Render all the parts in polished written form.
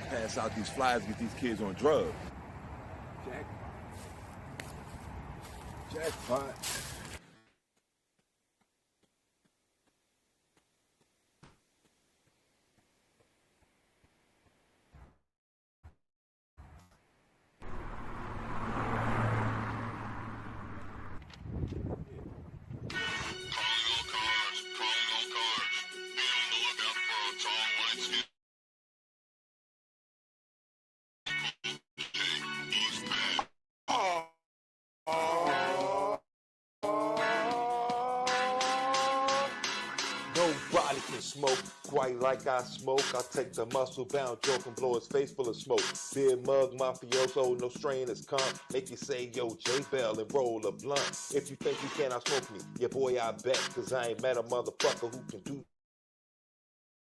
Pass out these flyers, get these kids on drugs. Jackpot. Nobody can smoke quite like I smoke. I take the muscle-bound joke and blow his face full of smoke. Beer mug, mafioso, no strain is come. Make you say, yo, J-Bell and roll a blunt. If you think you cannot smoke me, yeah, boy, I bet. Cause I ain't met a motherfucker who can do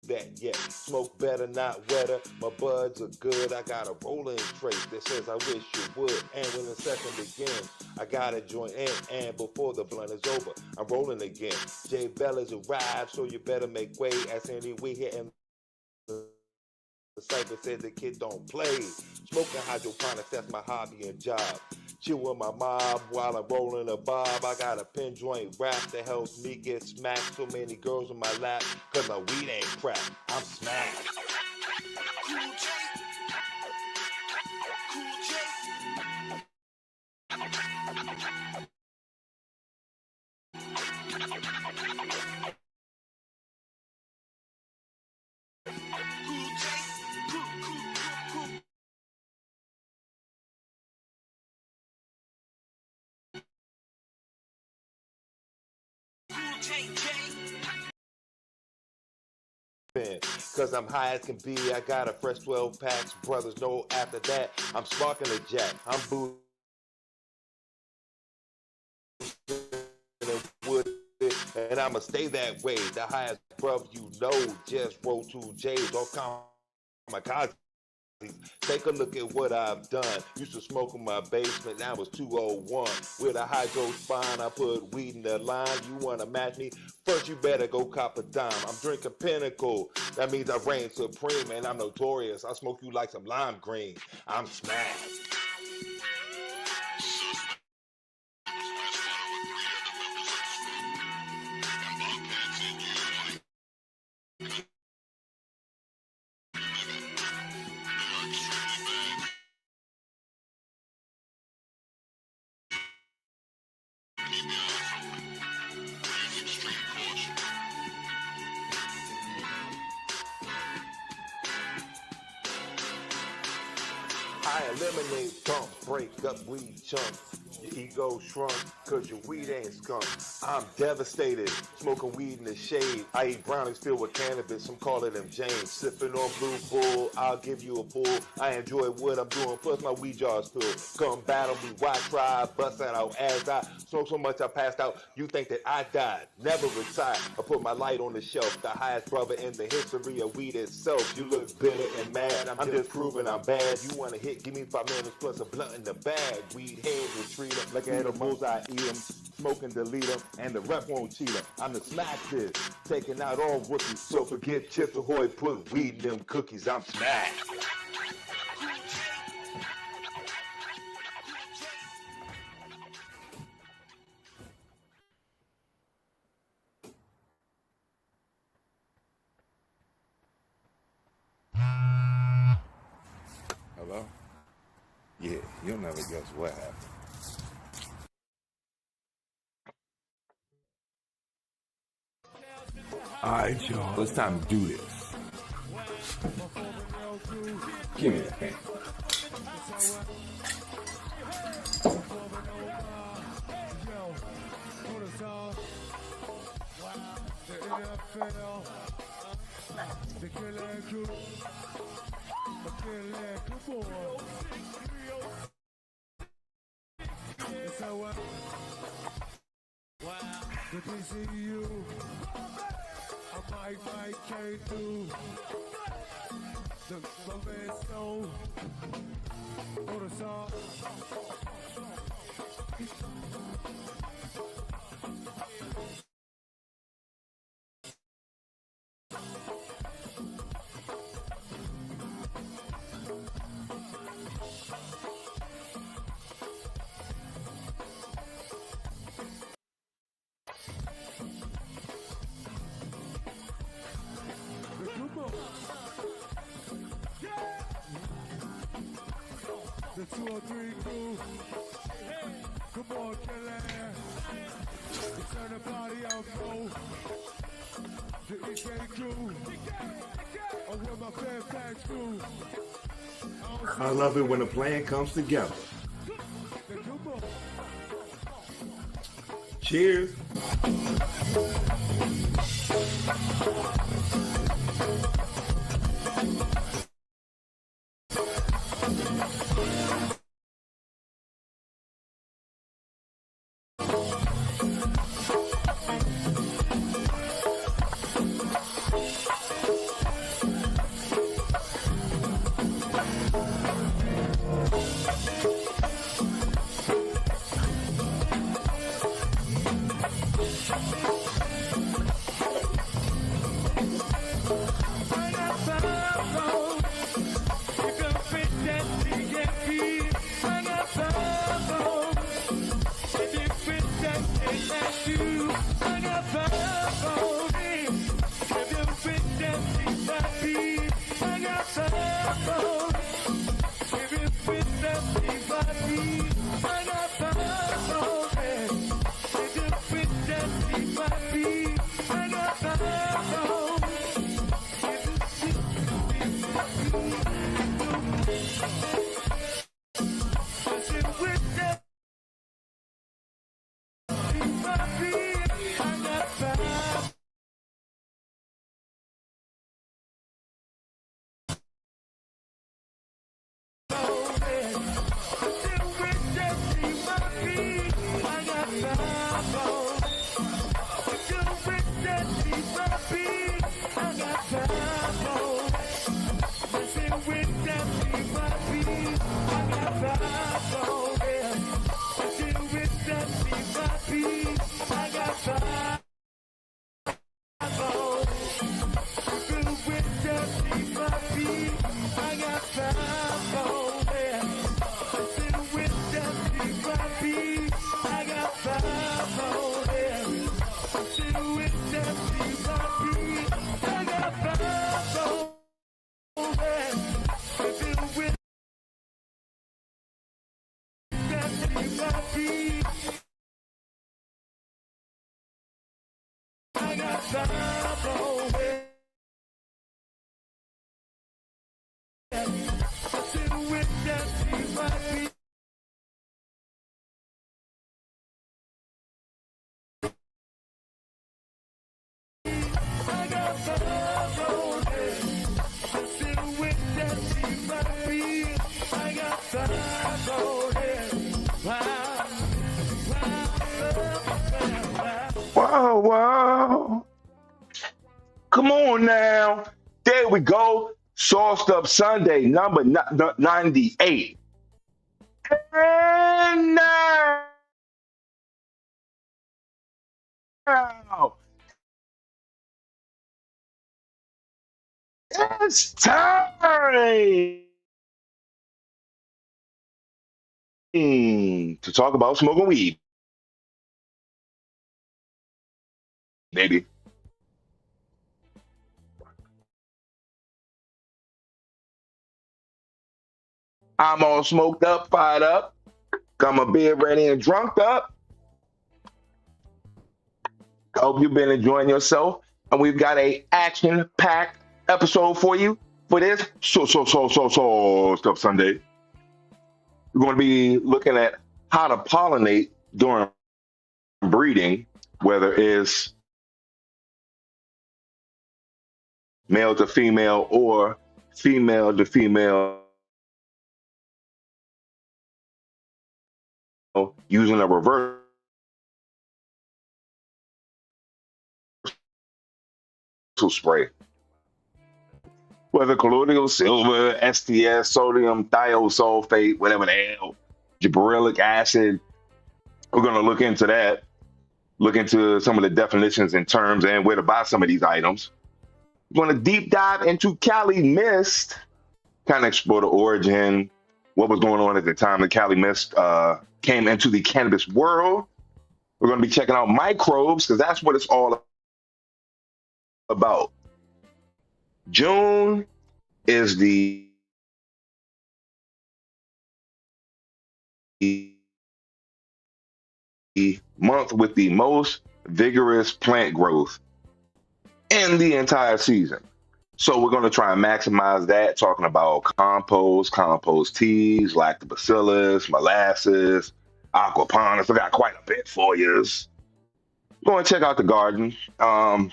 that yet. Smoke better, not wetter. My buds are good. I got a rolling trait that says I wish you would. And when the session begins, I got a joint in. And before the blunt is over, I'm rolling again. J Bella's arrived, so you better make way. As any we hitting the cypher said the kid don't play. Smoking hydroponics, that's my hobby and job. Chill with my mob while I'm rolling a bob. I got a pin joint rap that helps me get smacked. So many girls in my lap, cause my weed ain't crap. I'm smacked. Cause I'm high as can be, I got a fresh 12 packs. Brothers know after that, I'm sparking a jack. I'm boozing wood, and I'ma stay that way. The highest brother you know, just roll 2 J's, all kamikaze. Take a look at what I've done. Used to smoke in my basement, now it's 201. With a hydro spine, I put weed in the line. You wanna match me? First you better go cop a dime. I'm drinking Pinnacle, that means I reign supreme. And I'm notorious, I smoke you like some lime green. I'm smashed. I eliminate pump, break up weed chunks. Your ego shrunk, cause your weed ain't skunk. I'm devastated, smoking weed in the shade. I eat brownies filled with cannabis, I'm calling them James. Sipping on Blue Bull, I'll give you a pull. I enjoy what I'm doing, plus my weed jar's filled. Come battle me, why try? Bust that out as I smoke so much I passed out. You think that I died, never retired. I put my light on the shelf, the highest brother in the history of weed itself. You look bitter and mad, I'm just proving I'm bad. You want a hit, give me 5 minutes plus a blunt in the bag. Weed heads retreat them, like animals I eat them. Smoke and delete them, and the rep won't cheat them. I'm the smack this, taking out all rookies. So forget Chips Ahoy, put weed in them cookies. I'm smacked. Hello? Yeah, you'll never guess what happened. Alright, y'all, it's time to do this. Give me that pen. Good to see you. I might came through the red stone for the song. 2 or 3 crew. Come on, chillin. Turn the party out, bro. The EK crew. I'm with my Fairfax crew. I love it when a plan comes together. Then come on. Cheers. Wow, wow. Come on now. There we go. Sauced Up Sunday, number 98. And now it's time to talk about smoking weed, baby. I'm all smoked up, fired up, got my beer ready and drunk up. I hope you've been enjoying yourself. And we've got a action-packed episode for you for this Stuff Sunday. We're going to be looking at how to pollinate during breeding, whether it's male to female or female to female, using a reverse spray. Whether colloidal silver, STS, sodium thiosulfate, whatever the hell, gibberellic acid. We're going to look into that, look into some of the definitions and terms and where to buy some of these items. We're going to deep dive into Cali Mist, kind of explore the origin, what was going on at the time the Cali Mist came into the cannabis world. We're going to be checking out Microbes because that's what it's all about. June is the month with the most vigorous plant growth in the entire season. So we're going to try and maximize that, talking about compost teas, lactobacillus, molasses, aquaponics. I got quite a bit for you. Go and check out the garden. Kind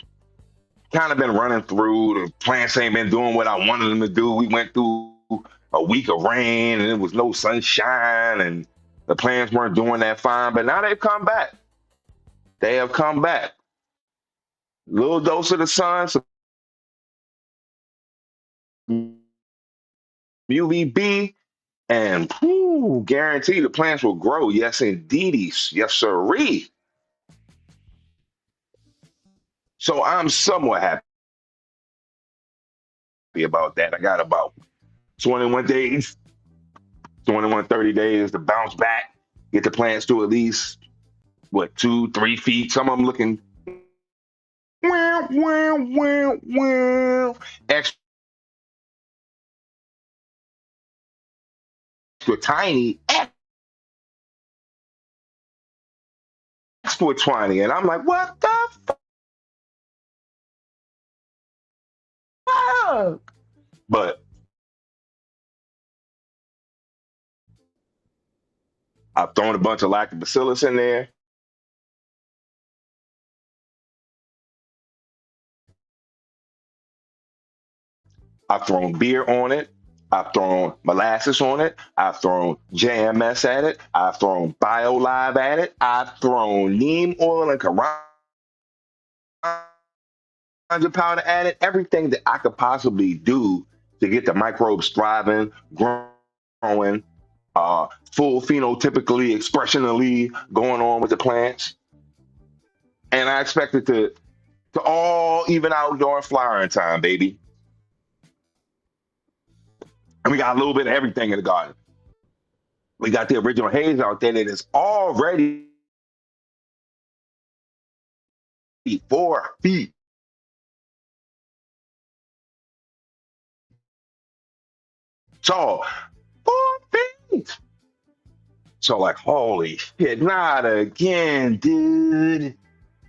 of been running through. The plants ain't been doing what I wanted them to do. We went through a week of rain and it was no sunshine and the plants weren't doing that fine, but now they've come back. They have come back. Little dose of the sun, some UVB, and guarantee the plants will grow. Yes, indeed. Yes, sirree. So I'm somewhat happy about that. I got about 21 days, 21, 30 days to bounce back, get the plants to at least, 2-3 feet. Some of them looking extra tiny, extra tiny. And I'm like, what the fuck? But I've thrown a bunch of lactobacillus in there. I've thrown beer on it. I've thrown molasses on it. I've thrown JMS at it. I've thrown BioLive at it. I've thrown neem oil and karanja powder at it. Everything that I could possibly do to get the microbes thriving, growing, full phenotypically, expressionally going on with the plants. And I expect it to all even out during flowering time, baby. And we got a little bit of everything in the garden. We got the original haze out there that is already 4 feet tall. 4 feet. So like, holy shit, not again, dude.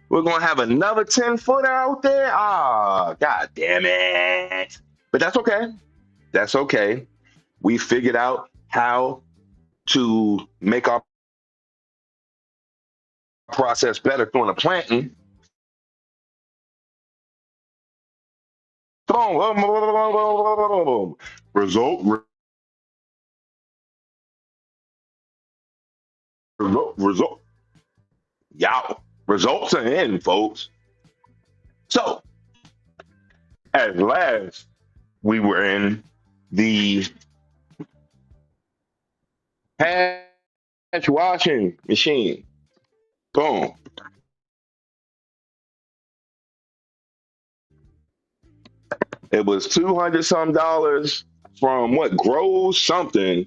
We're gonna have another 10-footer out there. Ah, god damn it. But that's okay. That's okay. We figured out how to make our process better during the planting. Boom. Result. Y'all. Results are in, folks. So, at last, we were in the hash washing machine. Boom. It was $200 some from what, Grows something.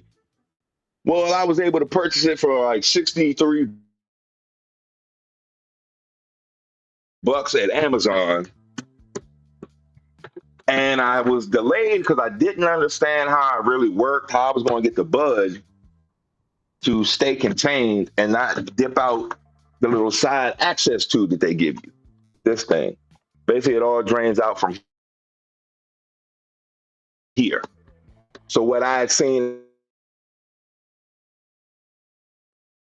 Well, I was able to purchase it for like 63 bucks at Amazon. And I was delayed because I didn't understand how it really worked, how I was going to get the bud to stay contained and not dip out the little side access tube that they give you. This thing. Basically, it all drains out from here. So what I had seen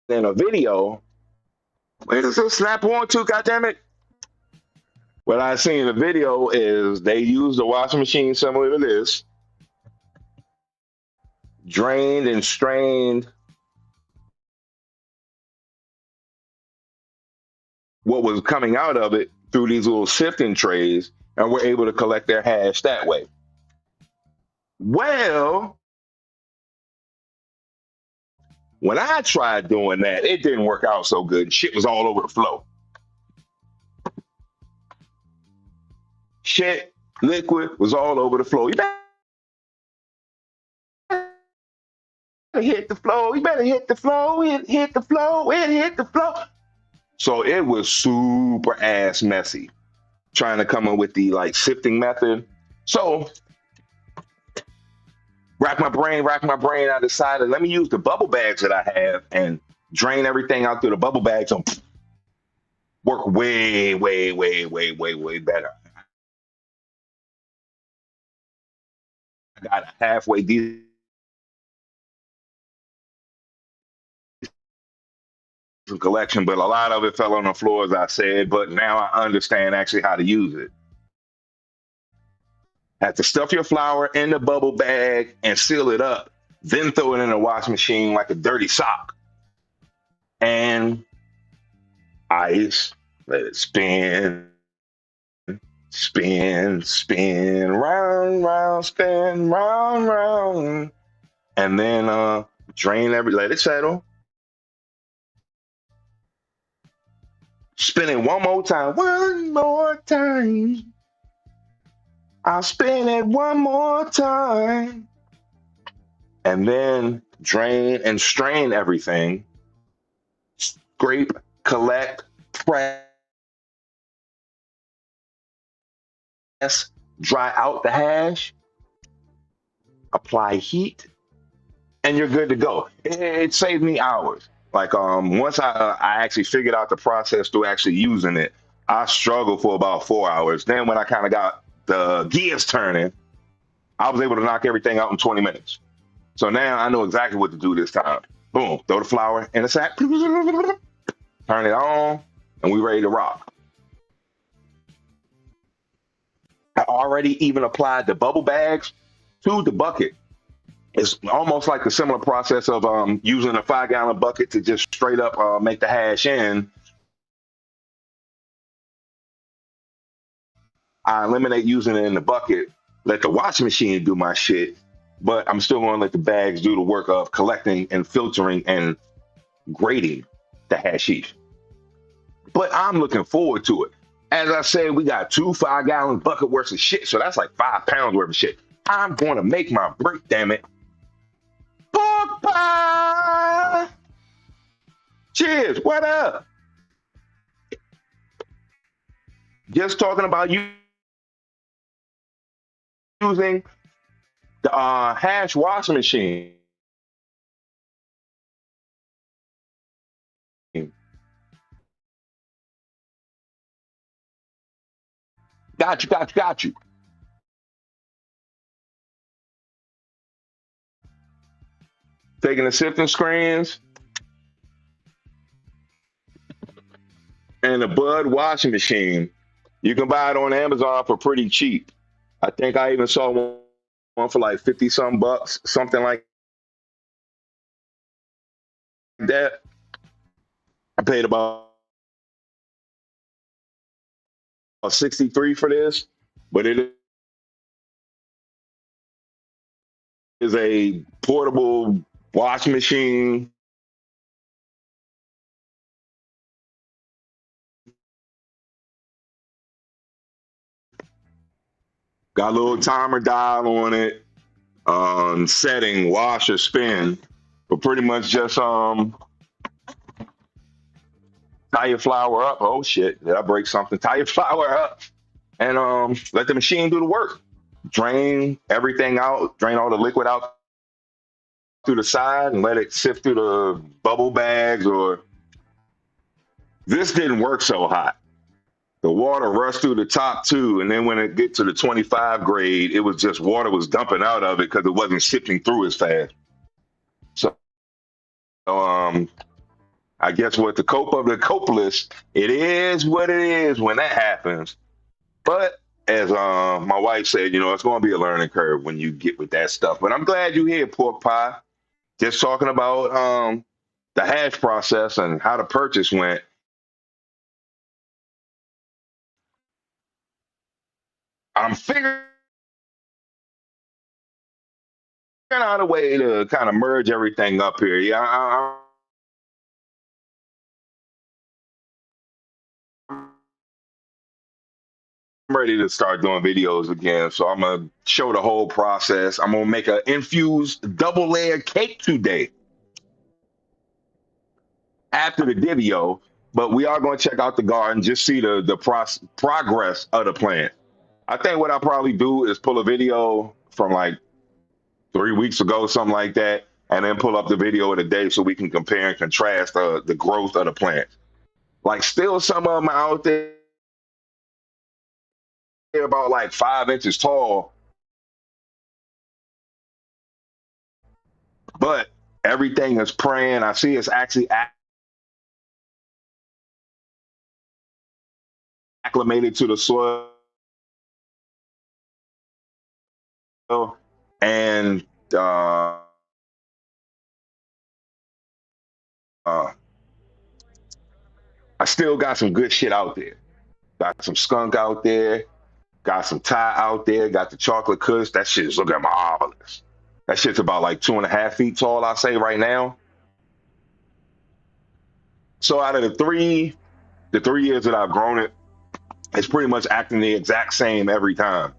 in a video, where does it snap on to, goddammit? What I seen in the video is they used a washing machine similar to this, drained and strained what was coming out of it through these little sifting trays, and were able to collect their hash that way. Well, when I tried doing that, it didn't work out so good. Shit was all over the floor. Shit, liquid was all over the floor. You better hit the floor. You better hit the floor. It hit the floor. It hit the floor. So it was super ass messy trying to come up with the like sifting method. So rack my brain. I decided, let me use the bubble bags that I have and drain everything out through the bubble bags. So work way, way, way, way, way, way better. I got a halfway decent collection, but a lot of it fell on the floor, as I said. But now I understand actually how to use it. Have to stuff your flour in the bubble bag and seal it up, then throw it in the wash machine like a dirty sock. And ice, let it spin, spin, spin, round, round, spin, round, round. And then let it settle. Spin it one more time. One more time. I'll spin it one more time. And then drain and strain everything. Scrape, collect, press, dry out the hash, apply heat, and you're good to go. It saved me hours. Like once I actually figured out the process through actually using it, I struggled for about 4 hours. Then when I kind of got the gears turning, I was able to knock everything out in 20 minutes. So now I know exactly what to do this time. Boom, throw the flour in the sack, turn it on, and we ready to rock. I already even applied the bubble bags to the bucket. It's almost like a similar process of using a 5-gallon bucket to just straight up make the hash in. I eliminate using it in the bucket, let the washing machine do my shit, but I'm still going to let the bags do the work of collecting and filtering and grading the hashish. But I'm looking forward to it. As I said, we got 2 5-gallon bucket worth of shit, so that's like 5 pounds worth of shit. I'm going to make my break, damn it. Pork pie! Cheers, what up? Just talking about you using the hash washing machine. Got you. Taking the sifting screens and the Bud washing machine. You can buy it on Amazon for pretty cheap. I think I even saw one for like 50 some bucks, something like that. I paid about 63 for this, but it is a portable washing machine. Got a little timer dial on it, setting, wash or spin, but pretty much just tie your flour up. Oh shit, did I break something? Tie your flour up and let the machine do the work. Drain everything out, drain all the liquid out through the side and let it sift through the bubble bags. Or this didn't work so hot. The water rushed through the top too, and then when it get to the 25 grade, it was just water was dumping out of it because it wasn't sifting through as fast. So I guess with the cope of the copeless, it is what it is when that happens. But as my wife said, it's going to be a learning curve when you get with that stuff. But I'm glad you're here, Pork Pie. Just talking about the hash process and how the purchase went. I'm figuring out a way to kind of merge everything up here. Yeah, I'm ready to start doing videos again. So I'm going to show the whole process. I'm going to make an infused double layer cake today after the video, but we are going to check out the garden, just see the progress of the plant. I think what I'll probably do is pull a video from like 3 weeks ago, something like that, and then pull up the video of the day so we can compare and contrast the growth of the plants. Like, still some of them out there about like 5 inches tall, but everything is praying. I see it's actually acclimated to the soil, and uh, I still got some good shit out there. Got some skunk out there. Got some Thai out there. Got the chocolate kush. That shit is looking marvelous. That shit's about like 2.5 feet tall, I say right now. So out of the 3 years that I've grown it, it's pretty much acting the exact same every time.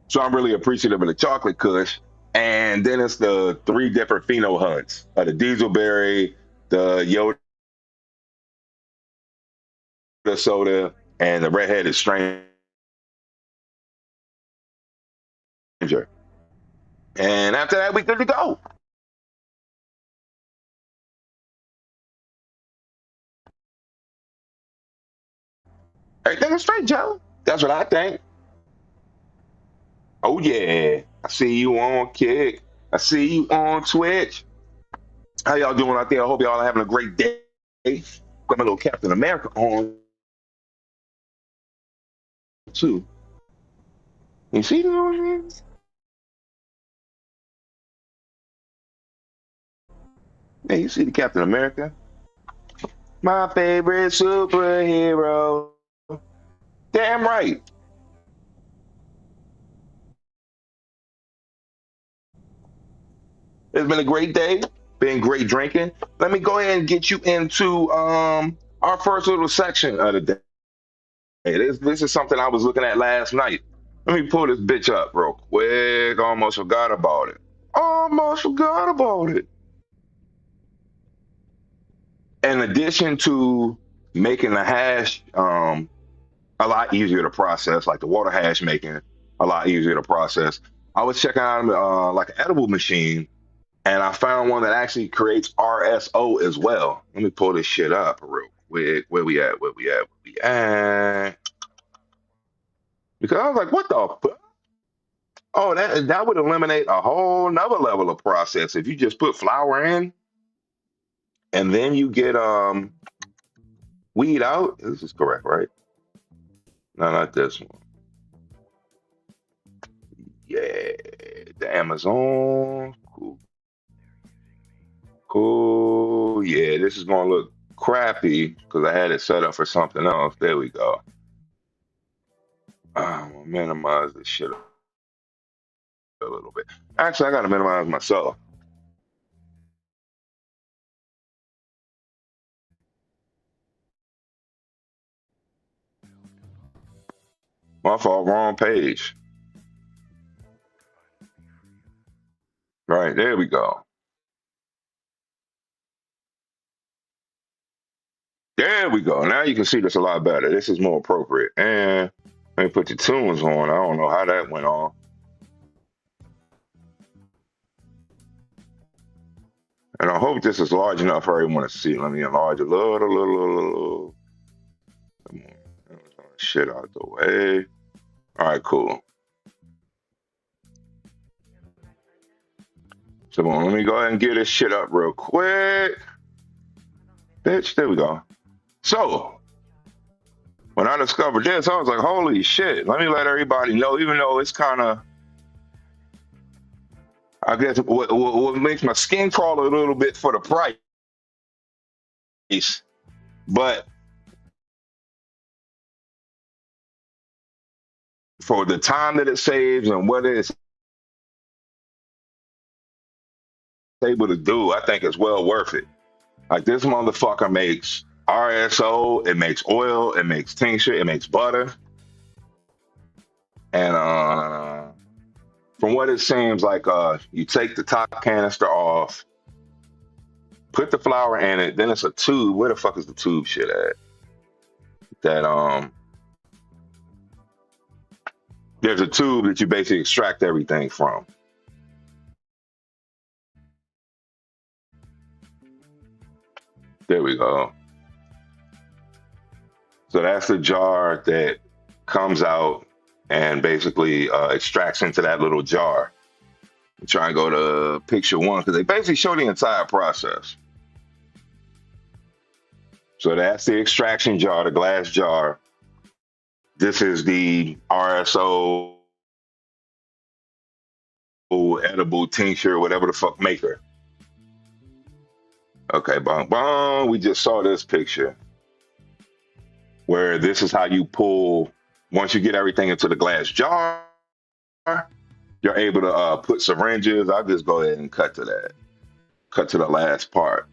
So I'm really appreciative of the chocolate kush. And then it's the 3 different pheno hunts, the dieselberry, the Yoda soda, and the redheaded stranger. And after that, we good to go. Everything is straight, Joe. That's what I think. Oh yeah, I see you on Kick. I see you on Twitch. How y'all doing out there? I hope y'all are having a great day. Got my little Captain America on too. You see those? Hey, you see the Captain America? My favorite superhero. Damn right. It's been a great day. Been great drinking. Let me go ahead and get you into our first little section of the day. This is something I was looking at last night. Let me pull this bitch up real quick. Almost forgot about it. Almost forgot about it. In addition to making the hash a lot easier to process, like the water hash making a lot easier to process, I was checking out like an edible machine, and I found one that actually creates RSO as well. Let me pull this shit up real quick. Where we at? Where we at? Where we at? Because I was like, what the fuck? Oh, that would eliminate a whole nother level of process if you just put flour in and then you get weed out. This is correct, right? No, not this one. Yeah, the Amazon. Cool. Cool. Yeah, this is gonna look crappy because I had it set up for something else. There we go. I'm gonna minimize this shit a little bit. Actually, I gotta minimize myself. My fault, wrong page. Right, there we go. There we go. Now you can see this a lot better. This is more appropriate. And let me put the tunes on. I don't know how that went on. And I hope this is large enough for everyone to see. Let me enlarge a little. Come on. Shit out the way. All right, cool. So let me go ahead and get this shit up real quick. Bitch, there we go. So when I discovered this, I was like, holy shit, let me let everybody know, even though it's kind of, I guess, what makes my skin crawl a little bit for the price. But for the time that it saves and what it's able to do, I think it's well worth it. Like, this motherfucker makes RSO, it makes oil, it makes tincture, it makes butter. And from what it seems like, you take the top canister off, put the flour in it, then it's a tube. Where the fuck is the tube shit at? That There's a tube that you basically extract everything from. There we go. So that's the jar that comes out and basically extracts into that little jar. I'm trying to go to picture one because they basically show the entire process. So that's the extraction jar, the glass jar. This is the RSO edible tincture, whatever the fuck maker. Okay, bong bong. We just saw this picture where this is how you pull. Once you get everything into the glass jar, you're able to put syringes. I'll just go ahead and cut to that. Cut to the last part.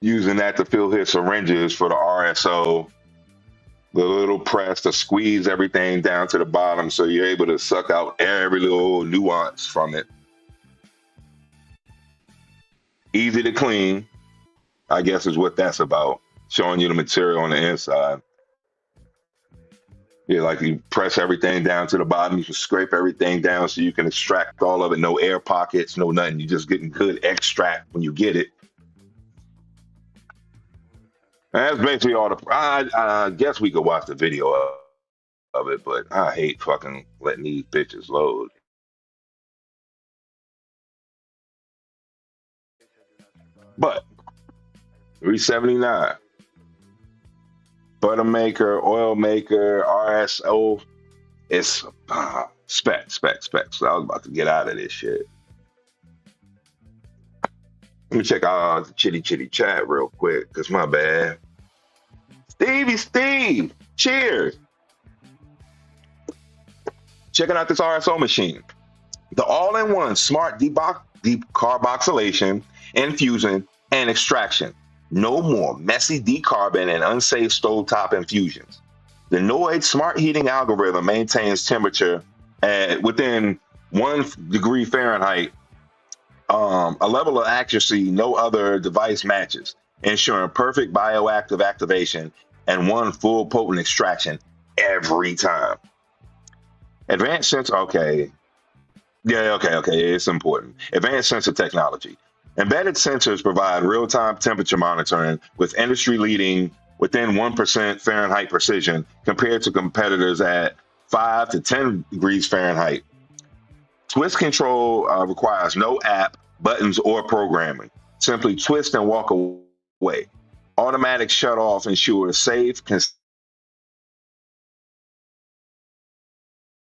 Using that to fill his syringes for the RSO. The little press to squeeze everything down to the bottom so you're able to suck out every little nuance from it. Easy to clean, I guess is what that's about. Showing you the material on the inside. Yeah, like you press everything down to the bottom, you can scrape everything down so you can extract all of it. No air pockets, no nothing. You're just getting good extract when you get it. And that's basically all the. I guess we could watch the video of it, but I hate fucking letting these bitches load. But 379. Butter maker, oil maker, RSO. It's specs. So I was about to get out of this shit. Let me check out the chitty chat real quick, because my bad. Steve, cheers. Checking out this RSO machine. The all-in-one smart decarboxylation, infusion, and extraction. No more messy decarbon and unsafe stovetop infusions. The Noid smart heating algorithm maintains temperature at within 1 degree Fahrenheit, a level of accuracy no other device matches, ensuring perfect bioactive activation and one full potent extraction every time. Advanced sensor, okay. It's important. Advanced sensor technology. Embedded sensors provide real-time temperature monitoring with industry-leading within 1% Fahrenheit precision compared to competitors at 5 to 10 degrees Fahrenheit. Twist control requires no app, buttons, or programming. Simply twist and walk away. Automatic shut-off ensures safe,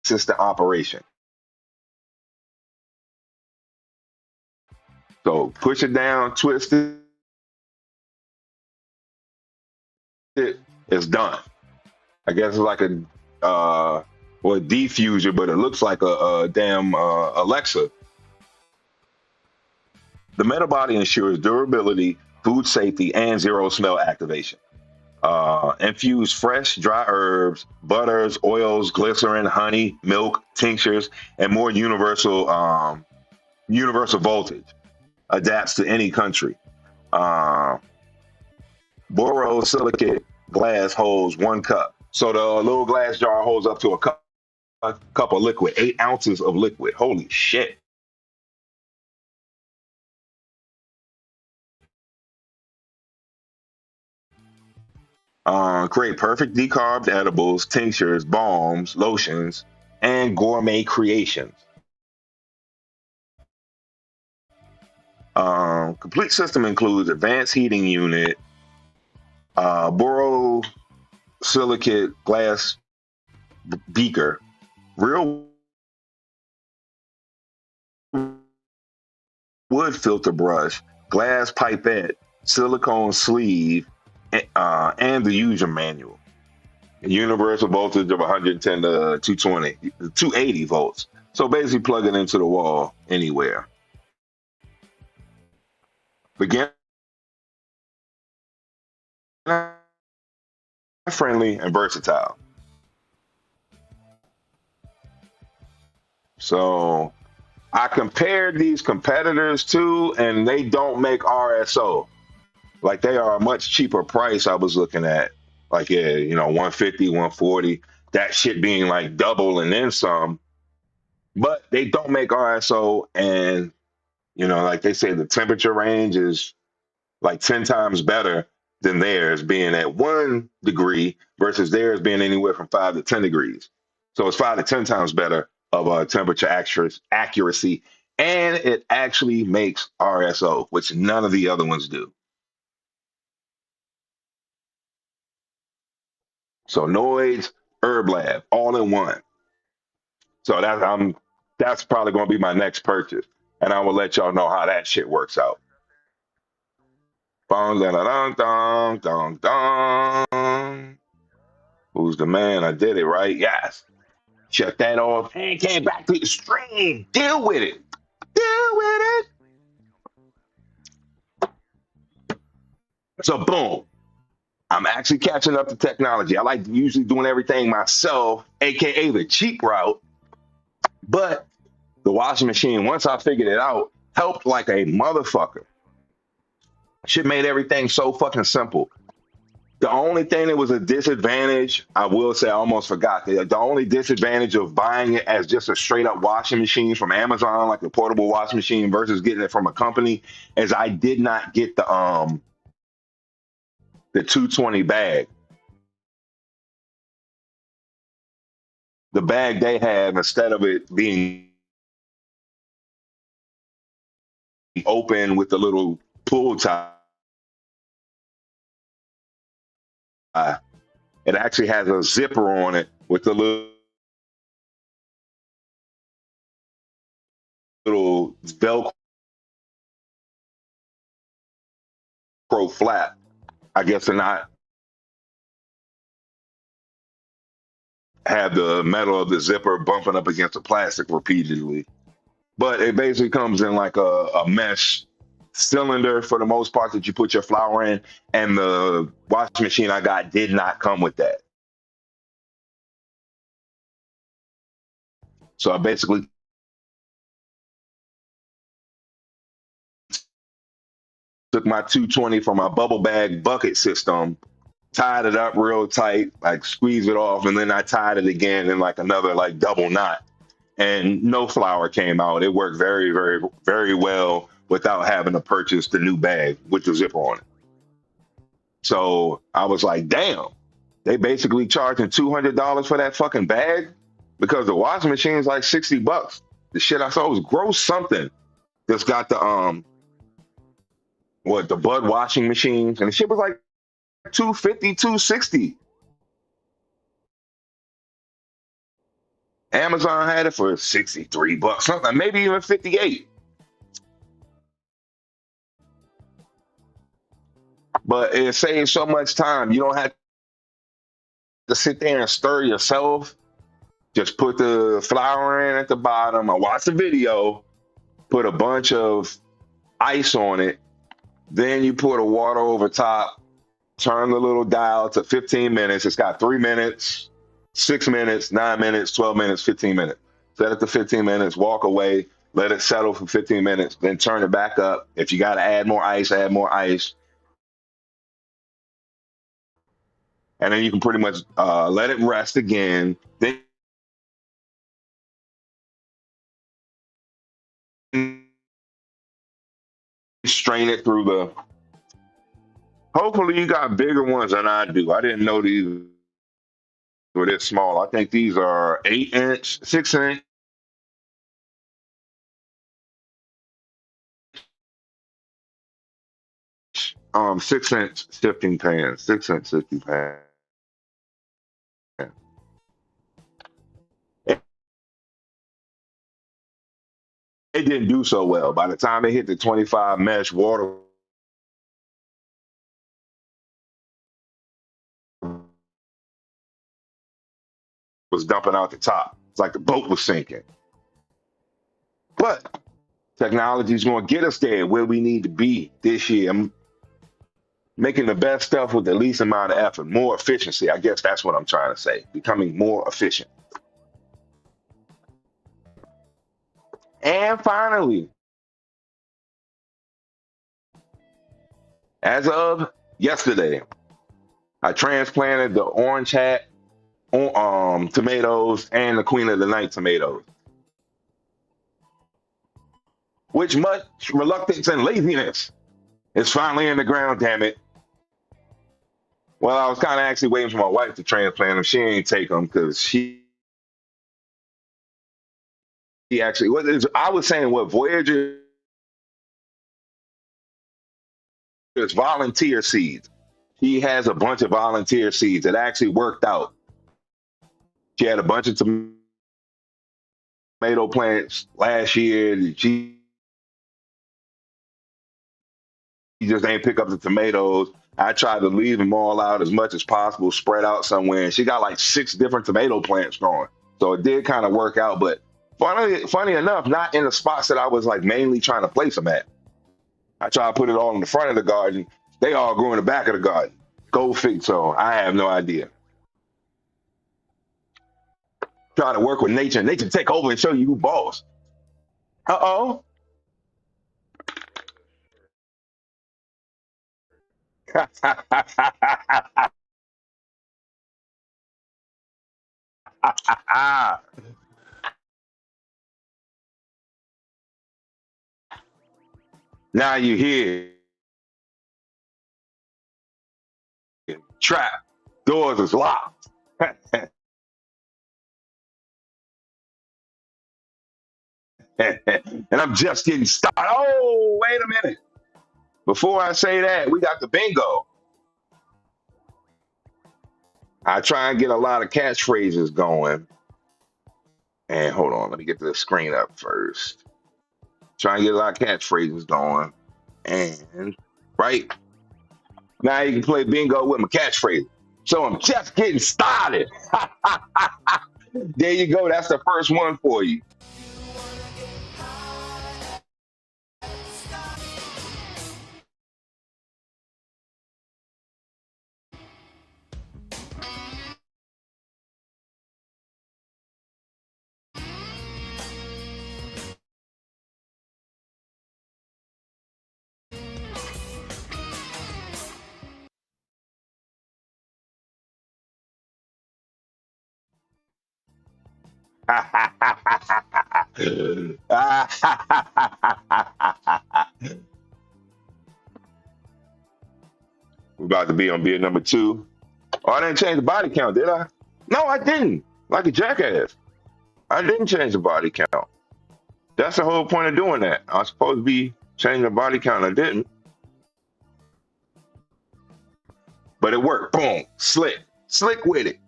consistent operation. So push it down, twist it's done. I guess it's like a diffuser, but it looks like a damn Alexa. The Metabody ensures durability, food safety, and zero smell activation. Infuse fresh, dry herbs, butters, oils, glycerin, honey, milk, tinctures, and more universal voltage. Adapts to any country. Borosilicate glass holds 1 cup. So the little glass jar holds up to a cup of liquid, 8 ounces of liquid. Holy shit. Create perfect decarbed edibles, tinctures, balms, lotions, and gourmet creations. Complete system includes advanced heating unit, borosilicate glass beaker, real wood filter brush, glass pipette, silicone sleeve, and the user manual. Universal voltage of 110 to 280 volts. So basically plug it into the wall anywhere. Beginner friendly and versatile. So I compared these competitors too, and they don't make RSO. Like they are a much cheaper price. I was looking at like, 150, 140. that shit being like double and then some. But they don't make RSO, and like they say, the temperature range is like 10 times better than theirs, being at 1 degree versus theirs being anywhere from 5 to 10 degrees. So it's 5 to 10 times better of a temperature accuracy, and it actually makes RSO, which none of the other ones do. So Noids, Herb Lab, all in one. So that's probably going to be my next purchase, and I will let y'all know how that shit works out. Bong, dong, dong, dong, dong. Who's the man? I did it right. Yes. Shut that off and came back to the stream. Deal with it. Deal with it. So boom. I'm actually catching up to technology. I like usually doing everything myself, aka the cheap route. But the washing machine, once I figured it out, helped like a motherfucker. Shit made everything so fucking simple. The only thing that was a disadvantage, I will say, I almost forgot. The only disadvantage of buying it as just a straight up washing machine from Amazon, like a portable washing machine, versus getting it from a company, is I did not get the 220 bag. The bag they have, instead of it being open with the little pull tie, it actually has a zipper on it with the little Velcro flap. I guess to not have the metal of the zipper bumping up against the plastic repeatedly. But it basically comes in like a mesh cylinder for the most part that you put your flour in, and the washing machine I got did not come with that. So I basically took my 220 from my bubble bag bucket system, tied it up real tight, like squeeze it off, and then I tied it again in like another like double knot, and no flour came out. It worked very, very, very well without having to purchase the new bag with the zipper on it. So I was like, damn, they basically charging $200 for that fucking bag, because the washing machine is like $60. The shit I saw was gross something. That's got the the Bud washing machines, and the shit was like 250, 260. Amazon had it for $63, something, maybe even 58. But it saves so much time. You don't have to sit there and stir yourself. Just put the flour in at the bottom. I watch the video, put a bunch of ice on it. Then you pour the water over top, turn the little dial to 15 minutes. It's got 3 minutes, 6 minutes, 9 minutes, 12 minutes, 15 minutes. Set it to 15 minutes, walk away, let it settle for 15 minutes, then turn it back up. If you got to add more ice, add more ice. And then you can pretty much let it rest again. Then strain it through the. Hopefully you got bigger ones than I do. I didn't know these were this small. I think these are 8-inch, 6-inch. 6-inch sifting pan. 6-inch sifting pan. It didn't do so well. By the time it hit the 25 mesh, water was dumping out the top. It's like the boat was sinking. But technology is going to get us there where we need to be this year. I'm making the best stuff with the least amount of effort, more efficiency. I guess that's what I'm trying to say. Becoming more efficient. And finally, as of yesterday, I transplanted the orange hat tomatoes and the Queen of the Night tomatoes. Which much reluctance and laziness is finally in the ground, damn it. Well, I was kind of actually waiting for my wife to transplant them. She ain't take them because she actually, I was saying what Voyager is volunteer seeds. He has a bunch of volunteer seeds. It actually worked out. She had a bunch of tomato plants last year. She just ain't pick up the tomatoes. I tried to leave them all out as much as possible, spread out somewhere. And she got like 6 different tomato plants growing. So it did kind of work out. But funny enough, not in the spots that I was like mainly trying to place them at. I tried to put it all in the front of the garden. They all grew in the back of the garden. Go fig. So I have no idea. Try to work with nature. Nature take over and show you who boss. Uh-oh. Now you hear trap. Doors is locked. And I'm just getting started. Oh, wait a minute. Before I say that, we got the bingo. I try and get a lot of catchphrases going. And hold on, let me get the screen up first. Try and get a lot of catchphrases going. And right now you can play bingo with my catchphrase. So I'm just getting started. There you go. That's the first one for you. We're about to be on beer number 2. Oh, I didn't change the body count, did I? No, I didn't. Like a jackass. I didn't change the body count. That's the whole point of doing that. I was supposed to be changing the body count. I didn't. But it worked. Boom. Slick. Slick with it.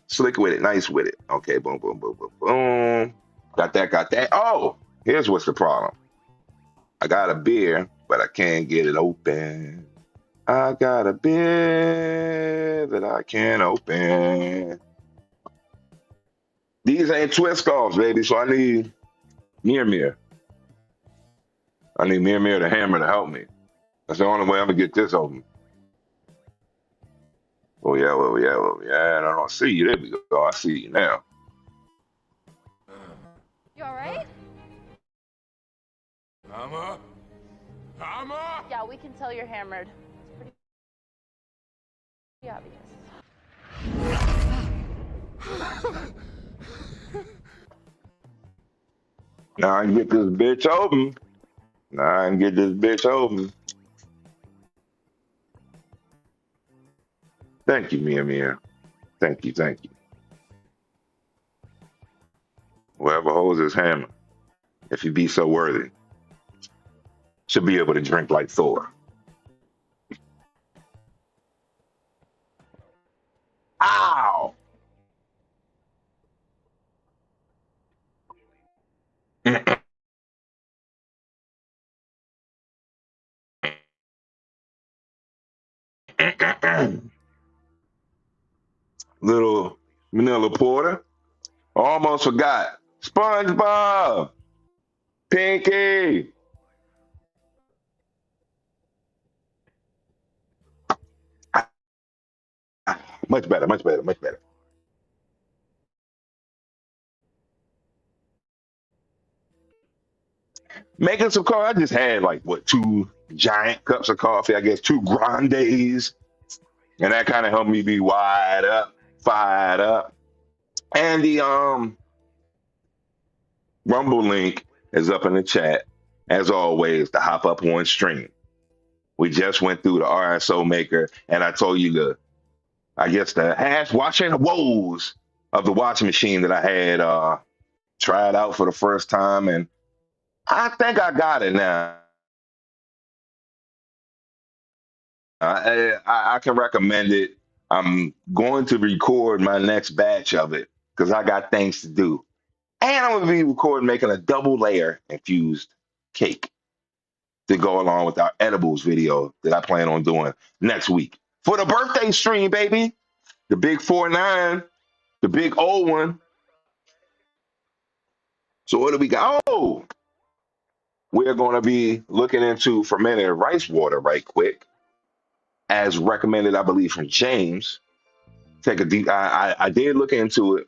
Slick with it. Nice with it. Okay. Boom, boom, boom, boom, boom. Got that, got that. Oh, here's what's the problem. I got a beer, but I can't get it open. I got a beer that I can't open. These ain't twist offs, baby. So I need Mir. I need Mir the hammer to help me. That's the only way I'm gonna get this open. Oh yeah, I don't see you. There we go. I see you now. You all right? Hammer? Hammer? Yeah, we can tell you're hammered. It's pretty obvious. Now I can get this bitch open. Now I can get this bitch open. Thank you, Mir. Thank you. Whoever holds his hammer, if he be so worthy, should be able to drink like Thor. Ow! Little Manila Porter. Almost forgot. SpongeBob. Pinky. Much better. Making some coffee. I just had like what 2 giant cups of coffee. I guess 2 grandes, and that kind of helped me be wide up, fired up. And the Rumble link is up in the chat. As always, to hop up on stream. We just went through the RSO maker, and I told you I guess the hash washing woes of the washing machine that I had tried out for the first time, and I think I got it now. I can recommend it. I'm going to record my next batch of it because I got things to do. And I'm going to be recording making a double layer infused cake to go along with our edibles video that I plan on doing next week for the birthday stream, baby. The big 4-9, the big old one. So what do we got? Oh, we're going to be looking into fermented rice water right quick, as recommended, I believe, from James. Take a deep. I did look into it.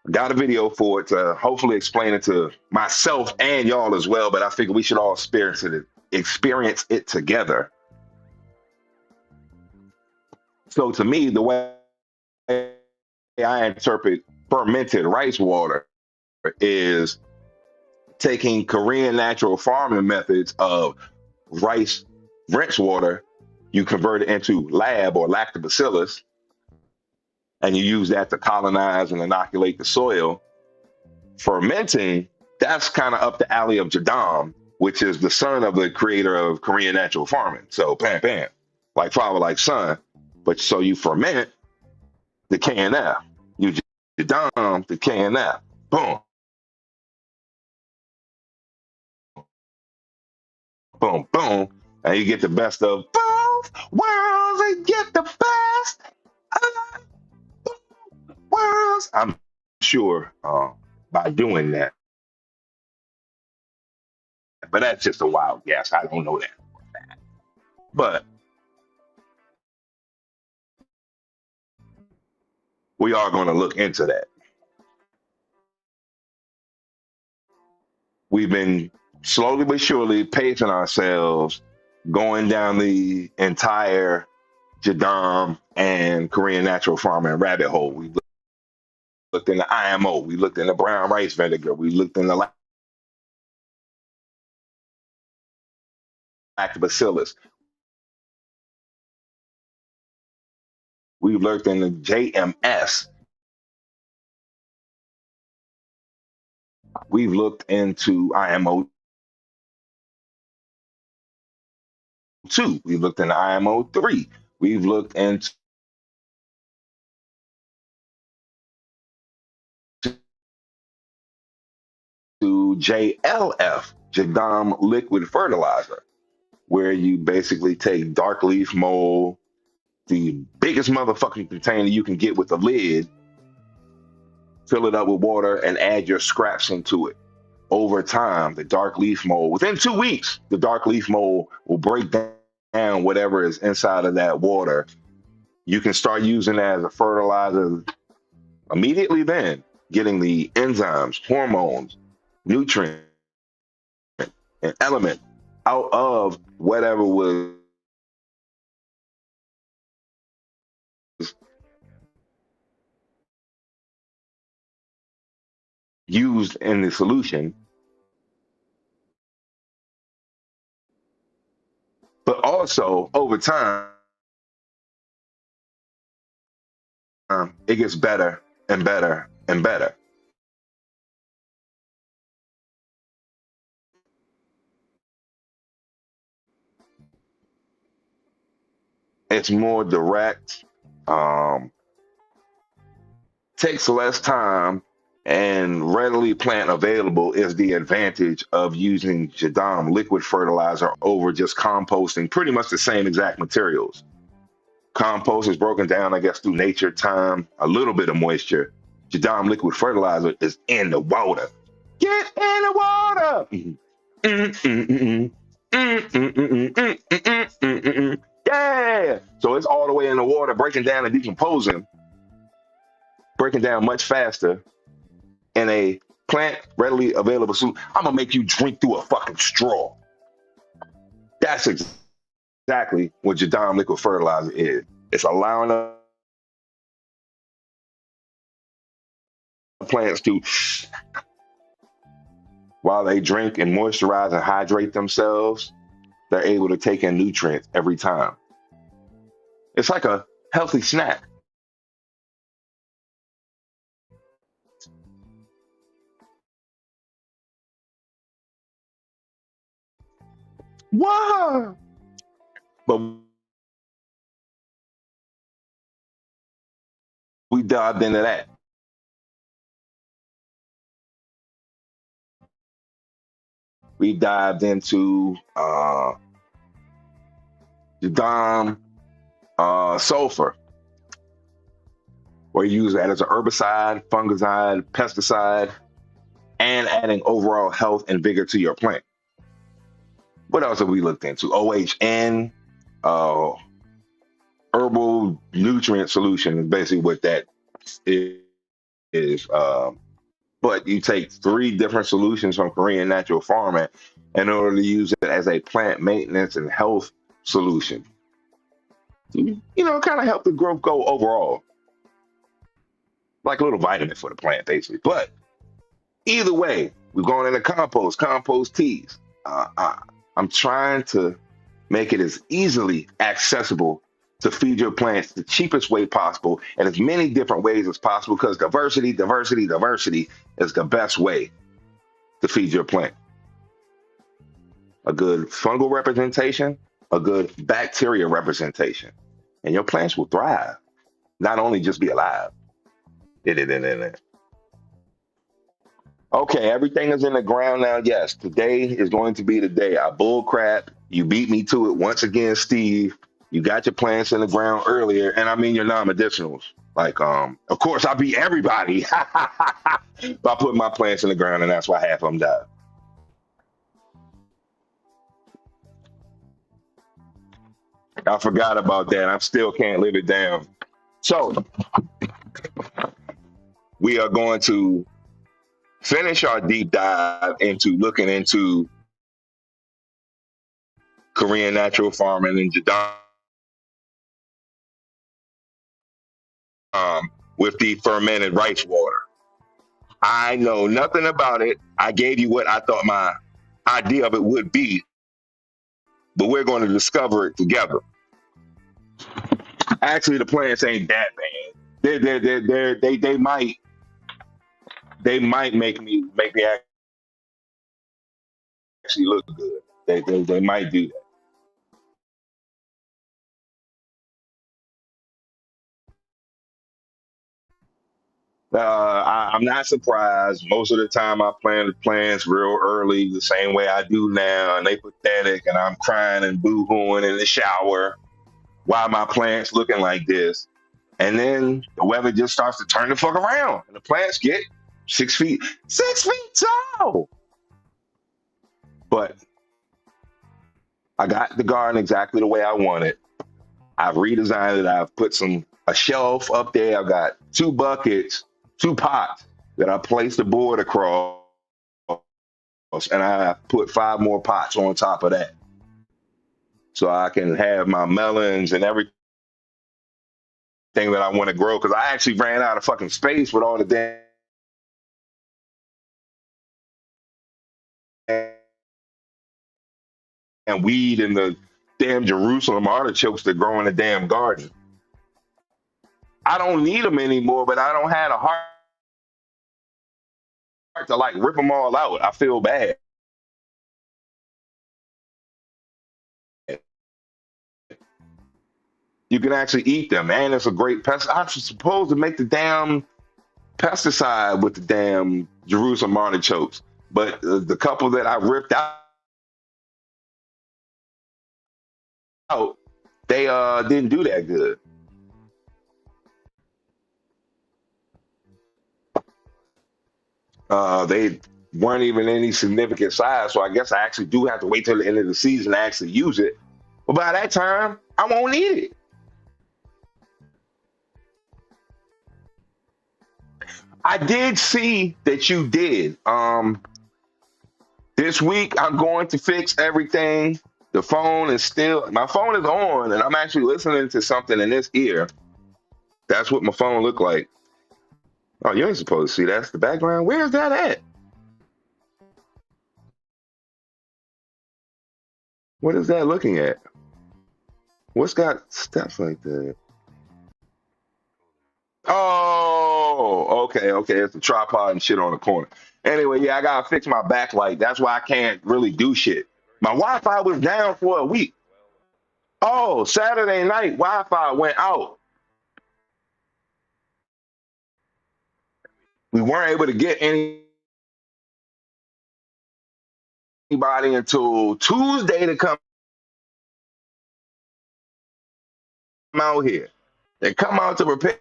Got a video for it to hopefully explain it to myself and y'all as well. But I figure we should all experience it together. So to me, the way I interpret fermented rice water is taking Korean natural farming methods of rice rinse water, you convert it into lab or lactobacillus, and you use that to colonize and inoculate the soil. Fermenting, that's kind of up the alley of Jadam, which is the son of the creator of Korean natural farming. So bam, bam, like father, like son. But so you ferment the KNF, you Jadam the KNF, boom, boom, boom, and you get the best of both worlds and get the best of both worlds. I'm sure by doing that, but that's just a wild guess. I don't know that, but we are going to look into that. We've been slowly but surely pacing ourselves, going down the entire Jadam and Korean natural farming rabbit hole. We looked into IMO, we looked into brown rice vinegar, we looked into lactobacillus, we've looked into JMS, we've looked into IMO 2, we've looked into IMO 3, we've looked into JLF, Jadam liquid fertilizer, where you basically take dark leaf mold, the biggest motherfucking container you can get with a lid, fill it up with water, and add your scraps into it. Over time, the dark leaf mold, within 2 weeks, the dark leaf mold will break down whatever is inside of that water. You can start using it as a fertilizer immediately then, getting the enzymes, hormones, nutrients, and element out of whatever was used in the solution. But also over time, it gets better and better and better. It's more direct, takes less time, and readily plant available is the advantage of using Jadam liquid fertilizer over just composting pretty much the same exact materials. Compost is broken down, I guess, through nature, time, a little bit of moisture. Jadam liquid fertilizer is in the water. Get in the water. Yeah. So it's all the way in the water, breaking down and decomposing, breaking down much faster in a plant readily available soup. I'm gonna make you drink through a fucking straw. That's exactly what Jadam liquid fertilizer is. It's allowing plants to, while they drink and moisturize and hydrate themselves, they're able to take in nutrients every time. It's like a healthy snack. Wow. But we dived into that. We dived into the Dom sulfur, where you use that as an herbicide, fungicide, pesticide, and adding overall health and vigor to your plant. What else have we looked into? OHN, herbal nutrient solution is basically what that is. But you take 3 different solutions from Korean natural farming in order to use it as a plant maintenance and health solution. You know, kind of help the growth go overall. Like a little vitamin for the plant, basically. But either way, we're going into compost teas. I'm trying to make it as easily accessible to feed your plants the cheapest way possible and as many different ways as possible, because diversity is the best way to feed your plant. A good fungal representation, a good bacteria representation, and your plants will thrive, not only just be alive. Okay, everything is in the ground now. Yes, today is going to be the day. I bull crap. You beat me to it once again, Steve. You got your plants in the ground earlier, and I mean your non-medicinals. Like, of course, I beat everybody by putting my plants in the ground, and that's why half of them died. I forgot about that. I still can't live it down. So we are going to finish our deep dive into looking into Korean natural farming and Jadam with the fermented rice water. I know nothing about it. I gave you what I thought my idea of it would be, but we're going to discover it together. Actually, the plants ain't that bad. They might make me actually look good. They might do that. I'm not surprised. Most of the time, I plan the plants real early, the same way I do now, and they pathetic, and I'm crying and boo-hooing in the shower. Why my plants looking like this? And then the weather just starts to turn the fuck around, and the plants get 6 feet tall. But I got the garden exactly the way I want it. I've redesigned it. I've put a shelf up there. I've got 2 buckets, 2 pots that I placed the board across, and I put 5 more pots on top of that, so I can have my melons and everything that I want to grow. Because I actually ran out of fucking space with all the damn weed and the damn Jerusalem artichokes that grow in the damn garden. I don't need them anymore, but I don't have a heart to like rip them all out. I feel bad. You can actually eat them, and it's a great pest. I'm supposed to make the damn pesticide with the damn Jerusalem artichokes, but the couple that I ripped out, they didn't do that good. They weren't even any significant size, so I guess I actually do have to wait till the end of the season to actually use it. But by that time, I won't need it. I did see that you did. This week, I'm going to fix everything. My phone is on, and I'm actually listening to something in this ear. That's what my phone looked like. Oh, you ain't supposed to see that's the background. Where's that at? What is that looking at? What's got steps like that? Oh, okay, okay. It's a tripod and shit on the corner. Anyway, yeah, I gotta fix my backlight. That's why I can't really do shit. My Wi-Fi was down for a week. Oh, Saturday night Wi-Fi went out. We weren't able to get anybody until Tuesday to come out here. They come out to repair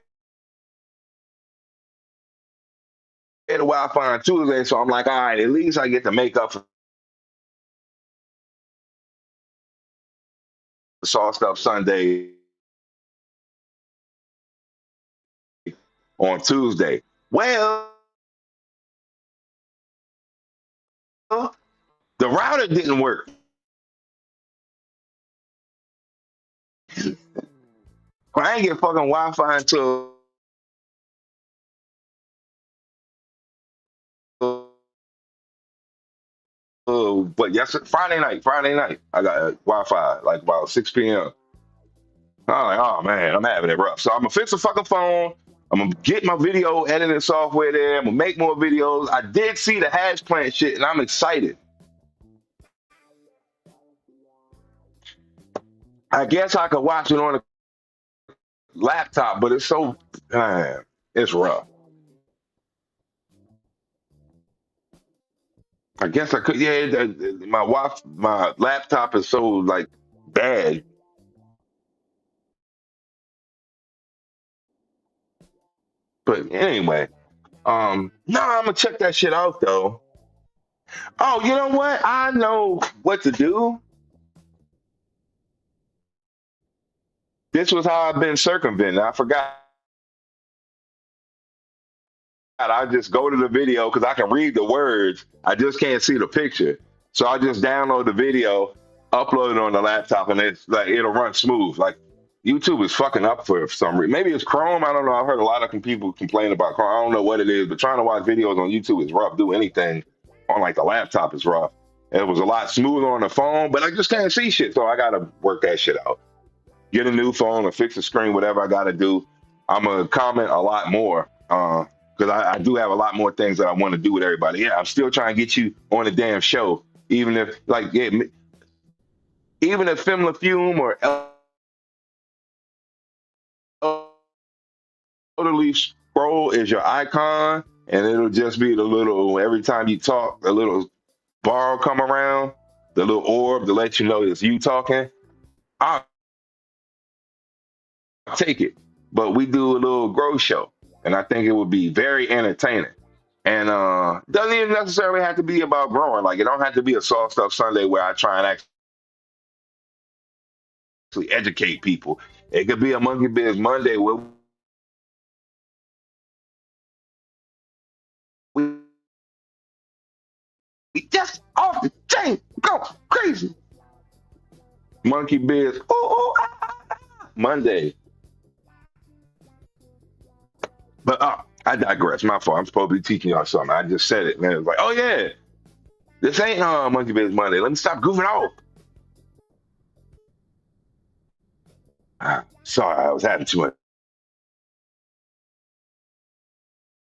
the Wi-Fi on Tuesday, so I'm like, all right, at least I get to make up for the Saw Stuff Sunday on Tuesday. Well, the router didn't work. I ain't get fucking Wi-Fi until but yes, Friday night, I got Wi-Fi like about 6 p.m. I'm like, oh man, I'm having it rough. So I'm gonna fix the fucking phone. I'm gonna get my video editing software there. I'm gonna make more videos. I did see the hash plant shit, and I'm excited. I guess I could watch it on a laptop, but it's so it's rough. I guess I could. Yeah, my laptop is so like bad. But anyway, no, I'm gonna check that shit out though. Oh, you know what? I know what to do. This was how I've been circumventing. I forgot. I just go to the video because I can read the words. I just can't see the picture. So I just download the video, upload it on the laptop, and it's like it'll run smooth. Like YouTube is fucking up for some reason. Maybe it's Chrome. I don't know. I've heard a lot of people complain about Chrome. I don't know what it is, but trying to watch videos on YouTube is rough. Do anything on like the laptop is rough. It was a lot smoother on the phone, but I just can't see shit. So I gotta work that shit out. Get a new phone or fix the screen, whatever I gotta do. I'm gonna comment a lot more. Because I do have a lot more things that I want to do with everybody. Yeah, I'm still trying to get you on the damn show, even if like yeah, even if Film Fume or Elderly Scroll is your icon, and it'll just be the little every time you talk, the little bar will come around, the little orb to let you know it's you talking. I'll take it, but we do a little grow show, and I think it would be very entertaining. And doesn't even necessarily have to be about growing. Like it don't have to be a soft stuff Sunday where I try and actually educate people. It could be a Monkey Biz Monday where we, we just off the chain, go crazy. Monkey Biz, Monday. But I digress. My fault. I'm supposed to be teaching y'all something. I just said it, man. It was like, oh yeah, this ain't Monkey Biz Monday. Let me stop goofing off. Sorry, I was having too much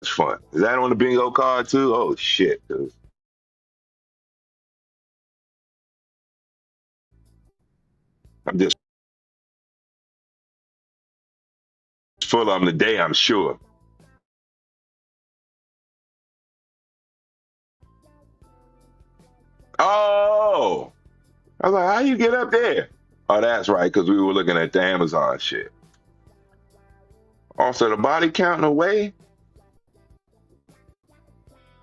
fun. Is that on the bingo card too? Oh shit. I'm just full of them today, I'm sure. Oh, I was like, how you get up there? Oh, that's right, because we were looking at the Amazon shit. Also, the body count in a way,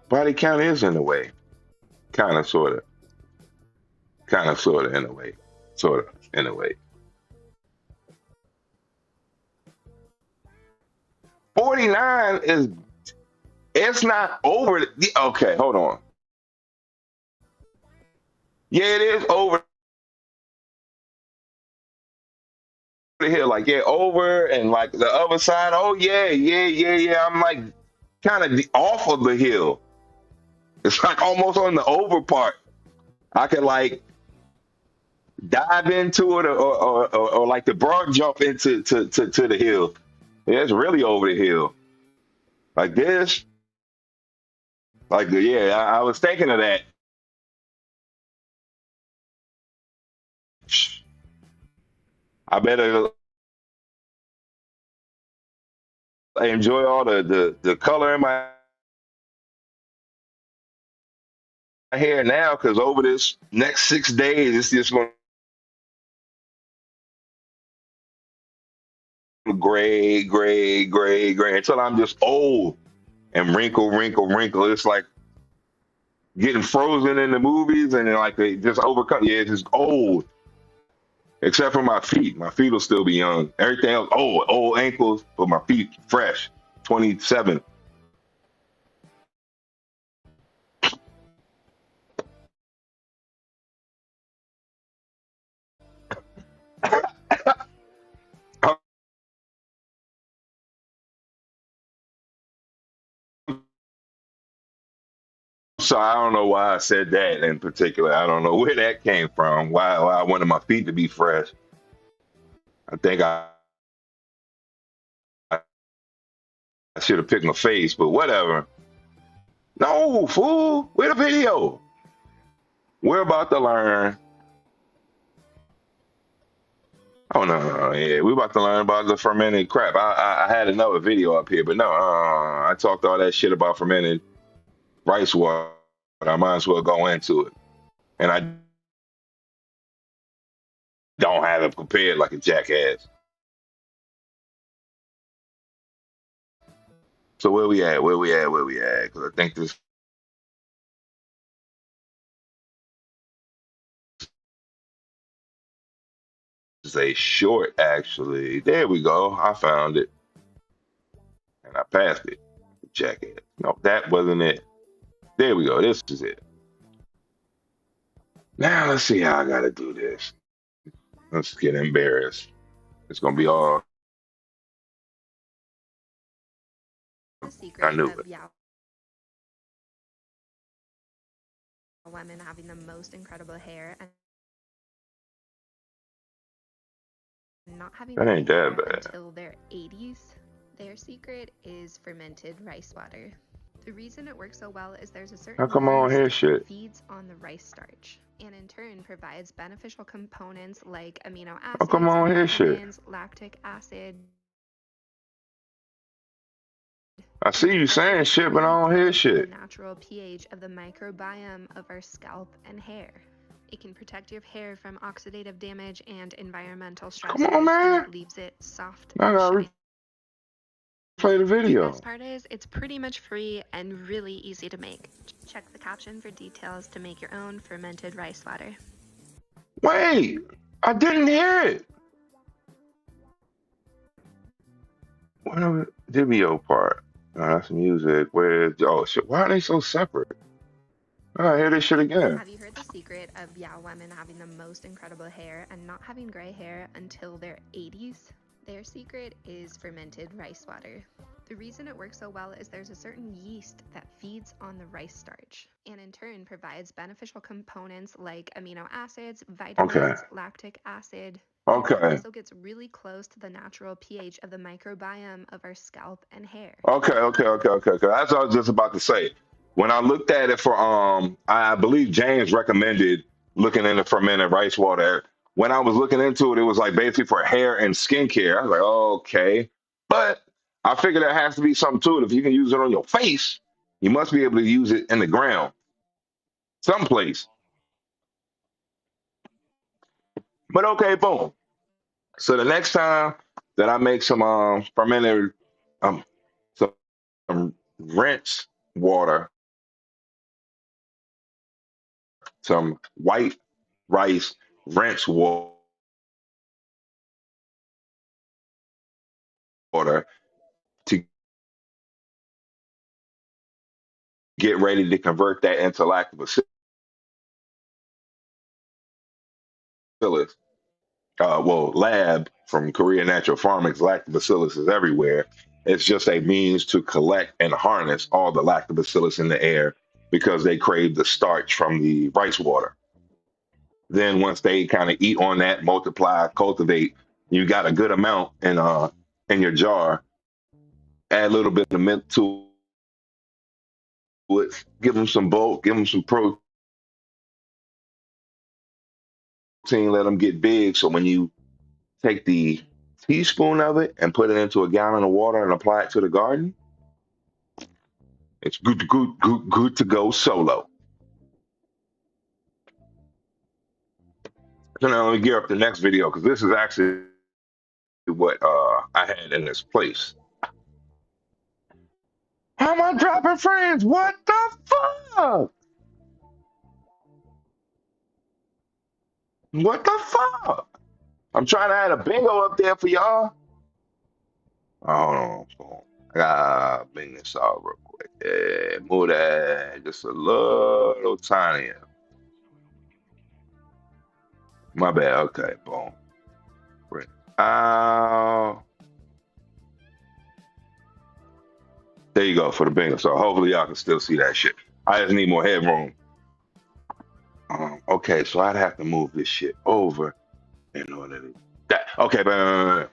body count is in a way. Kind of, sort of in a way. Sort of, in a way. 49 is, it's not over. Okay, hold on. Yeah, it is over the hill. Like, yeah, over and like the other side. Oh, yeah, yeah, yeah, yeah. I'm like kind of off of the hill. It's like almost on the over part. I can like dive into it or like the broad jump into to the hill. Yeah, it's really over the hill. Like this. Like yeah, I was thinking of that. I better enjoy all the color in my hair now because over this next 6 days, it's just going to gray until I'm just old and wrinkle. It's like getting frozen in the movies and then like they just overcome. Yeah, it's just old. Except for my feet. My feet will still be young. Everything else, old ankles, but my feet fresh. 27. So I don't know why I said that in particular. I don't know where that came from. Why I wanted my feet to be fresh. I think I should have picked my face, but whatever. No, fool. Where the video? We're about to learn. Oh no, yeah, we're about to learn about the fermented crap. I had another video up here, but no, I talked all that shit about fermented rice water. I might as well go into it, and I don't have it prepared like a jackass. So where we at? Where we at? Because I think this is a short, actually. There we go. I found it, and I passed it. Jackass. No, that wasn't it. There we go. This is it. Now let's see how I gotta do this. Let's get embarrassed. It's gonna be all. The I secret knew of it. women having the most incredible hair and not having That ain't gray that hair bad. until their 80s. Their secret is fermented rice water. The reason it works so well is there's a How certain come I don't hear yeast shit? that feeds on the rice starch and in turn provides beneficial components like amino How come I acids, don't hear shit? vitamins, lactic acid. I see you saying shit, but I don't hear The shit. natural pH of the microbiome of our scalp and hair. It can protect your hair from oxidative damage and environmental Come on, stressors, and man. it leaves it soft I and gotta shiny. replay the The video. best part is, it's pretty much free and really easy to make. Check the caption for details to make your own fermented rice water. Wait, I didn't hear it. What the video part? Oh, that's music. Where's oh shit? Why are they so separate? I gotta hear this shit again. Have you heard the secret of women having the most incredible hair and not having gray hair until their 80s? Their secret is fermented rice water. The reason it works so well is there's a certain yeast that feeds on the rice starch and in turn provides beneficial components like amino acids, vitamins, lactic acid. Okay. It also gets really close to the natural pH of the microbiome of our scalp and hair. Okay. That's what I was just about to say. When I looked at it for I believe James recommended looking into fermented rice water. When I was looking into it, it was like basically for hair and skincare. I was like, okay. But I figured there has to be something to it. If you can use it on your face, you must be able to use it in the ground, someplace. But okay, boom. So the next time that I make some fermented some rinse water, some white rice rinse water to get ready to convert that into lactobacillus. Well, lab from Korea Natural Farming's lactobacillus is everywhere. It's just a means to collect and harness all the lactobacillus in the air because they crave the starch from the rice water. Then once they kind of eat on that, multiply, cultivate, you got a good amount in your jar. Add a little bit of mint to it, give them some bulk, give them some protein, let them get big. So when you take the teaspoon of it and put it into a gallon of water and apply it to the garden, it's good to go solo. So now let me gear up the next video because this is actually what I had in this place. How am I dropping frames? What the fuck? What the fuck? I'm trying to add a bingo up there for y'all. Oh, hold on. I gotta bring this out real quick. Yeah, move that just a little tinier. My bad. Okay, boom. Bring it out. There you go for the bingo. So hopefully y'all can still see that shit. I just need more headroom. Okay, so I'd have to move this shit over in order to that. Okay, but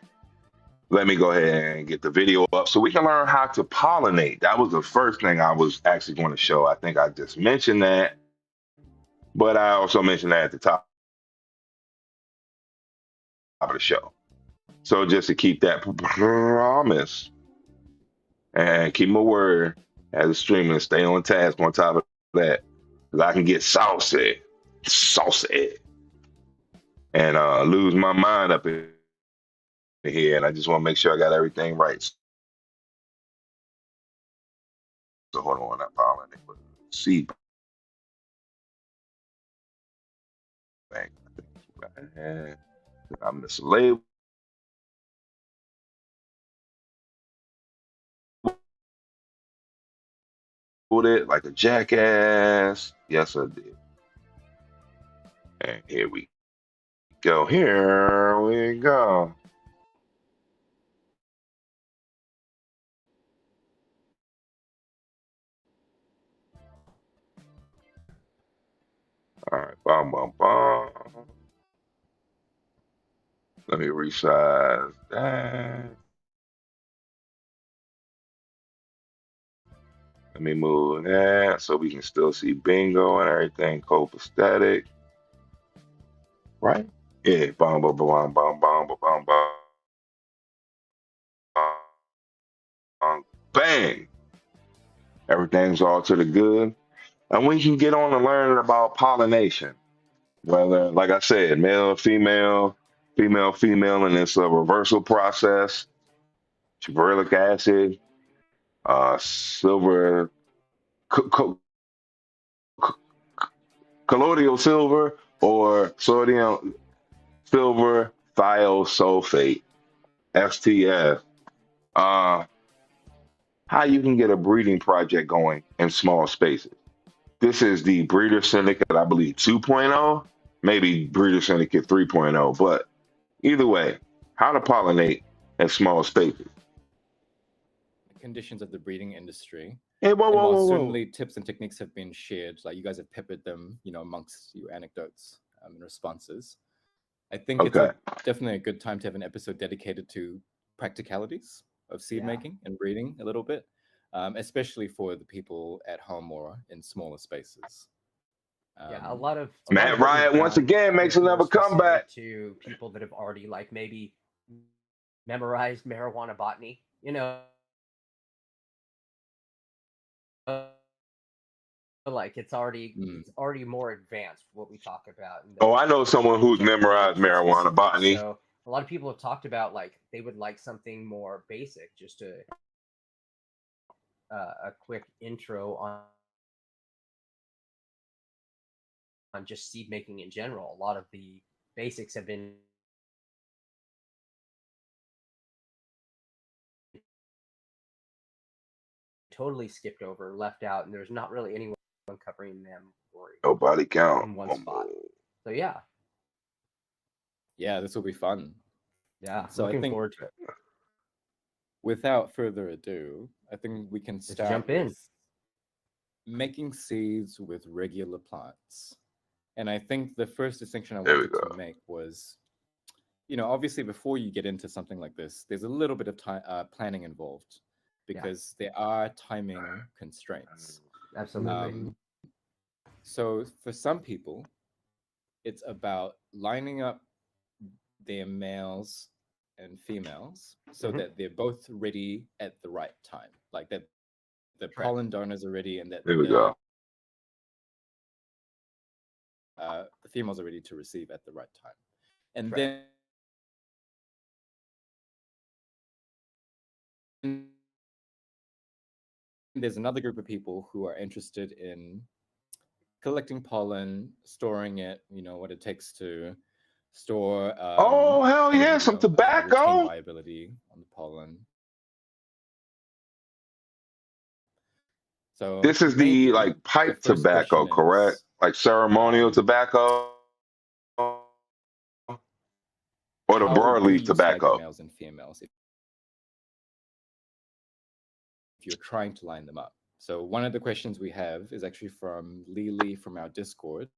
let me go ahead and get the video up so we can learn how to pollinate. That was the first thing I was actually going to show. I think I just mentioned that, but I also mentioned that at the top of the show. So just to keep that promise and keep my word as a streamer and stay on task on top of that, because I can get saucy, and lose my mind up in here. And I just want to make sure I got everything right. So hold on, not pollinate, but seed bank. I mislabeled it like a jackass. Yes, I did. And here we go. Here we go. All right, bum. Let me resize that. Let me move that so we can still see bingo and everything copacetic. Right? Yeah, bum. Bang! Everything's all to the good. And we can get on to learning about pollination. Whether, like I said, male, female, and it's a reversal process. Gibberellic acid, silver, colloidal silver, or sodium silver thiosulfate, STS. How you can get a breeding project going in small spaces. This is the Breeder Syndicate, I believe, 2.0, maybe Breeder Syndicate 3.0, but either way, how to pollinate in small spaces. Conditions of the breeding industry. Hey, And while whoa. certainly tips and techniques have been shared, like you guys have peppered them, amongst your anecdotes and responses. I think it's definitely a good time to have an episode dedicated to practicalities of seed making and breeding a little bit, especially for the people at home or in smaller spaces. A lot of Matt Riot once again makes another comeback to people that have already maybe memorized marijuana botany, it's already more advanced what we talk about. I know someone who's memorized marijuana botany. So a lot of people have talked about they would like something more basic, just a quick intro on just seed making in general. A lot of the basics have been totally skipped over, left out, and there's not really anyone covering them Nobody count in one spot. So yeah, this will be fun. Yeah, so looking I think forward to it. without further ado, I think we can start jump in. with making seeds with regular plants. And I think the first distinction I There we wanted go. to make was, obviously before you get into something like this, there's a little bit of time planning involved because there are timing constraints. Absolutely. So for some people, it's about lining up their males and females so that they're both ready at the right time, like that the pollen donors are ready and that There we go. the females are ready to receive at the right time. And then there's another group of people who are interested in collecting pollen, storing it, what it takes to store Oh, hell yeah, some retain tobacco. viability on the pollen. So This is the maybe like pipe the first tobacco, question correct? is, Like ceremonial tobacco or the how do broadleaf you stagger tobacco? males and females if you're trying to line them up? So one of the questions we have is actually from Lily from our Discord.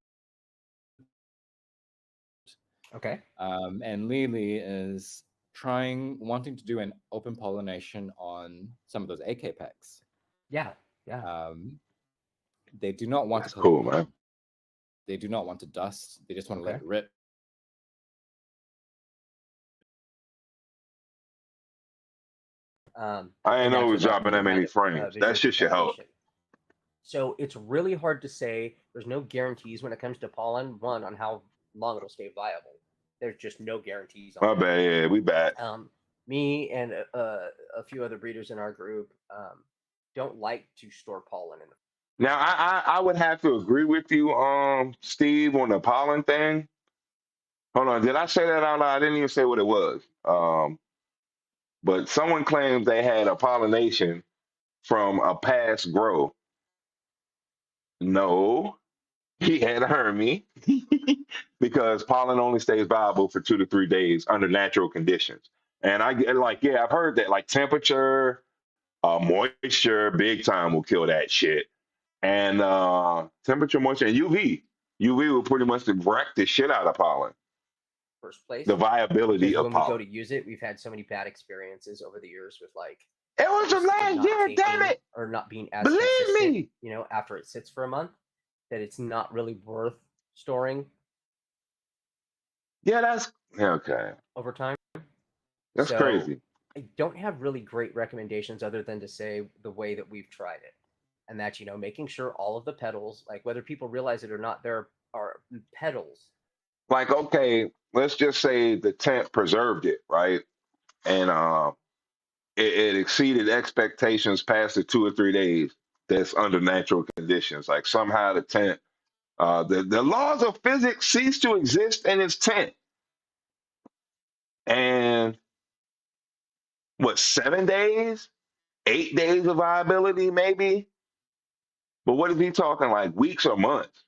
Okay. And Lily is wanting to do an open pollination on some of those AK packs. Yeah. They do not want That's to cool, man. They do not want to dust. They just want to let it rip. I didn't know we was dropping that many frames. That shit should help. So it's really hard to say. There's no guarantees when it comes to pollen. One, on how long it'll stay viable. There's just no guarantees on My bad, yeah, we back. Me and a few other breeders in our group don't like to store pollen in them. Now, I would have to agree with you, Steve, on the pollen thing. Hold on, did I say that out loud? I didn't even say what it was. But someone claims they had a pollination from a past grow. No, he had heard me because pollen only stays viable for 2 to 3 days under natural conditions. And I get I've heard that like temperature, moisture, big time will kill that shit. And temperature, moisture, and UV. UV will pretty much wreck the shit out of pollen. First place. The viability because of when pollen. we go to use it, we've had so many bad experiences over the years with it was from last year, damn it, or not being as believe consistent, me. After it sits for a month, that it's not really worth storing. Yeah, that's okay. Over time. That's crazy. I don't have really great recommendations other than to say the way that we've tried it. And that's, making sure all of the petals, like whether people realize it or not, there are petals. Like, okay, let's just say the tent preserved it, right? And it exceeded expectations past the 2 or 3 days that's under natural conditions. Like somehow the tent, the laws of physics cease to exist in its tent. And what, 7 days? 8 days of viability, maybe? But what is he talking, like weeks or months?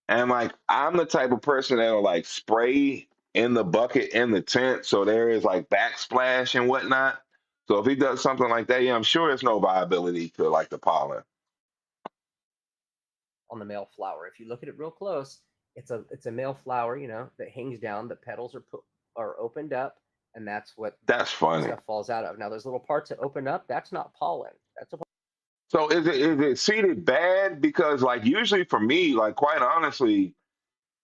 And like, I'm the type of person that'll like spray in the bucket in the tent, so there is like backsplash and whatnot. So if he does something like that, yeah, I'm sure there's no viability to like the pollen. On the male flower, if you look at it real close, it's a male flower, that hangs down. The petals are opened up, and that's funny. Stuff falls out of. Now, those little parts that open up, that's not pollen. That's a. So is it seeded bad? Because like usually for me, like quite honestly,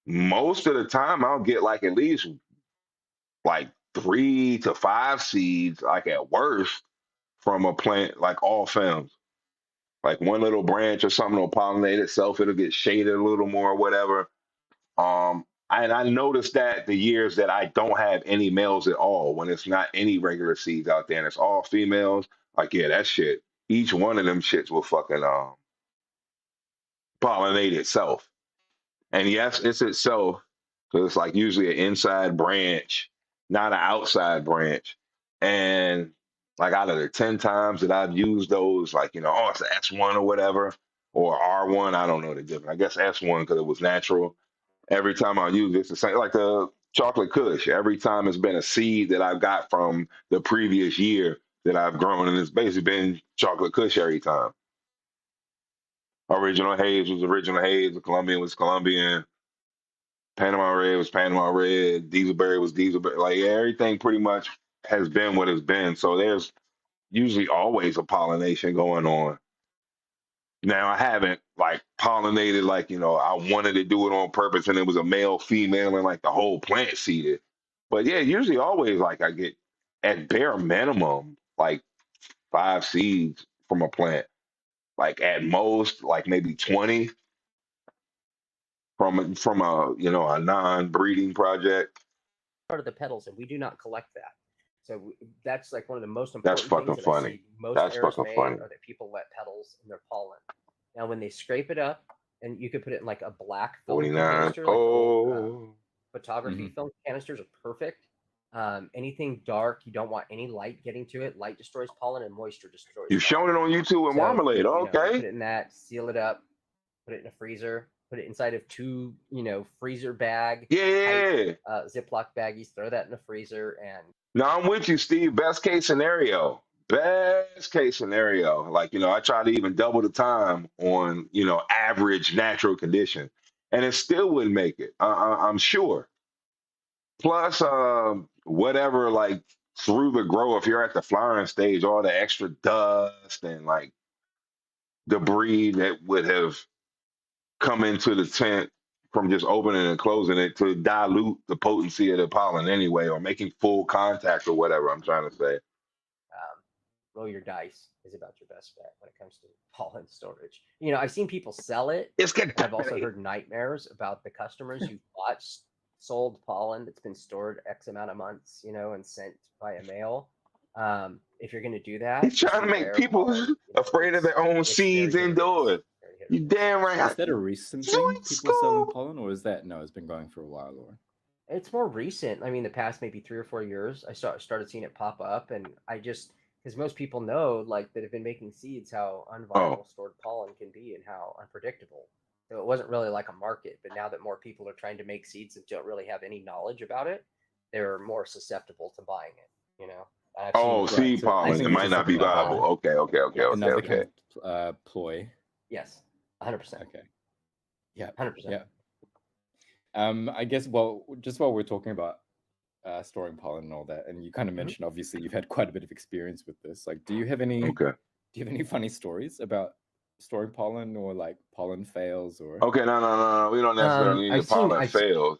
most of the time I'll get like at least like 3 to 5 seeds, like at worst, from a plant, like all films. Like one little branch or something will pollinate itself, it'll get shaded a little more, whatever. And I noticed that the years that I don't have any males at all, when it's not any regular seeds out there and it's all females, like yeah, that shit, each one of them shits will fucking pollinate itself. And yes, it's itself, because it's like usually an inside branch, not an outside branch. And like out of the 10 times that I've used those, like, oh, it's an S1 or whatever, or R1, I don't know the difference. I guess S1 because it was natural. Every time I use it, it's the same. Like chocolate kush. Every time it's been a seed that I've got from the previous year that I've grown, and it's basically been chocolate kush every time. Original haze was original haze. The Colombian was Colombian. Panama red was Panama red. Dieselberry was Dieselberry. Like everything pretty much has been what it's been. So there's usually always a pollination going on. Now I haven't like pollinated like I wanted to do it on purpose and it was a male, female, and like the whole plant seeded. But yeah, usually always like I get at bare minimum like 5 seeds from a plant. Like at most, like maybe 20 from a non-breeding project. Part of the petals, and we do not collect that. So that's like one of the most That's important things fucking that I funny. see most That's errors fucking made funny. are that people let petals in their pollen. Now, when they scrape it up, and you could put it in like a black film 49. canister, like the old, Oh, photography film canisters are perfect. Anything dark, you don't want any light getting to it. Light destroys pollen, and moisture destroys. you've shown it on YouTube with marmalade. Put Okay. it in that, seal it up, put it in a freezer, put it inside of 2, freezer bag, Yeah. Ziploc baggies. Throw that in the freezer, and No, I'm with you, Steve. Best case scenario. Best case scenario. Like, I try to even double the time on, average natural condition. And it still wouldn't make it. I'm sure. Plus, whatever, like through the grow, if you're at the flowering stage, all the extra dust and like debris that would have come into the tent from just opening and closing it to dilute the potency of the pollen anyway, or making full contact or whatever I'm trying to say. Roll your dice is about your best bet when it comes to pollen storage. I've seen people sell it. It's good. I've also heard nightmares about the customers who bought sold pollen that's been stored X amount of months, and sent by a mail. If you're going to do that, He's trying to make people afraid of their own seeds indoors. You damn right. Is that a recent thing? People selling pollen, or is that it's been going for a while, or? It's more recent. I mean, the past maybe 3 or 4 years, I started seeing it pop up, and because most people know, like, that have been making seeds, how unviable stored pollen can be and how unpredictable. So it wasn't really like a market, but now that more people are trying to make seeds that don't really have any knowledge about it, they're more susceptible to buying it. Seed pollen. It might not be viable. Okay. Another kind of ploy. Yes, 100%. Okay. Yeah. 100%. Yeah. I guess, just while we're talking about storing pollen and all that, and you kind of mentioned obviously you've had quite a bit of experience with this. Like, do you have any funny stories about storing pollen or like pollen fails or? Okay, no. We don't necessarily need the pollen fails.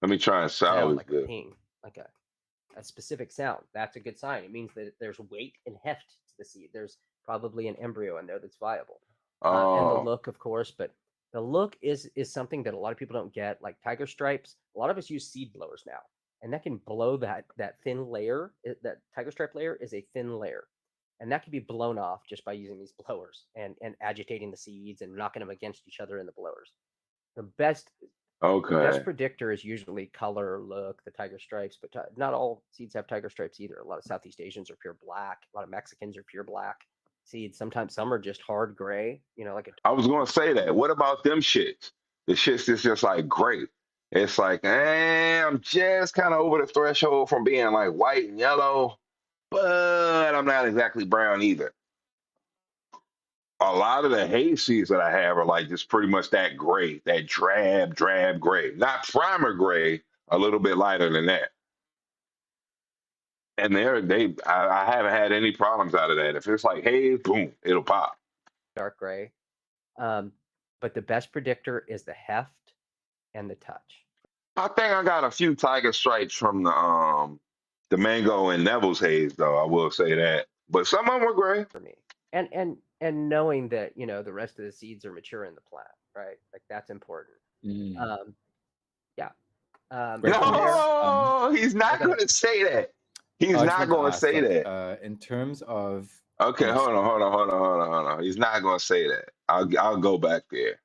Let me try and salvage like this. A ping, like a specific sound. That's a good sign. It means that there's weight and heft to the seed. There's probably an embryo in there that's viable. And the look, of course, but the look is something that a lot of people don't get. Like tiger stripes, a lot of us use seed blowers now, and that can blow that thin layer. That tiger stripe layer is a thin layer, and that can be blown off just by using these blowers and agitating the seeds and knocking them against each other in the blowers. The best predictor is usually color, look, the tiger stripes, but not all seeds have tiger stripes either. A lot of Southeast Asians are pure black. A lot of Mexicans are pure black seeds. Sometimes some are just hard gray, I was going to say that. What about them shits? The shits that's just like gray. It's like, I'm just kind of over the threshold from being like white and yellow, but I'm not exactly brown either. A lot of the hay seeds that I have are like just pretty much that gray, that drab gray. Not primer gray, a little bit lighter than that. And I haven't had any problems out of that. If it's like haze, boom, it'll pop. Dark gray. But the best predictor is the heft and the touch. I think I got a few tiger stripes from the mango and Neville's haze, though. I will say that. But some of them were gray. For me. And knowing that, the rest of the seeds are mature in the plant, right? Like that's important. Yeah. No, he's not going to say that. He's not going to say that. In terms of okay, hold on. He's not going to say that. I'll go back there.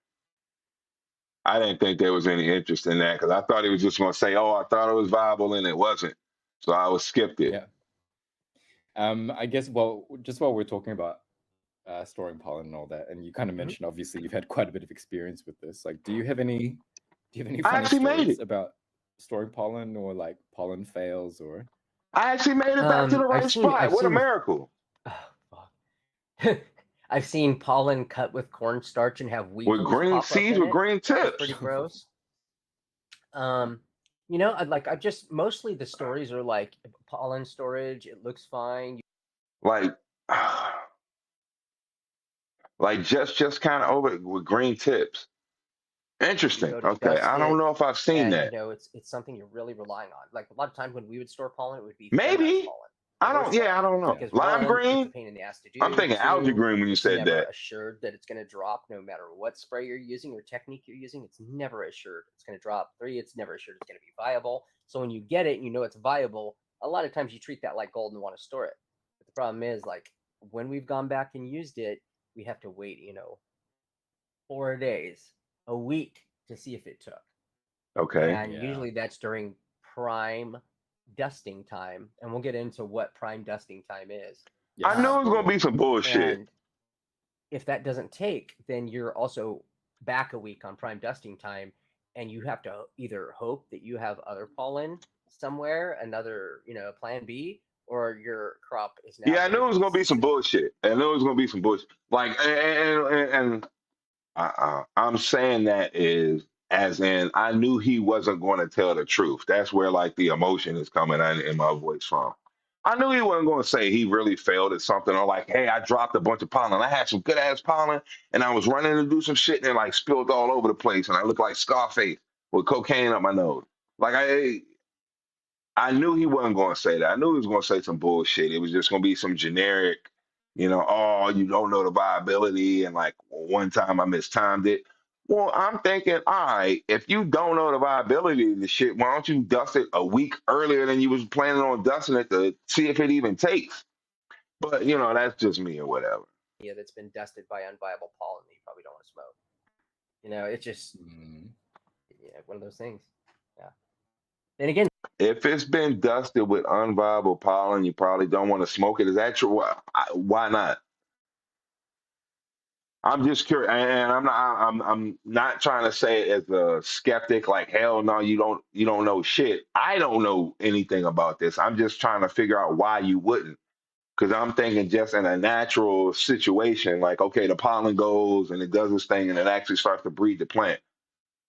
I didn't think there was any interest in that because I thought he was just going to say, I thought it was viable and it wasn't. So I was skipped it. Yeah. I guess, just while we're talking about storing pollen and all that, and you kind of mentioned obviously you've had quite a bit of experience with this. Like, do you have any funny stories about storing pollen or like pollen fails or? I actually made it back to the right spot. What a miracle! Oh, fuck. I've seen pollen cut with cornstarch and have With weevils green pop up seeds in with it. green It's tips. pretty gross. You know, I just mostly the stories are like pollen storage. It looks fine. Like just kind of over with green tips. You Interesting. go to Okay, dust I don't it, know if I've seen and that. you know it's something you're really relying on. Like a lot of times when we would store pollen, it would be feminized Maybe. pollen. I don't. Horse pollen. Yeah, I don't know. Because Lime one, it's a green. pain in the ass to do. I'm thinking algae Two, green when you it's said never that. assured that it's going to drop no matter what spray you're using or technique you're using. It's never assured it's going to drop. Three, it's never assured it's going to be viable. So when you get it and you know it's viable, a lot of times you treat that like gold and want to store it. But the problem is, like, when we've gone back and used it, we have to wait, 4 days, a week to see if it took. Okay. And usually that's during prime dusting time. And we'll get into what prime dusting time is. I knew it was going to be some bullshit. And if that doesn't take, then you're also back a week on prime dusting time. And you have to either hope that you have other pollen somewhere, another, plan B, or your crop is now. Yeah, I knew it was going to be some bullshit. I knew it was going to be some bullshit. Like, and I'm saying that is as in I knew he wasn't going to tell the truth. That's where like the emotion is coming in my voice from. I knew he wasn't going to say he really failed at something or like, hey, I dropped a bunch of pollen. I had some good ass pollen and I was running to do some shit and it like spilled all over the place and I looked like Scarface with cocaine up my nose. Like I knew he wasn't going to say that. I knew he was going to say some bullshit. It was just going to be some generic, oh, you don't know the viability. And like one time I mistimed it. Well, I'm thinking, all right, if you don't know the viability of the shit, why don't you dust it a week earlier than you was planning on dusting it to see if it even takes? But, that's just me or whatever. Yeah, that's been dusted by unviable pollen that you probably don't want to smoke. It's just one of those things. Yeah. And again, if it's been dusted with unviable pollen, you probably don't want to smoke it. Is that true? Why not? I'm just curious, and I'm not trying to say it as a skeptic, like hell no, you don't know shit. I don't know anything about this. I'm just trying to figure out why you wouldn't. Because I'm thinking just in a natural situation, like, okay, the pollen goes and it does this thing and it actually starts to breed the plant.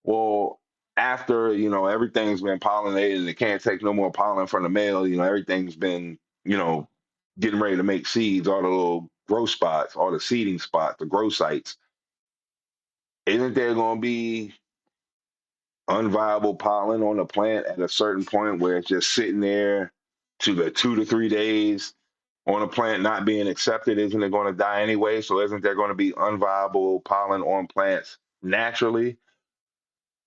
Well, after, everything's been pollinated and it can't take no more pollen from the male, everything's been, getting ready to make seeds, all the little growth spots, all the seeding spots, the growth sites. Isn't there going to be unviable pollen on the plant at a certain point where it's just sitting there to the 2 to 3 days on a plant not being accepted? Isn't it going to die anyway? So isn't there going to be unviable pollen on plants naturally?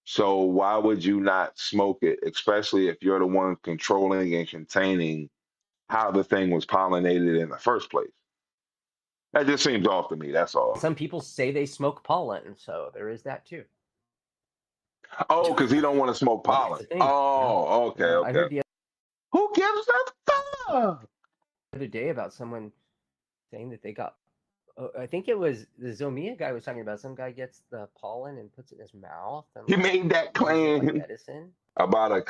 So why would you not smoke it, especially if you're the one controlling and containing how the thing was pollinated in the first place? That just seems off to me. That's all. Some people say they smoke pollen, so there is that too. Oh, because he don't want to smoke pollen. Oh, okay, okay. I heard the Who gives a fuck? other day about someone saying that they got. I think it was the Zomia guy was talking about. Some guy gets the pollen and puts it in his mouth. And he made that claim like medicine about a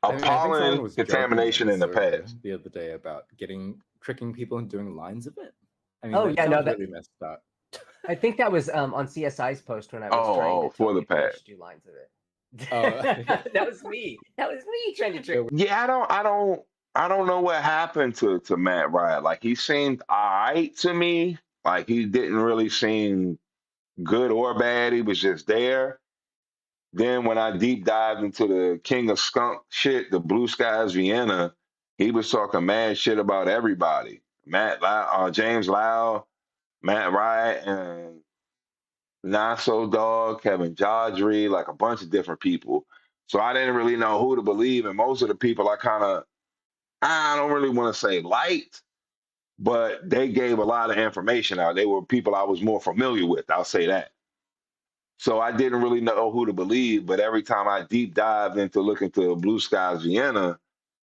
pollen contamination in the past. The other day about tricking people and doing lines of it. I mean, that really messed up. I think that was on CSI's post when I was trying to for the past do lines of it. That was me. That was me trying to trick. Yeah, I don't know what happened to Matt Riot. Like he seemed all right to me. Like he didn't really seem good or bad. He was just there. Then when I deep dived into the King of Skunk shit, the Blue Skies Vienna, he was talking mad shit about everybody. James Lau, Matt Riot, and Naso Dog, Kevin Jodry, like a bunch of different people. So I didn't really know who to believe. And most of the people I don't really want to say liked, but they gave a lot of information out. They were people I was more familiar with. I'll say that. So I didn't really know who to believe, but every time I deep dived into looking to Blue Skies Vienna,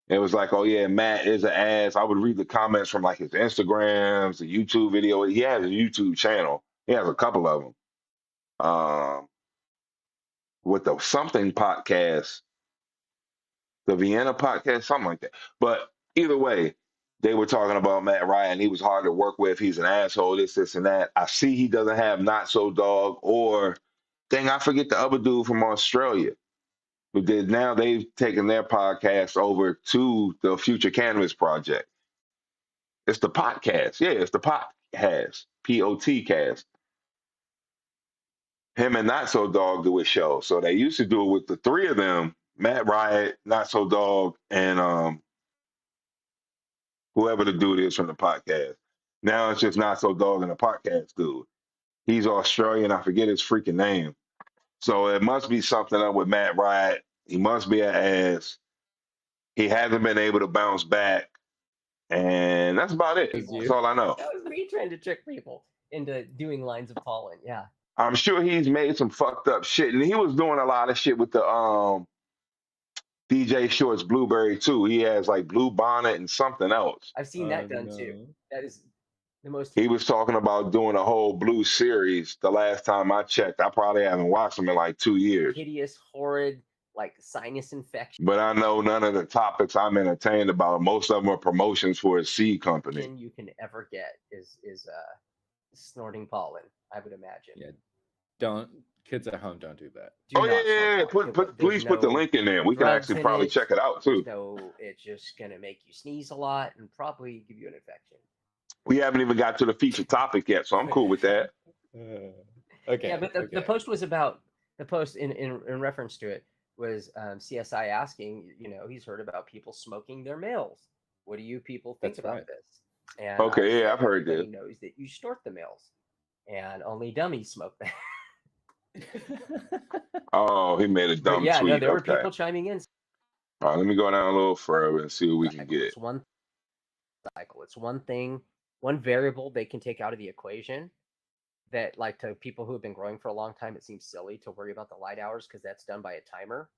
it was like, oh yeah, Matt is an ass. I would read the comments from like his Instagrams, the YouTube video. He has a YouTube channel. He has a couple of them. with the something podcast, the Vienna podcast, something like that. But either way, they were talking about Matt Ryan. He was hard to work with. He's an asshole, this, and that. I see he doesn't have Not So Dog or, dang, I forget the other dude from Australia. But now they've taken their podcast over to the Future Cannabis Project. It's the podcast. Yeah, it's the podcast. POT cast. Him and Not So Dog do a show. So they used to do it with the three of them, Matt Riot, Not So Dog, and whoever the dude is from the podcast. Now it's just Not So Dog and the podcast dude. He's Australian. I forget his freaking name. So it must be something up with Matt Riot. He must be an ass. He hasn't been able to bounce back. And that's about it. That's all I know. That was me trying to trick people into doing lines of pollen. Yeah. I'm sure he's made some fucked up shit. And he was doing a lot of shit with the DJ Short's Blueberry too. He has like Blue Bonnet and something else. I've seen that done too. That is the most. He was talking about doing a whole Blue series. The last time I checked, I probably haven't watched him in like 2 years. Hideous, horrid, like sinus infection. But I know none of the topics I'm entertained about. Most of them are promotions for a seed company. You can ever get is snorting pollen, I would imagine. Yeah, don't kids at home don't do that. Please put the link in there. We can actually probably check it out too. So it's just gonna make you sneeze a lot and probably give you an infection. We haven't even got to the featured topic yet, so I'm cool with that. Okay. Yeah, but the post was about in reference to it was CSI asking, he's heard about people smoking their males. What do you people think about this? And I've heard this. He knows that you snort the males, and only dummies smoke them. Oh, he made a dumb tweet. No, there were people chiming in. All right, let me go down a little further and see what we can get. It's one cycle. It's one thing, one variable they can take out of the equation. That, like, to people who have been growing for a long time, it seems silly to worry about the light hours because that's done by a timer,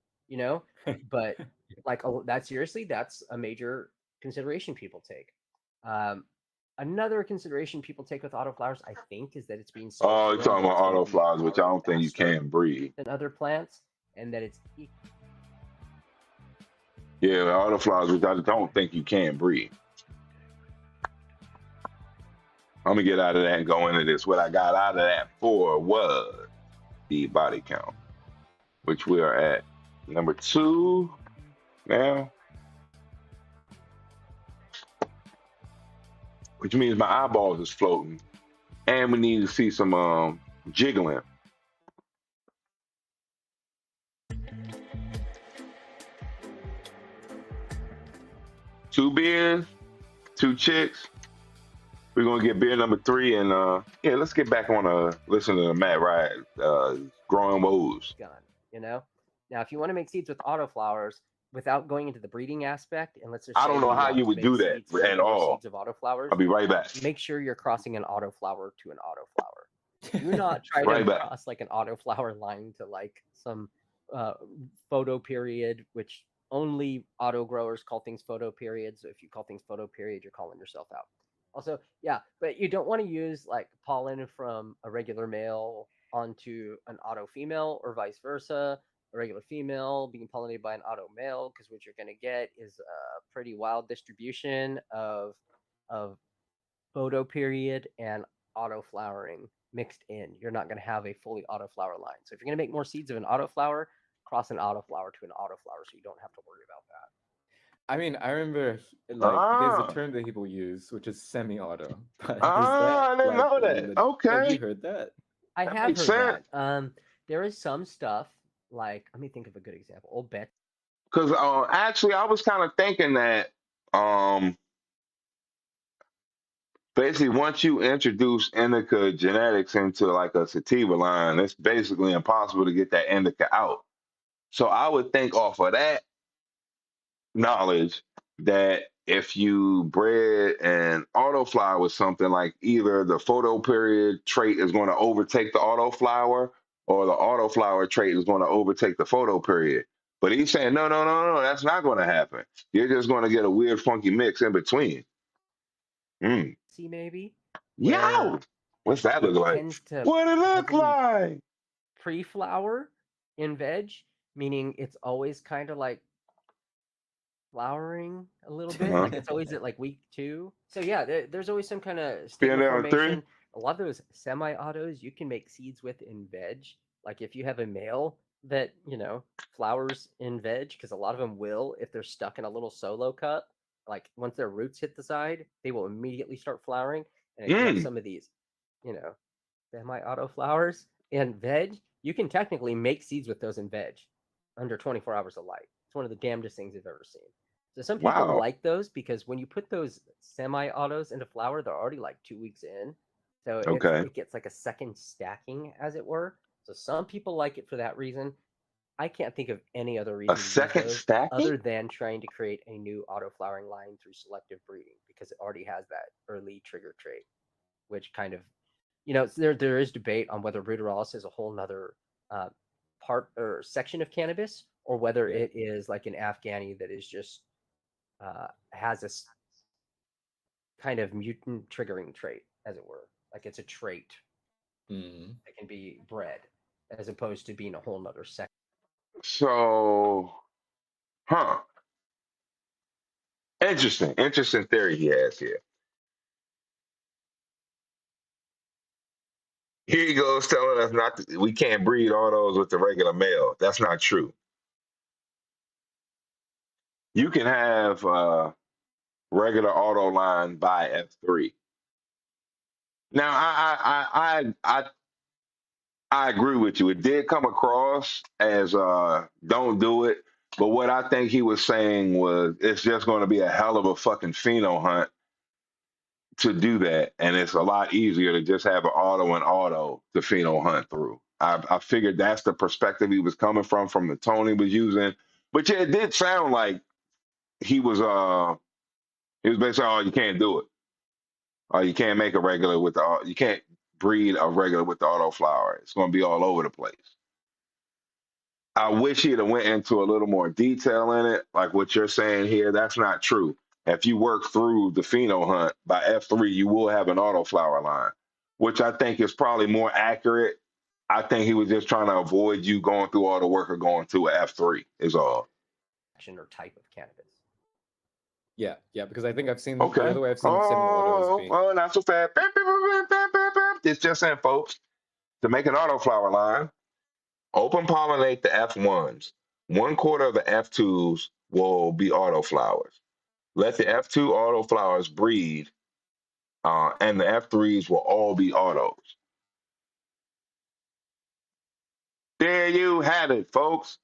But that's a major consideration people take. Another consideration people take with autoflowers, I think, is that it's being sold. Oh, you're talking about autoflowers, which I don't think you can breed. Than other plants, and that it's. Yeah, autoflowers, which I don't think you can breed. I'm gonna get out of that and go into this. What I got out of that for was the body count, which we are at number 2 now, which means my eyeballs is floating, and we need to see some jiggling. Two beers, 2 chicks. We're gonna get beer number 3, and let's get back on listen to Matt Riot, growing woes. Now, if you want to make seeds with autoflowers without going into the breeding aspect, and let's just I don't know how you would do that at all. Seeds of autoflowers. I'll be right back. Make sure you're crossing an autoflower to an autoflower. Do not try to cross like an autoflower line to like some photo period, which only auto growers call things photo period. So if you call things photo period, you're calling yourself out. Also, but you don't want to use like pollen from a regular male onto an auto female or vice versa, a regular female being pollinated by an auto male, because what you're going to get is a pretty wild distribution of photo period and auto flowering mixed in. You're not going to have a fully auto flower line. So if you're going to make more seeds of an auto flower, cross an auto flower to an auto flower so you don't have to worry about that. I mean, I remember there's a term that people use, which is semi-auto. I didn't know that. Okay. Have you heard that? I have heard that. There is some stuff, like, let me think of a good example. Old Bet. Because actually, I was kind of thinking that basically once you introduce indica genetics into like a sativa line, it's basically impossible to get that indica out. So I would think off of that knowledge that if you bred an autoflower with something, like either the photo period trait is going to overtake the autoflower or the autoflower trait is going to overtake the photo period. But he's saying, no, that's not going to happen. You're just going to get a weird, funky mix in between. See, maybe? Yeah. What's that look like? What it look like? Pre-flower in veg, meaning it's always kind of like flowering a little bit. Like it's always at like week 2. So yeah, there's always some kind of stigma formation. A lot of those semi-autos you can make seeds with in veg. Like if you have a male that, flowers in veg, because a lot of them will, if they're stuck in a little solo cup, like once their roots hit the side, they will immediately start flowering. And if you have some of these, semi-auto flowers in veg, you can technically make seeds with those in veg under 24 hours of light. It's one of the damnedest things I've ever seen. So some people like those because when you put those semi-autos into flower, they're already like 2 weeks in. So it gets like a second stacking, as it were. So some people like it for that reason. I can't think of any other reason A second stacking other than trying to create a new auto-flowering line through selective breeding, because it already has that early trigger trait, which kind of, there is debate on whether ruderalis is a whole nother part or section of cannabis, or whether it is like an Afghani that is just has a kind of mutant triggering trait, as it were. Like it's a trait that can be bred, as opposed to being a whole nother section. So, interesting theory he has here. Here he goes telling us we can't breed all those with the regular male. That's not true. You can have regular auto line by F3. Now, I agree with you. It did come across as don't do it, but what I think he was saying was it's just going to be a hell of a fucking pheno hunt to do that, and it's a lot easier to just have an auto and auto to pheno hunt through. I figured that's the perspective he was coming from the tone he was using. But yeah, it did sound like he was basically, oh, you can't do it. Or you can't make a regular with you can't breed a regular with the auto flower. It's going to be all over the place. I wish he'd have went into a little more detail in it, like what you're saying here. That's not true. If you work through the pheno hunt by F3, you will have an auto flower line, which I think is probably more accurate. I think he was just trying to avoid you going through all the work of going to a F3 is all. Or type of cannabis. Yeah, because I think I've seen the other way I've seen semi-autos being. Oh, not so fast. It's just saying, folks, to make an auto flower line, open pollinate the F1s. 1/4 of the F2s will be auto flowers. Let the F2 auto flowers breed, and the F3s will all be autos. There you have it, folks.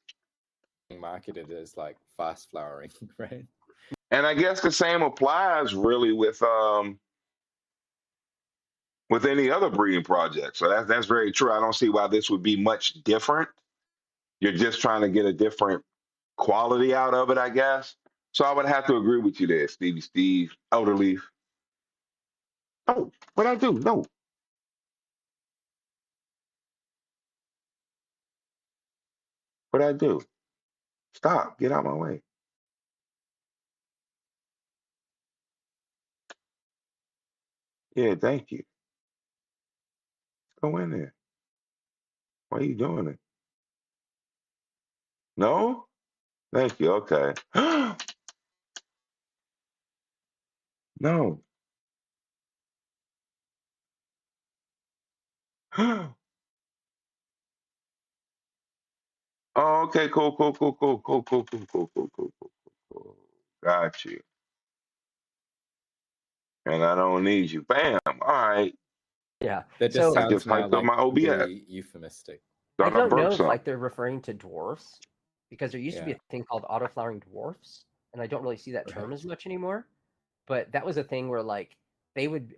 Marketed as like fast flowering, right? And I guess the same applies really with any other breeding project. So that's very true. I don't see why this would be much different. You're just trying to get a different quality out of it, I guess. So I would have to agree with you there, Steve, Elderleaf. Oh, what'd I do? No. What'd I do? Stop. Get out of my way. Yeah, thank you. Go in there. Why are you doing it? No? Thank you. Okay. No. Oh, okay. Cool. Got you. And I don't need you. Bam. All right. Yeah. That just I sounds just now hyped up like my OBS. very euphemistic. I don't know if like they're referring to dwarfs, because there used to be a thing called auto-flowering dwarfs, and I don't really see that term as much anymore. But that was a thing where like they would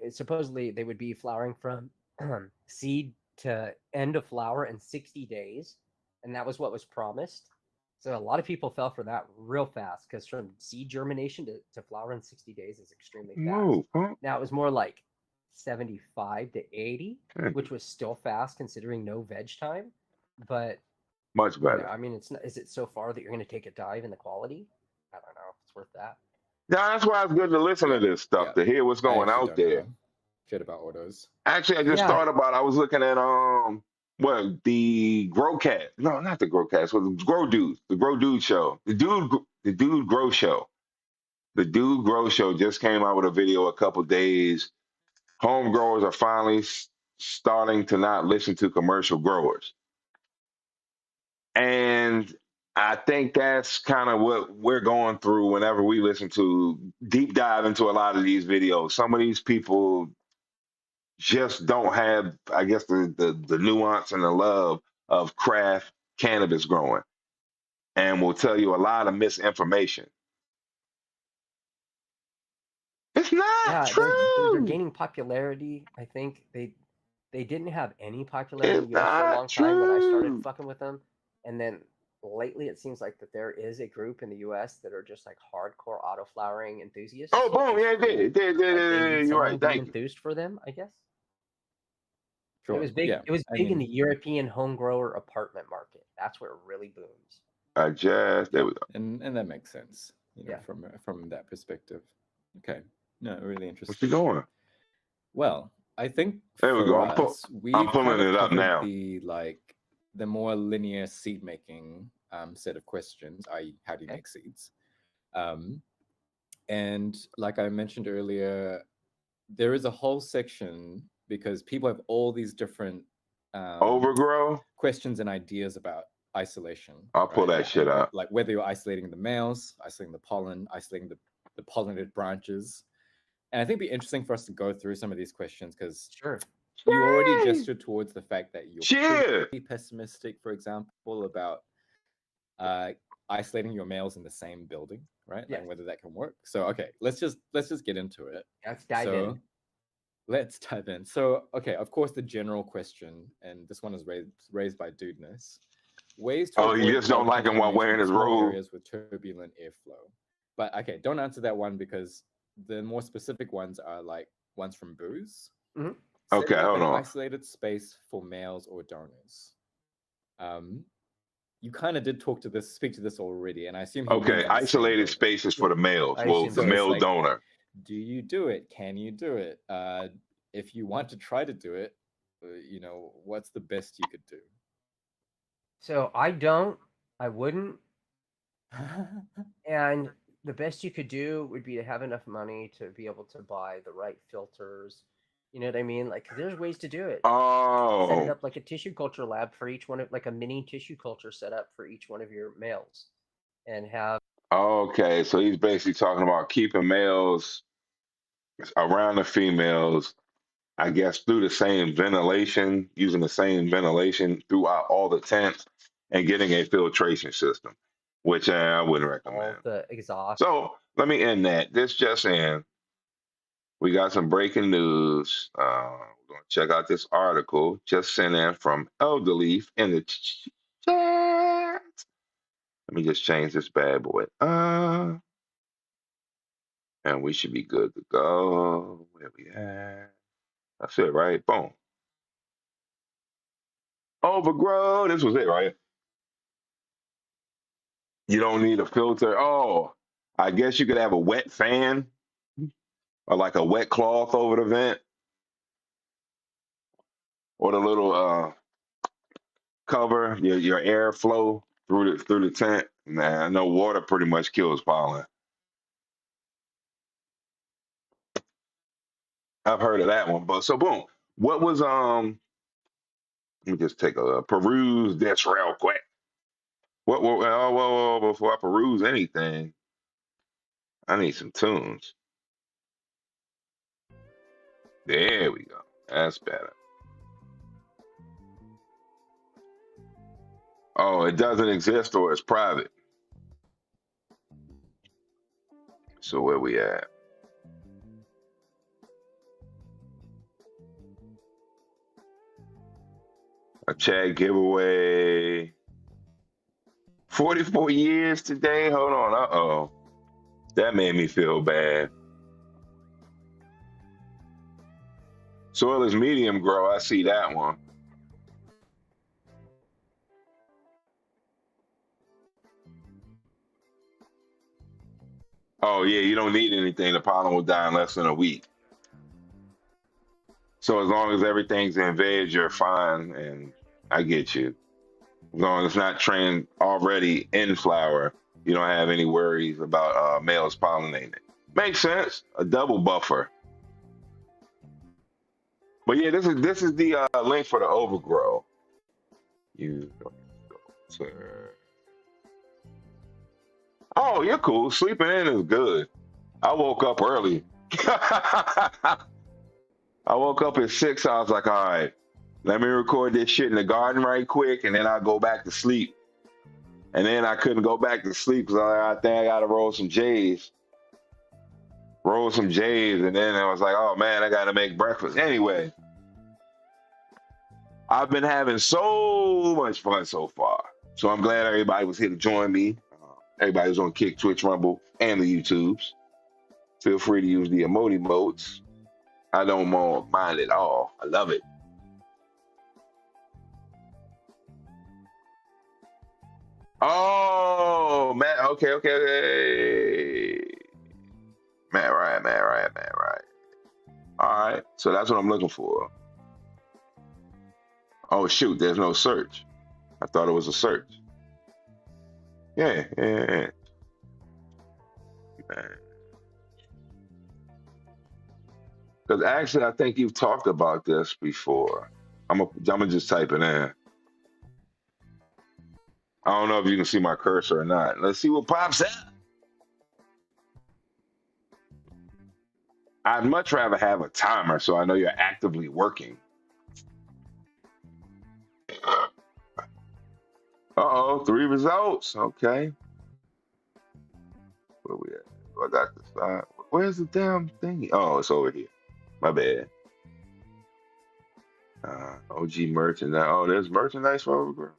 be flowering from seed to end of flower in 60 days, and that was what was promised. So a lot of people fell for that real fast, because from seed germination to flower in 60 days is extremely fast. Now it was more like 75 to 80, which was still fast considering no veg time, but much better. I mean, is it so far that you're going to take a dive in the quality? I don't know. It's worth that. Yeah, that's why it's good to listen to this stuff, to hear what's going out there. Shit about autos. Actually, I just thought about. I was looking at well, the Grow Cat. No, not the Grow Cats. Well, the Grow Dude. The Grow Dude show. The Dude Grow show. The Dude Grow show just came out with a video a couple days. Home growers are finally starting to not listen to commercial growers. And I think that's kind of what we're going through whenever we listen to deep dive into a lot of these videos. Some of these people just don't have, I guess, the nuance and the love of craft cannabis growing, and will tell you a lot of misinformation. It's not Yeah, they're true. gaining popularity. I think they didn't have any popularity in It's the US for a not long time when I started true. fucking with them. And then lately it seems like that there is a group in the US that are just like hardcore auto flowering enthusiasts. Oh, boom. Yeah, it did. It did. Like they need You're someone right. to be Thank you. enthused for them, I guess. Sure. It was big. Yeah. It was I big in mean, the European home grower apartment market. That's where it really booms. There we go. and that makes sense, you know, Yeah. from that perspective. Okay. No, really What's interesting. he doing? Well, I think There we for go. us, I'm we've pulling kind of it up covered now. the more linear seed making set of questions, i.e., how do you make seeds? And like I mentioned earlier, there is a whole section because people have all these different Overgrow questions and ideas about isolation. I'll pull that shit up. Like whether you're isolating the males, isolating the pollen, isolating the pollinated branches. And I think it'd be interesting for us to go through some of these questions because you already gestured towards the fact that you're pretty pessimistic, for example, about isolating your males in the same building, right? Yes. Like whether that can work. So okay, let's just get into it. Let's dive in. Let's dive in. So okay, of course the general question, and this one is raised by Dudeness. Ways to avoid you just don't like him while wearing his robe. Areas with turbulent airflow. But okay, don't answer that one because the more specific ones are like ones from Booze. Mm-hmm. Okay, hold on. Isolated space for males or donors. You kind of did speak to this already, and I assume. Isolated spaces for the males. Well, the male donor. Do you do it? Can you do it? If you want to try to do it, you know, what's the best you could do? So I wouldn't. And the best you could do would be to have enough money to be able to buy the right filters. You know what I mean? Like, there's ways to do it. Set it up like a tissue culture lab for each one of, like a mini tissue culture setup for each one of your males, and have. Okay, so he's basically talking about keeping males around the females, I guess, through the same ventilation, using the same ventilation throughout all the tents, and getting a filtration system, which I wouldn't recommend. All the exhaust. So let me end that. This just in. We got some breaking news. We're going to check out this article just sent in from Elderleaf in the chat. Let me just change this bad boy. And we should be good to go. Where we at? That's it, right? Boom. Overgrow. This was it, right? You don't need a filter. Oh, I guess you could have a wet fan or like a wet cloth over the vent. Or the little cover, your airflow through the tent. Man, I know water pretty much kills pollen. I've heard of that one, but so boom. What was let me just take a peruse this real quick. Whoa, before I peruse anything, I need some tunes. There we go. That's better. Oh, it doesn't exist or it's private. So where we at? A chat giveaway. 44 years today. Hold on. Uh-oh. That made me feel bad. Soil is medium grow. I see that one. Oh, yeah, you don't need anything. The pollen will die in less than a week. So as long as everything's in veg, you're fine. And I get you. As long as it's not trained already in flower, you don't have any worries about males pollinating it. Makes sense. A double buffer. But yeah, this is the link for the overgrow. Oh, you're cool. Sleeping in is good. I woke up early. I woke up at 6. I was like, all right, let me record this shit in the garden right quick, and then I'll go back to sleep. And then I couldn't go back to sleep because I think I got to roll some J's. And then I was like, oh man, I got to make breakfast. Anyway, I've been having so much fun so far. So I'm glad everybody was here to join me. Everybody was on Kick, Twitch, Rumble, and the YouTubes. Feel free to use the emoji modes. I don't mind at all. I love it. Oh, Matt. Okay. Matt, right. All right. So that's what I'm looking for. Oh, shoot. There's no search. I thought it was a search. Yeah. Man. Because actually, I think you've talked about this before. I'm gonna just type it in. I don't know if you can see my cursor or not. Let's see what pops up. I'd much rather have a timer so I know you're actively working. Uh-oh, 3 results. Okay. Where we at? I got this side. Where's the damn thing? Oh, it's over here. My bad. OG merchandise. Oh, there's merchandise for overgrow.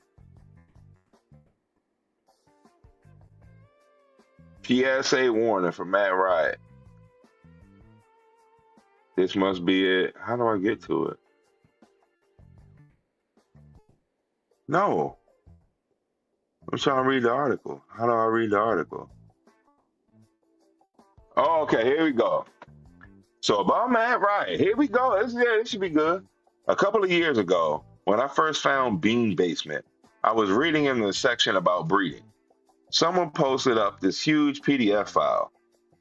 PSA warning for Matt Riot. This must be it. How do I get to it? No. I'm trying to read the article. How do I read the article? Oh, okay, here we go. So about Matt Riot, here we go. This should be good. A couple of years ago, when I first found Bean Basement, I was reading in the section about breeding. Someone posted up this huge PDF file,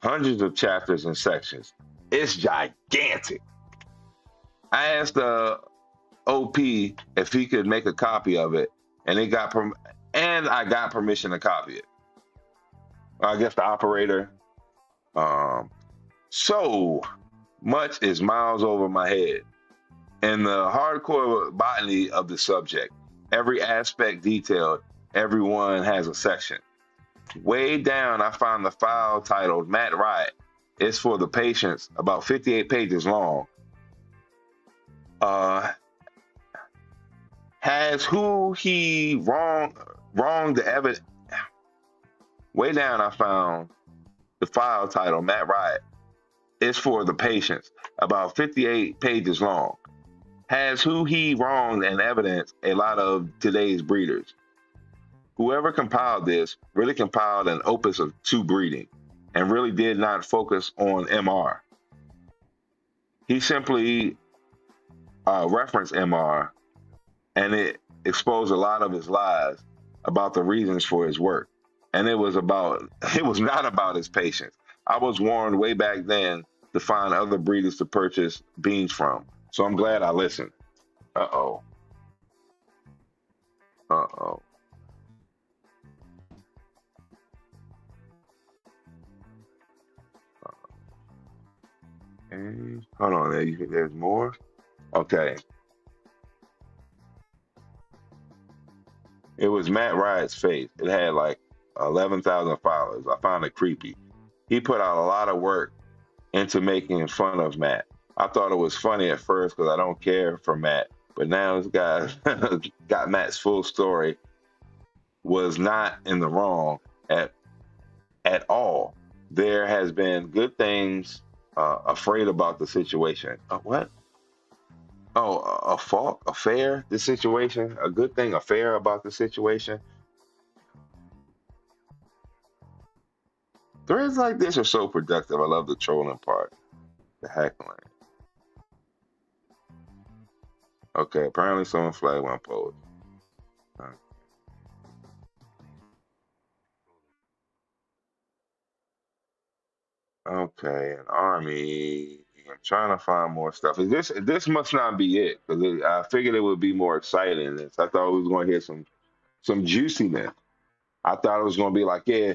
hundreds of chapters and sections. It's gigantic. I asked the OP if he could make a copy of it, and I got permission to copy it. I guess the operator. So much is miles over my head. In the hardcore botany of the subject, every aspect detailed, everyone has a section. Way down, I found the file titled Matt Riot. It's for the patients, about 58 pages long. Has who he wronged the evidence. Way down, I found the file titled Matt Riot. It's for the patients, about 58 pages long. Has who he wronged and evidence a lot of today's breeders. Whoever compiled this really compiled an opus of true breeding and really did not focus on MR. He simply referenced MR, and it exposed a lot of his lies about the reasons for his work. And it was not about his patients. I was warned way back then to find other breeders to purchase beans from. So I'm glad I listened. Uh-oh. Okay. Hold on, there's more? Okay. It was Matt Riot's face. It had like 11,000 followers. I found it creepy. He put out a lot of work into making fun of Matt. I thought it was funny at first because I don't care for Matt, but now this guy got Matt's full story. Was not in the wrong at all. There has been good things. Afraid about the situation. What? Oh, a fault, a fair, the situation, a good thing, a fair about the situation. Threads like this are so productive. I love the trolling part, the heckling. Okay, apparently someone flagged my post. Okay, an army. I'm trying to find more stuff. This must not be it because I figured it would be more exciting than this. I thought we was going to hear some juiciness. I thought it was going to be like, yeah,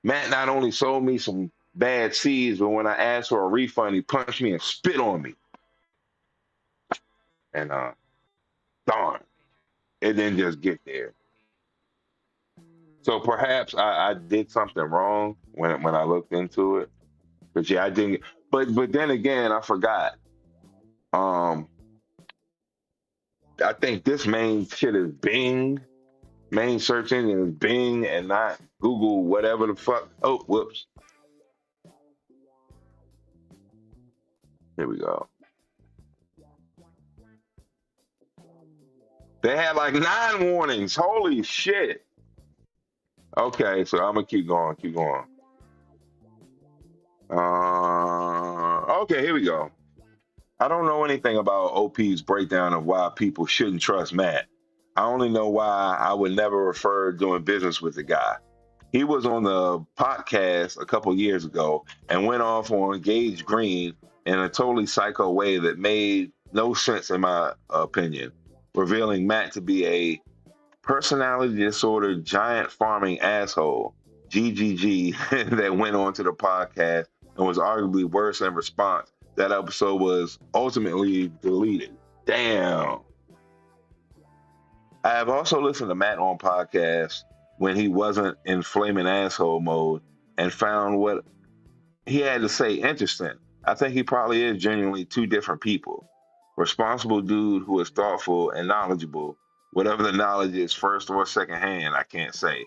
Matt not only sold me some bad seeds, but when I asked for a refund, he punched me and spit on me. And darn, it didn't just get there. So perhaps I did something wrong when I looked into it. But yeah, I didn't. But then again, I forgot. Um, I think this main shit is Bing. Main search engine is Bing and not Google, whatever the fuck. Oh, whoops. Here we go. They had like 9 warnings. Holy shit. Okay, so I'm gonna keep going, keep going. Okay, here we go. I don't know anything about OP's breakdown of why people shouldn't trust Matt. I only know why I would never refer doing business with the guy. He was on the podcast a couple years ago and went off on Gage Green in a totally psycho way that made no sense in my opinion, revealing Matt to be a personality disorder giant farming asshole, GGG, that went on to the podcast and was arguably worse in response. That episode was ultimately deleted. Damn. I have also listened to Matt on podcasts when he wasn't in flaming asshole mode and found what he had to say interesting. I think he probably is genuinely 2 different people. Responsible dude who is thoughtful and knowledgeable, whatever the knowledge is, first or second hand, I can't say.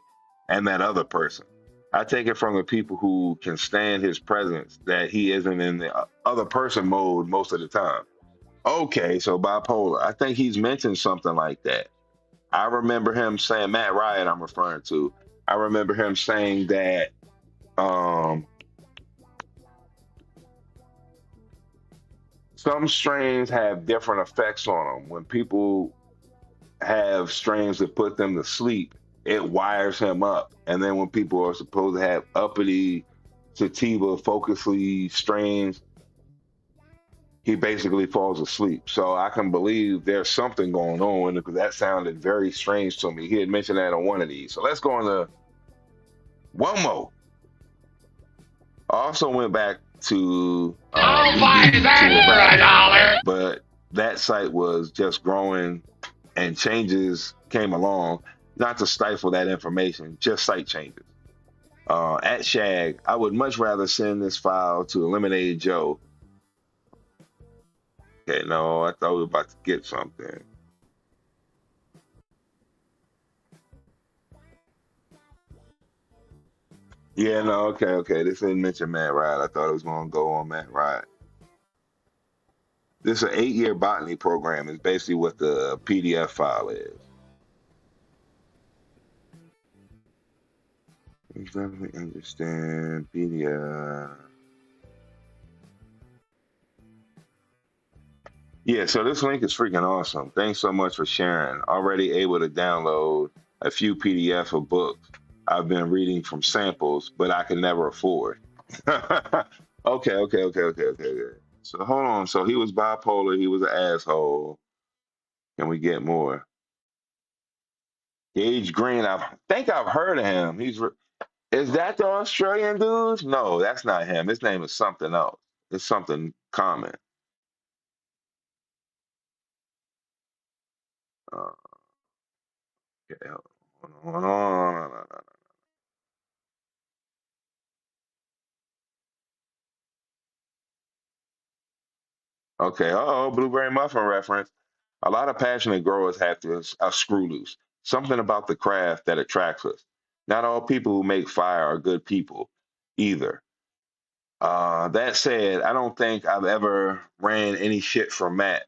And that other person. I take it from the people who can stand his presence that he isn't in the other person mode most of the time. Okay, so bipolar. I think he's mentioned something like that. I remember him saying, Matt Riot, I'm referring to. I remember him saying that some strains have different effects on them. When people have strains that put them to sleep, it wires him up. And then when people are supposed to have uppity, sativa, focusly strains, he basically falls asleep. So I can believe there's something going on because that sounded very strange to me. He had mentioned that on one of these. So let's go on to one more. I also went back to but that site was just growing and changes came along, not to stifle that information, just site changes. At Shag, I would much rather send this file to Eliminated Joe. Okay, no, I thought we were about to get something. Yeah, no, okay. This didn't mention Matt Riot. I thought it was going to go on Matt Riot. This is an 8-year botany program is basically what the PDF file is. Definitely understand PDF. Yeah, so this link is freaking awesome. Thanks so much for sharing. Already able to download a few PDF of books I've been reading from samples, but I can never afford. Okay. So hold on. So he was bipolar. He was an asshole. Can we get more? Gage Green. I think I've heard of him. Is that the Australian dude? No, that's not him. His name is something else. It's something common. Uh, okay, hold on. Okay, blueberry muffin reference. A lot of passionate growers have to a screw loose. Something about the craft that attracts us. Not all people who make fire are good people either. That said, I don't think I've ever ran any shit from Matt,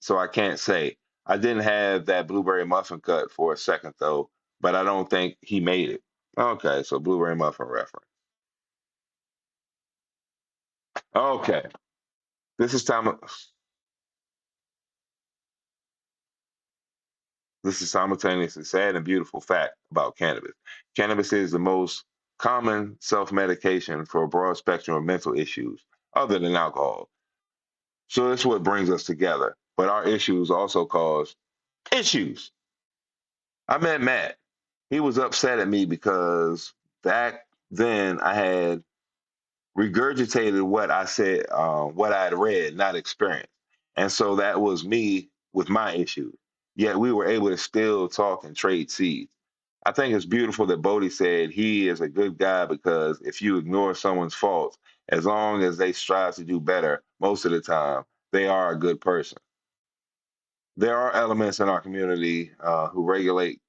so I can't say. I didn't have that blueberry muffin cut for a second though, but I don't think he made it. Okay, so blueberry muffin reference. Okay, this is time. This is simultaneously sad and beautiful fact about cannabis. Cannabis is the most common self-medication for a broad spectrum of mental issues other than alcohol. So that's what brings us together. But our issues also cause issues. I met Matt. He was upset at me because back then I had regurgitated what I said, what I had read, not experienced. And so that was me with my issues. Yet we were able to still talk and trade seeds. I think it's beautiful that Bodhi said he is a good guy because if you ignore someone's faults, as long as they strive to do better, most of the time, they are a good person. There are elements in our community who regulate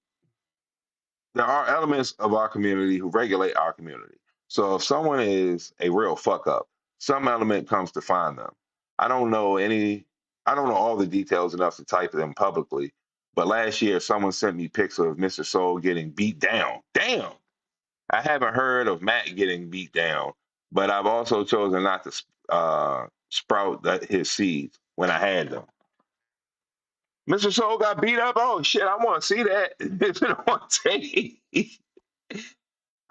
there are elements of our community who regulate our community. So if someone is a real fuck up, some element comes to find them. I don't know any, I don't know all the details enough to type them publicly, but last year someone sent me pics of Mr. Soul getting beat down. Damn. I haven't heard of Matt getting beat down, but I've also chosen not to sprout his seeds when I had them. Mr. Soul got beat up. Oh shit! I want to see that. It's been on tape.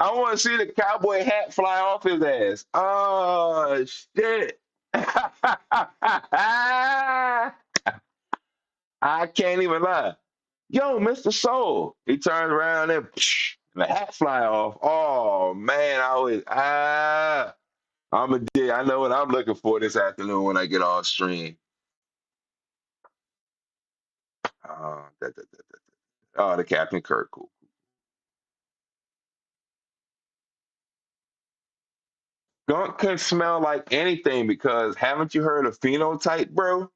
I want to see the cowboy hat fly off his ass. Oh shit! I can't even lie. Yo, Mr. Soul. He turns around and the hat fly off. Oh man, I'm a dig. I know what I'm looking for this afternoon when I get off stream. Oh, the Captain Kirk. Cool. Skunk can smell like anything because haven't you heard of phenotype, bro?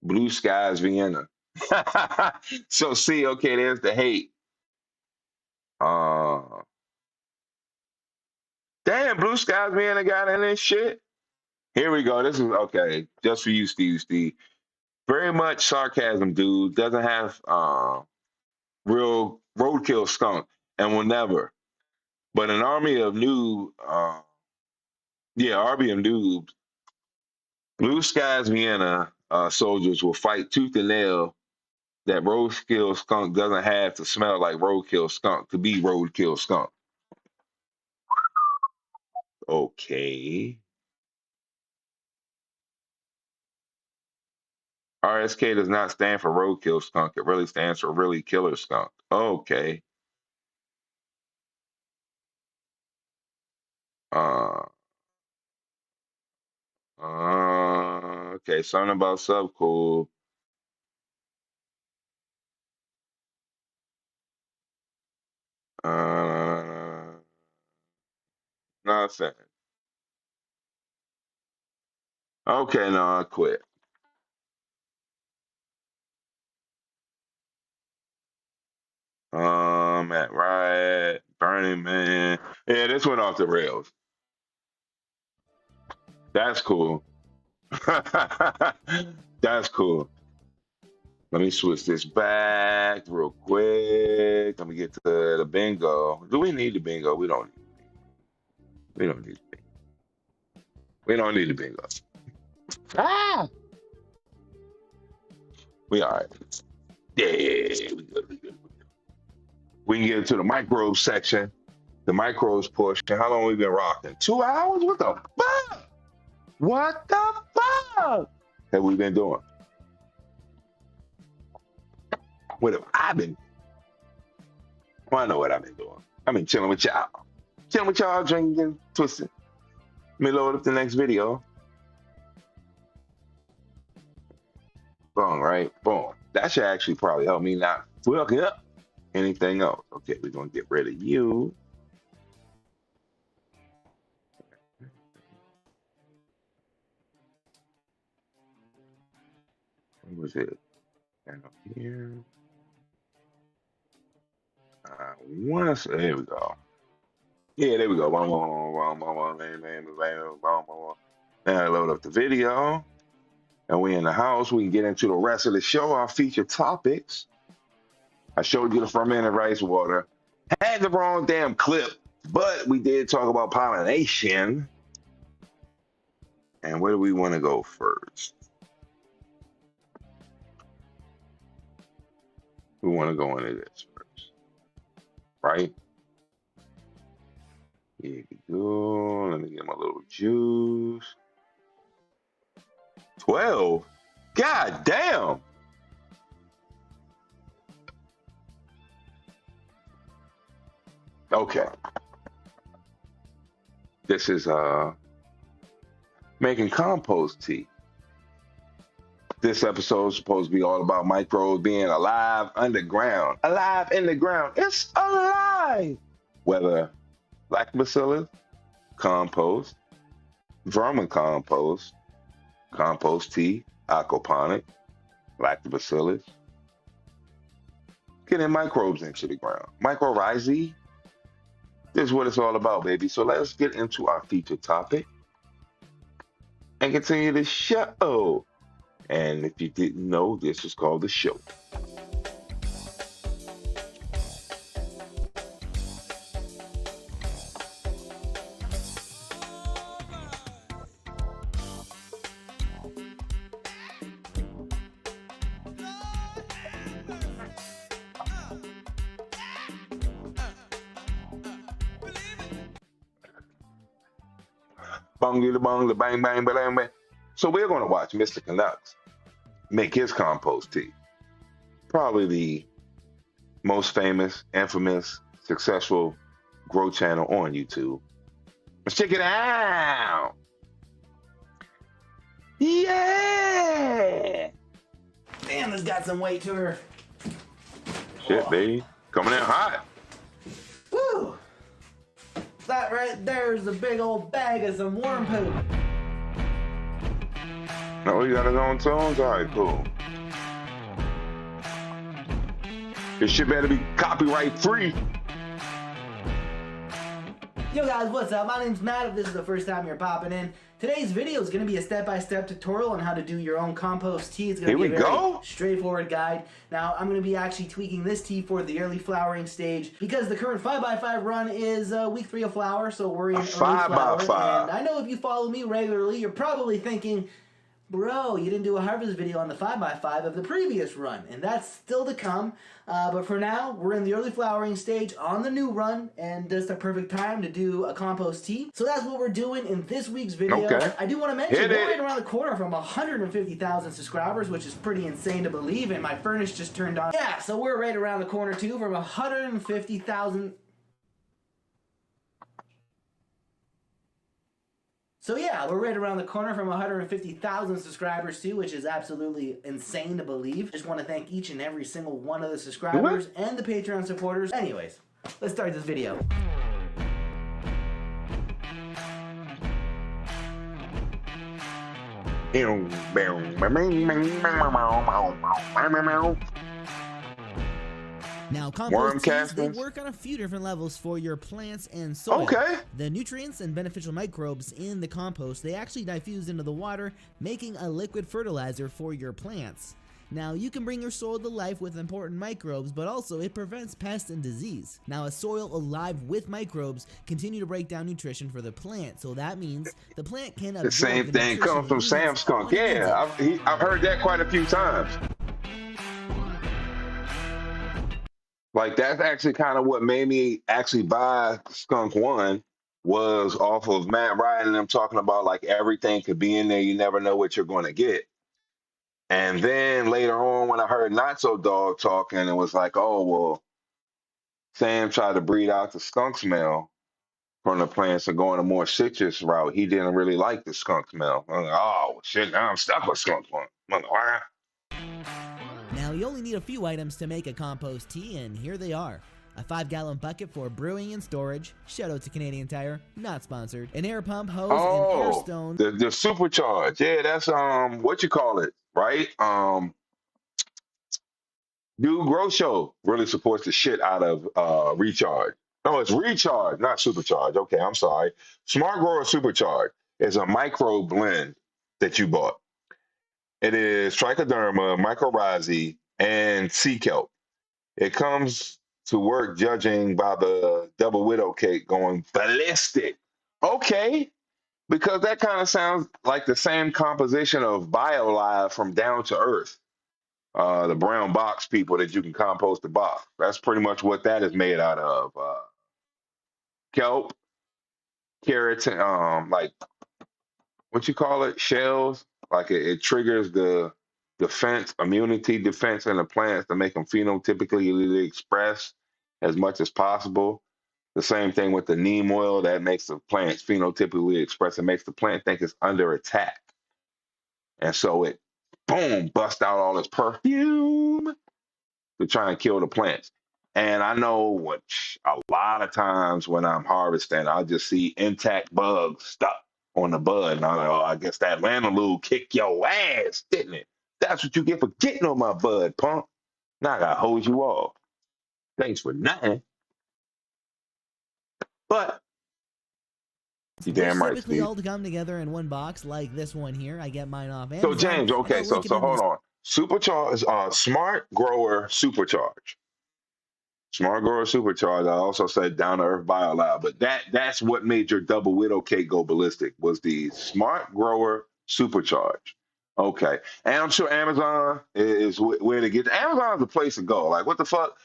Blue skies, Vienna. So see, okay, there's the hate. Uh, damn, blue skies, Vienna got in this shit. Here we go. This is okay, just for you, Steve. Steve. Very much sarcasm, dude. Doesn't have real roadkill skunk and will never. But an army of army of noobs, blue skies, Vienna soldiers will fight tooth and nail that roadkill skunk doesn't have to smell like roadkill skunk to be roadkill skunk. Okay. RSK does not stand for roadkill skunk. It really stands for really killer skunk. Okay. Uh, okay. Something about sub cool. Nothing. Okay, no, I quit. At Riot, Burning Man. Yeah, this went off the rails. That's cool. That's cool. Let me switch this back real quick. Let me get to the bingo. Do we need the bingo? We don't. We don't need the bingo. We don't need the bingo. Ah! We all right. Yeah, we good. We good. We can get into the microbes section, the microbes portion. How long we been rocking? 2 hours? What the fuck? What the fuck have we been doing? What have I been? Well, I know what I've been doing. I've been chilling with y'all. Chilling with y'all, drinking, twisting. Let me load up the next video. Boom, right? Boom. That should actually probably help me not fuck up anything else. Okay, we're going to get rid of you. What was it? Down here. There we go. Yeah, there we go. Now I load up the video. And we in the house. We can get into the rest of the show, our featured topics. I showed you the fermented rice water. Had the wrong damn clip, but we did talk about pollination. And where do we want to go first? We want to go into this first, right? Here we go. Let me get my little juice. 12. God damn. Okay. This is making compost tea. This episode is supposed to be all about microbes being alive underground. Alive in the ground. It's alive. Whether lactobacillus, compost, vermicompost, compost tea, aquaponic, lactobacillus, getting microbes into the ground. Mycorrhizae. This is what it's all about, baby. So let's get into our featured topic and continue the show. And if you didn't know, this is called the show. Bong the bong the bang bang bang bang. So we're going to watch Mr. Canucks make his compost tea. Probably the most famous, infamous, successful grow channel on YouTube. Let's check it out. Yeah. Damn, this got some weight to her. Shit, baby. Coming in hot. Woo! That right there is a big old bag of some worm poop. Oh, you got his own tones? All right, cool. This shit better be copyright free. Yo guys, what's up? My name's Matt. If this is the first time you're popping in, today's video is going to be a step-by-step tutorial on how to do your own compost tea. It's going to be a very straightforward guide. Now, I'm going to be actually tweaking this tea for the early flowering stage because the current 5x5 run is week 3 of flower, so we're in early flower. And I know if you follow me regularly, you're probably thinking, bro, you didn't do a harvest video on the 5x5 of the previous run, and that's still to come. But for now, we're in the early flowering stage on the new run, and that's the perfect time to do a compost tea. So that's what we're doing in this week's video. Okay. I do want to mention, we're right around the corner from 150,000 subscribers, which is pretty insane to believe, and my furnace just turned on. Yeah, so we're right around the corner too from 150,000. So yeah, we're right around the corner from 150,000 subscribers too, which is absolutely insane to believe. Just want to thank each and every single one of the subscribers and the Patreon supporters. Anyways, let's start this video. Now, compost teas, they work on a few different levels for your plants and soil. Okay. The nutrients and beneficial microbes in the compost, they actually diffuse into the water, making a liquid fertilizer for your plants. Now, you can bring your soil to life with important microbes, but also it prevents pests and disease. Now, a soil alive with microbes continue to break down nutrition for the plant, so that means the plant can absorb the same thing comes from Sam Skunk. Yeah, I've heard that quite a few times. Like, that's actually kind of what made me actually buy Skunk One, was off of Matt Ryan and them talking about, like, everything could be in there. You never know what you're going to get. And then later on, when I heard Not So Dog talking, it was like, oh, well, Sam tried to breed out the skunk smell from the plants and go on a more citrus route. He didn't really like the skunk smell. I'm like, oh, shit, now I'm stuck with Skunk One. I'm like, why? Now, you only need a few items to make a compost tea, and here they are. A 5-gallon bucket for brewing and storage. Shout out to Canadian Tire, not sponsored. An air pump, hose, and air stone. The supercharge. Yeah, that's what you call it, right? Dude Grow Show really supports the shit out of recharge. No, it's recharge, not supercharge. Okay, I'm sorry. Smart Grower Supercharge is a micro blend that you bought. It is trichoderma, mycorrhizae, and sea kelp. It comes to work judging by the double widow cake going ballistic. Okay, because that kind of sounds like the same composition of BioLive from Down to Earth. The brown box people that you can compost the box. That's pretty much what that is made out of. Kelp, keratin, like what you call it, shells. Like it triggers the immunity defense in the plants to make them phenotypically express as much as possible. The same thing with the neem oil that makes the plants phenotypically express. It makes the plant think it's under attack. And so it, boom, busts out all this perfume to try and kill the plants. And I know what a lot of times when I'm harvesting, I'll just see intact bugs stuck on the bud. And I'm like, oh, I guess that Lanolube kicked your ass, didn't it? That's what you get for getting on my bud, punk. Now I gotta hold you off. Thanks for nothing. But you damn right, typically Steve. all to come together in one box like this one here. I get mine off So Amazon. James, okay, so hold on. Supercharge, Smart Grower Supercharge. Smart Grower Supercharge. I also said Down to Earth BioLab, but that's what made your double widow cake go ballistic was the Smart Grower Supercharge. Okay, and I'm sure Amazon is where to get. Amazon is the place to go. Like what the fuck?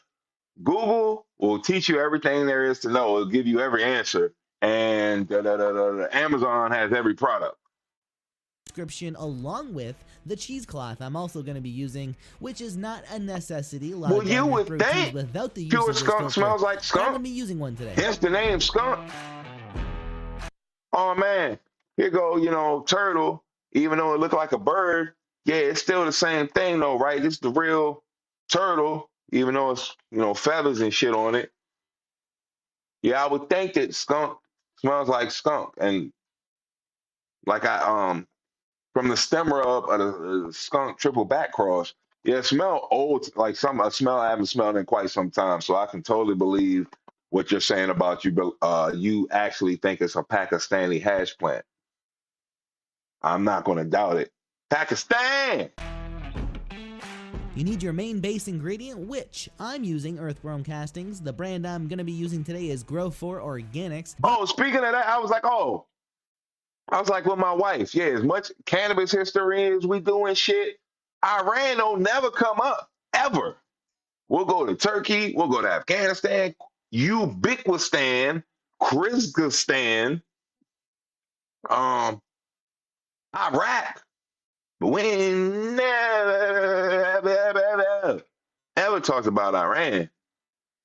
Google will teach you everything there is to know. It'll give you every answer, and Amazon has every product. Description along with the cheesecloth I'm also going to be using, which is not a necessity. Well, you would think without the use pure of skunk smells like skunk. I'm going to be using one today. Hence the name skunk. Oh man, here go, turtle. Even though it looked like a bird, yeah, it's still the same thing though, right? It's the real turtle, even though it's feathers and shit on it. Yeah, I would think that skunk smells like skunk, and like I from the stem rub of the skunk triple back cross, yeah, it smell old, like a smell I haven't smelled in quite some time. So I can totally believe what you're saying about you actually think it's a Pakistani hash plant. I'm not going to doubt it. Pakistan! You need your main base ingredient, which I'm using Earthworm Castings. The brand I'm going to be using today is Grow4 Organics. Oh, speaking of that, I was like with my wife, yeah, as much cannabis history as we doing shit, Iran don't never come up, ever. We'll go to Turkey, we'll go to Afghanistan, Uzbekistan, Kyrgyzstan, Iraq. But we ain't never ever talked about Iran.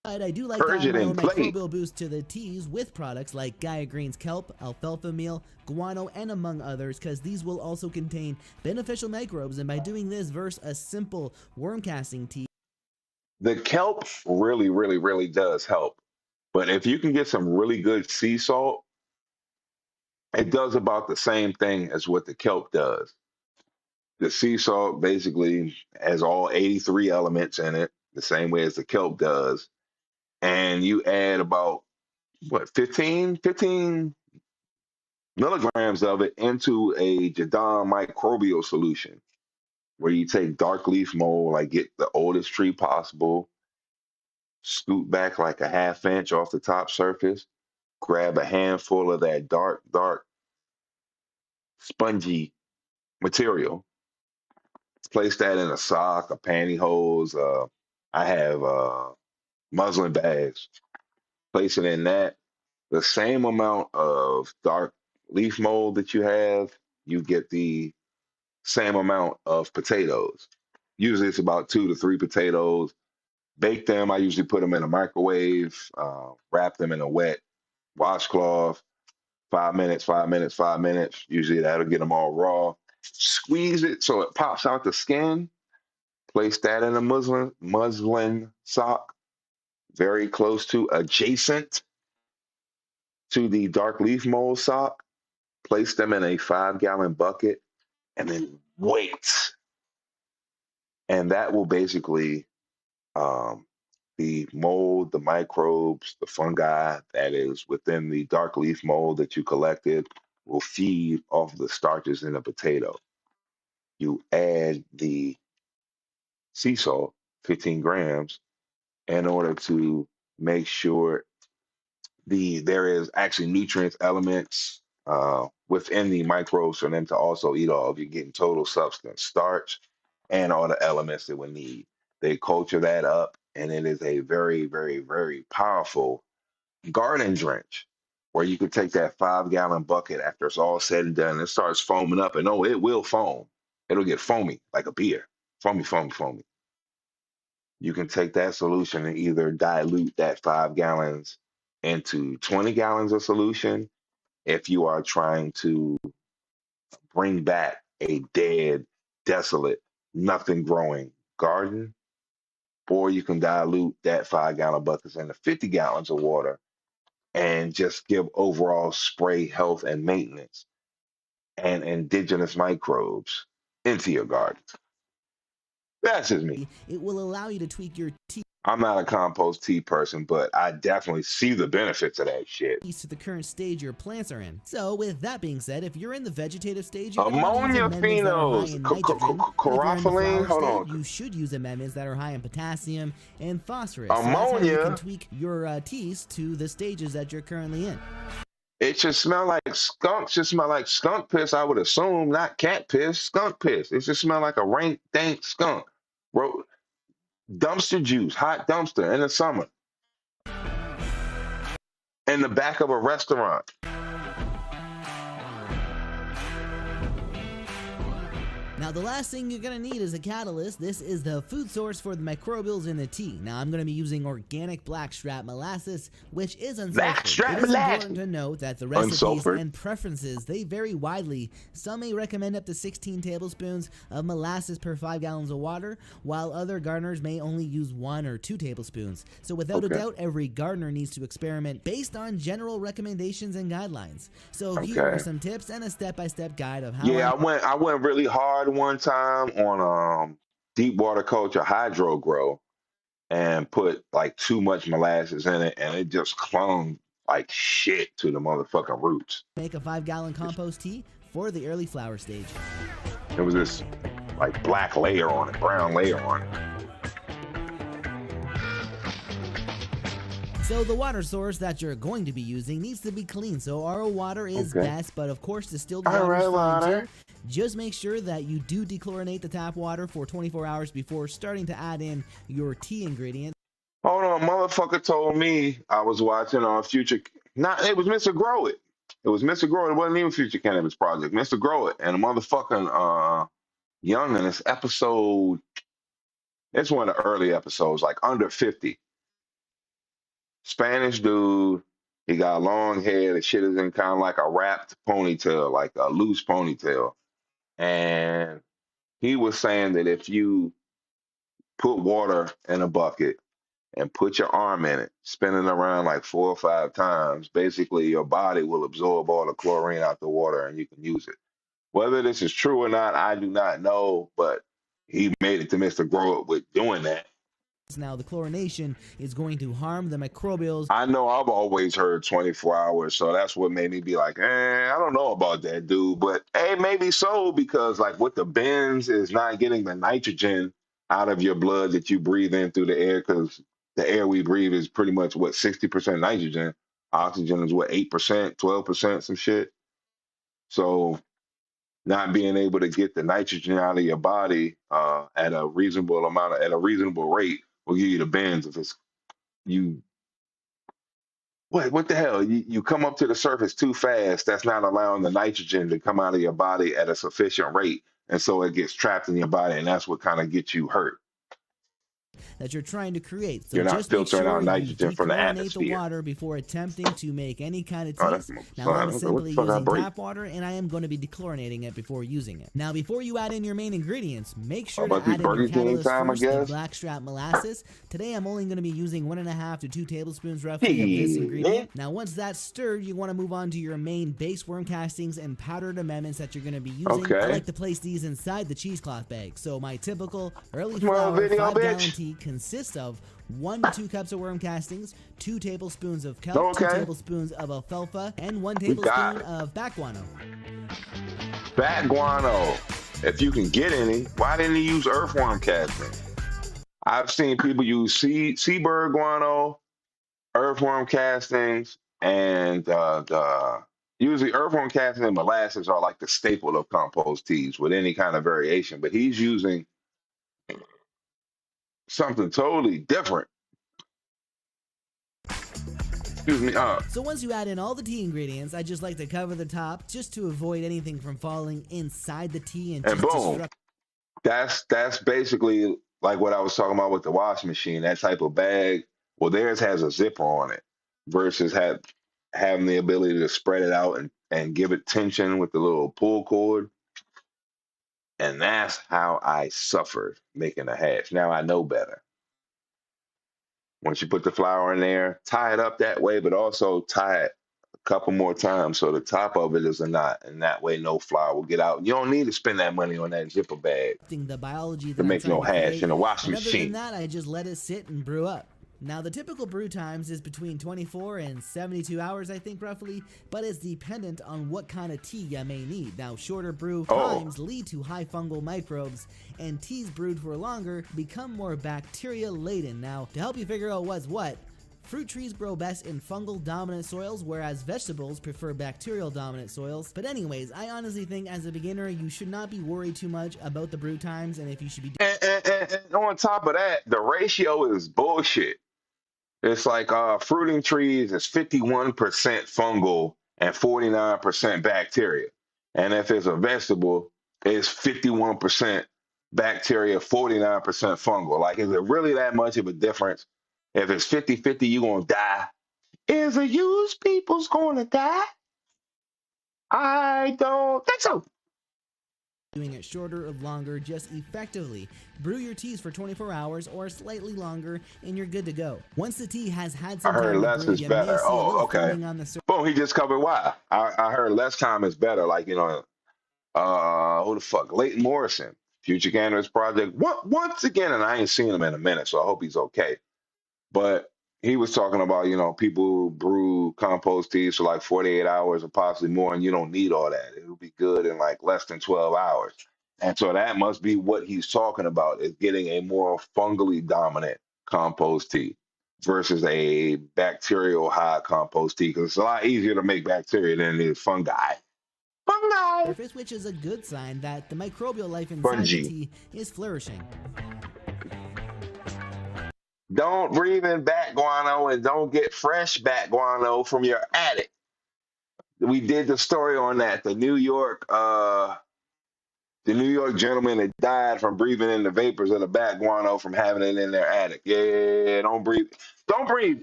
But I do like adding a microbial boost to the teas with products like Gaia Green's kelp, alfalfa meal, guano, and among others, because these will also contain beneficial microbes, and by doing this versus a simple worm casting tea. The kelp really, really, really does help. But if you can get some really good sea salt, it does about the same thing as what the kelp does. The sea salt basically has all 83 elements in it, the same way as the kelp does. And you add about, 15 milligrams of it into a Jadon microbial solution, where you take dark leaf mold, like get the oldest tree possible, scoot back like a half inch off the top surface, grab a handful of that dark, spongy material, place that in a sock, a pantyhose. I have muslin bags. Place it in that. The same amount of dark leaf mold that you have, you get the same amount of potatoes. Usually it's about 2 to 3 potatoes. Bake them. I usually put them in a microwave, wrap them in a wet washcloth, 5 minutes, 5 minutes, 5 minutes. Usually that'll get them all raw. Squeeze it so it pops out the skin. Place that in a muslin sock, very close to adjacent to the dark leaf mold sock. Place them in a 5-gallon bucket and then wait. And that will basically the mold, the microbes, the fungi that is within the dark leaf mold that you collected will feed off the starches in the potato. You add the sea salt, 15 grams, in order to make sure there is actually nutrients elements within the microbes for them to also eat all of. You're getting total substance, starch, and all the elements that we need. They culture that up, and it is a very, very, very powerful garden drench. where you could take that 5-gallon bucket after it's all said and done, and it starts foaming up, and oh, it will foam. It'll get foamy like a beer. Foamy, foamy, foamy. You can take that solution and either dilute that 5 gallons into 20 gallons of solution if you are trying to bring back a dead, desolate, nothing growing garden, or you can dilute that 5-gallon buckets into 50 gallons of water and just give overall spray health and maintenance and indigenous microbes into your garden. That's just me. It will allow you to tweak your tea. I'm not a compost tea person, but I definitely see the benefits of that shit. To the current stage your plants are in. So with that being said, if you're in the vegetative stage, ammonia phenols, chlorofylline, hold on. You should use amendments that are high in potassium and phosphorus. Ammonia. So you can tweak your teas to the stages that you're currently in. It should smell like skunk. Should smell like skunk piss, I would assume, not cat piss. Skunk piss. It should smell like a rank, dank skunk. Dumpster juice, hot dumpster in the summer. In the back of a restaurant. Now, the last thing you're going to need is a catalyst. This is the food source for the microbials in the tea. Now, I'm going to be using organic blackstrap molasses, which is unsulfured. It is important to note that the recipes and preferences, they vary widely. Some may recommend up to 16 tablespoons of molasses per 5 gallons of water, while other gardeners may only use 1 or 2 tablespoons. So without a doubt, every gardener needs to experiment based on general recommendations and guidelines. So here are some tips and a step-by-step guide of how I went really hard one time on deep water culture hydro grow and put like too much molasses in it, and it just clung like shit to the motherfucking roots. Make a 5-gallon compost tea for the early flower stage. There was this like black layer on it, brown layer on it. So the water source that you're going to be using needs to be clean. So RO water is best, but of course distilled water is fine too. Just make sure that you do dechlorinate the tap water for 24 hours before starting to add in your tea ingredients. Hold on, motherfucker told me I was watching on Future. It was Mr. Grow It. It was Mr. Grow It. It wasn't even Future Cannabis Project. Mr. Grow It. And a motherfucking young in this episode. It's one of the early episodes, like under 50. Spanish dude. He got long hair. The shit is in kind of like a wrapped ponytail, like a loose ponytail. And he was saying that if you put water in a bucket and put your arm in it, spin it around like 4 or 5 times, basically your body will absorb all the chlorine out the water and you can use it. Whether this is true or not, I do not know, but he made it to Mr. Grow It with doing that. Now, the chlorination is going to harm the microbials. I know I've always heard 24 hours, so that's what made me be like, I don't know about that, dude. But, hey, maybe so, because, like, with the bends is not getting the nitrogen out of your blood that you breathe in through the air, because the air we breathe is pretty much, 60% nitrogen. Oxygen is, 8%, 12%, some shit. So not being able to get the nitrogen out of your body at a reasonable amount, at a reasonable rate, will give you the bends. If it's what the hell? You come up to the surface too fast. That's not allowing the nitrogen to come out of your body at a sufficient rate, and so it gets trapped in your body, and that's what kind of gets you hurt. That you're trying to create. So you're not just filtering out nitrogen from the dechlorinate atmosphere. the water before attempting to make any kind of tea. Now I'm simply using tap water, and I am going to be dechlorinating it before using it. Now before you add in your main ingredients, make sure to add in your catalyst first, the blackstrap molasses. Today I'm only going to be using 1.5 to 2 tablespoons roughly of this ingredient. Now once that's stirred, you want to move on to your main base worm castings and powdered amendments that you're going to be using. I like to place these inside the cheesecloth bag. So my typical early flower 5-gallon tea consists of 1 to 2 cups of worm castings, 2 tablespoons of kelp, 2 tablespoons of alfalfa, and 1 tablespoon of bat guano. Bat guano. If you can get any, why didn't you use earthworm casting? I've seen people use seabird guano, earthworm castings, and usually earthworm casting and molasses are like the staple of compost teas with any kind of variation. But he's using something totally different. Excuse me. So once you add in all the tea ingredients, I just like to cover the top just to avoid anything from falling inside the tea and just boom. That's basically like what I was talking about with the wash machine, that type of bag. Well, theirs has a zipper on it versus having the ability to spread it out and give it tension with the little pull cord. And that's how I suffered making a hash. Now I know better. Once you put the flour in there, tie it up that way, but also tie it a couple more times so the top of it is a knot, and that way no flour will get out. You don't need to spend that money on that zipper bag the biology to make no hash in a wash and machine. Other than that, I just let it sit and brew up. Now, the typical brew times is between 24 and 72 hours, I think, roughly, but it's dependent on what kind of tea you may need. Now, shorter brew times lead to high fungal microbes, and teas brewed for longer become more bacteria-laden. Now, to help you figure out what's what, fruit trees grow best in fungal-dominant soils, whereas vegetables prefer bacterial-dominant soils. But anyways, I honestly think as a beginner, you should not be worried too much about the brew times, and if you should be... And on top of that, the ratio is bullshit. It's like fruiting trees is 51% fungal and 49% bacteria. And if it's a vegetable, it's 51% bacteria, 49% fungal. Like, is it really that much of a difference? If it's 50-50, you're going to die. Is the used people's going to die? I don't think so. Doing it shorter or longer, just effectively. Brew your teas for 24 hours or slightly longer, and you're good to go. Once the tea has had some I heard time less to brew, is better. Oh, okay. Boom, he just covered why. I heard less time is better. Like, you know, who the fuck? Leighton Morrison, Future Cannabis Project. Once again, and I ain't seen him in a minute, so I hope he's okay. But he was talking about, you know, people brew compost teas for like 48 hours or possibly more, and you don't need all that. It'll be good in like less than 12 hours. And so that must be what he's talking about, is getting a more fungally dominant compost tea versus a bacterial high compost tea, because it's a lot easier to make bacteria than it is fungi. Surface, which is a good sign that the microbial life inside the tea is flourishing. Don't breathe in bat guano and don't get fresh bat guano from your attic. We did the story on that. The New York gentleman that died from breathing in the vapors of the bat guano from having it in their attic. Yeah, don't breathe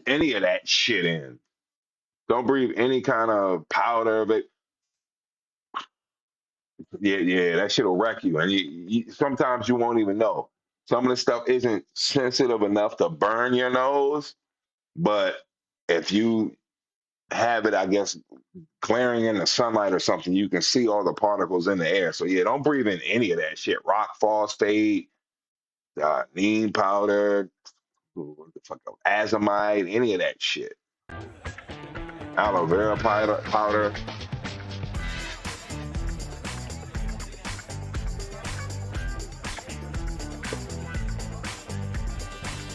any of that shit in. Don't breathe any kind of powder of it. Yeah, that shit'll wreck you. And you sometimes you won't even know. Some of the stuff isn't sensitive enough to burn your nose, but if you have it, I guess, glaring in the sunlight or something, you can see all the particles in the air. So yeah, don't breathe in any of that shit. Rock phosphate, neem powder, what the fuck, azomite, any of that shit. Aloe vera powder.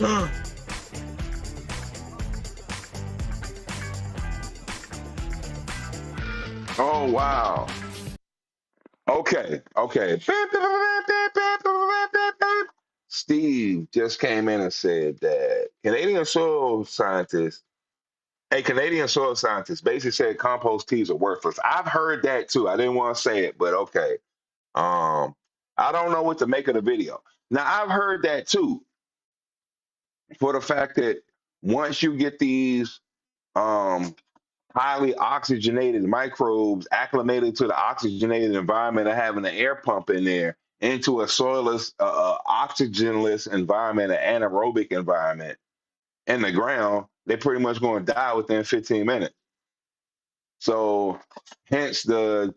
Oh, wow. Okay. Steve just came in and said that Canadian soil scientists basically said compost teas are worthless. I've heard that too. I didn't want to say it, but okay. I don't know what to make of the video. Now, I've heard that too, for the fact that once you get these highly oxygenated microbes acclimated to the oxygenated environment of having an air pump in there into a soilless, oxygenless environment, an anaerobic environment in the ground, they're pretty much going to die within 15 minutes. So hence the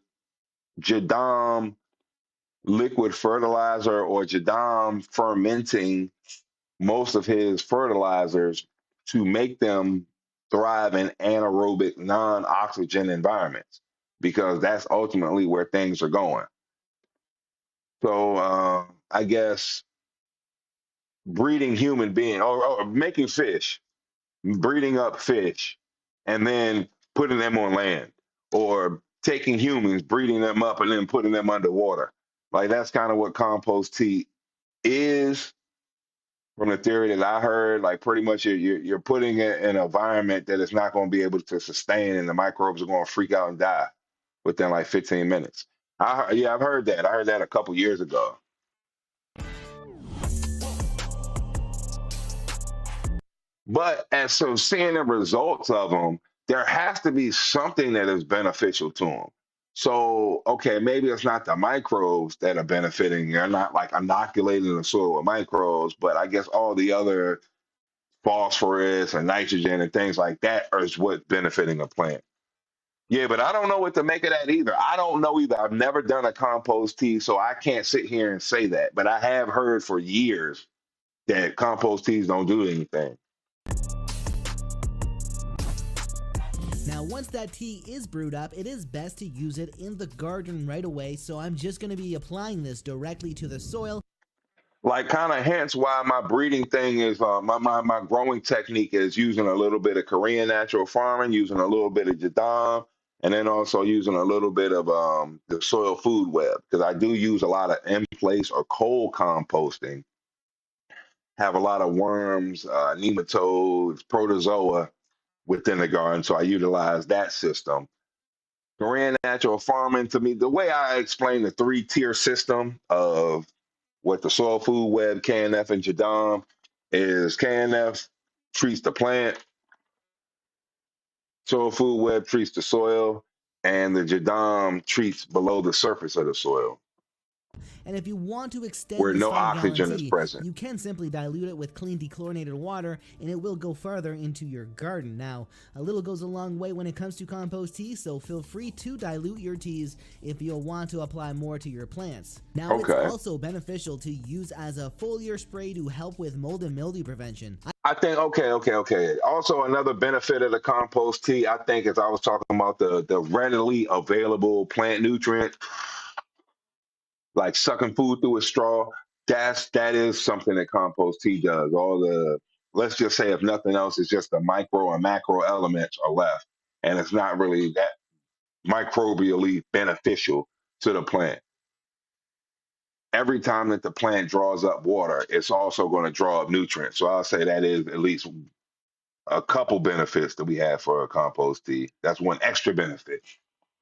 Jadam liquid fertilizer, or Jadam fermenting most of his fertilizers to make them thrive in anaerobic, non-oxygen environments, because that's ultimately where things are going. So I guess breeding human beings, or making fish, breeding up fish, and then putting them on land, or taking humans, breeding them up, and then putting them underwater. Like, that's kind of what compost tea is. From the theory that I heard, like pretty much you're putting it in an environment that it's not going to be able to sustain, and the microbes are going to freak out and die within like 15 minutes. Yeah, I've heard that. I heard that a couple years ago. But as so seeing the results of them, there has to be something that is beneficial to them. So, okay, maybe it's not the microbes that are benefiting. They're not like inoculating the soil with microbes, but I guess all the other phosphorus and nitrogen and things like that is what's benefiting a plant. Yeah, but I don't know what to make of that either. I don't know either. I've never done a compost tea, so I can't sit here and say that. But I have heard for years that compost teas don't do anything. Now, once that tea is brewed up, it is best to use it in the garden right away, so I'm just going to be applying this directly to the soil. Like, kind of hence why my breeding thing is, my growing technique is using a little bit of Korean natural farming, using a little bit of jadam, and then also using a little bit of the soil food web, because I do use a lot of in-place or cold composting, have a lot of worms, nematodes, protozoa within the garden, so I utilize that system. Korean natural farming, to me, the way I explain the 3-tier system of what the soil food web, KNF, and Jadam is, KNF treats the plant, soil food web treats the soil, and the Jadam treats below the surface of the soil, And if you want to extend where this no 5-gallon oxygen is tea, present. you can simply dilute it with clean dechlorinated water and it will go farther into your garden. Now, a little goes a long way when it comes to compost tea, so feel free to dilute your teas if you'll want to apply more to your plants. Now, It's also beneficial to use as a foliar spray to help with mold and mildew prevention. I think, okay. Also, another benefit of the compost tea, I think, as I was talking about the readily available plant nutrients, like sucking food through a straw, that is something that compost tea does. All the, let's just say, if nothing else, it's just the micro and macro elements are left, and it's not really that microbially beneficial to the plant. Every time that the plant draws up water, it's also going to draw up nutrients. So I'll say that is at least a couple benefits that we have for a compost tea. That's one extra benefit.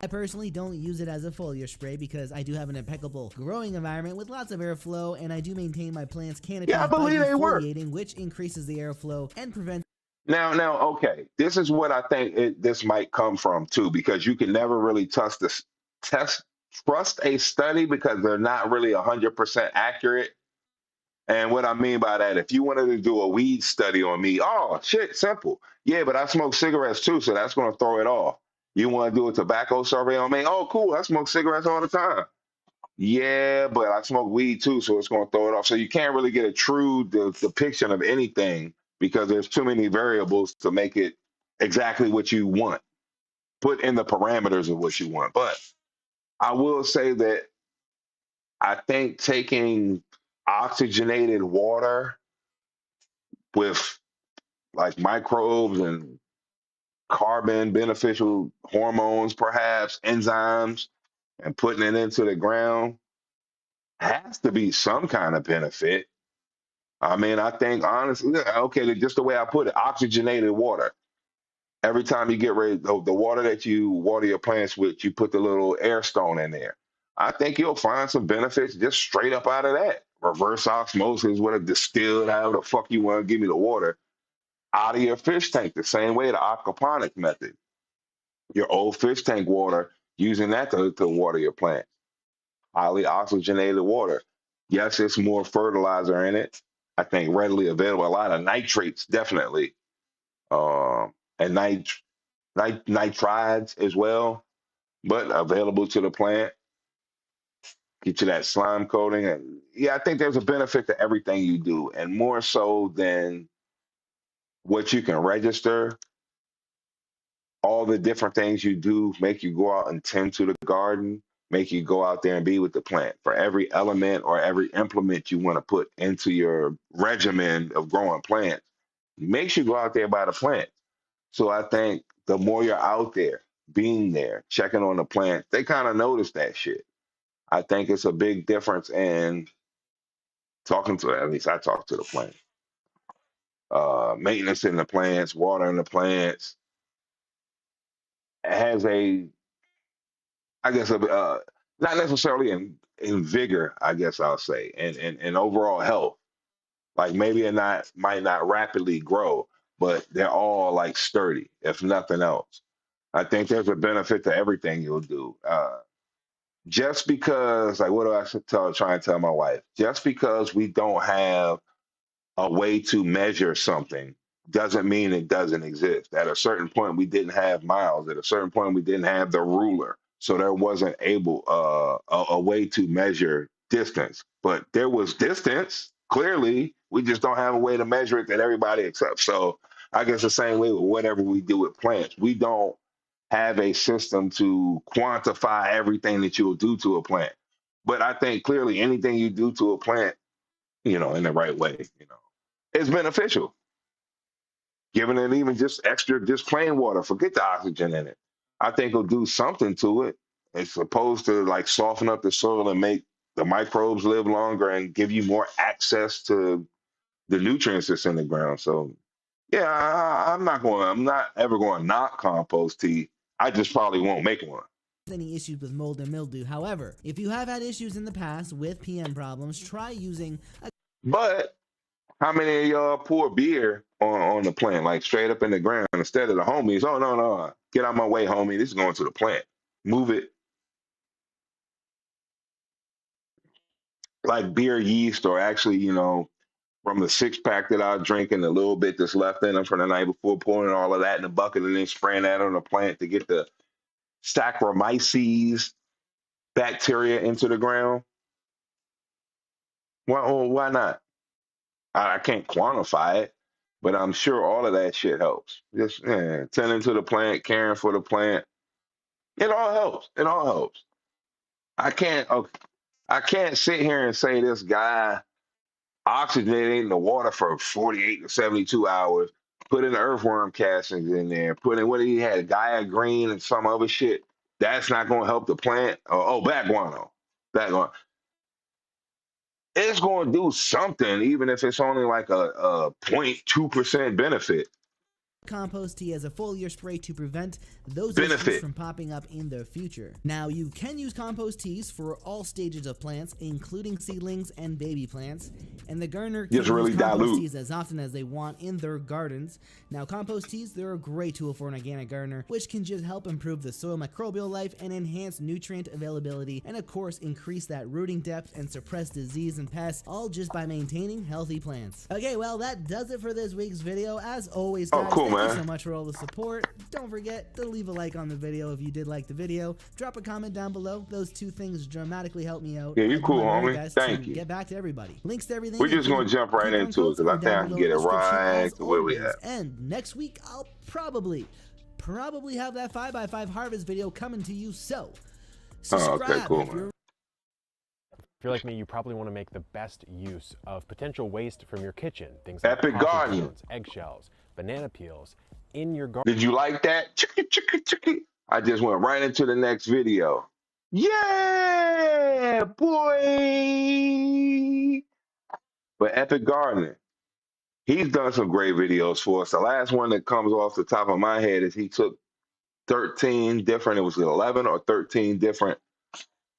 I personally don't use it as a foliar spray because I do have an impeccable growing environment with lots of airflow, and I do maintain my plants' canopy by defoliating, which increases the airflow and prevents. Now, okay, this is what I think this might come from too, because you can never really trust a study because they're not really 100% accurate. And what I mean by that, if you wanted to do a weed study on me, oh shit, simple. Yeah, but I smoke cigarettes too, so that's going to throw it off. You want to do a tobacco survey on me? Oh, cool. I smoke cigarettes all the time. Yeah, but I smoke weed too, so it's going to throw it off. So you can't really get a true depiction of anything because there's too many variables to make it exactly what you want, put in the parameters of what you want. But I will say that I think taking oxygenated water with like microbes and carbon beneficial hormones, perhaps enzymes, and putting it into the ground has to be some kind of benefit. I mean, I think honestly, okay, just the way I put it, oxygenated water. Every time you get ready, the water that you water your plants with, you put the little air stone in there. I think you'll find some benefits just straight up out of that. Reverse osmosis, what a distilled, however the fuck you want to give me the water out of your fish tank, the same way the aquaponic method. Your old fish tank water, using that to water your plant. Highly oxygenated water. Yes, it's more fertilizer in it. I think readily available. A lot of nitrates, definitely. And nitrides as well, but available to the plant. Get you that slime coating. And yeah, I think there's a benefit to everything you do, and more so than what you can register. All the different things you do make you go out and tend to the garden, make you go out there and be with the plant. For every element or every implement you want to put into your regimen of growing plants, it makes you go out there by the plant. So I think the more you're out there, being there, checking on the plant, they kind of notice that shit. I think it's a big difference in talking to, at least I talk to the plant. maintenance in the plants, water in the plants. It has a, I guess, not necessarily in vigor, I guess I'll say, and overall health. Like maybe it might not rapidly grow, but they're all like sturdy, if nothing else. I think there's a benefit to everything you'll do. Just because, like, what do I try and tell my wife? Just because we don't have a way to measure something doesn't mean it doesn't exist. At a certain point, we didn't have miles. At a certain point, we didn't have the ruler, so there wasn't a way to measure distance. But there was distance. Clearly, we just don't have a way to measure it that everybody accepts. So I guess the same way with whatever we do with plants, we don't have a system to quantify everything that you'll do to a plant. But I think clearly anything you do to a plant, in the right way, is beneficial. Giving it even just extra, just plain water, forget the oxygen in it. I think it'll do something to it. It's supposed to like soften up the soil and make the microbes live longer and give you more access to the nutrients that's in the ground. So yeah, I'm not ever going to knock compost tea. I just probably won't make one. Any issues with mold and mildew. However, if you have had issues in the past with PM problems, try using a. But how many of y'all pour beer on the plant, like straight up in the ground instead of the homies? Oh, no. Get out my way, homie. This is going to the plant. Move it. Like beer yeast, or actually, from the 6-pack that I drink and the little bit that's left in them from the night before, pouring all of that in a bucket and then spraying that on the plant to get the Saccharomyces bacteria into the ground. Why not? I can't quantify it, but I'm sure all of that shit helps. Just tending to the plant, caring for the plant. It all helps. It all helps. I can't sit here and say this guy oxygenating the water for 48 to 72 hours, put in the earthworm castings in there, put in what he had, Gaia green and some other shit. That's not going to help the plant. Bat guano. Bat guano. It's going to do something, even if it's only like a 0.2% benefit. Compost tea as a foliar spray to prevent those issues from popping up in the future. Now, you can use compost teas for all stages of plants, including seedlings and baby plants, and the gardener can use compost teas as often as they want in their gardens. Now, compost teas, they're a great tool for an organic gardener, which can just help improve the soil microbial life and enhance nutrient availability, and of course, increase that rooting depth and suppress disease and pests, all just by maintaining healthy plants. Okay, well, that does it for this week's video. As always, guys, thank you so much for all the support. Don't forget to leave a like on the video if you did like the video. Drop a comment down below. Those two things dramatically help me out. Yeah, you cool, homie. Thank you. Get back to everybody. Links to everything. We're just going to jump right into it because I think I can get it right to where we at. And next week, I'll probably have that 5x5 harvest video coming to you. So, subscribe. Okay, cool. If you're like me, you probably want to make the best use of potential waste from your kitchen. Things like Epic gardening, eggshells, banana peels in your garden. Did you like that? Chicka. I just went right into the next video. Yeah, boy. But Epic Gardening, he's done some great videos for us. The last one that comes off the top of my head is he took 13 different, it was 11 or 13 different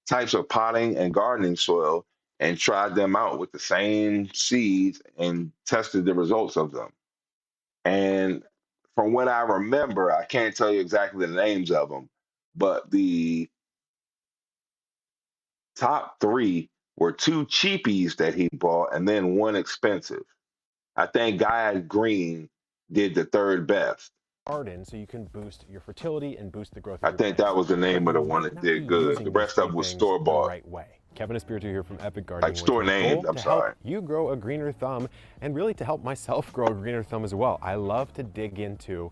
types of potting and gardening soil and tried them out with the same seeds and tested the results of them. And from what I remember, I can't tell you exactly the names of them, but the top 3 were 2 cheapies that he bought and then 1 expensive. I think Gaia Green did the 3rd best. Garden, so you can boost your fertility and boost the growth. I think that was the name of the one that did good. The rest of it was store bought. Right way. Kevin Espiritu here from Epic Gardening. Like store named. I'm sorry. You grow a greener thumb, and really to help myself grow a greener thumb as well. I love to dig into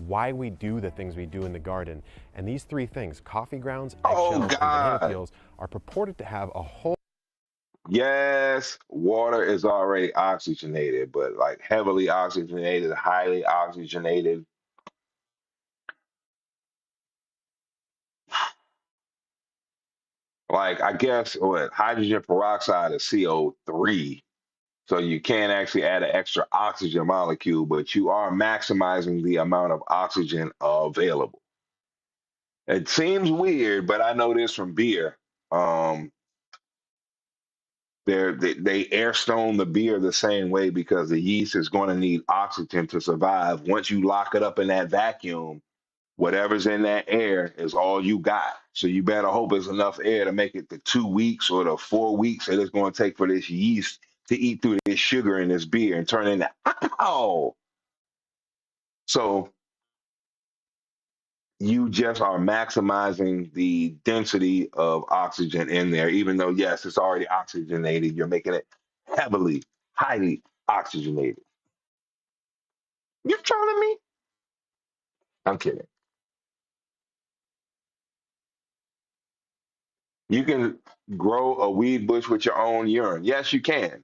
why we do the things we do in the garden, and these 3 things: coffee grounds, eggshells, and banana peels, are purported to have a whole. Yes, water is already oxygenated, but like heavily oxygenated, highly oxygenated. Like, I guess what hydrogen peroxide is CO3. So you can't actually add an extra oxygen molecule, but you are maximizing the amount of oxygen available. It seems weird, but I know this from beer. They air stone the beer the same way because the yeast is going to need oxygen to survive. Once you lock it up in that vacuum, whatever's in that air is all you got. So you better hope it's enough air to make it the 2 weeks or the 4 weeks that it's going to take for this yeast to eat through this sugar in this beer and turn into alcohol. So you just are maximizing the density of oxygen in there, even though, yes, it's already oxygenated. You're making it heavily, highly oxygenated. You trolling me? I'm kidding. You can grow a weed bush with your own urine. Yes, you can.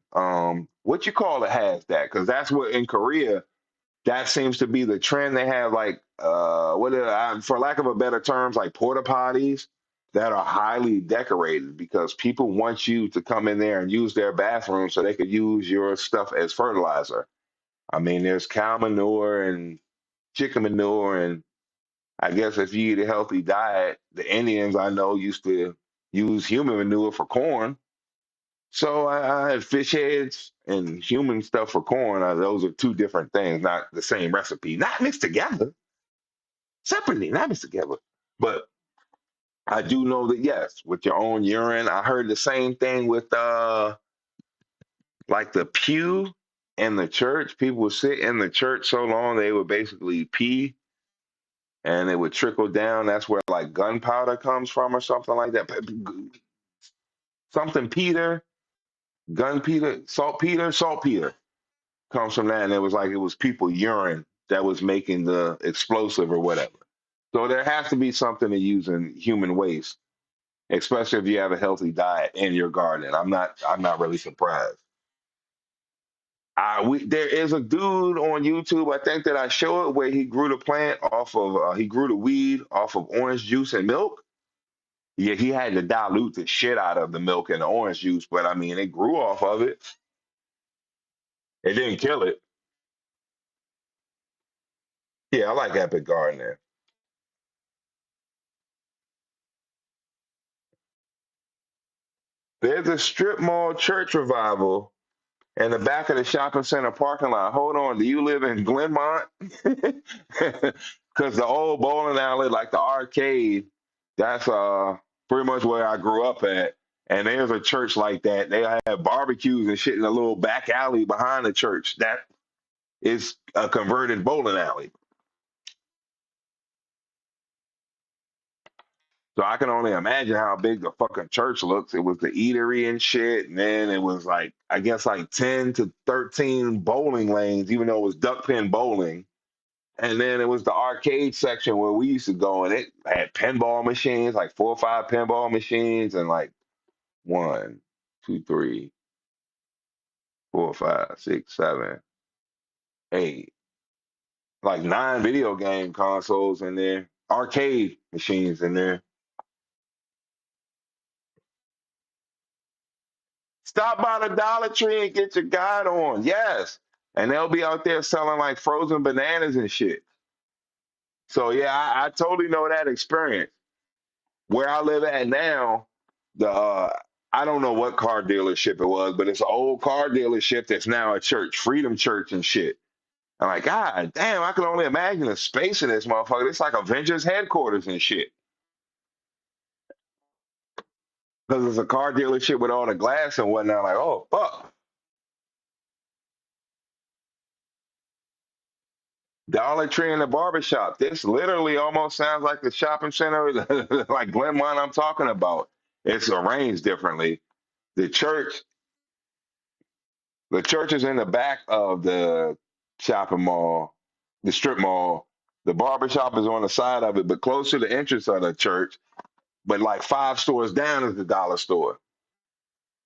What you call it has that, because that's what in Korea, that seems to be the trend. They have like, for lack of a better terms, like porta potties that are highly decorated because people want you to come in there and use their bathroom so they could use your stuff as fertilizer. I mean, there's cow manure and chicken manure, and I guess if you eat a healthy diet, the Indians I know used to use human manure for corn. So I had fish heads and human stuff for corn. Those are two different things, not the same recipe, not mixed together, separately, not mixed together. But I do know that yes, with your own urine. I heard the same thing with like the pew in the church. People would sit in the church so long they would basically pee and it would trickle down. That's where like gunpowder comes from or something like that. Something Peter, saltpeter comes from that. And it was like it was people urine that was making the explosive or whatever. So there has to be something to use in human waste, especially if you have a healthy diet in your garden. I'm not really surprised. There is a dude on YouTube, I think that I show it, where he grew the plant off of, he grew the weed off of orange juice and milk. Yeah, he had to dilute the shit out of the milk and the orange juice, but I mean, it grew off of it. It didn't kill it. Yeah, I like Epic Gardener. There's a strip mall church revival in the back of the shopping center parking lot. Hold on, do you live in Glenmont? Because the old bowling alley, like the arcade, that's pretty much where I grew up at. And there's a church like that. They have barbecues and shit in a little back alley behind the church. That is a converted bowling alley. So I can only imagine how big the fucking church looks. It was the eatery and shit, and then it was like, I guess like 10 to 13 bowling lanes, even though it was duck pin bowling. And then it was the arcade section where we used to go, and it had pinball machines, like 4 or 5 pinball machines, and like 1, 2, 3, 4, 5, 6, 7, 8, like 9 video game consoles in there, arcade machines in there. Stop by the Dollar Tree and get your guide on. Yes. And they'll be out there selling like frozen bananas and shit. So yeah, I totally know that experience. Where I live at now, I don't know what car dealership it was, but it's an old car dealership that's now a church, Freedom Church and shit. I'm like, God damn, I can only imagine the space in this motherfucker. It's like Avengers headquarters and shit. Because it's a car dealership with all the glass and whatnot. Like, oh, fuck. Dollar Tree and the barbershop. This literally almost sounds like the shopping center, like Glenmont I'm talking about. It's arranged differently. The church is in the back of the shopping mall, the strip mall. The barbershop is on the side of it, but close to the entrance of the church. But like 5 stores down is the dollar store.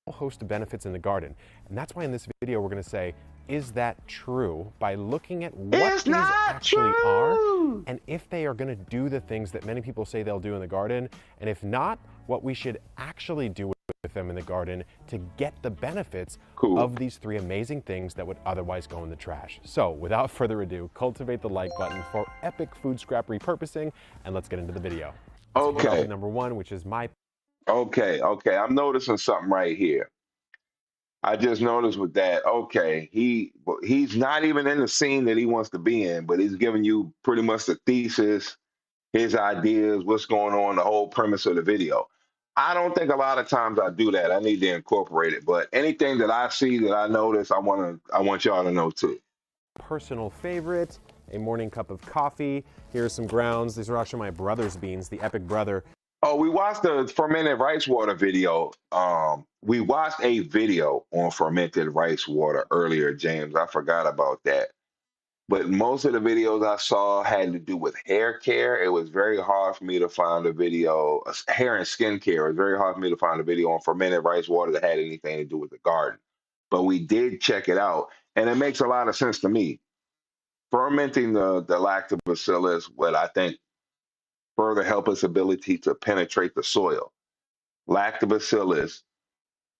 A host of benefits in the garden. And that's why in this video we're going to say, is that true, by looking at what these actually are and if they are going to do the things that many people say they'll do in the garden, and if not, what we should actually do with with them in the garden to get the benefits of these three amazing things that would otherwise go in the trash. So without further ado, cultivate the like button for epic food scrap repurposing, and let's get into the video. Okay. Number one, which is my... Okay, I'm noticing something right here. I just noticed with that, okay, he's not even in the scene that he wants to be in, but he's giving you pretty much the thesis, his ideas, what's going on, the whole premise of the video. I don't think a lot of times I do that. I need to incorporate it, but anything that I see that I notice, I want y'all to know too. Personal favorite, a morning cup of coffee. Here's some grounds. These are actually my brother's beans, the Epic Brother. Oh, we watched the fermented rice water video. We watched a video on fermented rice water earlier, James. I forgot about that. But most of the videos I saw had to do with hair care. It was very hard for me to find a video, hair and skin care. It was very hard for me to find a video on fermented rice water that had anything to do with the garden. But we did check it out, and it makes a lot of sense to me. Fermenting the lactobacillus would, I think, further help its ability to penetrate the soil. Lactobacillus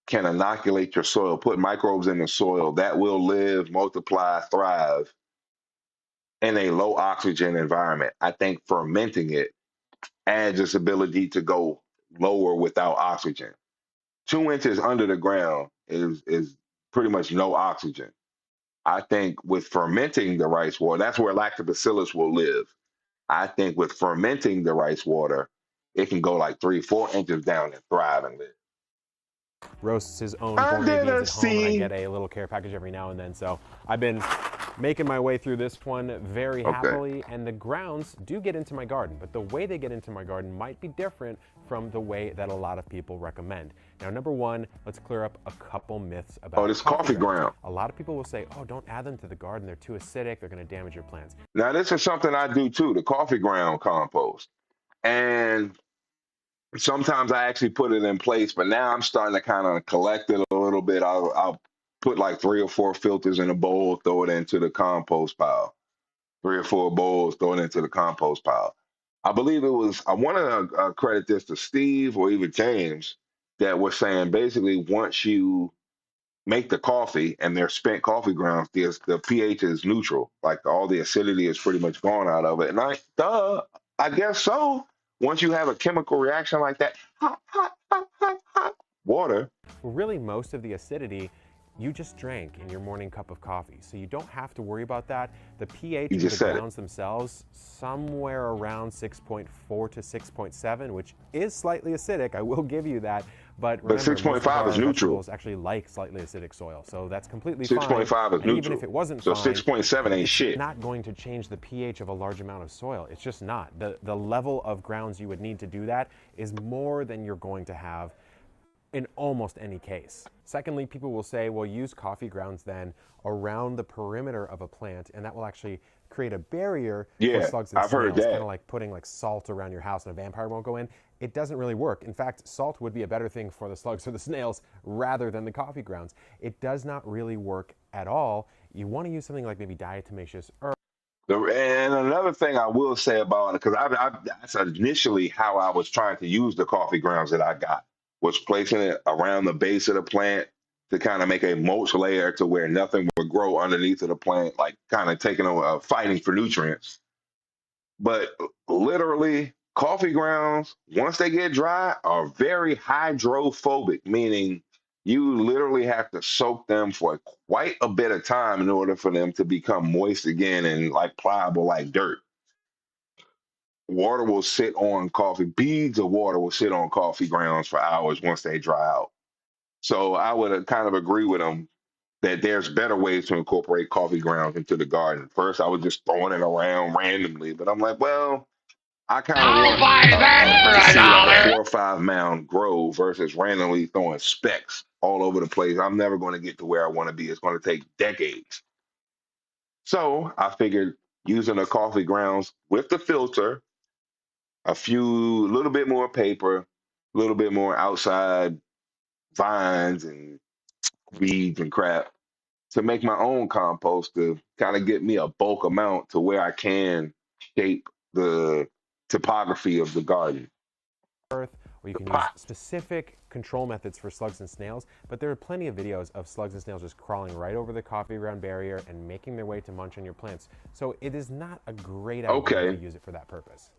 can inoculate your soil, put microbes in the soil that will live, multiply, thrive in a low oxygen environment. I think fermenting it adds its ability to go lower without oxygen. 2 inches under the ground is pretty much no oxygen. I think with fermenting the rice water, that's where lactobacillus will live. I think with fermenting the rice water, it can go like 3-4 inches down and thrive and live. Roasts his own gourmet beans at home, and I get a little care package every now and then. So I've been making my way through this one very happily, and the grounds do get into my garden, but the way they get into my garden might be different from the way that a lot of people recommend. Now, number one, let's clear up a couple myths about this coffee ground. A lot of people will say, oh, don't add them to the garden. They're too acidic. They're going to damage your plants. Now, this is something I do too, the coffee ground compost. And sometimes I actually put it in place, but now I'm starting to kind of collect it a little bit. I'll put like 3 or 4 filters in a bowl, throw it into the compost pile. 3 or 4 bowls, throw it into the compost pile. I believe it was, I want to credit this to Steve or even James, that was saying basically once you make the coffee and they're spent coffee grounds, the pH is neutral. Like all the acidity is pretty much gone out of it. And I guess so. Once you have a chemical reaction like that, water. Well, really most of the acidity you just drank in your morning cup of coffee. So you don't have to worry about that. The pH of the grounds themselves, somewhere around 6.4 to 6.7, which is slightly acidic, I will give you that. But 6.5 is neutral. Actually like slightly acidic soil, so that's completely 6.5 fine. 6.5 is neutral. Even if it wasn't so fine, 6.7 ain't shit. It's not going to change the pH of a large amount of soil. It's just not. The level of grounds you would need to do that is more than you're going to have in almost any case. Secondly, people will say, well, use coffee grounds then around the perimeter of a plant, and that will actually create a barrier for slugs and snails. Heard that. Kind of like putting like salt around your house and a vampire won't go in. It doesn't really work. In fact, salt would be a better thing for the slugs or the snails rather than the coffee grounds. It does not really work at all. You want to use something like maybe diatomaceous earth. And another thing I will say about it, because that's initially how I was trying to use the coffee grounds that I got, was placing it around the base of the plant to kind of make a mulch layer to where nothing would grow underneath of the plant, like kind of taking fighting for nutrients. But literally, coffee grounds, once they get dry, are very hydrophobic, meaning you literally have to soak them for quite a bit of time in order for them to become moist again and like pliable like dirt. Water will sit on coffee, beads of water will sit on coffee grounds for hours once they dry out. So I would kind of agree with them that there's better ways to incorporate coffee grounds into the garden. First, I was just throwing it around randomly, but I'm like, well, I kind of want to see like a 4 or 5 mound grow versus randomly throwing specks all over the place. I'm never going to get to where I want to be. It's going to take decades. So I figured using the coffee grounds with the filter, a little bit more paper, a little bit more outside vines and weeds and crap to make my own compost to kind of get me a bulk amount to where I can shape the topography of the garden. Earth, or you can use specific control methods for slugs and snails, but there are plenty of videos of slugs and snails just crawling right over the coffee ground barrier and making their way to munch on your plants. So it is not a great idea to use it for that purpose.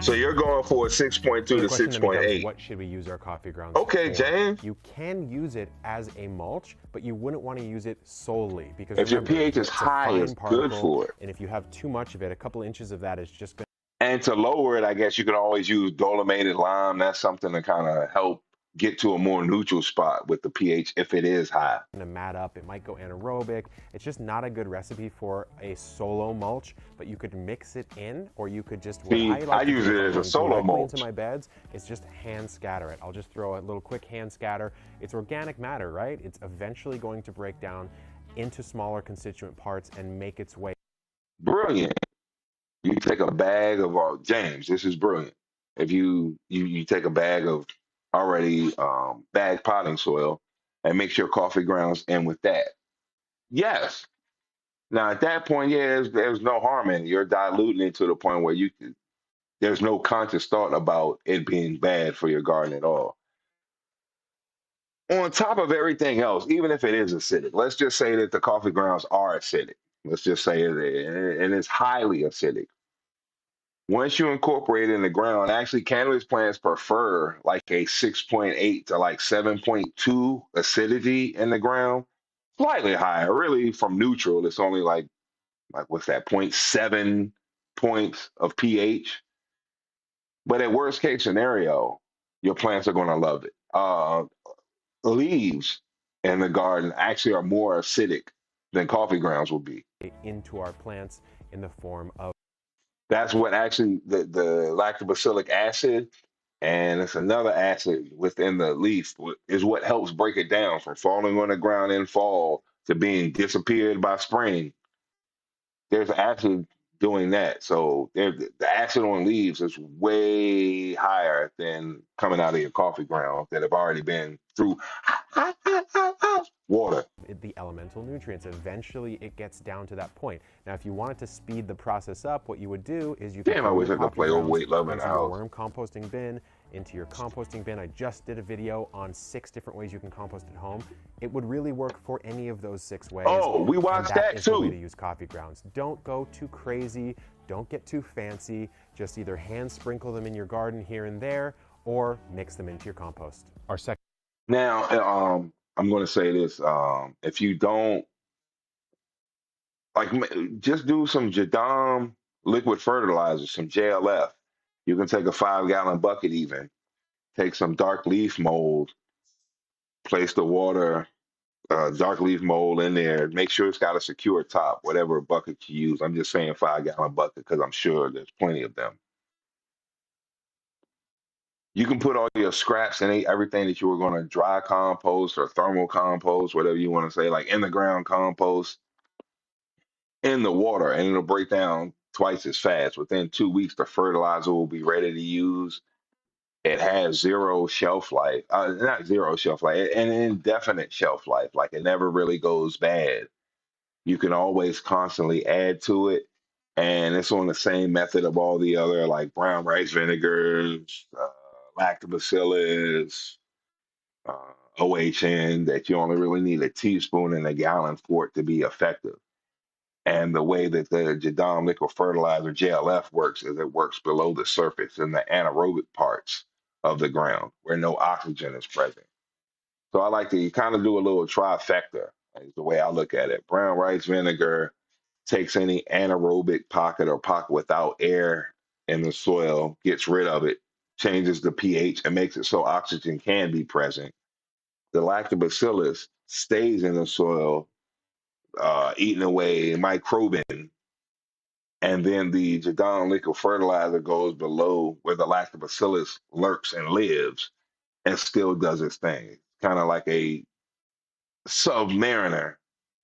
So you're going for a 6.2 to 6.8. What should we use our coffee grounds for? James. You can use it as a mulch, but you wouldn't want to use it solely because if your pH is high, it's good for it. And if you have too much of it, a couple inches of that is just going to... And to lower it, I guess you can always use dolomated lime. That's something to kind of help get to a more neutral spot with the pH if it is high. To mat up, it might go anaerobic. It's just not a good recipe for a solo mulch, but you could mix it in, or you could just... I use it as a solo mulch. Into my beds, it's just hand scatter it. I'll just throw a little quick hand scatter. It's organic matter, right? It's eventually going to break down into smaller constituent parts and make its way. Brilliant. You take a bag of, James, this is brilliant. If you take a bag of already bagged potting soil and mix your coffee grounds in with that. Yes. Now at that point, there's no harm in it. You're diluting it to the point where there's no conscious thought about it being bad for your garden at all. On top of everything else, even if it is acidic, let's just say that the coffee grounds are acidic. Let's just say it, and it's highly acidic. Once you incorporate it in the ground, actually cannabis plants prefer like a 6.8 to like 7.2 acidity in the ground, slightly higher. Really, from neutral, it's only like what's that, 0.7 points of pH. But at worst case scenario, your plants are going to love it. Leaves in the garden actually are more acidic than coffee grounds will be. Into our plants in the form of... That's what actually the lactobacillic acid, and it's another acid within the leaf, is what helps break it down from falling on the ground in fall to being disappeared by spring. There's acid doing that. So the acid on leaves is way higher than coming out of your coffee grounds that have already been through water. The elemental nutrients, eventually it gets down to that point. Now, if you wanted to speed the process up, what you would do is you I wish I could play overweight love in the house. Worm composting bin, into your composting bin. I just did a video on 6 different ways you can compost at home. It would really work for any of those 6 ways. Oh, we watched that is too. The way to use coffee grounds. Don't go too crazy. Don't get too fancy. Just either hand sprinkle them in your garden here and there, or mix them into your compost. Our second. Now, I'm going to say this. If you don't, just do some Jadam liquid fertilizer, some JLF. You can take a 5-gallon bucket even. Take some dark leaf mold, place the water, dark leaf mold in there. Make sure it's got a secure top, whatever bucket you use. I'm just saying 5-gallon bucket because I'm sure there's plenty of them. You can put all your scraps and everything that you were going to dry compost or thermal compost, whatever you want to say, like in the ground compost, in the water, and it'll break down twice as fast. Within 2 weeks, the fertilizer will be ready to use. It has 0 shelf life, not 0 shelf life, an indefinite shelf life. Like it never really goes bad. You can always constantly add to it. And it's on the same method of all the other like brown rice vinegars, lactobacillus, OHN, that you only really need a teaspoon in a gallon for it to be effective. And the way that the Jadam liquid fertilizer JLF works is it works below the surface in the anaerobic parts of the ground where no oxygen is present. So I like to kind of do a little trifecta, is the way I look at it. Brown rice vinegar takes any anaerobic pocket or pocket without air in the soil, gets rid of it, changes the pH, and makes it so oxygen can be present. The lactobacillus stays in the soil, eating away, microbing, and then the Jadam liquid fertilizer goes below where the lactobacillus lurks and lives and still does its thing. Kind of like a submariner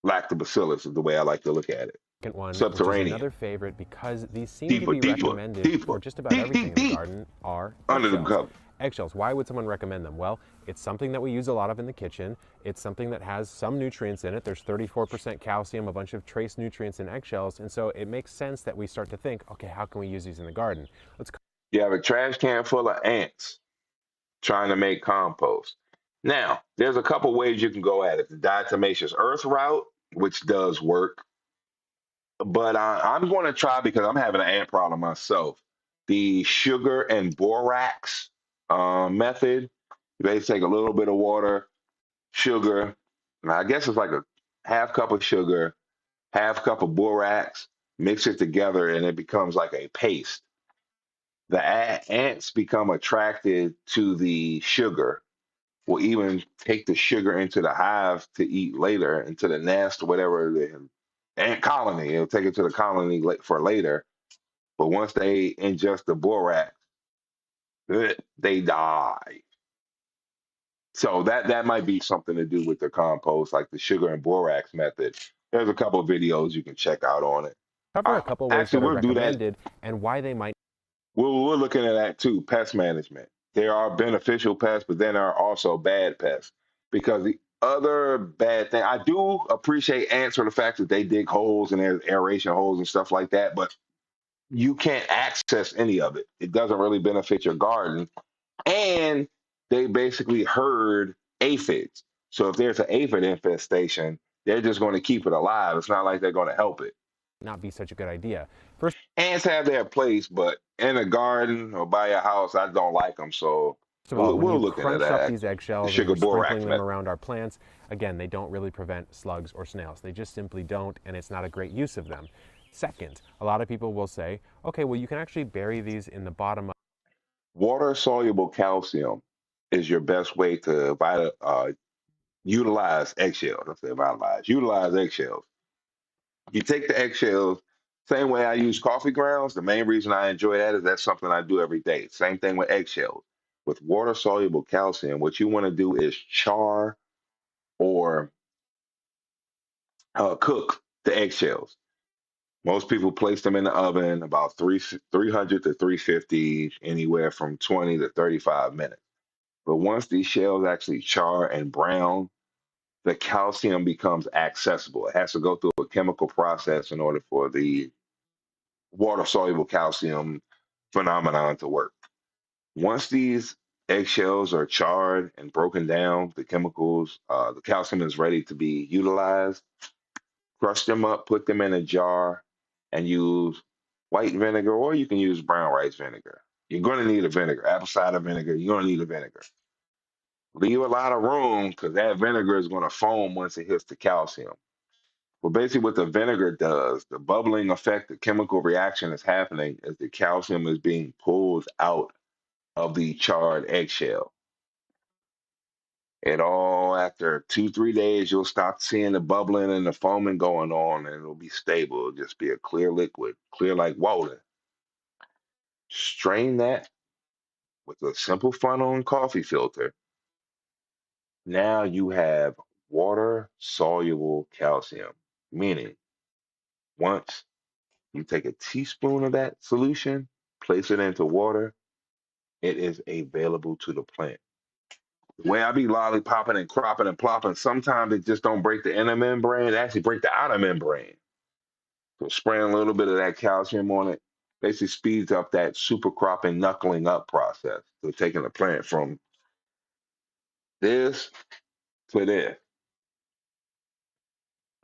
lactobacillus is the way I like to look at it. One, subterranean. Which is another favorite because these seem to be recommended for just about everything in the garden are under the cover. Eggshells. Why would someone recommend them? Well, it's something that we use a lot of in the kitchen. It's something that has some nutrients in it. There's 34% calcium, a bunch of trace nutrients in eggshells, and so it makes sense that we start to think, okay, how can we use these in the garden? You have a trash can full of ants. trying to make compost. Now, there's a couple ways you can go at it. The diatomaceous earth route, which does work, but I'm going to try because I'm having an ant problem myself. The sugar and borax method. They take a little bit of water, sugar, and I guess it's like a half cup of sugar, half cup of borax, mix it together, and it becomes like a paste. The ants become attracted to the sugar, will even take the sugar into the hive to eat later, into the nest, or whatever, the ant colony. It'll take it to the colony for later. But once they ingest the borax, they die. So that might be something to do with the compost, like the sugar and borax method. There's a couple of videos you can check out on it. Cover a couple ways that are we'll do that. recommended and why they might. We're looking at that too, pest management. There are beneficial pests, but then there are also bad pests. Because the other bad thing, I do appreciate ants for the fact that they dig holes and there's aeration holes and stuff like that, but you can't access any of it. It doesn't really benefit your garden. And they basically herd aphids. So if there's an aphid infestation, they're just going to keep it alive. It's not like they're going to help it. Not be such a good idea. First, ants have their place, but in a garden or by your house, I don't like them. So we'll look into that. Up these eggshells sugar and you're borax sprinkling them around our plants, again, they don't really prevent slugs or snails. They just simply don't, and it's not a great use of them. Second, a lot of people will say, okay, well, you can actually bury these in the bottom of water-soluble calcium is your best way to utilize eggshells. Let's say utilize eggshells. You take the eggshells, same way I use coffee grounds. The main reason I enjoy that is that's something I do every day. Same thing with eggshells. With water-soluble calcium, what you want to do is char or cook the eggshells. Most people place them in the oven about 300 to 350, anywhere from 20 to 35 minutes. But once these shells actually char and brown, the calcium becomes accessible. It has to go through a chemical process in order for the water-soluble calcium phenomenon to work. Once these eggshells are charred and broken down, the chemicals, the calcium is ready to be utilized. Crush them up, put them in a jar, and use white vinegar, or you can use brown rice vinegar. You're going to need a vinegar, apple cider vinegar. You're going to need a vinegar. Leave a lot of room because that vinegar is going to foam once it hits the calcium. Well, basically what the vinegar does, the bubbling effect, the chemical reaction that's happening is the calcium is being pulled out of the charred eggshell. And all after 2-3 days, you'll stop seeing the bubbling and the foaming going on, and it'll be stable. It'll just be a clear liquid, clear like water. Strain that with a simple funnel and coffee filter. Now you have water-soluble calcium, meaning once you take a teaspoon of that solution, place it into water, it is available to the plant. The way I be lollipopping and cropping and plopping, sometimes it just don't break the inner membrane, it actually break the outer membrane. So spraying a little bit of that calcium on it basically speeds up that super cropping, knuckling up process. So taking the plant from this to this.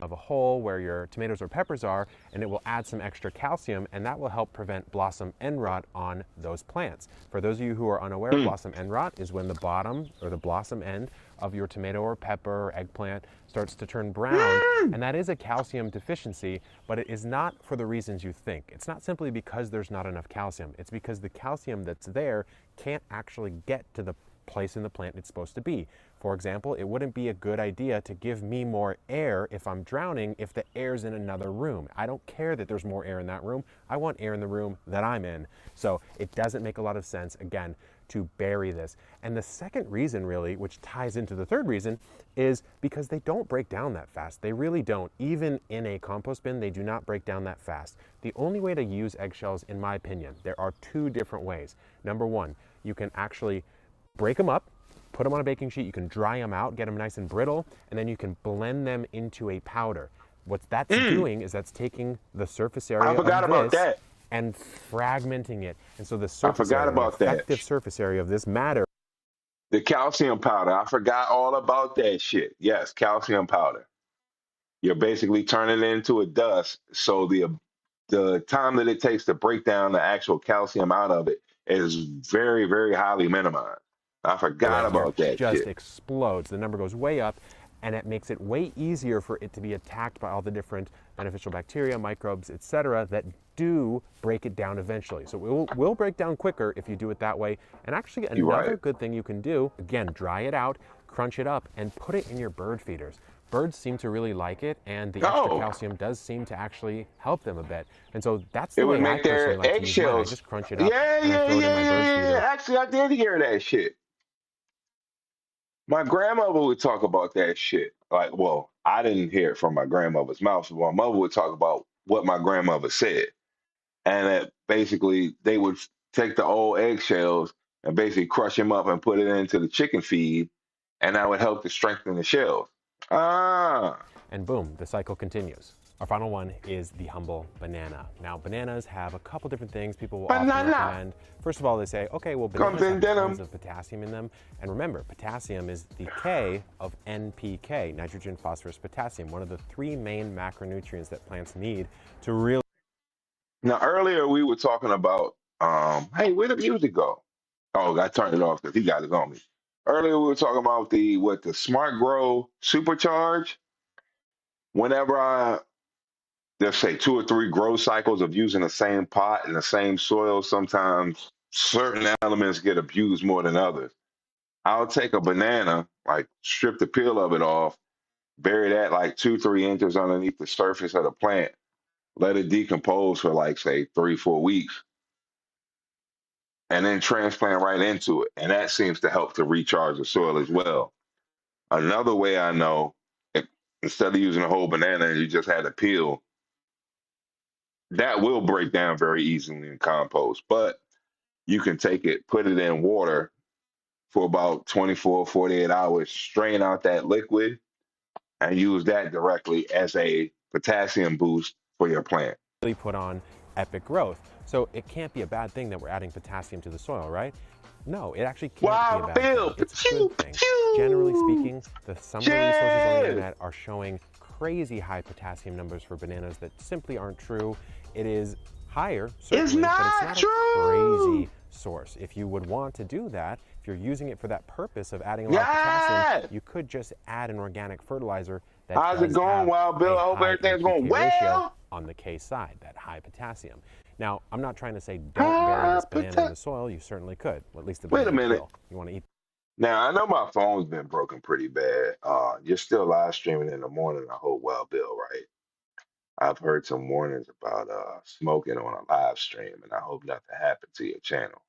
Of a hole where your tomatoes or peppers are, and it will add some extra calcium, and that will help prevent blossom end rot on those plants. For those of you who are unaware, blossom end rot is when the bottom or the blossom end of your tomato or pepper or eggplant starts to turn brown, and that is a calcium deficiency, but it is not for the reasons you think. It's not simply because there's not enough calcium. It's because the calcium that's there can't actually get to the place in the plant it's supposed to be. For example, it wouldn't be a good idea to give me more air if I'm drowning if the air's in another room. I don't care that there's more air in that room. I want air in the room that I'm in. So it doesn't make a lot of sense, again, to bury this. And the second reason, really, which ties into the third reason, is because they don't break down that fast. They really don't. Even in a compost bin, they do not break down that fast. The only way to use eggshells, in my opinion, there are two different ways. Number one, you can actually break them up, put them on a baking sheet, you can dry them out, get them nice and brittle, and then you can blend them into a powder. What that's doing is that's taking the surface area of this and fragmenting it. And so the surface area, the effective surface area of this matter The calcium powder. I forgot all about that shit. Yes, calcium powder. You're basically turning it into a dust. So the time that it takes to break down the actual calcium out of it is very, very highly minimized. I forgot about that just shit. explodes. The number goes way up, and it makes it way easier for it to be attacked by all the different beneficial bacteria, microbes, etc., that do break it down eventually. So it will break down quicker if you do it that way. And actually, another good thing you can do, again, dry it out, crunch it up, and put it in your bird feeders. Birds seem to really like it, and the extra calcium does seem to actually help them a bit. And so that's the way I personally like to use mine. I just crunch it up and I throw it in my bird feeder. Actually, I did hear that shit. My grandmother would talk about that shit. Like, well, I didn't hear it from my grandmother's mouth. So my mother would talk about what my grandmother said. And that basically they would take the old eggshells and basically crush them up and put it into the chicken feed, and that would help to strengthen the shells. And boom, the cycle continues. Our final one is the humble banana. Now, bananas have a couple different things people will often recommend. First of all, they say, okay, well, bananas have tons of potassium in them. And remember, potassium is the K of NPK, nitrogen, phosphorus, potassium, one of the 3 main macronutrients that plants need to really. Now, earlier we were talking about, hey, where'd the music go? Oh, I turned it off because he got it on me. Earlier we were talking about the Smart Grow Supercharge. Whenever I, let's say 2 or 3 grow cycles of using the same pot and the same soil, sometimes certain elements get abused more than others. I'll take a banana, like strip the peel of it off, bury that like 2-3 inches underneath the surface of the plant, let it decompose for like, say, 3-4 weeks, and then transplant right into it. And that seems to help to recharge the soil as well. Another way I know, instead of using a whole banana and you just had a peel, that will break down very easily in compost. But you can take it, put it in water for about 24, 48 hours, strain out that liquid, and use that directly as a potassium boost for your plant. Really put on epic growth. So it can't be a bad thing that we're adding potassium to the soil, right? No, it actually can't be a bad thing. It's a good thing. Generally speaking, some of the resources on the internet are showing crazy high potassium numbers for bananas that simply aren't true. It is higher, certainly, but it's not a crazy source. If you would want to do that, if you're using it for that purpose of adding a lot of potassium, you could just add an organic fertilizer that How's it going, Wild Bill? I hope everything's going well on the K side, that high potassium. Now, I'm not trying to say don't bury this banana in the soil. You certainly could. Well, at least the banana. Wait a minute. Peel. You want to eat. Now, I know my phone's been broken pretty bad. You're still live streaming in the morning, I hope, Wild Bill, right? I've heard some warnings about smoking on a live stream, and I hope nothing happened to your channel.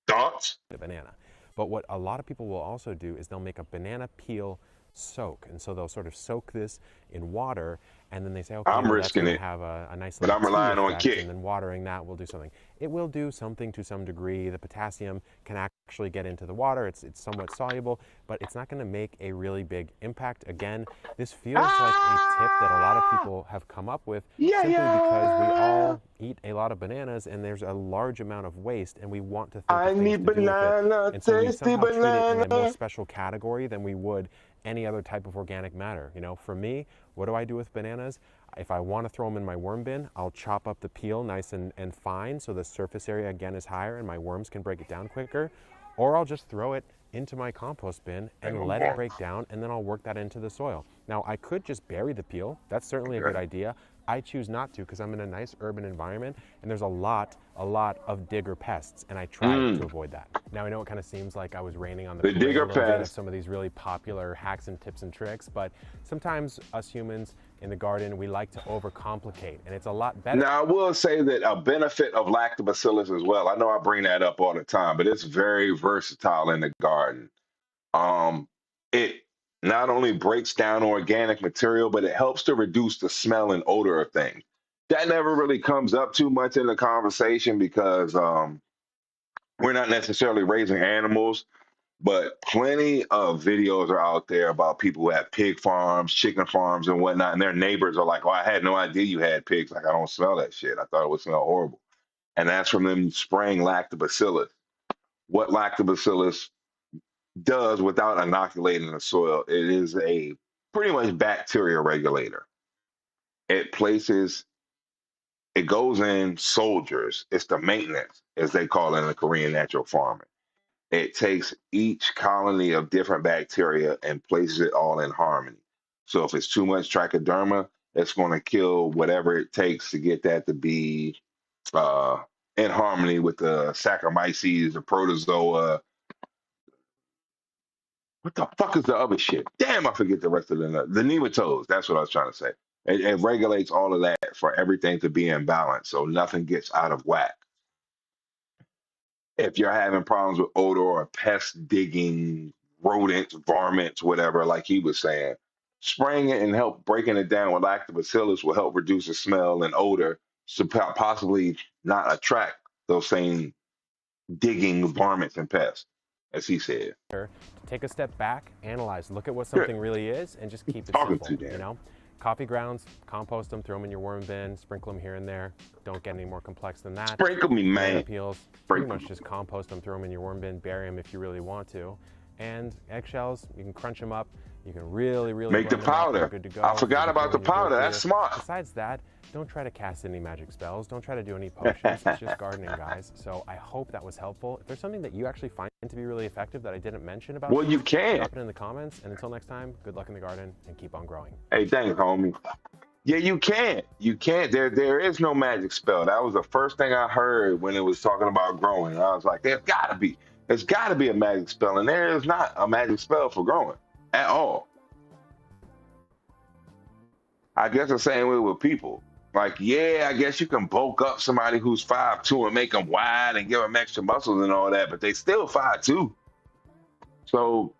Thoughts? The banana. But what a lot of people will also do is they'll make a banana peel soak. And so they'll sort of soak this in water, and then they say, okay, I'm risking it, have a nice but I'm relying on kick. And then watering that will do something. It will do something to some degree. The potassium can actually get into the water. It's somewhat soluble, but it's not going to make a really big impact. Again, this feels like a tip that a lot of people have come up with simply because we all eat a lot of bananas, and there's a large amount of waste, and we want to think of things to do with it. And so we somehow treat it in a more special category than we would any other type of organic matter. You know, for me, what do I do with bananas? If I want to throw them in my worm bin, I'll chop up the peel nice and fine so the surface area again is higher and my worms can break it down quicker. Or I'll just throw it into my compost bin and let it break down, and then I'll work that into the soil. Now, I could just bury the peel. That's certainly a good idea. I choose not to because I'm in a nice urban environment and there's a lot of digger pests, and I try to avoid that. Now, I know it kind of seems like I was raining on the digger pests. Some of these really popular hacks and tips and tricks, but sometimes us humans in the garden, we like to overcomplicate, and it's a lot better. Now, I will say that a benefit of lactobacillus as well, I know I bring that up all the time, but it's very versatile in the garden. It not only breaks down organic material, but it helps to reduce the smell and odor of things. That never really comes up too much in the conversation because we're not necessarily raising animals, but plenty of videos are out there about people who have pig farms, chicken farms, and whatnot, and their neighbors are like, "Oh, I had no idea you had pigs. Like, I don't smell that shit. I thought it would smell horrible." And that's from them spraying lactobacillus. What lactobacillus does without inoculating the soil, it is a pretty much bacteria regulator. It places, it goes in soldiers. It's the maintenance, as they call it in the Korean natural farming. It takes each colony of different bacteria and places it all in harmony. So if it's too much trichoderma, it's going to kill whatever it takes to get that to be uh, in harmony with the Saccharomyces, the protozoa. What the fuck is the other shit? Damn, I forget the rest of the nematodes. That's what I was trying to say. It regulates all of that for everything to be in balance, so nothing gets out of whack. If you're having problems with odor or pest digging, rodents, varmints, whatever, like he was saying, spraying it and help breaking it down with lactobacillus will help reduce the smell and odor to possibly not attract those same digging varmints and pests, as he said. Take a step back, analyze, look at what something really is, and just keep it simple. You know, coffee grounds, compost them, throw them in your worm bin, sprinkle them here and there. Don't get any more complex than that. Sprinkle me, man. Banana peels, pretty much just compost them, throw them in your worm bin, bury them if you really want to. And eggshells, you can crunch them up. You can really make the powder. Good to go. I forgot about the powder. That's smart. Besides that, don't try to cast any magic spells. Don't try to do any potions. It's just gardening, guys. So I hope that was helpful. If there's something that you actually find to be really effective that I didn't mention about, well, you can drop it in the comments. And until next time, good luck in the garden and keep on growing. Hey, thanks, homie. Yeah, you can't. You can't. There is no magic spell. That was the first thing I heard when it was talking about growing. I was like, there's got to be. There's got to be a magic spell, and there is not a magic spell for growing at all. I guess the same way with people. Like, yeah, I guess you can bulk up somebody who's 5'2" and make them wide and give them extra muscles and all that, but they still 5'2". So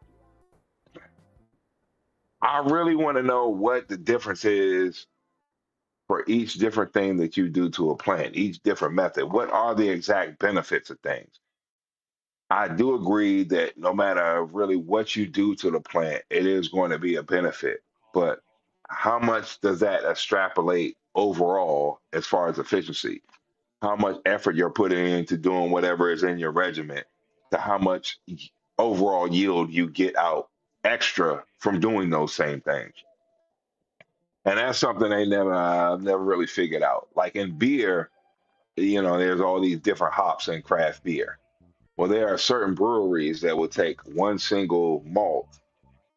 I really want to know what the difference is for each different thing that you do to a plant, each different method. What are the exact benefits of things? I do agree that no matter really what you do to the plant, it is going to be a benefit. But how much does that extrapolate overall as far as efficiency? How much effort you're putting into doing whatever is in your regimen to how much overall yield you get out extra from doing those same things. And that's something they never really figured out. Like in beer, you know, there's all these different hops in craft beer. Well, there are certain breweries that will take one single malt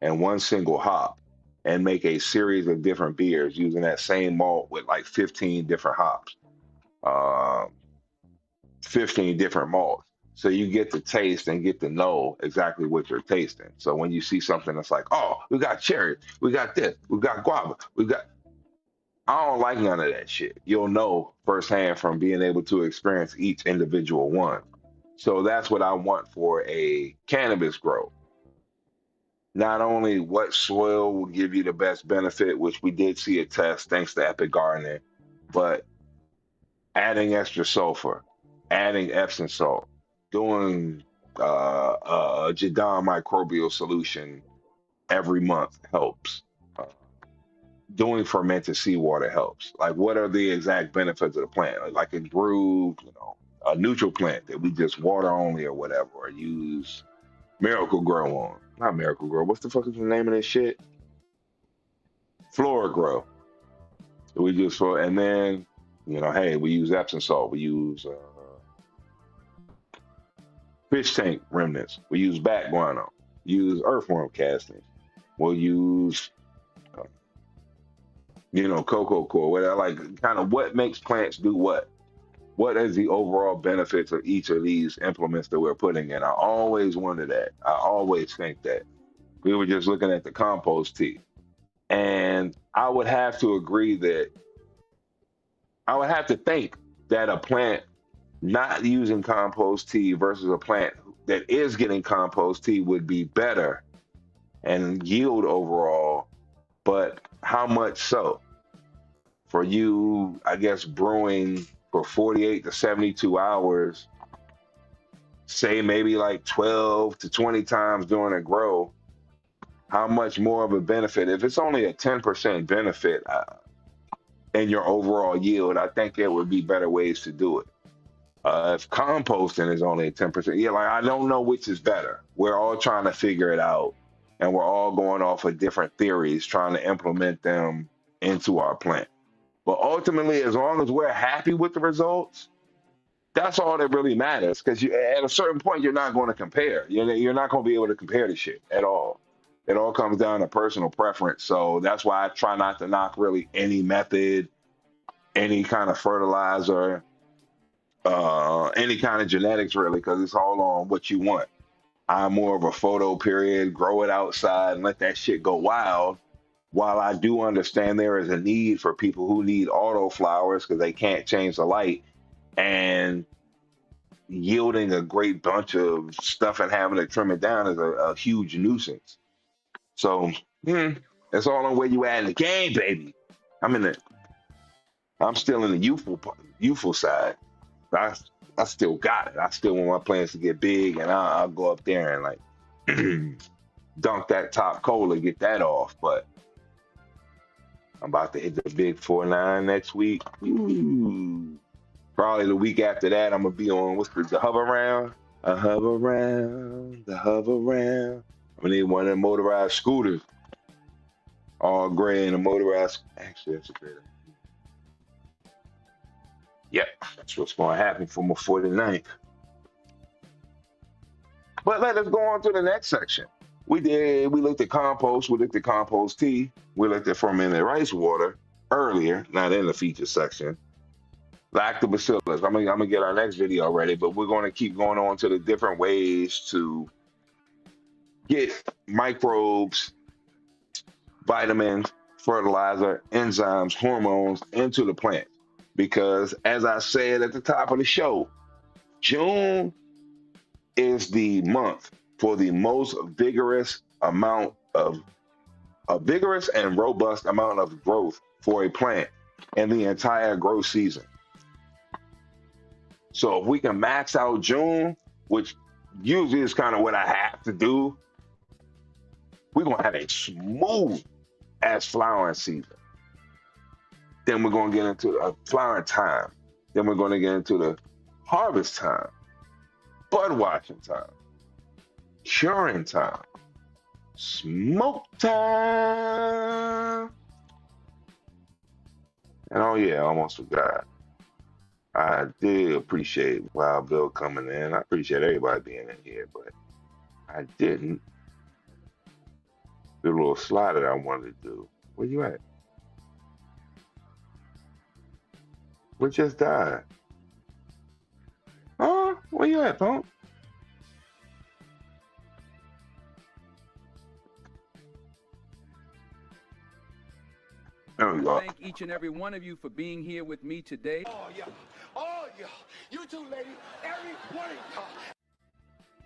and one single hop and make a series of different beers using that same malt with like 15 different hops, 15 different malts. So you get to taste and get to know exactly what you're tasting. So when you see something that's like, oh, we got cherry, we got this, we got guava, I don't like none of that shit. You'll know firsthand from being able to experience each individual one. So that's what I want for a cannabis grow. Not only what soil will give you the best benefit, which we did see a test thanks to Epic Gardening, but adding extra sulfur, adding Epsom salt, doing a Jadon microbial solution every month helps. Doing fermented seawater helps. Like, what are the exact benefits of the plant? Like it grew, you know, a neutral plant that we just water only or whatever, or use Miracle Grow on. Not Miracle Grow. What's the fuck is the name of this shit? Flora Grow. So we just, and then, you know, hey, we use Epsom salt. We use fish tank remnants. We use bat guano. Use earthworm castings. We'll use, you know, cocoa coir. What I like, kind of what makes plants do what? What is the overall benefits of each of these implements that we're putting in? I always wonder that. I always think that. We were just looking at the compost tea. And I would have to agree that, I would have to think that a plant not using compost tea versus a plant that is getting compost tea would be better and yield overall, but how much so? For you, I guess, brewing for 48 to 72 hours, say maybe like 12 to 20 times during a grow, how much more of a benefit? If it's only a 10% benefit in your overall yield, I think there would be better ways to do it. If composting is only 10%, yeah, like I don't know which is better. We're all trying to figure it out, and we're all going off of different theories, trying to implement them into our plant. But ultimately, as long as we're happy with the results, that's all that really matters. Because at a certain point, you're not going to compare. You're not going to be able to compare the shit at all. It all comes down to personal preference. So that's why I try not to knock really any method, any kind of fertilizer, any kind of genetics really, because it's all on what you want. I'm more of a photo period, grow it outside and let that shit go wild. While I do understand there is a need for people who need auto flowers because they can't change the light, and yielding a great bunch of stuff and having to trim it down is a huge nuisance. So it's all on where you at in the game, baby. I'm still in the youthful side. I still got it. I still want my plans to get big, and I'll go up there and like dunk that top cola, get that off. But I'm about to hit the big 4-9 next week. Ooh. Probably the week after that, I'm gonna be on the hover round. A hover round, the hover round. I'm gonna need one of them motorized scooters, all gray and a motorized. Actually, that's a great idea. Yep, that's what's gonna happen for my 49th. But let us go on to the next section. We looked at compost, we looked at compost tea, we looked at fermented rice water earlier, not in the feature section. Lactobacillus. I'm gonna get our next video ready, but we're gonna keep going on to the different ways to get microbes, vitamins, fertilizer, enzymes, hormones into the plant. Because as I said at the top of the show, June is the month for the most vigorous and robust amount of growth for a plant in the entire growth season. So if we can max out June, which usually is kind of what I have to do, we're gonna have a smooth ass flowering season. Then we're gonna get into a flowering time. Then we're gonna get into the harvest time, bud watching time, curing time, smoke time. And oh yeah, I almost forgot. I did appreciate Wild Bill coming in. I appreciate everybody being in here, but I didn't do a little slide that I wanted to do. Where you at? What just died? Oh, where you at, punk? There we go. Thank each and every one of you for being here with me today. Oh, yeah. Oh, yeah. You too, lady. Every one of y'all.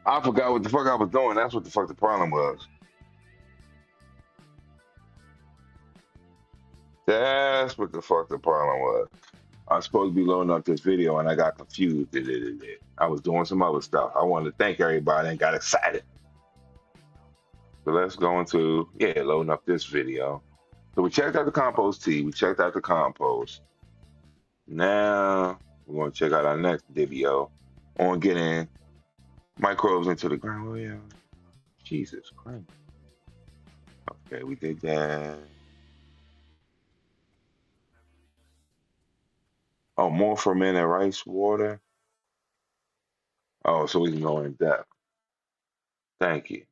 I forgot what the fuck I was doing. That's what the fuck the problem was. That's what the fuck the problem was. I was supposed to be loading up this video and I got confused. I was doing some other stuff. I wanted to thank everybody and got excited. So let's go into, loading up this video. So we checked out the compost tea. We checked out the compost. Now we're going to check out our next video on getting microbes into the ground. Oh, yeah. Jesus Christ. Okay, we did that. Oh, more fermented rice water. Oh, so we can go in depth. Thank you.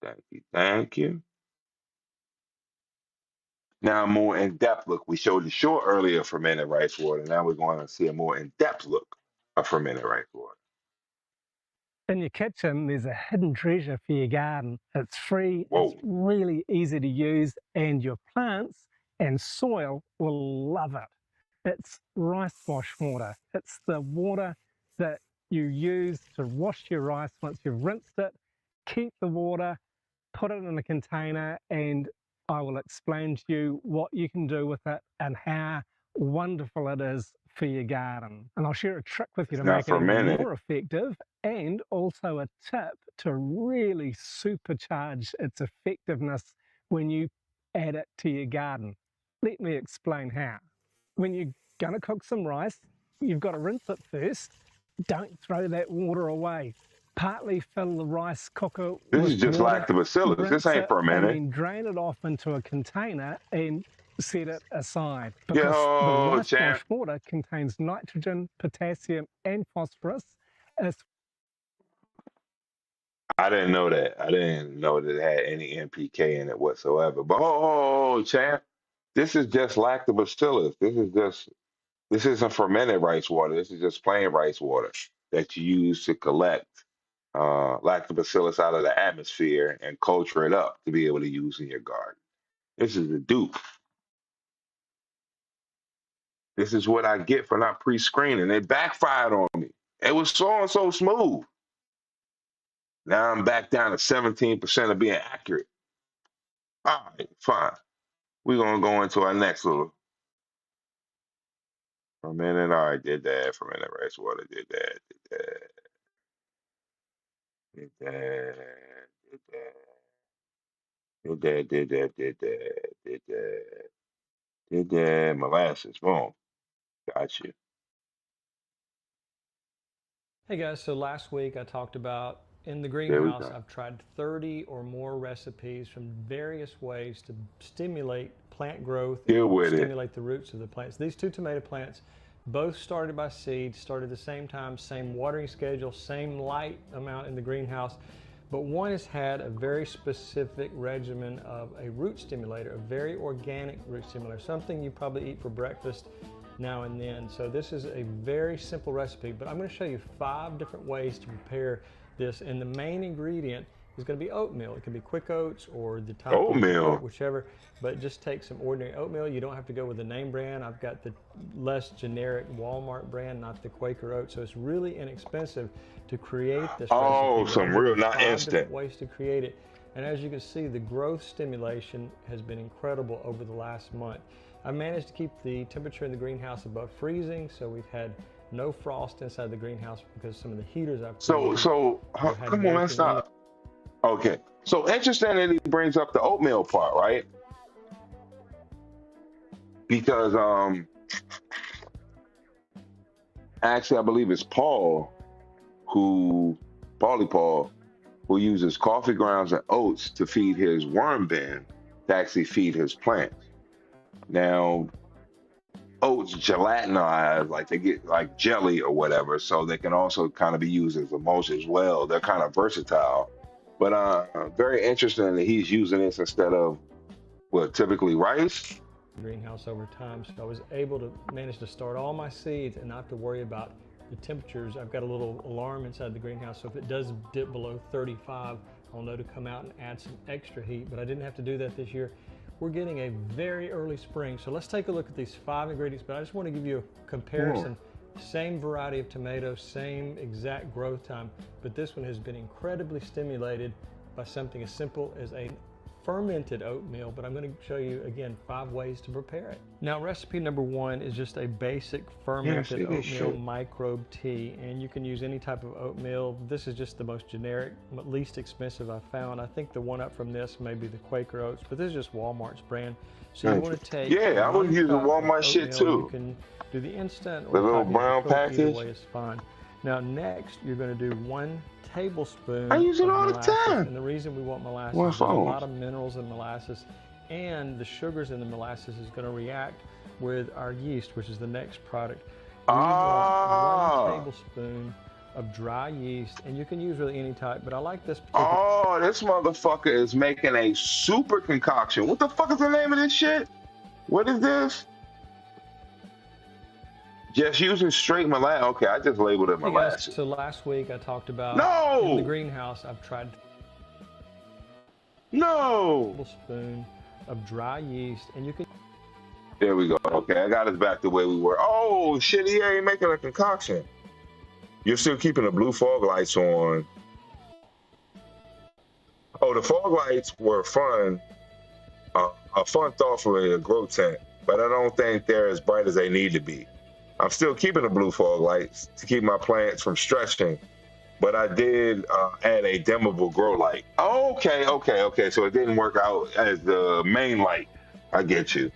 Thank you. Thank you. Now, a more in-depth look. We showed the short earlier fermented rice water. Now we're going to see a more in-depth look of fermented rice water. In your kitchen, there's a hidden treasure for your garden. It's free, it's really easy to use, and your plants and soil will love it. It's rice wash water. It's the water that you use to wash your rice once you've rinsed it. Keep the water, put it in a container, and I will explain to you what you can do with it and how wonderful it is for your garden. And I'll share a trick with you to make it even more effective, and also a tip to really supercharge its effectiveness when you add it to your garden. Let me explain how. When you're going to cook some rice, you've got to rinse it first. Don't throw that water away. Partly fill the rice cooker This with is just water, lactobacillus. This rinse ain't it, fermented. and then drain it off into a container and set it aside. Because the Yo, rice champ. wash water contains nitrogen, potassium, and phosphorus. I didn't know that. I didn't know that it had any NPK in it whatsoever. But champ, this is just lactobacillus. This isn't fermented rice water. This is just plain rice water that you use to collect lactobacillus out of the atmosphere and culture it up to be able to use in your garden. This is a dupe. This is what I get for not pre-screening. It backfired on me. It was so smooth. Now I'm back down to 17% of being accurate. All right, fine. We're going to go into our next little fermented. All right, did that. Fermented rice water, did that. Did that. Molasses, boom. Got you. Hey guys, so last week I talked about in the greenhouse, I've tried 30 or more recipes from various ways to stimulate plant growth, stimulate the roots of the plants. These two tomato plants both started by seed, started at the same time, same watering schedule, same light amount in the greenhouse, but one has had a very specific regimen of a root stimulator, a very organic root stimulator, something you probably eat for breakfast now and then. So this is a very simple recipe, but I'm going to show you 5 different ways to prepare this, and the main ingredient is going to be oatmeal. It can be quick oats or the type oatmeal, whichever, but just take some ordinary oatmeal. You don't have to go with a name brand. I've got the less generic Walmart brand, not the Quaker oat, so it's really inexpensive to create this recipe. Some real, not instant ways to create it. And as you can see, the growth stimulation has been incredible over the last month. I managed to keep the temperature in the greenhouse above freezing, so we've had no frost inside the greenhouse because some of the heaters I've come on, let's stop. Okay, so interesting that he brings up the oatmeal part, right? Because actually I believe it's Paulie Paul, who uses coffee grounds and oats to feed his worm bin, to actually feed his plants. Now, oats gelatinize, like they get like jelly or whatever, so they can also kind of be used as a mulch as well. They're kind of versatile, but very interesting that he's using this instead of typically rice. Greenhouse over time, so I was able to manage to start all my seeds and not to worry about the temperatures. I've got a little alarm inside the greenhouse, so if it does dip below 35, I'll know to come out and add some extra heat, but I didn't have to do that this year. We're getting a very early spring, so let's take a look at these 5 ingredients, but I just want to give you a comparison. Same variety of tomatoes, same exact growth time, but this one has been incredibly stimulated by something as simple as a fermented oatmeal, but I'm going to show you again 5 ways to prepare it. Now, recipe number 1 is just a basic fermented oatmeal microbe tea, and you can use any type of oatmeal. This is just the most generic, least expensive I've found. I think the one up from this may be the Quaker Oats, but this is just Walmart's brand. So you want to take I would use the Walmart shit too. You can do the instant or the little brown package. Either way is fine. Now next, you're going to do 1 tablespoon. I use it all the time. And the reason we want molasses is a lot of minerals in molasses, and the sugars in the molasses is going to react with our yeast, which is the next product. We want 1 tablespoon of dry yeast, and you can use really any type, but I like this particular. This motherfucker is making a super concoction. What the fuck is the name of this shit? What is this? Just using straight molasses. Okay, I just labeled it molasses. Hey guys, so last week I talked about in the greenhouse, I've tried a tablespoon of dry yeast, and you can. There we go. Okay, I got us back the way we were. Oh shit, he ain't making a concoction. You're still keeping the blue fog lights on. Oh, the fog lights were fun. A fun thought for a grow tent, but I don't think they're as bright as they need to be. I'm still keeping the blue fog lights to keep my plants from stretching, but I did add a dimmable grow light. Okay. So it didn't work out as the main light. I get you.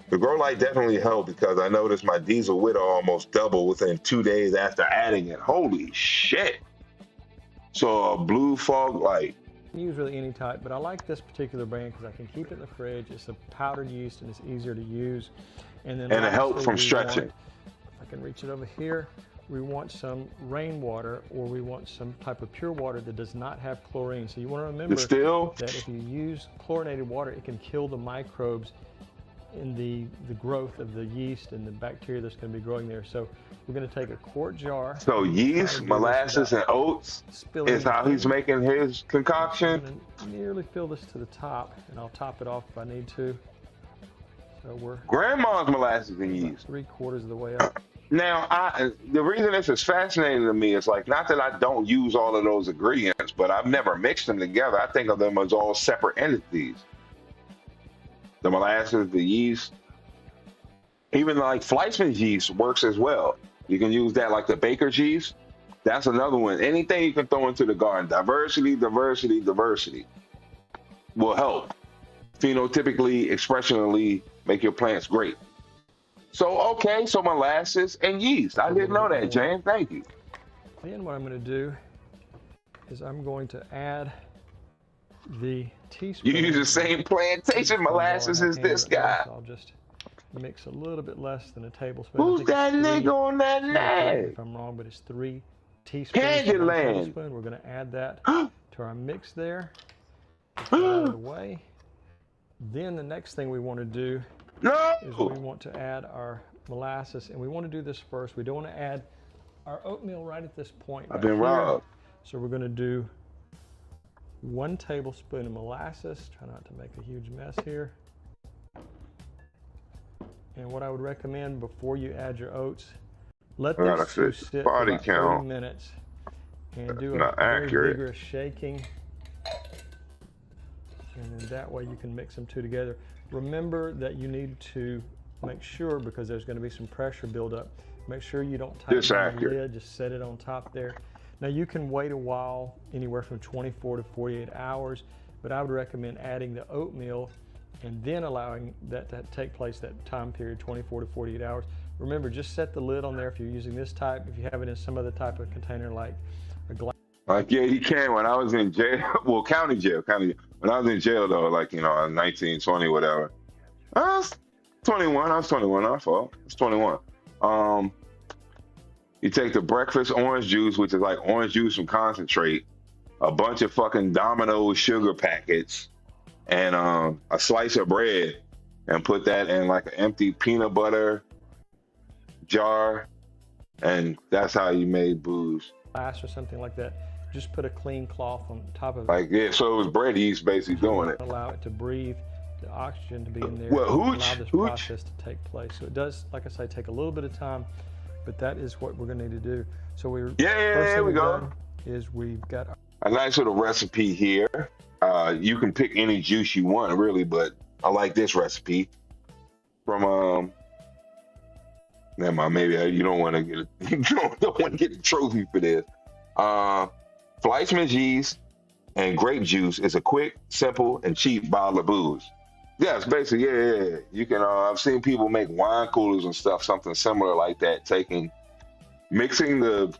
The grow light definitely helped because I noticed my diesel widow almost doubled within 2 days after adding it. Holy shit. So a blue fog light. I use really any type, but I like this particular brand because I can keep it in the fridge. It's a powdered yeast and it's easier to use. And then it helps from stretching. If I can reach it over here, we want some rainwater or we want some type of pure water that does not have chlorine. So you want to remember that if you use chlorinated water, it can kill the microbes in the growth of the yeast and the bacteria that's going to be growing there. So we're going to take a quart jar. So yeast, molasses, and oats is how he's making his concoction. I'm going to nearly fill this to the top, and I'll top it off if I need to. So we're grandma's molasses and yeast. 3/4 of the way up. Now, the reason this is fascinating to me is like, not that I don't use all of those ingredients, but I've never mixed them together. I think of them as all separate entities. The molasses, the yeast, even like Fleischmann's yeast works as well. You can use that like the baker's yeast. That's another one. Anything you can throw into the garden, diversity will help. Phenotypically, expressionally, make your plants great. So, okay, so molasses and yeast. I didn't know that, James. Thank you. Then what I'm going to do is I'm going to add the teaspoon. You use the same plantation molasses as this guy. So I'll just mix a little bit less than a tablespoon. Who's that nigga on that name? If I'm wrong, but it's 3 teaspoons. Candyland. We're going to add that to our mix there. Get that out of the way. Then the next thing we want to do is we want to add our molasses, and we want to do this first. We don't want to add our oatmeal right at this point. I've been robbed. So we're going to do 1 tablespoon of molasses. Try not to make a huge mess here. And what I would recommend before you add your oats, let this sit for about 30 minutes and do a very vigorous shaking. And then that way you can mix them two together. Remember that you need to make sure, because there's going to be some pressure buildup, make sure you don't tighten the lid, just set it on top there. Now you can wait a while, anywhere from 24 to 48 hours, but I would recommend adding the oatmeal and then allowing that to take place, that time period, 24 to 48 hours. Remember, just set the lid on there if you're using this type. If you have it in some other type of container like a glass. Like, yeah, you can. When I was in jail, well, county jail. When I was in jail, though, like, you know, I was 19, 20, whatever. I was 21. I was 21. I thought. I was 21. You take the breakfast orange juice, which is like orange juice from concentrate, a bunch of fucking Domino's sugar packets, and a slice of bread, and put that in like an empty peanut butter jar, and that's how you made booze. Glass or something like that. Just put a clean cloth on top of it. Like, yeah, so it was bread yeast basically doing it. Allow it to breathe, the oxygen to be in there. Well, allow this process to take place. So it does, like I say, take a little bit of time, but that is what we're going to need to do. So we're first thing we've done is we've got a nice little recipe here. You can pick any juice you want, really, but I like this recipe from never mind, maybe you don't want to get you don't want to get the trophy for this. Fleischmann's yeast and grape juice is a quick, simple, and cheap bottle of booze. Yes, basically, yeah. You can. I've seen people make wine coolers and stuff, something similar like that. Mixing the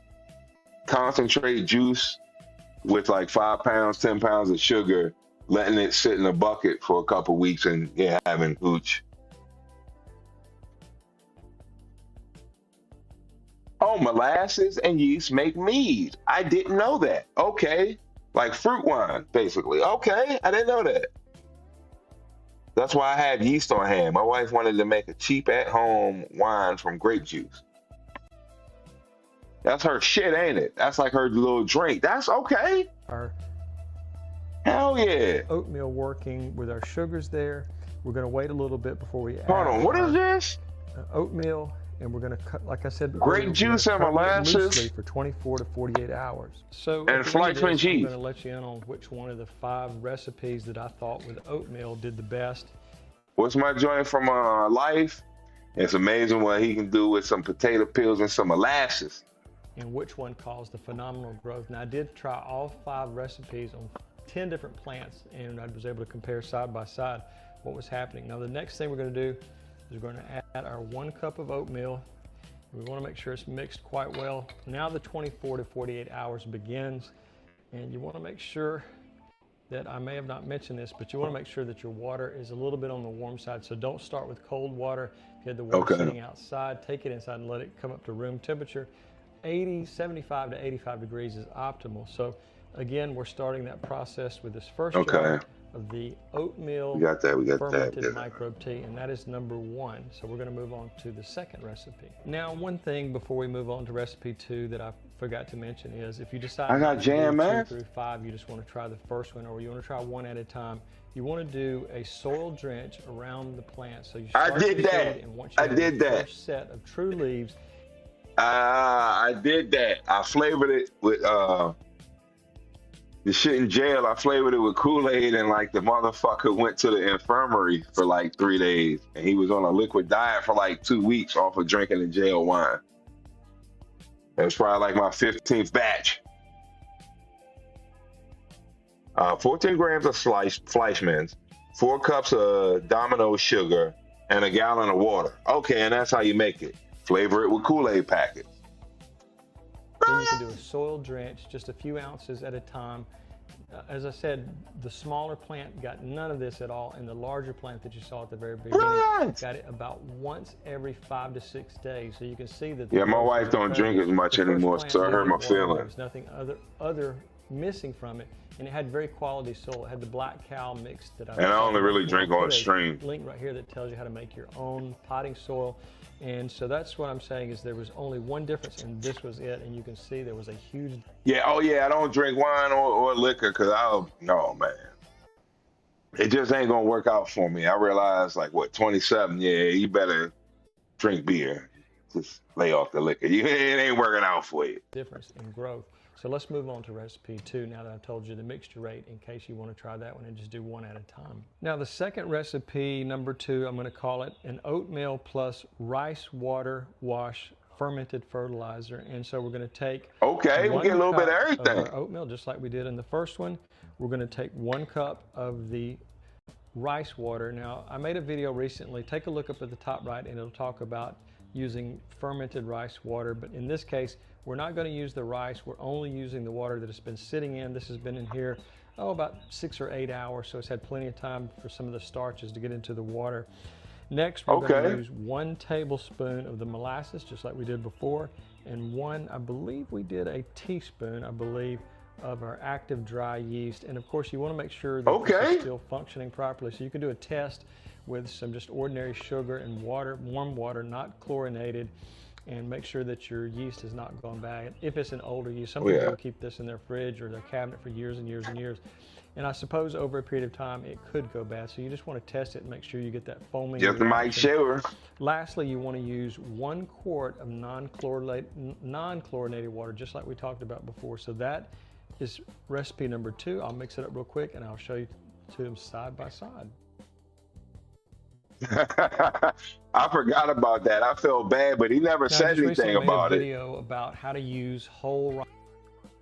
concentrate juice with like 5 pounds, 10 pounds of sugar, letting it sit in a bucket for a couple weeks, and having hooch. Oh, molasses and yeast make mead. I didn't know that. Okay. Like fruit wine, basically. Okay, I didn't know that. That's why I had yeast on hand. My wife wanted to make a cheap at-home wine from grape juice. That's her shit, ain't it? That's like her little drink. That's okay. Hell yeah. Oatmeal working with our sugars there. We're going to wait a little bit before we add. Hold on, what is this? Oatmeal. And we're going to cut, like I said before, grape juice and molasses for 24 to 48 hours. So and Fleischmann's yeast. I'm going to let you in on which one of the 5 recipes that I thought with oatmeal did the best. What's my joint from Life? It's amazing what he can do with some potato peels and some molasses. And which one caused the phenomenal growth. Now, I did try all 5 recipes on 10 different plants, and I was able to compare side by side what was happening. Now, the next thing we're going to do is we're going to add our 1 cup of oatmeal. We want to make sure it's mixed quite well. Now the 24 to 48 hours begins, and you want to make sure that, I may have not mentioned this, but you want to make sure that your water is a little bit on the warm side. So don't start with cold water. If you had the water sitting outside, take it inside and let it come up to room temperature. 75 to 85 degrees is optimal. So again, we're starting that process with this first jar of the oatmeal fermented microbe tea, and that is number 1. So we're going to move on to the second recipe. Now, one thing before we move on to recipe 2 that I forgot to mention is, if you decide to do 2 through 5, you just want to try the first one, or you want to try one at a time, you want to do a soil drench around the plant. So you start with the seed, and once you have the first set of true leaves. I did that. I flavored it with the shit in jail. I flavored it with Kool-Aid, and like the motherfucker went to the infirmary for like 3 days, and he was on a liquid diet for like 2 weeks off of drinking the jail wine. It was probably like my 15th batch. 14 grams of Fleischmann's, 4 cups of Domino sugar, and a gallon of water. Okay, and that's how you make it. Flavor it with Kool-Aid packets. Then you can do a soil drench, just a few ounces at a time. As I said, the smaller plant got none of this at all, and the larger plant that you saw at the very beginning got it about once every 5 to 6 days. So you can see that. Yeah, my wife don't drink as much anymore, so I hurt my feelings. There was nothing other missing from it, and it had very quality soil. It had the black cow mixed that I. And I only really drink on stream. Link right here that tells you how to make your own potting soil. And so that's what I'm saying, is there was only one difference, and this was it. And you can see there was a huge. Yeah, oh yeah, I don't drink wine or liquor because no, man. It just ain't gonna work out for me. I realized, like, what, 27? Yeah, you better drink beer. Just lay off the liquor. It ain't working out for you. Difference in growth. So let's move on to recipe 2 now that I've told you the mixture rate, in case you want to try that one and just do one at a time. Now the second recipe, number 2, I'm going to call it an oatmeal plus rice water wash fermented fertilizer. And so we're going to take we get a little bit of everything. Our oatmeal, just like we did in the first one. We're going to take 1 cup of the rice water. Now I made a video recently. Take a look up at the top right, and it'll talk about using fermented rice water. But in this case, we're not going to use the rice. We're only using the water that has been sitting in. This has been in here, about 6 or 8 hours, so it's had plenty of time for some of the starches to get into the water. Next, we're going to use 1 tablespoon of the molasses, just like we did before, and I believe we did a teaspoon, of our active dry yeast. And of course, you want to make sure that this is still functioning properly. So you can do a test with some just ordinary sugar and water, warm water, not chlorinated, and make sure that your yeast has not gone bad. If it's an older yeast, some people keep this in their fridge or their cabinet for years and years and years. And I suppose over a period of time, it could go bad. So you just want to test it and make sure you get that foaming. Just to make sure. Lastly, you want to use 1 quart of non-chlorinated water, just like we talked about before. So that is recipe number 2. I'll mix it up real quick, and I'll show you 2 of them side by side. I forgot about that. I felt bad, but he never said anything about it. I made a video about how to use whole rice.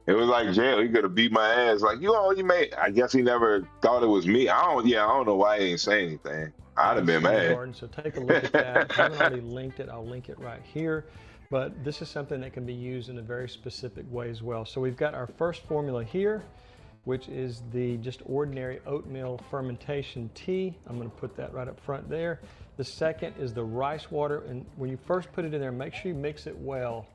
It was like jail. He could have beat my ass. Like, you made. I guess he never thought it was me. I don't know why he ain't say anything. I'd have been mad. So take a look at that. If I haven't already linked it, I'll link it right here. But this is something that can be used in a very specific way as well. So we've got our first formula here, which is the just ordinary oatmeal fermentation tea. I'm going to put that right up front there. The second is the rice water, and when you first put it in there, make sure you mix it well.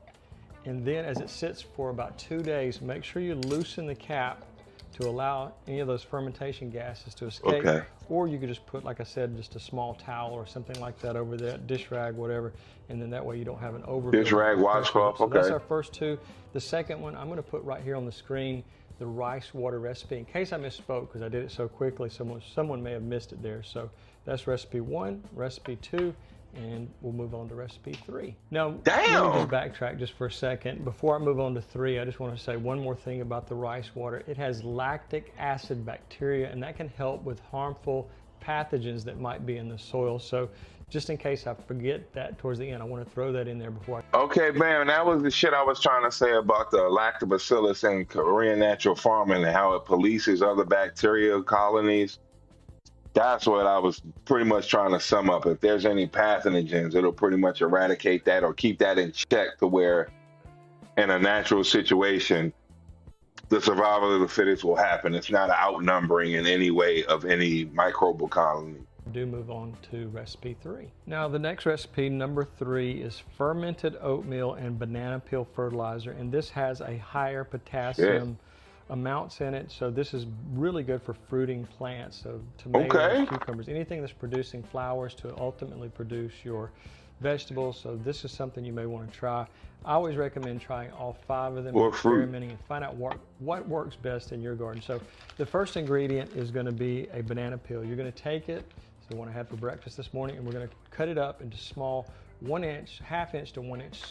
And then as it sits for about 2 days, make sure you loosen the cap to allow any of those fermentation gases to escape. Or you could just put, like I said, just a small towel or something like that over there, dish rag, whatever, and then that way you don't have an overfill. Dish rag, washcloth, so that's our first 2. The second one, I'm going to put right here on the screen, the rice water recipe. In case I misspoke, because I did it so quickly, someone may have missed it there. So that's recipe 1, recipe 2, and we'll move on to recipe 3. Now, let me just backtrack just for a second. Before I move on to 3, I just want to say one more thing about the rice water. It has lactic acid bacteria, and that can help with harmful pathogens that might be in the soil. So just in case I forget that towards the end, I want to throw that in there before I... Okay, man, that was the shit I was trying to say about the lactobacillus in Korean natural farming and how it polices other bacterial colonies. That's what I was pretty much trying to sum up. If there's any pathogens, it'll pretty much eradicate that or keep that in check to where in a natural situation, the survival of the fittest will happen. It's not an outnumbering in any way of any microbial colony. Do move on to recipe 3. Now the next recipe, number 3, is fermented oatmeal and banana peel fertilizer, and this has a higher potassium amounts in it, so this is really good for fruiting plants, so tomatoes, cucumbers, anything that's producing flowers to ultimately produce your vegetables. So this is something you may want to try. I always recommend trying all 5 of them, or experimenting and find out what works best in your garden. So the first ingredient is going to be a banana peel. You're going to take it, it's the one I had for breakfast this morning, and we're going to cut it up into small 1-inch, half-inch to 1-inch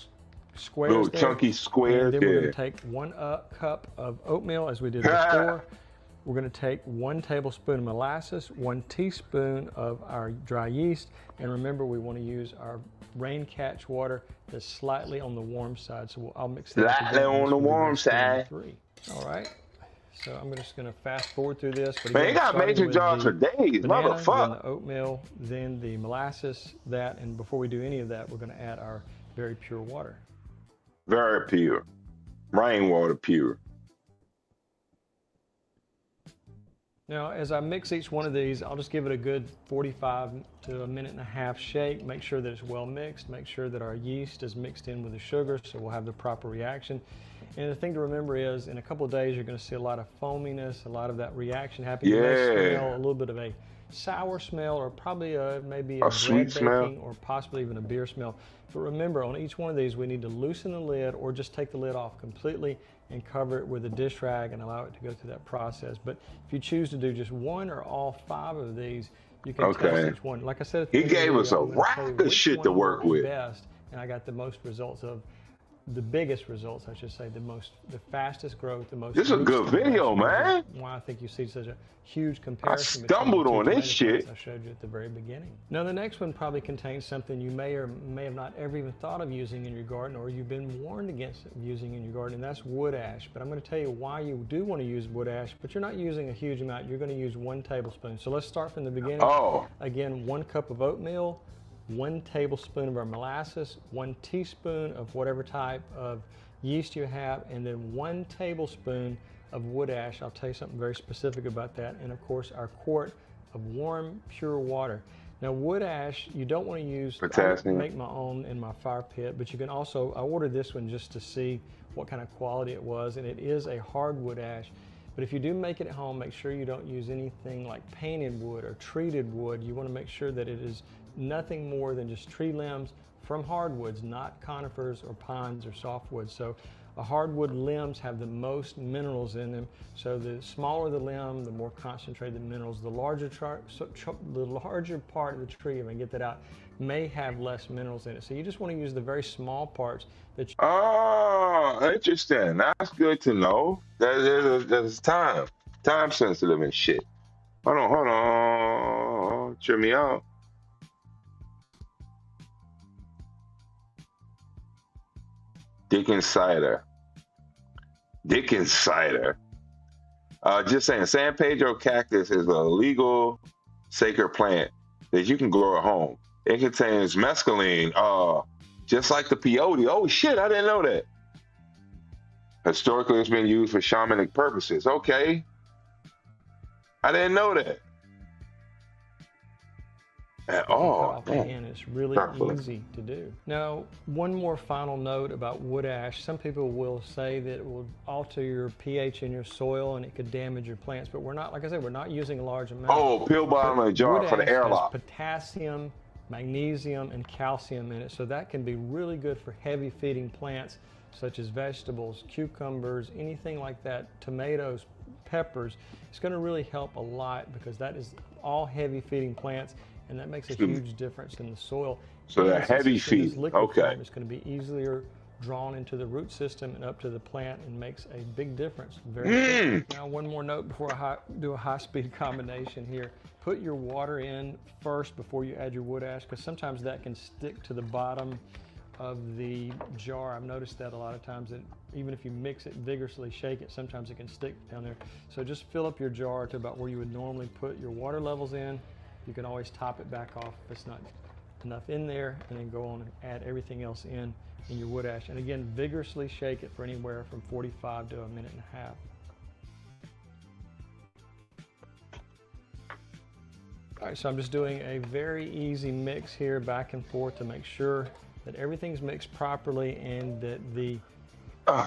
squares. Little chunky squares. And then we're going to take 1 cup of oatmeal, as we did before. We're going to take 1 tablespoon of molasses, 1 teaspoon of our dry yeast, and remember we want to use our rain catch water that's slightly on the warm side. So I'll mix that slightly on the warm side. 3. All right. So I'm just going to fast forward through this. But man, you got major jars for days, motherfucker. Then the oatmeal, then the molasses, that, and before we do any of that, we're going to add our very pure water. Very pure. Rainwater pure. Now, as I mix each one of these, I'll just give it a good 45 to 1.5 minutes shake. Make sure that it's well mixed. Make sure that our yeast is mixed in with the sugar, so we'll have the proper reaction. And the thing to remember is, in a couple of days, you're going to see a lot of foaminess, a lot of that reaction happen. You may smell a little bit of a sour smell, or probably maybe a sweet smell, or possibly even a beer smell. But remember, on each one of these, we need to loosen the lid or just take the lid off completely and cover it with a dish rag and allow it to go through that process. But if you choose to do just 1 or all 5 of these, you can test each one. Like I said, he gave us a rack of shit to work with. Best, and I got the most results of. The biggest results, I should say, the fastest growth, the most. This is a good video, man. Why I think you see such a huge comparison. I stumbled on this shit. I showed you at the very beginning. Now the next one probably contains something you may or may have not ever even thought of using in your garden, or you've been warned against using in your garden, and that's wood ash. But I'm going to tell you why you do want to use wood ash, but you're not using a huge amount. You're going to use 1 tablespoon. So let's start from the beginning. Again, 1 cup of oatmeal, 1 tablespoon of our molasses, 1 teaspoon of whatever type of yeast you have, and then 1 tablespoon of wood ash. I'll tell you something very specific about that. And of course, our quart of warm, pure water. Now, wood ash, you don't want to use, potassium. I make my own in my fire pit, but you can also, I ordered this one just to see what kind of quality it was, and it is a hardwood ash. But if you do make it at home, make sure you don't use anything like painted wood or treated wood. You want to make sure that it is nothing more than just tree limbs from hardwoods, not conifers or pines or softwoods. So hardwood limbs have the most minerals in them. So the smaller the limb, the more concentrated the minerals. The larger part of the tree, if I get that out, may have less minerals in it. So you just want to use the very small parts that you... Oh, interesting. That's good to know. There's time sensitive and shit. Hold on. Cheer me out. Dickens cider. Just saying, San Pedro cactus is a legal sacred plant that you can grow at home. It contains mescaline, just like the peyote. Oh shit, I didn't know that. Historically, it's been used for shamanic purposes. Okay. I didn't know that. At all. And it's really easy to do. Now, one more final note about wood ash. Some people will say that it will alter your pH in your soil and it could damage your plants, but we're not, like I said, we're not using a large amount. Oh, pill bottom of the jar for the airlock. Potassium, magnesium, and calcium in it, so that can be really good for heavy feeding plants such as vegetables, cucumbers, anything like that, tomatoes, peppers. It's going to really help a lot because that is all heavy feeding plants, and that makes a huge difference in the soil. So that heavy feed, okay. It's going to be easier drawn into the root system and up to the plant and makes a big difference. Now, one more note before I do a high-speed combination here. Put your water in first before you add your wood ash, because sometimes that can stick to the bottom of the jar. I've noticed that a lot of times that even if you mix it vigorously, shake it, sometimes it can stick down there. So just fill up your jar to about where you would normally put your water levels in. You can always top it back off if it's not enough in there, and then go on and add everything else in your wood ash. And again, vigorously shake it for anywhere from 45 to a minute and a half. All right, so I'm just doing a very easy mix here, back and forth, to make sure that everything's mixed properly and that the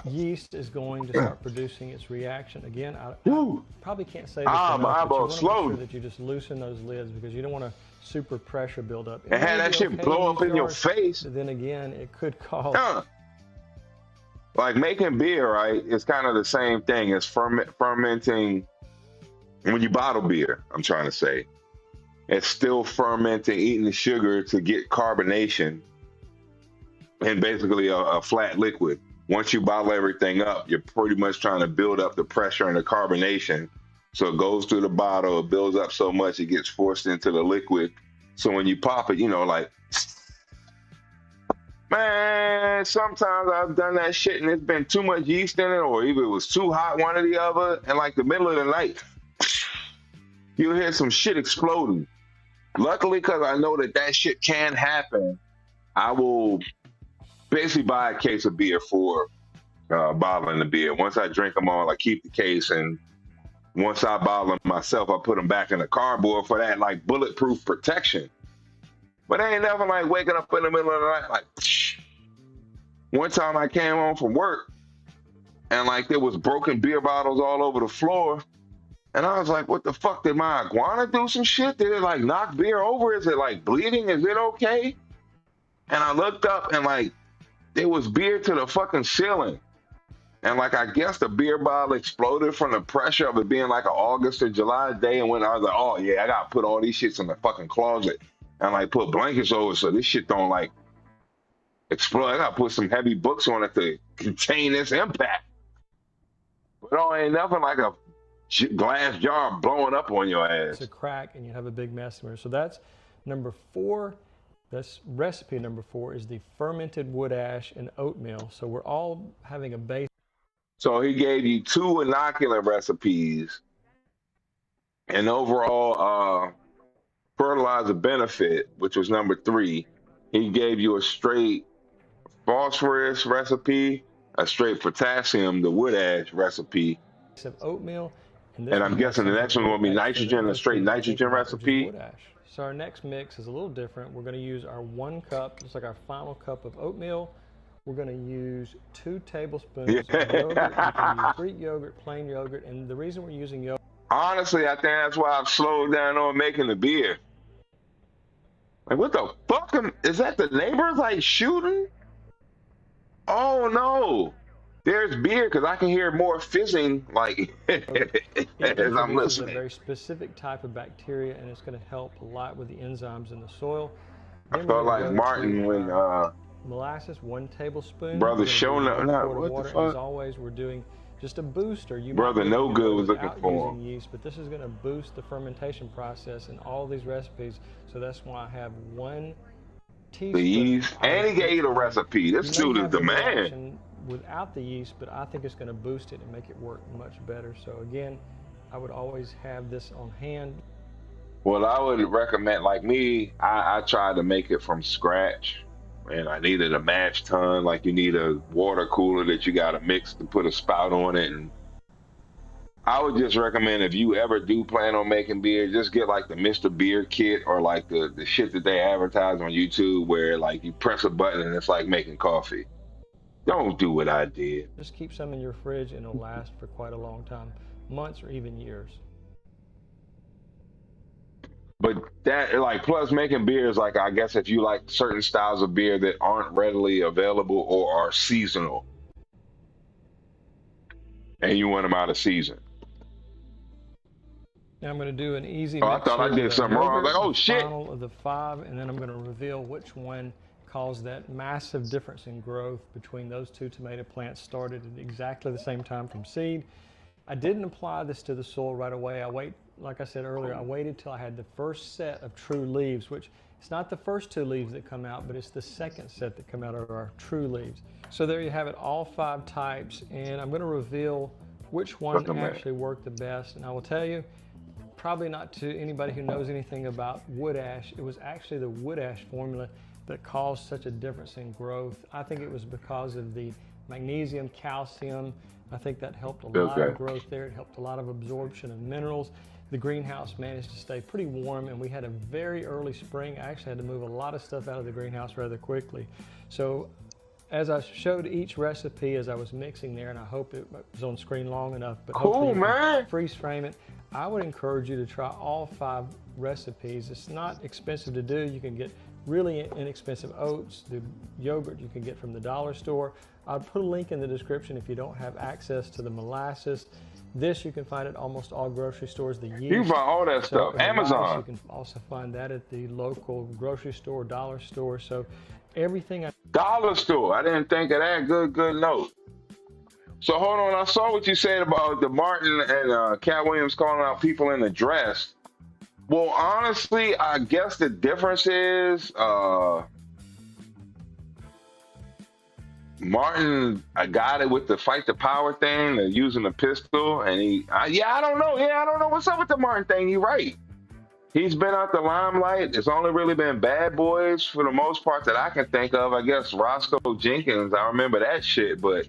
yeast is going to start producing its reaction. Again, I probably can't say this enough, but you want to make sure that you just loosen those lids, because you don't want to super pressure build up. And have that shit blow up in your face. But then again, it could cause... Like making beer, right? It's kind of the same thing as fermenting. When you bottle beer, I'm trying to say, it's still fermenting, eating the sugar to get carbonation and basically a flat liquid. Once you bottle everything up, you're pretty much trying to build up the pressure and the carbonation. So it goes through the bottle, it builds up so much, it gets forced into the liquid. So when you pop it, you know, like, man, sometimes I've done that shit and it's been too much yeast in it, or either it was too hot, one or the other, and like the middle of the night, you'll hear some shit exploding. Luckily, because I know that shit can happen, I will basically buy a case of beer for bottling the beer. Once I drink them all, I keep the case, and once I bottle them myself, I put them back in the cardboard for that like bulletproof protection. But ain't nothing like waking up in the middle of the night like, psh. One time I came home from work and like there was broken beer bottles all over the floor. And I was like, what the fuck, did my iguana do some shit? Did it like knock beer over? Is it like bleeding? Is it okay? And I looked up and like, there was beer to the fucking ceiling. And like, I guess the beer bottle exploded from the pressure of it being like an August or July day. And when I was like, oh yeah, I gotta put all these shits in the fucking closet and like put blankets over so this shit don't like explode. I gotta put some heavy books on it to contain this impact. But oh, ain't nothing like a glass jar blowing up on your ass. It's a crack and you have a big mess in there. So that's number 4. That's recipe number 4 is the fermented wood ash and oatmeal. So we're all having a base. So he gave you 2 inoculant recipes and overall fertilizer benefit, which was number 3. He gave you a straight phosphorus recipe, a straight potassium, the wood ash recipe. Of oatmeal. And I'm guessing the next one will be nitrogen, a straight nitrogen recipe. So our next mix is a little different. We're going to use our 1 cup, just like our final cup of oatmeal. We're going to use 2 tablespoons of yogurt. You can use Greek yogurt, plain yogurt, and the reason we're using yogurt. Honestly, I think that's why I've slowed down on making the beer. Like, what the fuck? Is that the neighbors like shooting? Oh no. There's beer because I can hear more fizzing like as I'm listening. It's a very specific type of bacteria, and it's going to help a lot with the enzymes in the soil. I felt like Martin when molasses, 1 tablespoon. Brother showing up. What the fuck? As always, we're doing just a booster. Brother No Good was looking for using yeast, but this is going to boost the fermentation process in all these recipes. So that's why I have 1 teaspoon. The yeast, and he gave you the recipe. This dude is the man. Without the yeast, but I think it's going to boost it and make it work much better. So again, I would always have this on hand. Well, I would recommend, like me, I tried to make it from scratch, and I needed a mash tun. Like you need a water cooler that you got to mix to put a spout on it. And I would just recommend, if you ever do plan on making beer, just get like the Mr. Beer kit, or like the shit that they advertise on YouTube where like you press a button and it's like making coffee. Don't do what I did. Just keep some in your fridge and it'll last for quite a long time, months or even years. But that, like, plus making beer is like, I guess if you like certain styles of beer that aren't readily available or are seasonal, and you want them out of season. Now I'm going to do an easy mix. I thought I did something wrong. I was like, oh shit. Final of the 5, and then I'm going to reveal which one caused that massive difference in growth between those 2 tomato plants started at exactly the same time from seed. I didn't apply this to the soil right away. Like I said earlier, I waited till I had the first set of true leaves, which It's not the first 2 leaves that come out, but it's the second set that come out of our true leaves. So there you have it, all 5 types, and I'm going to reveal which one actually worked the best. And I will tell you, probably not to anybody who knows anything about wood ash, it was actually the wood ash formula that caused such a difference in growth. I think it was because of the magnesium, calcium. I think that helped a lot of growth there. It helped a lot of absorption of minerals. The greenhouse managed to stay pretty warm, and we had a very early spring. I actually had to move a lot of stuff out of the greenhouse rather quickly. So as I showed each recipe as I was mixing there, and I hope it was on screen long enough, but hopefully you can freeze frame it. I would encourage you to try all 5 recipes. It's not expensive to do. You can get really inexpensive oats, the yogurt you can get from the dollar store. I'll put a link in the description if you don't have access to the molasses. This you can find at almost all grocery stores. The yeast. You can find all that stuff. Amazon. You can also find that at the local grocery store, dollar store. So everything. Dollar store. I didn't think of that. Good note. So hold on. I saw what you said about the Martin and Cat Williams calling out people in the dress. Well, honestly, I guess the difference is Martin, I got it with the fight the power thing, using the pistol, and I don't know. Yeah, I don't know what's up with the Martin thing. You're right. He's been out the limelight. It's only really been Bad Boys for the most part that I can think of. I guess Roscoe Jenkins, I remember that shit, but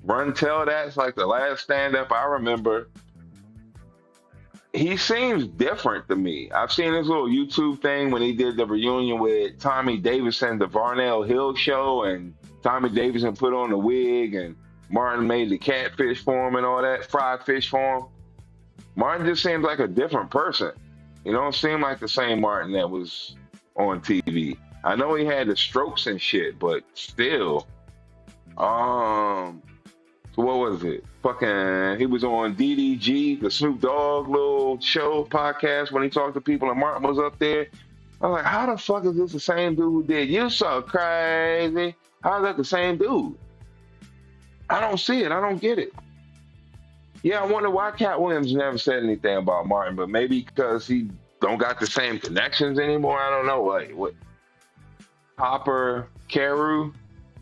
Run Tell, that's like the last stand-up I remember. He seems different to me. I've seen his little YouTube thing when he did the reunion with Tommy Davidson, the Varnell Hill show, and Tommy Davidson put on the wig, and Martin made the catfish for him and all that, fried fish for him. Martin just seems like a different person. He don't seem like the same Martin that was on TV. I know he had the strokes and shit, but still. So what was it? Fucking, he was on DDG, the Snoop Dogg little show podcast when he talked to people, and Martin was up there. I was like, how the fuck is this the same dude who did You So Crazy? How is that the same dude? I don't see it. I don't get it. Yeah, I wonder why Cat Williams never said anything about Martin, but maybe because he don't got the same connections anymore. I don't know. Like, what? Hopper Carew,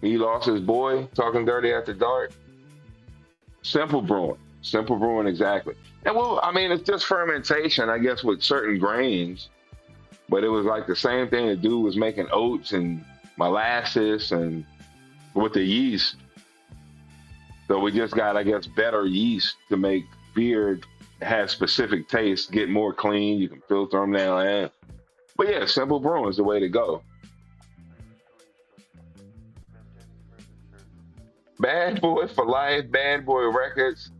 he lost his boy, talking dirty after dark. Simple brewing, exactly. And well, I mean, it's just fermentation, I guess, with certain grains. But it was like the same thing the dude was making oats and molasses and with the yeast. So we just got, I guess, better yeast to make beer have specific taste, get more clean. You can filter them down. But yeah, simple brewing is the way to go. Bad Boy for Life, Bad Boy Records,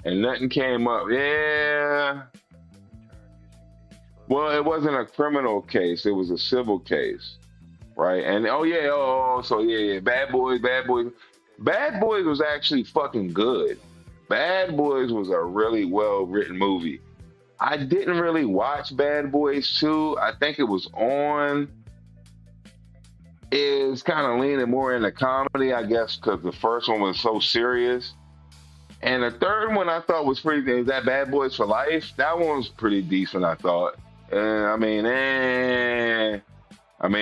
and nothing came up. Yeah. Well, it wasn't a criminal case. It was a civil case, right? And Bad Boys. Bad Boys was actually fucking good. Bad Boys was a really well-written movie. I didn't really watch Bad Boys 2. I think it was on. Is kind of leaning more into comedy, I guess, because the first one was so serious. And the third one I thought was pretty good. That Bad Boys for Life, that one was pretty decent, I thought. I mean, it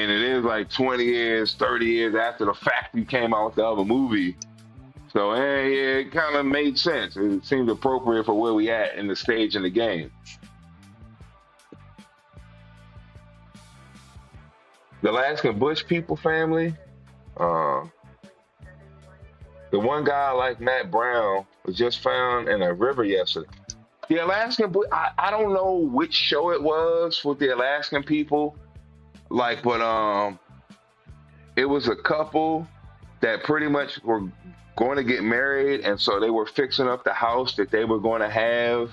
is like 20 years, 30 years after the fact you came out with the other movie. So, yeah, it kind of made sense. It seemed appropriate for where we at in the stage in the game. The Alaskan Bush People family, the one guy like Matt Brown was just found in a river yesterday. The Alaskan Bush, I don't know which show it was with the Alaskan people, but it was a couple that pretty much were going to get married, and so they were fixing up the house that they were going to have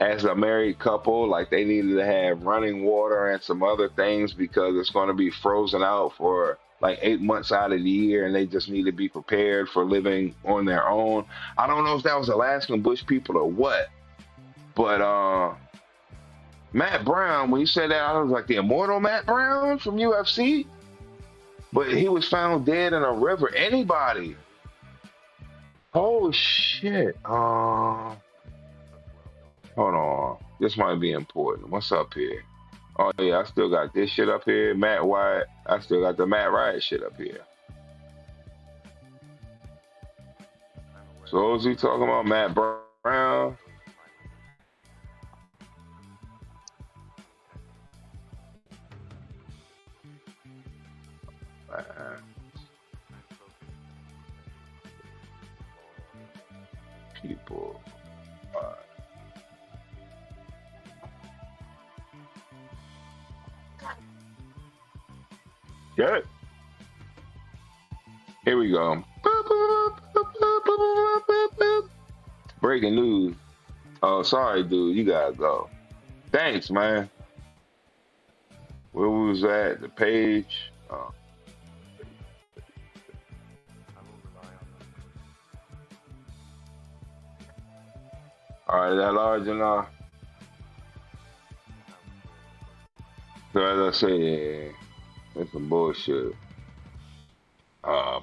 as a married couple. Like, they needed to have running water and some other things because it's going to be frozen out for like 8 months out of the year, and they just need to be prepared for living on their own. I don't know if that was Alaskan Bush people or what, but Matt Brown, when you said that, I was like, the immortal Matt Brown from UFC? But he was found dead in a river. Anybody? Oh, shit. Hold on. This might be important. What's up here? Oh yeah, I still got this shit up here. Matt Wyatt. I still got the Matt Riot shit up here. So what was he talking about? Matt Brown? People. Good. Here we go. Breaking news. Oh, sorry, dude. You gotta go. Thanks, man. Where was that? The page. Oh. All right, that large enough. So as I say, that's some bullshit.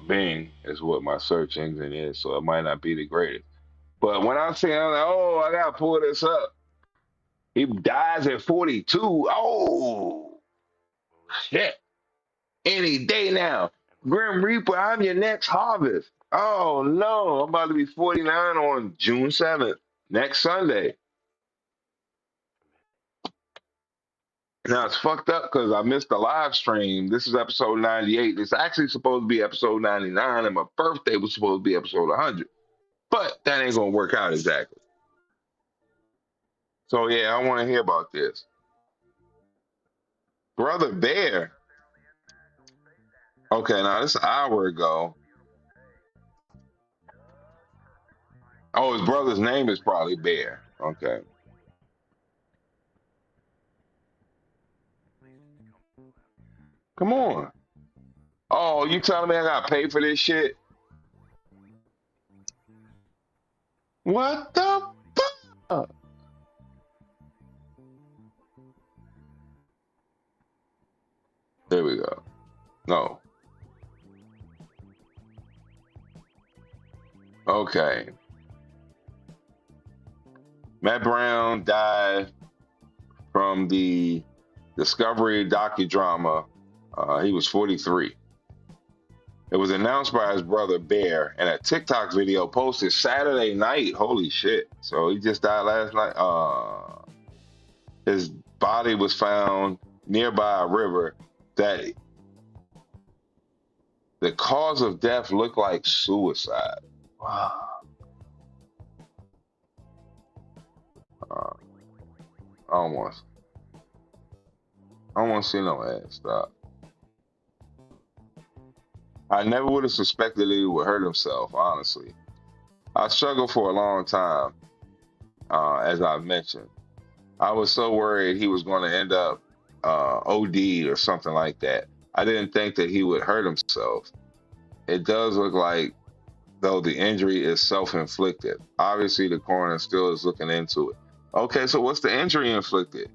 Bing is what my search engine is, so it might not be the greatest. But when I say, I'm like, oh, I gotta pull this up. He dies at 42. Oh, shit. Any day now. Grim Reaper, I'm your next harvest. Oh, no. I'm about to be 49 on June 7th, next Sunday. Now, it's fucked up because I missed the live stream. This is episode 98. It's actually supposed to be episode 99, and my birthday was supposed to be episode 100. But that ain't going to work out exactly. So, yeah, I want to hear about this. Brother Bear. Okay, now this is an hour ago. Oh, his brother's name is probably Bear. Okay. Come on. Oh, you telling me I got to pay for this shit? What the fuck? There we go. No. Okay. Matt Brown died from the Discovery docudrama. He was 43. It was announced by his brother Bear in a TikTok video posted Saturday night. Holy shit. So he just died last night. His body was found nearby a river that the cause of death looked like suicide. Wow. I don't want to see no ass. Stop. I never would have suspected that he would hurt himself, honestly. I struggled for a long time, as I've mentioned. I was so worried he was going to end up OD'd or something like that. I didn't think that he would hurt himself. It does look like, though, the injury is self-inflicted. Obviously, the coroner still is looking into it. Okay, so what's the injury inflicted?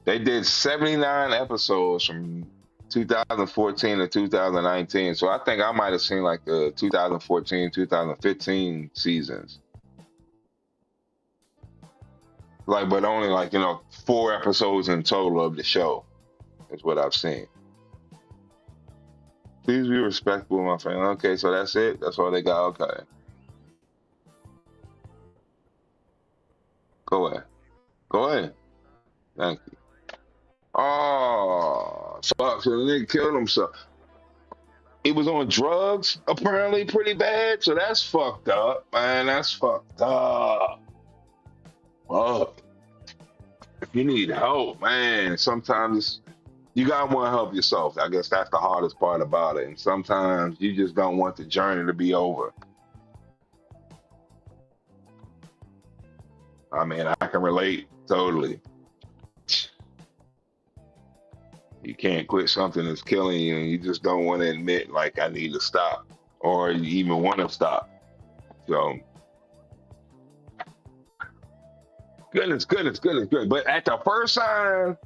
They did 79 episodes from 2014 to 2019. So I think I might have seen like the 2014, 2015 seasons. Like, but only like, 4 episodes in total of the show is what I've seen. Please be respectful, my friend. Okay, so that's it? That's all they got? Okay. Go ahead. Go ahead. Thank you. Oh, fuck. So the nigga killed himself. He was on drugs, apparently pretty bad. So that's fucked up, man. That's fucked up. Fuck. If you need help, man, sometimes you gotta want to help yourself. I guess that's the hardest part about it. And sometimes you just don't want the journey to be over. I mean, I can relate totally. You can't quit something that's killing you, and you just don't want to admit, like, I need to stop, or you even want to stop. So, goodness. But at the first sign,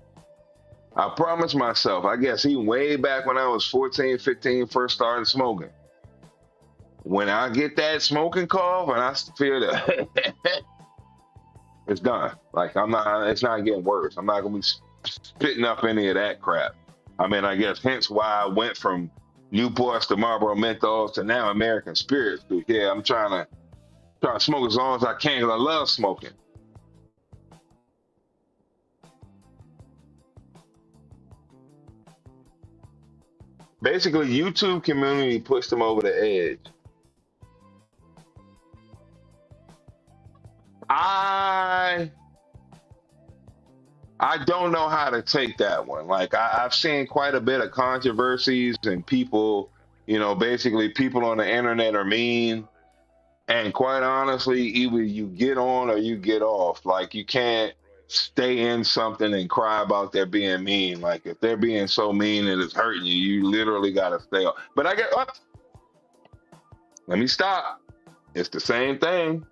I promised myself, I guess even way back when I was 14, 15, first started smoking. When I get that smoking cough and I feel the It's done. Like it's not getting worse. I'm not gonna be spitting up any of that crap. I mean, I guess hence why I went from Newports to Marlboro Menthols to now American Spirits. Yeah, I'm trying to smoke as long as I can because I love smoking. Basically, YouTube community pushed them over the edge. I don't know how to take that one. Like I've seen quite a bit of controversies and people, basically people on the internet are mean. And quite honestly, either you get on or you get off. Like you can't stay in something and cry about their being mean. Like if they're being so mean and it's hurting you, you literally gotta stay off. But let me stop. It's the same thing.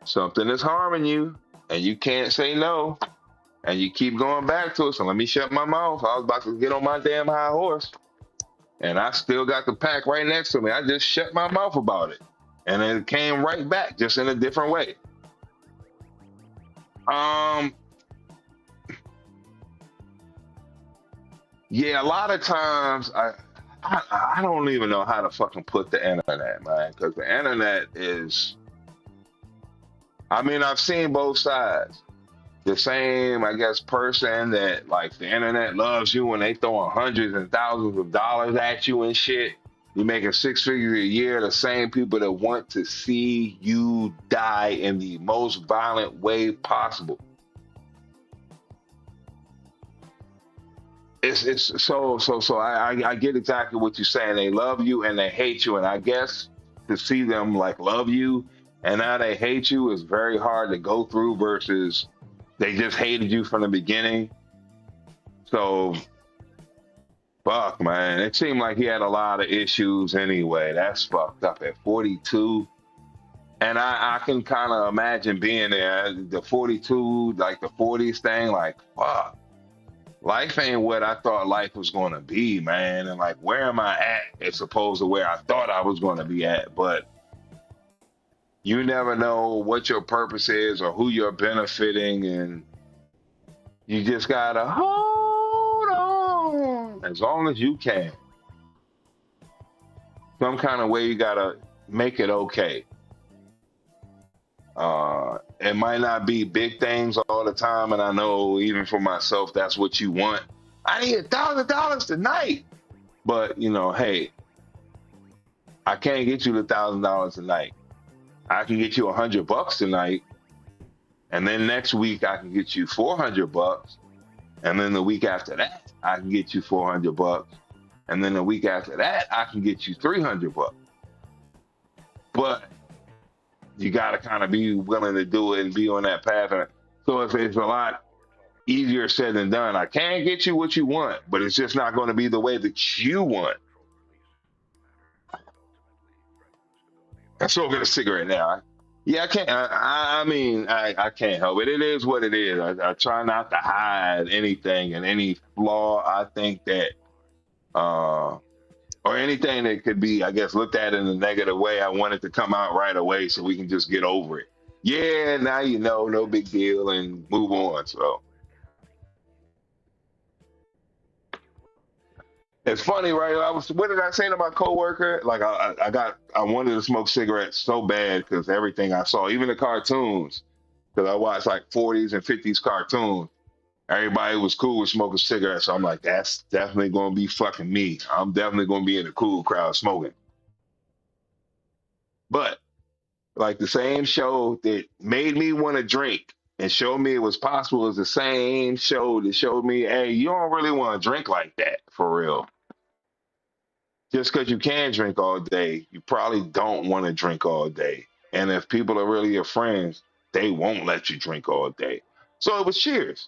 Something is harming you and you can't say no. And you keep going back to it. So let me shut my mouth. I was about to get on my damn high horse. And I still got the pack right next to me. I just shut my mouth about it. And it came right back, just in a different way. Yeah, a lot of times I don't even know how to fucking put the internet, man. Because the internet is, I've seen both sides. The same, I guess, person that like the internet loves you and they throwing hundreds and thousands of dollars at you and shit. You're making 6 figures a year. The same people that want to see you die in the most violent way possible. It's so I get exactly what you're saying. They love you and they hate you, and I guess to see them like love you and now they hate you is very hard to go through versus they just hated you from the beginning. So, fuck, man. It seemed like he had a lot of issues anyway. That's fucked up at 42. And I can kind of imagine being there. The 42, like the 40s thing, like, fuck. Life ain't what I thought life was going to be, man. And like, where am I at as opposed to where I thought I was going to be at? But you never know what your purpose is or who you're benefiting, and you just gotta hold on as long as you can. Some kind of way you gotta make it okay. It might not be big things all the time, and I know even for myself, that's what you want. I need $1,000 tonight, but hey, I can't get you the $1,000 tonight. I can get you $100 tonight, and then next week I can get you $400, and then the week after that I can get you $400, and then the week after that I can get you $300. But you got to kind of be willing to do it and be on that path. And so it's a lot easier said than done. I can get you what you want, but it's just not going to be the way that you want. I'm smoking a cigarette now. Yeah, I can't. I can't help it. It is what it is. I try not to hide anything and any flaw. I think that, or anything that could be, I guess, looked at in a negative way. I want it to come out right away so we can just get over it. Yeah, now you know, no big deal, and move on. So it's funny, right? What did I say to my coworker? Like I wanted to smoke cigarettes so bad because everything I saw, even the cartoons, because I watched like 40s and 50s cartoons. Everybody was cool with smoking cigarettes. So I'm like, that's definitely going to be fucking me. I'm definitely going to be in the cool crowd smoking. But like the same show that made me want to drink and showed me it was possible is the same show that showed me, hey, you don't really want to drink like that for real. Just because you can drink all day, you probably don't want to drink all day. And if people are really your friends, they won't let you drink all day. So it was Cheers.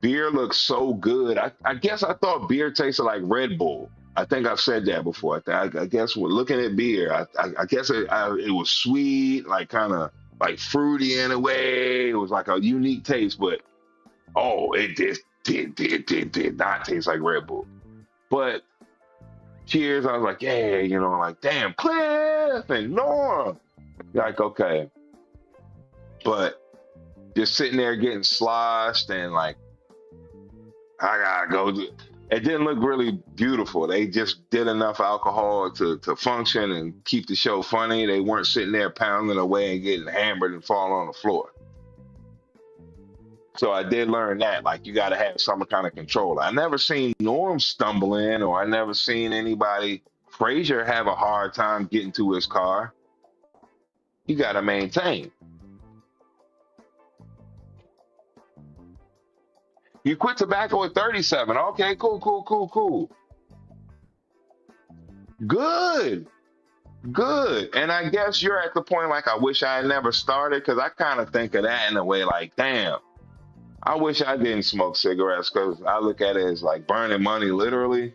Beer looks so good. I guess I thought beer tasted like Red Bull. I think I've said that before. I guess we're looking at beer. I guess it was sweet, like kind of like fruity in a way. It was like a unique taste, but it just did not taste like Red Bull. But Cheers, I was like, yeah, like damn, Cliff and Norm. Like, okay. But just sitting there getting sloshed and like, I gotta go. It didn't look really beautiful. They just did enough alcohol to function and keep the show funny. They weren't sitting there pounding away and getting hammered and falling on the floor. So I did learn that, like, you got to have some kind of control. I never seen Norm stumble in, or I never seen anybody, Frazier, have a hard time getting to his car. You got to maintain. You quit tobacco at 37. Okay, cool. Good. And I guess you're at the point like, I wish I had never started, because I kind of think of that in a way like, damn, I wish I didn't smoke cigarettes, because I look at it as like burning money, literally.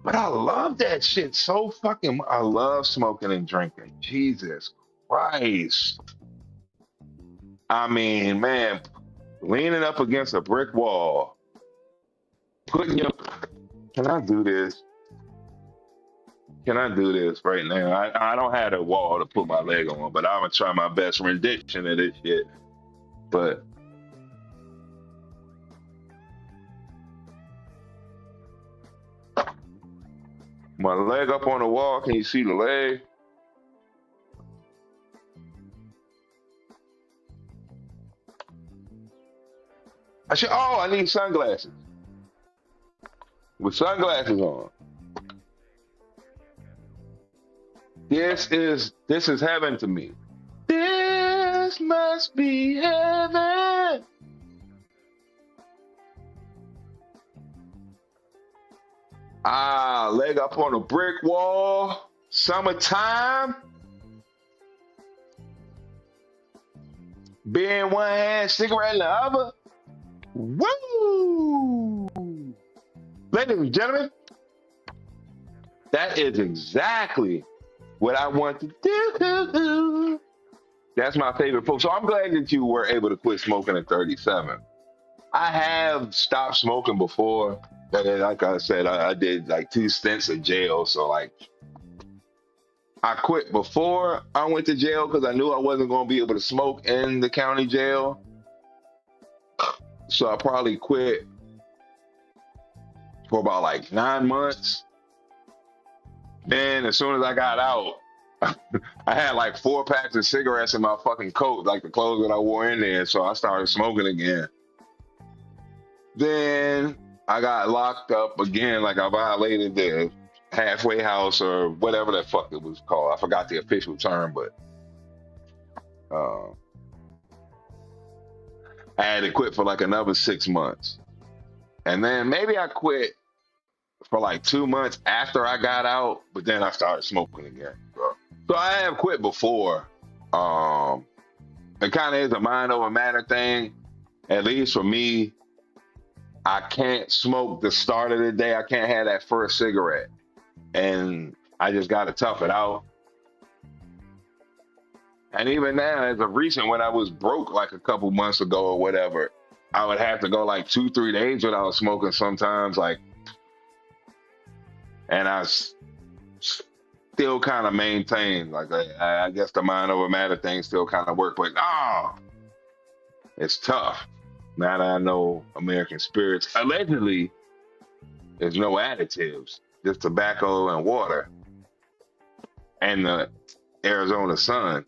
But I love that shit so fucking much. I love smoking and drinking. Jesus Christ. I mean, man, leaning up against a brick wall, putting your, can I do this? Can I do this right now? I don't have a wall to put my leg on, but I'm gonna try my best rendition of this shit. But my leg up on the wall, can you see the leg? I need sunglasses. With sunglasses on. This is heaven to me. This must be heaven. Leg up on a brick wall, summertime. Beer in one hand, cigarette in the other. Woo! Ladies and gentlemen, that is exactly what I want to do. That's my favorite post. So I'm glad that you were able to quit smoking at 37. I have stopped smoking before, but then, like I said, I did like 2 stints of jail. So like, I quit before I went to jail because I knew I wasn't going to be able to smoke in the county jail. So I probably quit for about like 9 months. Then as soon as I got out, I had like 4 packs of cigarettes in my fucking coat, like the clothes that I wore in there. So I started smoking again. Then I got locked up again, like I violated the halfway house or whatever the fuck it was called. I forgot the official term, but I had to quit for like another 6 months. And then maybe I quit for like 2 months after I got out, but then I started smoking again. So I have quit before. It kind of is a mind over matter thing. At least for me, I can't smoke the start of the day. I can't have that first cigarette. And I just got to tough it out. And even now, as of recent, when I was broke like a couple months ago or whatever, I would have to go like 2-3 days without smoking sometimes. Like, and I still kind of maintain, like, I guess the mind over matter thing still kind of work, but it's tough. Now that I know American Spirits, allegedly, there's no additives, just tobacco and water and the Arizona sun.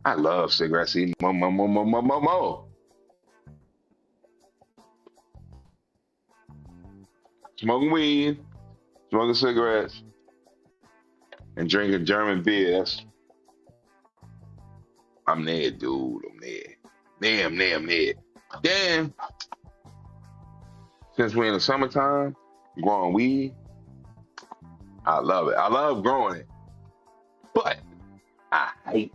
I love cigarettes. Even more. Smoking weed, smoking cigarettes, and drinking German beer. I'm there, dude. I'm there. I'm there. Then, since we're in the summertime, growing weed, I love it. I love growing it. But I hate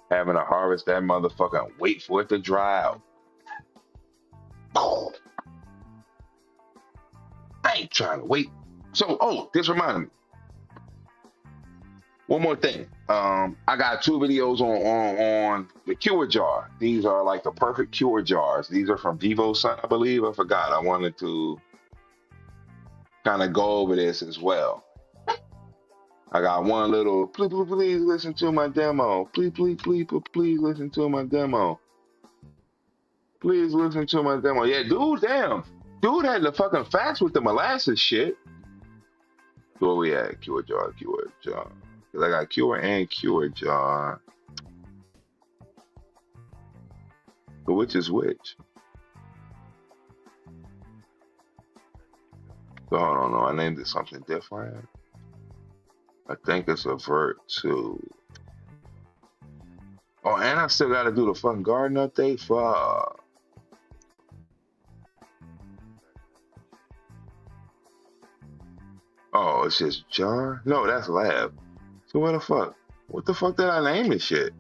having to harvest that motherfucker and wait for it to dry out. Oh. I ain't trying to wait. So, this reminded me. One more thing. I got 2 videos on the cure jar. These are like the perfect cure jars. These are from Vivos, I believe. I forgot. I wanted to kind of go over this as well. I got one little, please listen to my demo. Please listen to my demo. Please listen to my demo. Yeah, dude, damn. Dude had the fucking facts with the molasses shit. Where we at? Cure jar. Because I got cure and cure jar. But which is which? So I don't know. I named it something different. I think it's a vert too. Oh, and I still got to do the fucking garden update. Fuck. Oh, it's just jar? No, that's lab. So what the fuck? What the fuck did I name this shit?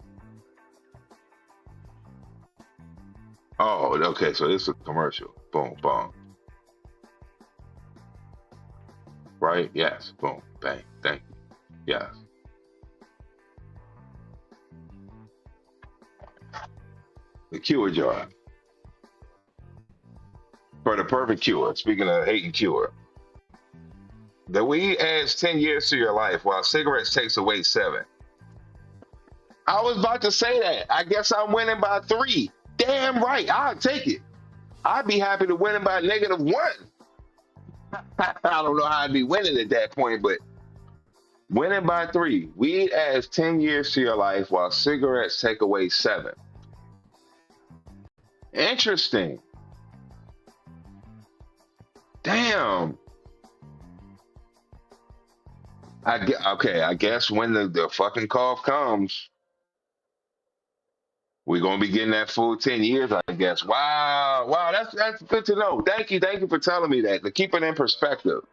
Oh, okay, so this is a commercial. Boom, boom. Right? Yes. Boom, bang, thank you. Yes. The cure jar. For the perfect cure. Speaking of hating cure. The weed adds 10 years to your life while cigarettes takes away 7. I was about to say that. I guess I'm winning by 3. Damn right. I'll take it. I'd be happy to win by -1. I don't know how I'd be winning at that point, but winning by 3. Weed adds 10 years to your life while cigarettes take away 7. Interesting. Damn. I guess when the fucking cough comes, we're gonna be getting that full 10 years, I guess. Wow, that's good to know. Thank you for telling me that, to keep it in perspective.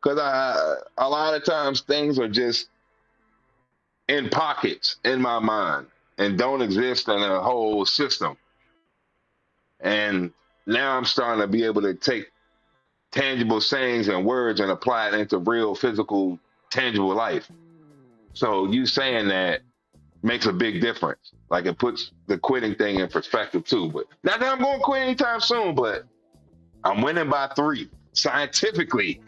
Because a lot of times things are just in pockets in my mind and don't exist in a whole system. And now I'm starting to be able to take tangible sayings and words and apply it into real, physical, tangible life. So you saying that makes a big difference. Like, it puts the quitting thing in perspective too. But not that I'm going to quit anytime soon, but I'm winning by 3 scientifically.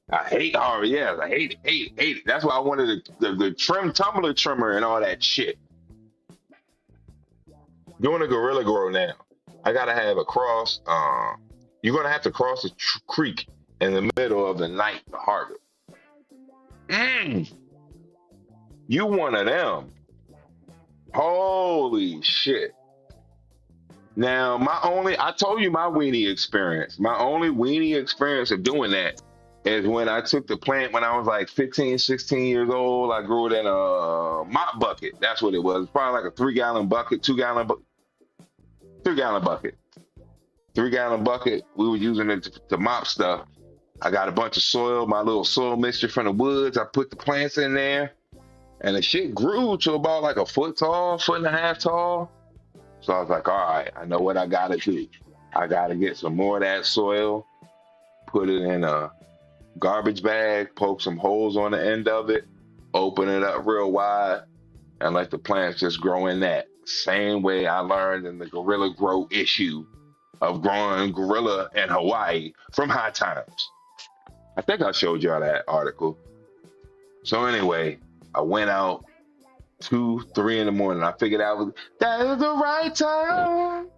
I hate horror. Yes, I hate it. That's why I wanted the tumbler trimmer and all that shit. Doing a gorilla grow now. I gotta have a cross. You're gonna have to cross a creek in the middle of the night to harvest. You one of them. Holy shit. Now, I told you my weenie experience. My only weenie experience of doing that is when I took the plant when I was like 15, 16 years old. I grew it in a mop bucket. That's what it was. Probably like a 3-gallon bucket, 2-gallon bucket. 3-gallon bucket. 3-gallon bucket. We were using it to mop stuff. I got a bunch of soil, my little soil mixture from the woods. I put the plants in there, and the shit grew to about like a foot tall, 1.5 feet tall. So I was like, all right, I know what I gotta do. I gotta get some more of that soil, put it in a garbage bag, poke some holes on the end of it, open it up real wide, and let the plants just grow in that. Same way I learned in the Gorilla Grow issue of growing gorilla in Hawaii from High Times. I think I showed y'all that article. So anyway, I went out 2, 3 in the morning. I figured out that is the right time.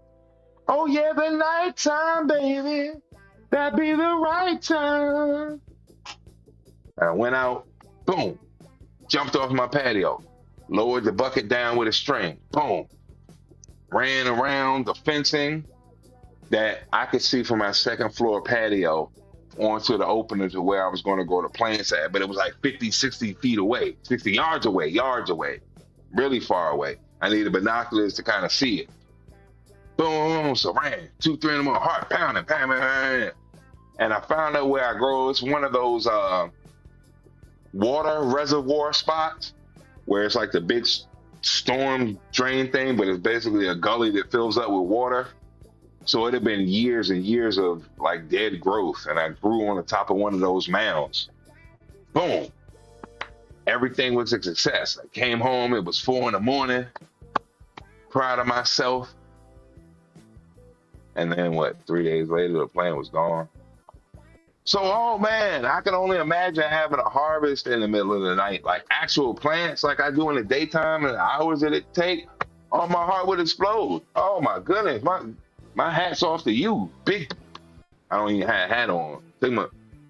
Oh yeah, the nighttime, baby. That be the right time. And I went out, boom, jumped off my patio, lowered the bucket down with a string, boom, ran around the fencing that I could see from my 2nd floor patio onto the opening to where I was going to grow the plants at, but it was like 50, 60 feet away, 60 yards away, really far away. I needed binoculars to kind of see it. Boom, so ran 2, 3 in the morning, heart pounding, and I found out where I grow. It's one of those water reservoir spots where it's like the big storm drain thing, but it's basically a gully that fills up with water. So it had been years and years of like dead growth, and I grew on the top of one of those mounds. Boom. Everything was a success. I came home, it was 4 in the morning, proud of myself. And then 3 days later, the plant was gone. So, oh man, I can only imagine having a harvest in the middle of the night, like actual plants, like I do in the daytime, and the hours that it take. Oh, my heart would explode. Oh my goodness, my hat's off to you, big. I don't even have a hat on. Take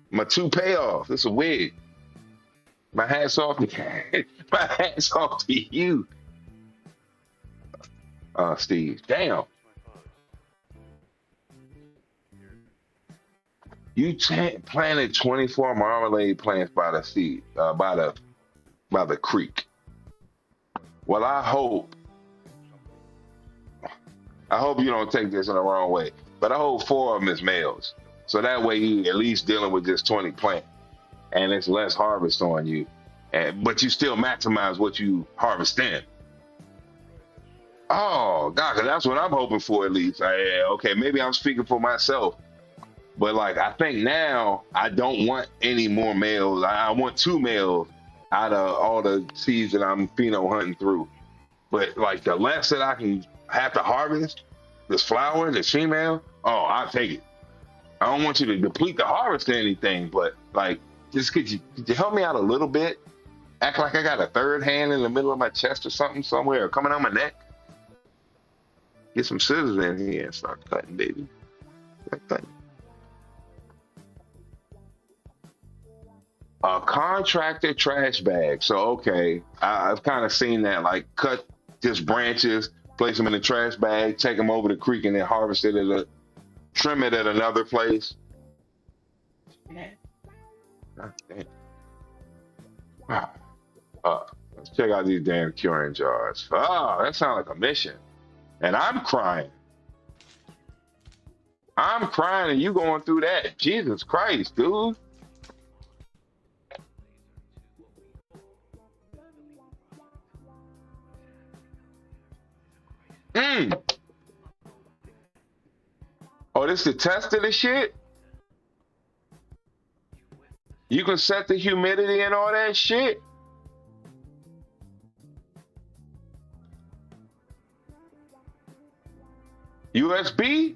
my toupee off. This is a wig. My hat's off. My hat's off to you, Steve. Damn. You planted 24 marmalade plants by the sea, by the creek. Well, I hope you don't take this in the wrong way, but I hope 4 of them is males. So that way you at least dealing with just 20 plants, and it's less harvest on you, but you still maximize what you harvest in. Oh, God, 'cause that's what I'm hoping for at least. Okay, maybe I'm speaking for myself. But like, I think now I don't want any more males. I want 2 males out of all the seeds that I'm pheno hunting through. But like, the less that I can have to harvest, this flower, this female, oh, I'll take it. I don't want you to deplete the harvest or anything, but like, just could you help me out a little bit? Act like I got a third hand in the middle of my chest or something somewhere, or coming on my neck. Get some scissors in here and start cutting, baby. Start cutting. A contractor trash bag. So, okay, I've kind of seen that, like cut just branches, place them in a trash bag, take them over the creek, and then harvest it trim it at another place. Let's check out these damn curing jars. Oh, that sounds like a mission. And I'm crying. I'm crying and you going through that. Jesus Christ, dude. Oh, this the test of the shit? You can set the humidity and all that shit? USB?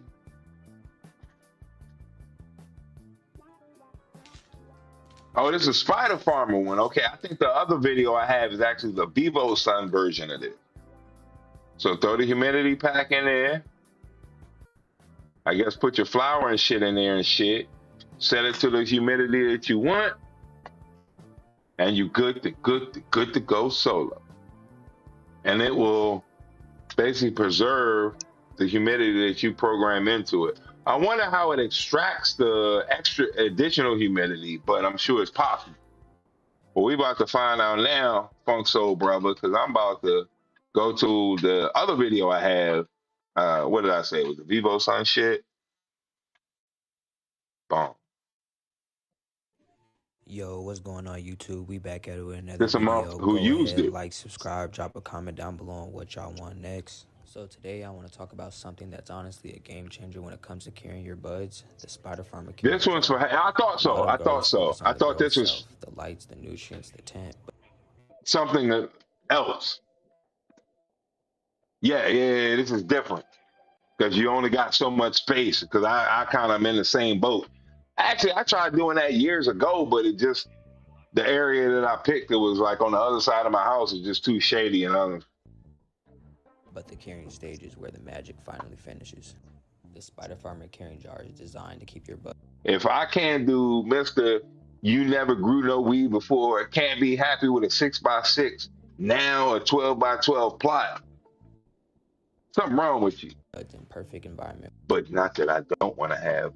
Oh, this is a Spider Farmer one. Okay, I think the other video I have is actually the Vivo Sun version of it. So throw the humidity pack in there. I guess put your flour and shit in there and shit. Set it to the humidity that you want. And you good to go solo. And it will basically preserve the humidity that you program into it. I wonder how it extracts the extra additional humidity, but I'm sure it's possible. Well, we about to find out now, Funk Soul Brother, because I'm about to go to the other video I have. What did I say? It was the Vivo Sun shit? Boom. Yo, what's going on YouTube? We back at it with another This video. Who Go used ahead, it. like, subscribe, drop a comment down below on what y'all want next. So today I want to talk about something that's honestly a game changer when it comes to curing your buds, the Spider Farmer. This one's for, I thought so. I thought this was the lights, the nutrients, the tent. Something else. Yeah, this is different. Because you only got so much space. Because I kind of am in the same boat. Actually, I tried doing that years ago, but it just, the area that I picked, it was like on the other side of my house, is just too shady and other. But the curing stage is where the magic finally finishes. The Spider Farmer curing jar is designed to keep your bud. If I can't do Mr. You never grew no weed before, can't be happy with a 6x6, now a 12x12 plot. Something wrong with you. It's in perfect environment. But not that I don't want to have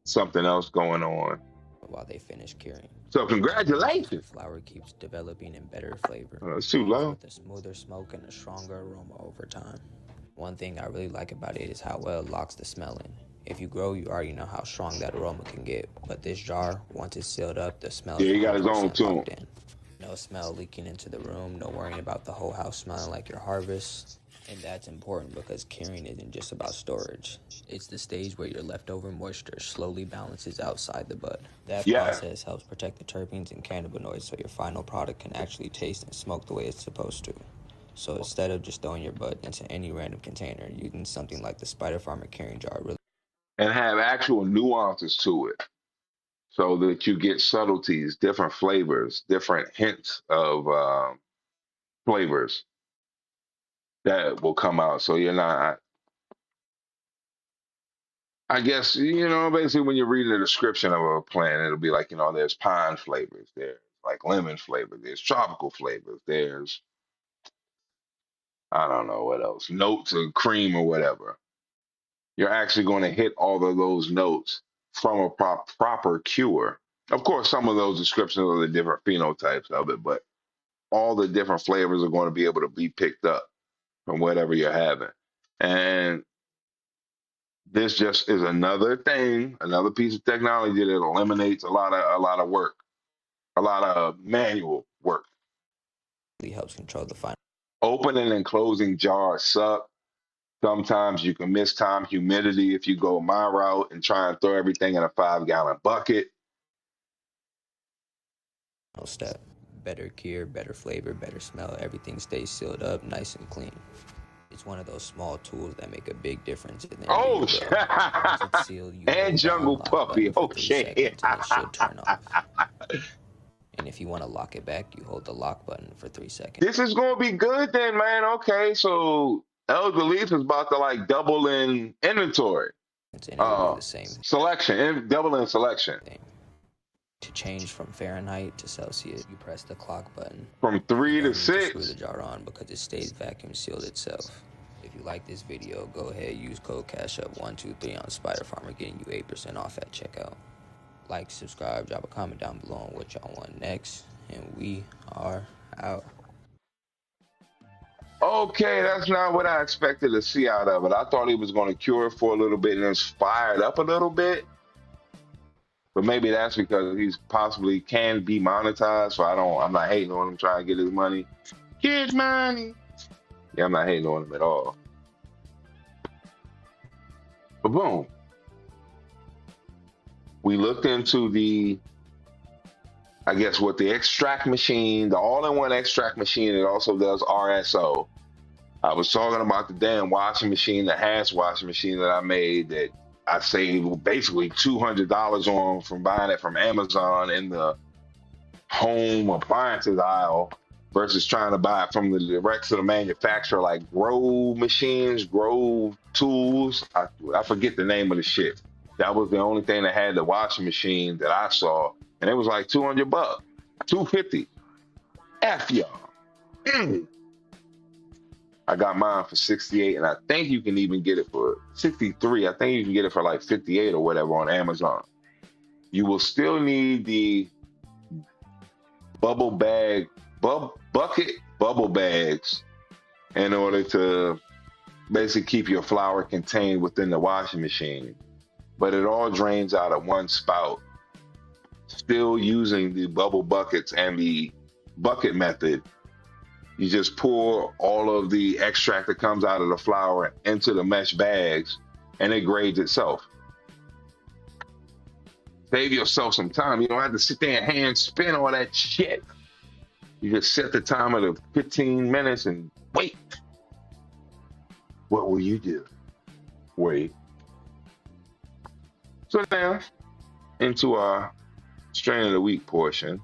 something else going on while they finish curing. So congratulations. The flower keeps developing in better flavor. It's too low. With a smoother smoke and a stronger aroma over time. One thing I really like about it is how well it locks the smell in. If you grow, you already know how strong that aroma can get. But this jar, once it's sealed up, the smell is he got his own tune. No smell leaking into the room, no worrying about the whole house smelling like your harvest. And that's important because curing isn't just about storage. It's the stage where your leftover moisture slowly balances outside the bud. That process helps protect the terpenes and cannabinoids so your final product can actually taste and smoke the way it's supposed to. So instead of just throwing your bud into any random container, using something like the Spider Farmer curing jar really and have actual nuances to it so that you get subtleties, different flavors, different hints of flavors that will come out. So you're not, I guess, basically when you're reading the description of a plant, it'll be like, there's pine flavors, there's like lemon flavor, there's tropical flavors, there's, I don't know what else, notes of cream or whatever. You're actually going to hit all of those notes from a proper cure. Of course, some of those descriptions are the different phenotypes of it, but all the different flavors are going to be able to be picked up from whatever you're having. And this just is another thing, another piece of technology that eliminates a lot of work, a lot of manual work. It helps control the final. Opening and closing jars suck. Sometimes you can miss time humidity if you go my route and try and throw everything in a 5-gallon bucket. Step. Better cure, better flavor, better smell. Everything stays sealed up, nice and clean. It's one of those small tools that make a big difference. Oh, and Jungle Puppy. Okay. Turn off. And if you want to lock it back, you hold the lock button for 3 seconds. This is going to be good then, man. Okay, so El Belief is about to like double in inventory. It's the same. Selection, double in selection. To change from Fahrenheit to Celsius, you press the clock button. From 3 to 6. Screw the jar on because it stays vacuum sealed itself. If you like this video, go ahead, use code Cashapp123 on Spider Farmer, getting you 8% off at checkout. Like, subscribe, drop a comment down below on what y'all want next, and we are out. Okay, that's not what I expected to see out of it. I thought he was going to cure for a little bit and then fire it up a little bit. But maybe that's because he's possibly can be monetized. So I'm not hating on him trying to get his money. Get his money. Yeah, I'm not hating on him at all. But boom. We looked into the extract machine, the all-in-one extract machine. It also does RSO. I was talking about the damn washing machine, the Hash washing machine that I made that I saved basically $200 on from buying it from Amazon in the home appliances aisle versus trying to buy it from the direct to the manufacturer, like Grove machines, Grove tools. I forget the name of the shit. That was the only thing that had the washing machine that I saw, and it was like $200, $250. F y'all. I got mine for $68, and I think you can even get it for $63. I think you can get it for like $58 or whatever on Amazon. You will still need the bucket bubble bags in order to basically keep your flour contained within the washing machine. But it all drains out at one spout. Still using the bubble buckets and the bucket method, you just pour all of the extract that comes out of the flour into the mesh bags, and it grades itself. Save yourself some time. You don't have to sit there and hand spin all that shit. You just set the timer to 15 minutes and wait. What will you do? Wait. So now, into our strain of the week portion,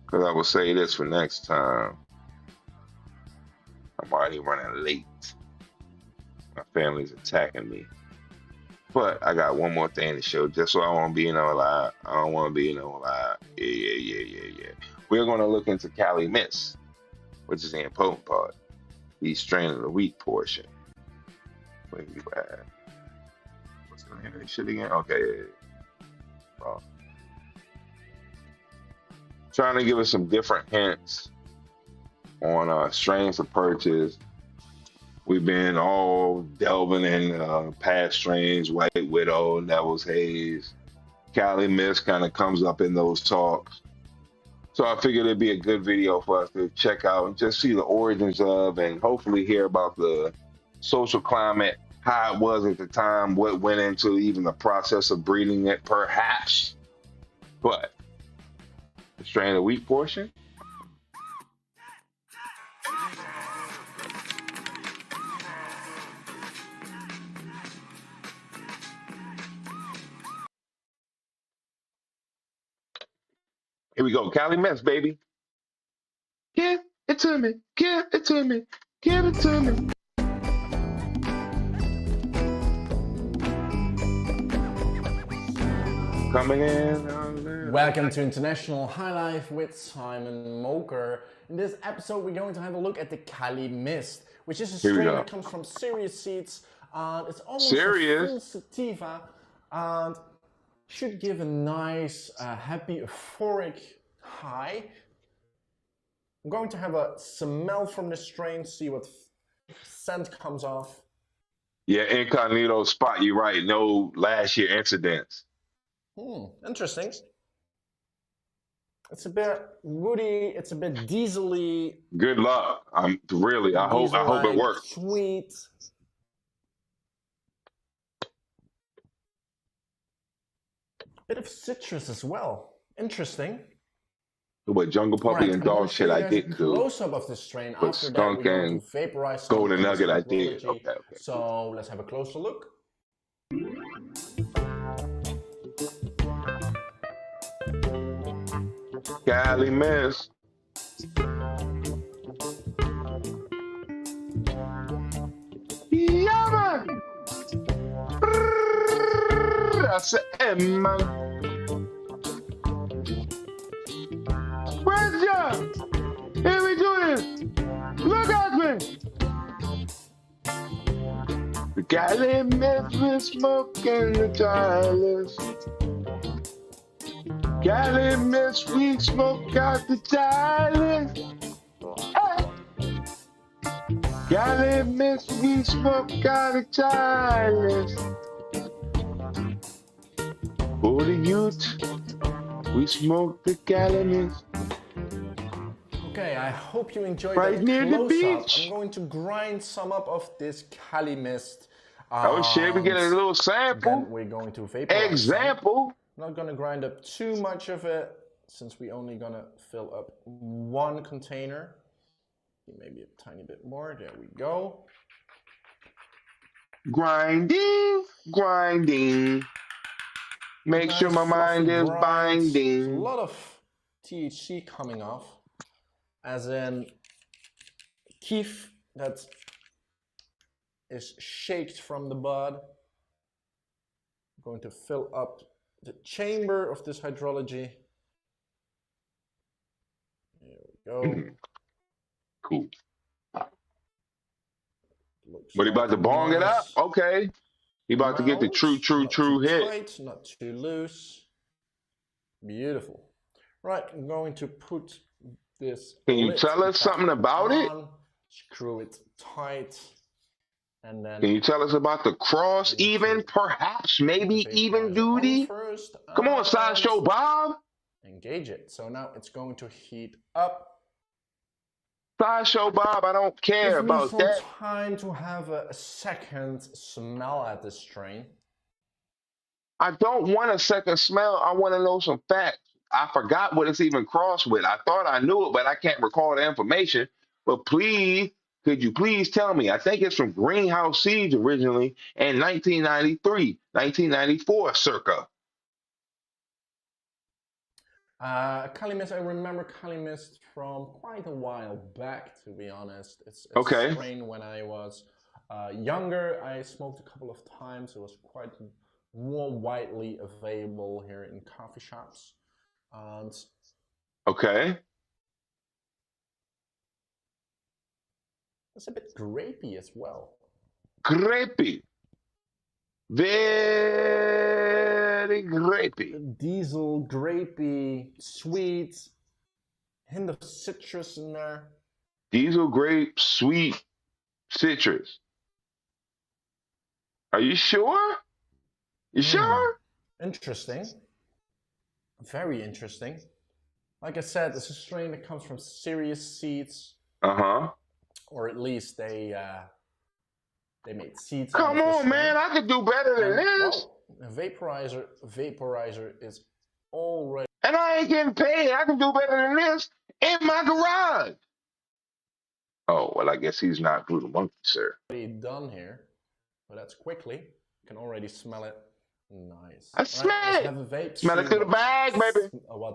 because I will say this for next time. I'm already running late. My family's attacking me. But I got one more thing to show, just so I won't be no lie. I don't want to be no lie. Yeah. We're going to look into Cali Mist, which is the impotent part. The strain of the week portion. Where you at? What's the name of this shit again? Okay. Oh. Trying to give us some different hints on strains to purchase. We've been all delving in past strains, White Widow, Devil's Haze. Cali Mist kind of comes up in those talks. So I figured it'd be a good video for us to check out and just see the origins of, and hopefully hear about the social climate, how it was at the time, what went into even the process of breeding it, perhaps. But the strain of the week portion. Here we go. Cali Mess, baby. Give it to me. Give it to me. Give it to me. Coming in. Welcome to International High Life with Simon Moker. In this episode, we're going to have a look at the Cali Mist, which is a strain that comes from serious seeds. It's almost a full sativa and should give a nice, happy, euphoric high. I'm going to have a smell from the strain, see what scent comes off. Yeah, incognito spot, you're right. No last year incidents. Interesting. It's a bit woody, it's a bit diesel-y. Good luck. I hope it works. Sweet. Bit of citrus as well. Interesting. But Jungle Puppy and dog shit I did too. Close up of the strain. But After skunk that, we're and going to vaporize golden nugget I did. Okay. So let's have a closer look. Cali Mist. Yeah, man. I said, hey, man. Where's John? Here we do this. Look at me. The Cali Mist with smoking the chalice. Cali Mist, we smoke out the chalice. Hey. Cali Mist, we smoke out the chalice. For the youth, we smoke the Cali Mist. Okay, I hope you enjoyed right that near the beach. I'm going to grind some up of this Cali Mist. Oh shit, we get a little sample. Then we're going to vaporize. Example. I'm not gonna grind up too much of it since we're only gonna fill up one container. Maybe a tiny bit more. There we go. Grinding, grinding. Make sure my mind is binding. A lot of THC coming off, as in keef that is shaked from the bud. I'm going to fill up the chamber of this hydrology. There we go. Cool. But he about to bong it up? Okay. He about to get the true hit. Tight, not too loose. Beautiful. Right, I'm going to put this. Can you tell us something about it? Screw it tight. And then can you tell us about the cross even, perhaps, maybe even duty? Come on, Sideshow Bob. Engage it. So now it's going to heat up. Sideshow Bob, I don't care about that. Give me some time to have a second smell at this strain. I don't want a second smell. I want to know some facts. I forgot what it's even crossed with. I thought I knew it, but I can't recall the information. But please, could you please tell me? I think it's from Greenhouse Seeds originally in 1993, 1994 circa. Cali Mist, I remember Cali Mist from quite a while back, to be honest. It's okay. A strain when I was younger. I smoked a couple of times. It was quite more widely available here in coffee shops. And okay. It's a bit grapey as well. Grapey. Very grapey. Diesel, grapey, sweet. Hint of citrus in there. Diesel, grape, sweet, citrus. Are you sure? You sure? Interesting. Very interesting. Like I said, it's a strain that comes from serious seeds. Or at least they made seeds. Come on, man! I could do better than this. A vaporizer is already. And I ain't getting paid. I can do better than this in my garage. Oh well, I guess he's not Brutal Monkey, sir. Already done here, but that's quickly. You can already smell it Nice. I smell it. Have a vape. Smell it through the bag, baby.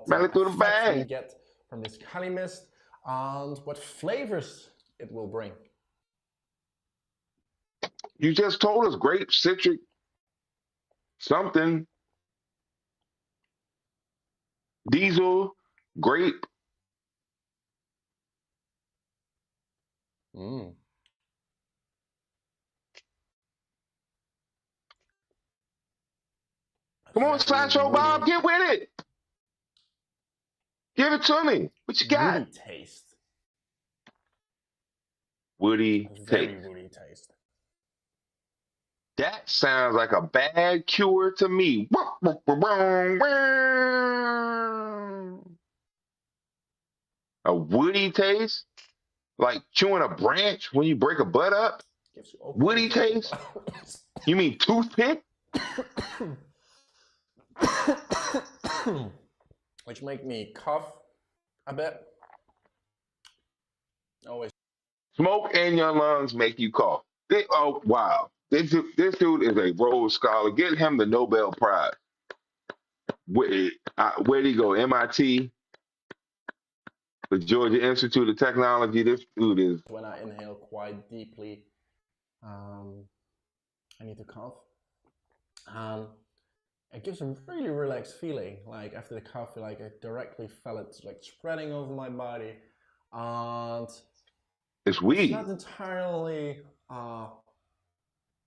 Smell it through the bag. We get from this Cali Mist and what flavors it will bring. You just told us grape, citric, something. Diesel, grape. Mm. Come on, Sideshow Bob, get with it. Give it to me. What you got? Woody taste. Woody Very taste. woody taste. That sounds like a bad cure to me. A woody taste? Like chewing a branch when you break a bud up? Woody taste? You mean toothpick? Which make me cough a bit. Always. Smoke in your lungs make you cough. Oh, wow. This dude is a Rhodes Scholar. Get him the Nobel Prize. Where'd he go? MIT? The Georgia Institute of Technology. This dude is... When I inhale quite deeply, I need to cough. It gives a really relaxed feeling. Like after the cough, like I directly felt it like spreading over my body. And it's weed. It's not entirely a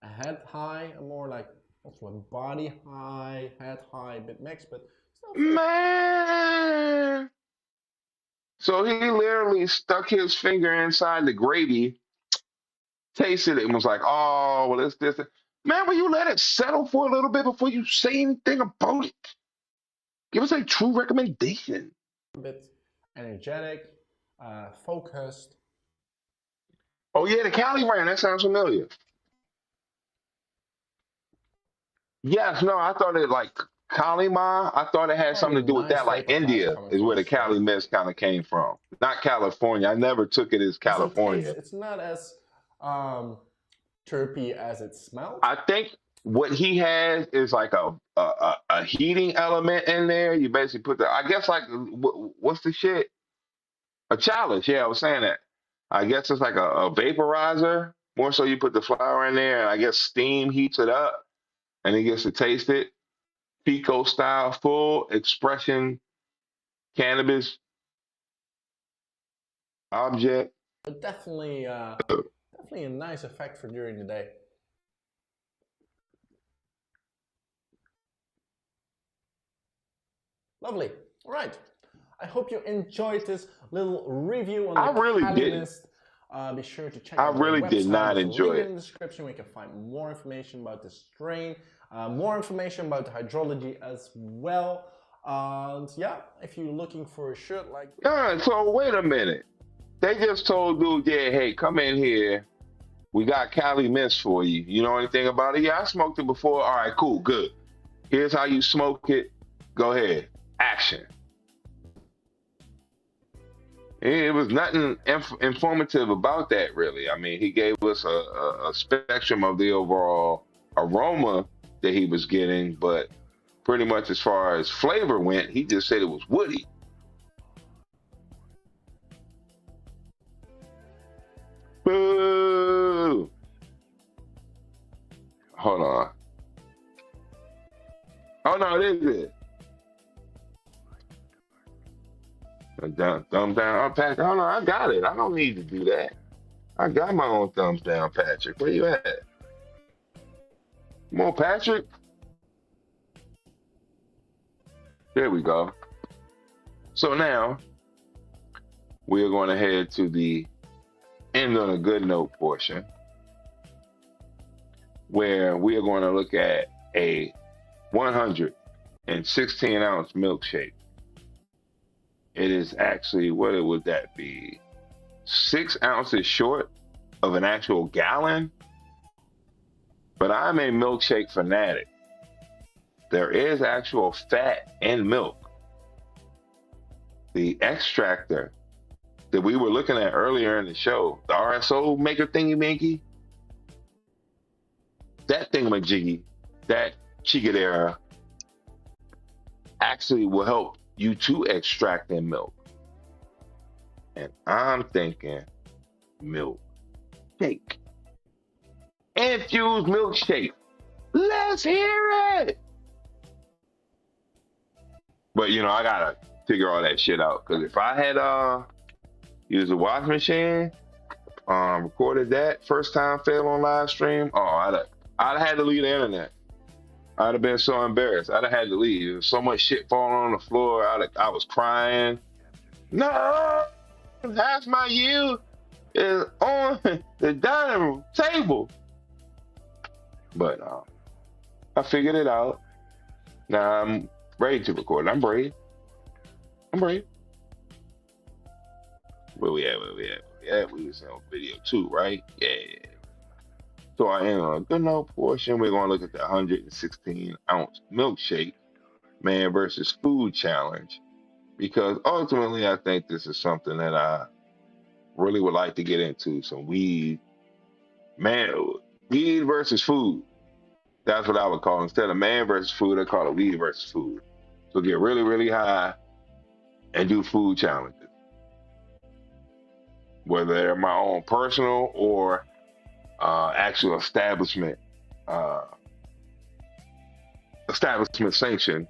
head high, more like also a body high, head high, a bit mixed, but man. So he literally stuck his finger inside the gravy, tasted it, and was like, "Oh, well, it's this." Man, will you let it settle for a little bit before you say anything about it? Give us a true recommendation. A bit energetic, focused. Oh yeah, the Cali brand. That sounds familiar. Yes, no, I thought it like Kalima. I thought it had something to do with that. Like India is where the Cali Mist kind of came from, not California. I never took it as California. It's not as terpy as it smells. I think what he has is like a heating element in there. You basically put I guess like what's the shit? A chalice. Yeah, I was saying that. I guess it's like a vaporizer. More so, you put the flower in there, and I guess steam heats it up, and he gets to taste it. Pico style, full expression, cannabis object. But definitely a nice effect for during the day. Lovely. All right. I hope you enjoyed this little review on the Cali Mist. Be sure to check out the website. Did not enjoy it. In the description, we can find more information about the strain, more information about the hydrology as well. And yeah, if you're looking for a shirt like... So wait a minute. They just told dude, yeah, hey, come in here. We got Cali Mist for you. You know anything about it? Yeah, I smoked it before. All right, cool, good. Here's how you smoke it. Go ahead. Action. It was nothing informative about that, really. I mean, he gave us a spectrum of the overall aroma that he was getting, but pretty much as far as flavor went, he just said it was woody. Boo! Hold on. Oh, no, it is it. Thumbs down, Patrick. Oh no, I got it. I don't need to do that. I got my own thumbs down, Patrick. Where you at? Come on, Patrick. There we go. So now we are going to head to the end on a good note portion, where we are going to look at a 116 ounce milkshake. It is actually, what would that be? 6 ounces short of an actual gallon. But I'm a milkshake fanatic. There is actual fat in milk. The extractor that we were looking at earlier in the show, the RSO maker thingy-minky, that thingamajiggy, that Chicadera actually will help you to extract in milk. And I'm thinking milk shake. Infused milkshake. Let's hear it. But you know, I gotta figure all that shit out. Cause if I had used a wash machine, recorded that first time fail on live stream, I'd have had to leave the internet. I'd have been so embarrassed. I'd have had to leave. There was so much shit falling on the floor. I was crying. No, half my youth is on the dining room table. But I figured it out. Now I'm ready to record. I'm brave. Where we at? We was on video 2, right? Yeah. So I am on a good enough portion. We're going to look at the 116-ounce milkshake man versus food challenge, because ultimately I think this is something that I really would like to get into. Some weed versus food. That's what I would call it. Instead of man versus food, I call it weed versus food. So get really, really high and do food challenges, whether they're my own personal or actual establishment sanctioned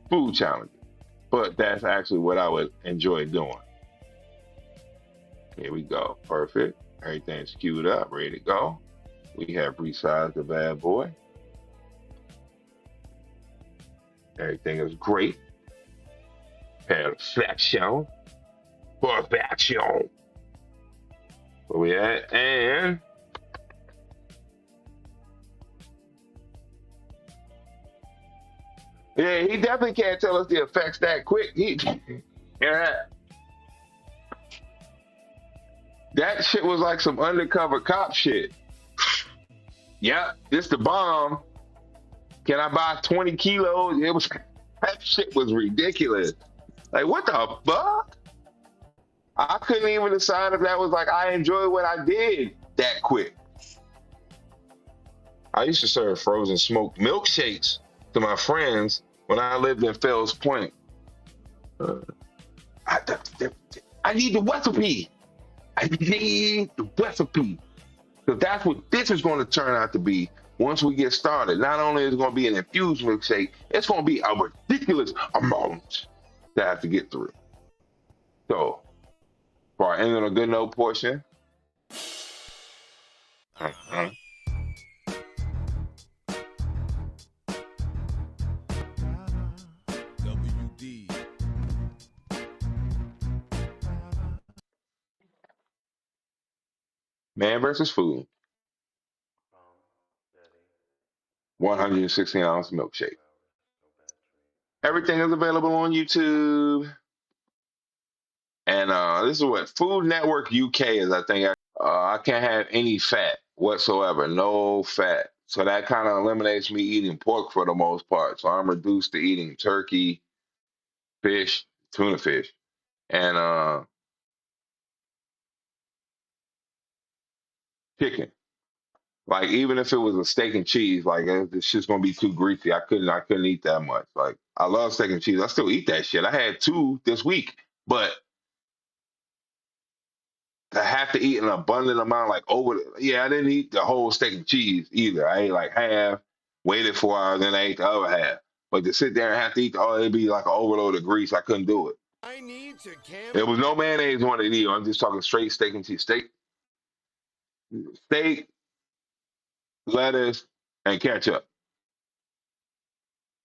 food challenges. But that's actually what I would enjoy doing. Here we go. Perfect. Everything's queued up, ready to go. We have resized the bad boy. Everything is great. Perfection. Where we at? And yeah, he definitely can't tell us the effects that quick. That shit was like some undercover cop shit. Yep, this the bomb. Can I buy 20 kilos? That shit was ridiculous. Like, what the fuck? I couldn't even decide if that was like I enjoyed what I did that quick. I used to serve frozen smoked milkshakes to my friends when I lived in Fells Point. I need the recipe. Because that's what this is going to turn out to be once we get started. Not only is it going to be an infused milkshake, it's going to be a ridiculous amount that I have to get through. So, for our end on a good note portion. Man versus food. 116-ounce milkshake. Everything is available on YouTube. And this is what Food Network UK is, I think. I can't have any fat whatsoever. No fat. So that kind of eliminates me eating pork for the most part. So I'm reduced to eating turkey, fish, tuna fish, and chicken. Like, even if it was a steak and cheese, like, it's just gonna be too greasy. I couldn't eat that much. Like, I love steak and cheese. I still eat that shit. I had 2 this week, but to have to eat an abundant amount, like I didn't eat the whole steak and cheese either. I ate like half, waited 4 hours, then I ate the other half. But to sit there and have to eat it'd be like an overload of grease. I couldn't do it. There was no mayonnaise on it either. I'm just talking straight steak and cheese. Steak, lettuce, and ketchup.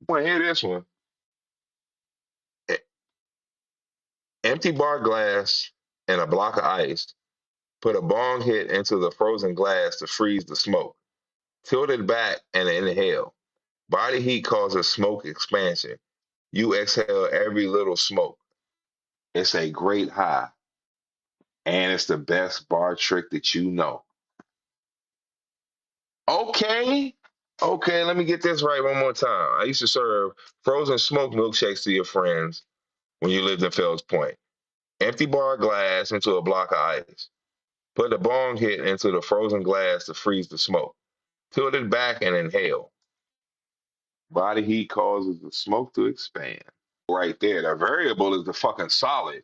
I want to hear this one. Empty bar glass and a block of ice. Put a bong hit into the frozen glass to freeze the smoke. Tilt it back and inhale. Body heat causes smoke expansion. You exhale every little smoke. It's a great high. And it's the best bar trick that you know. Okay, let me get this right one more time. I used to serve frozen smoked milkshakes to your friends when you lived in Fells Point. Empty bar glass into a block of ice. Put a bong hit into the frozen glass to freeze the smoke. Tilt it back and inhale. Body heat causes the smoke to expand. Right there. The variable is the fucking solid.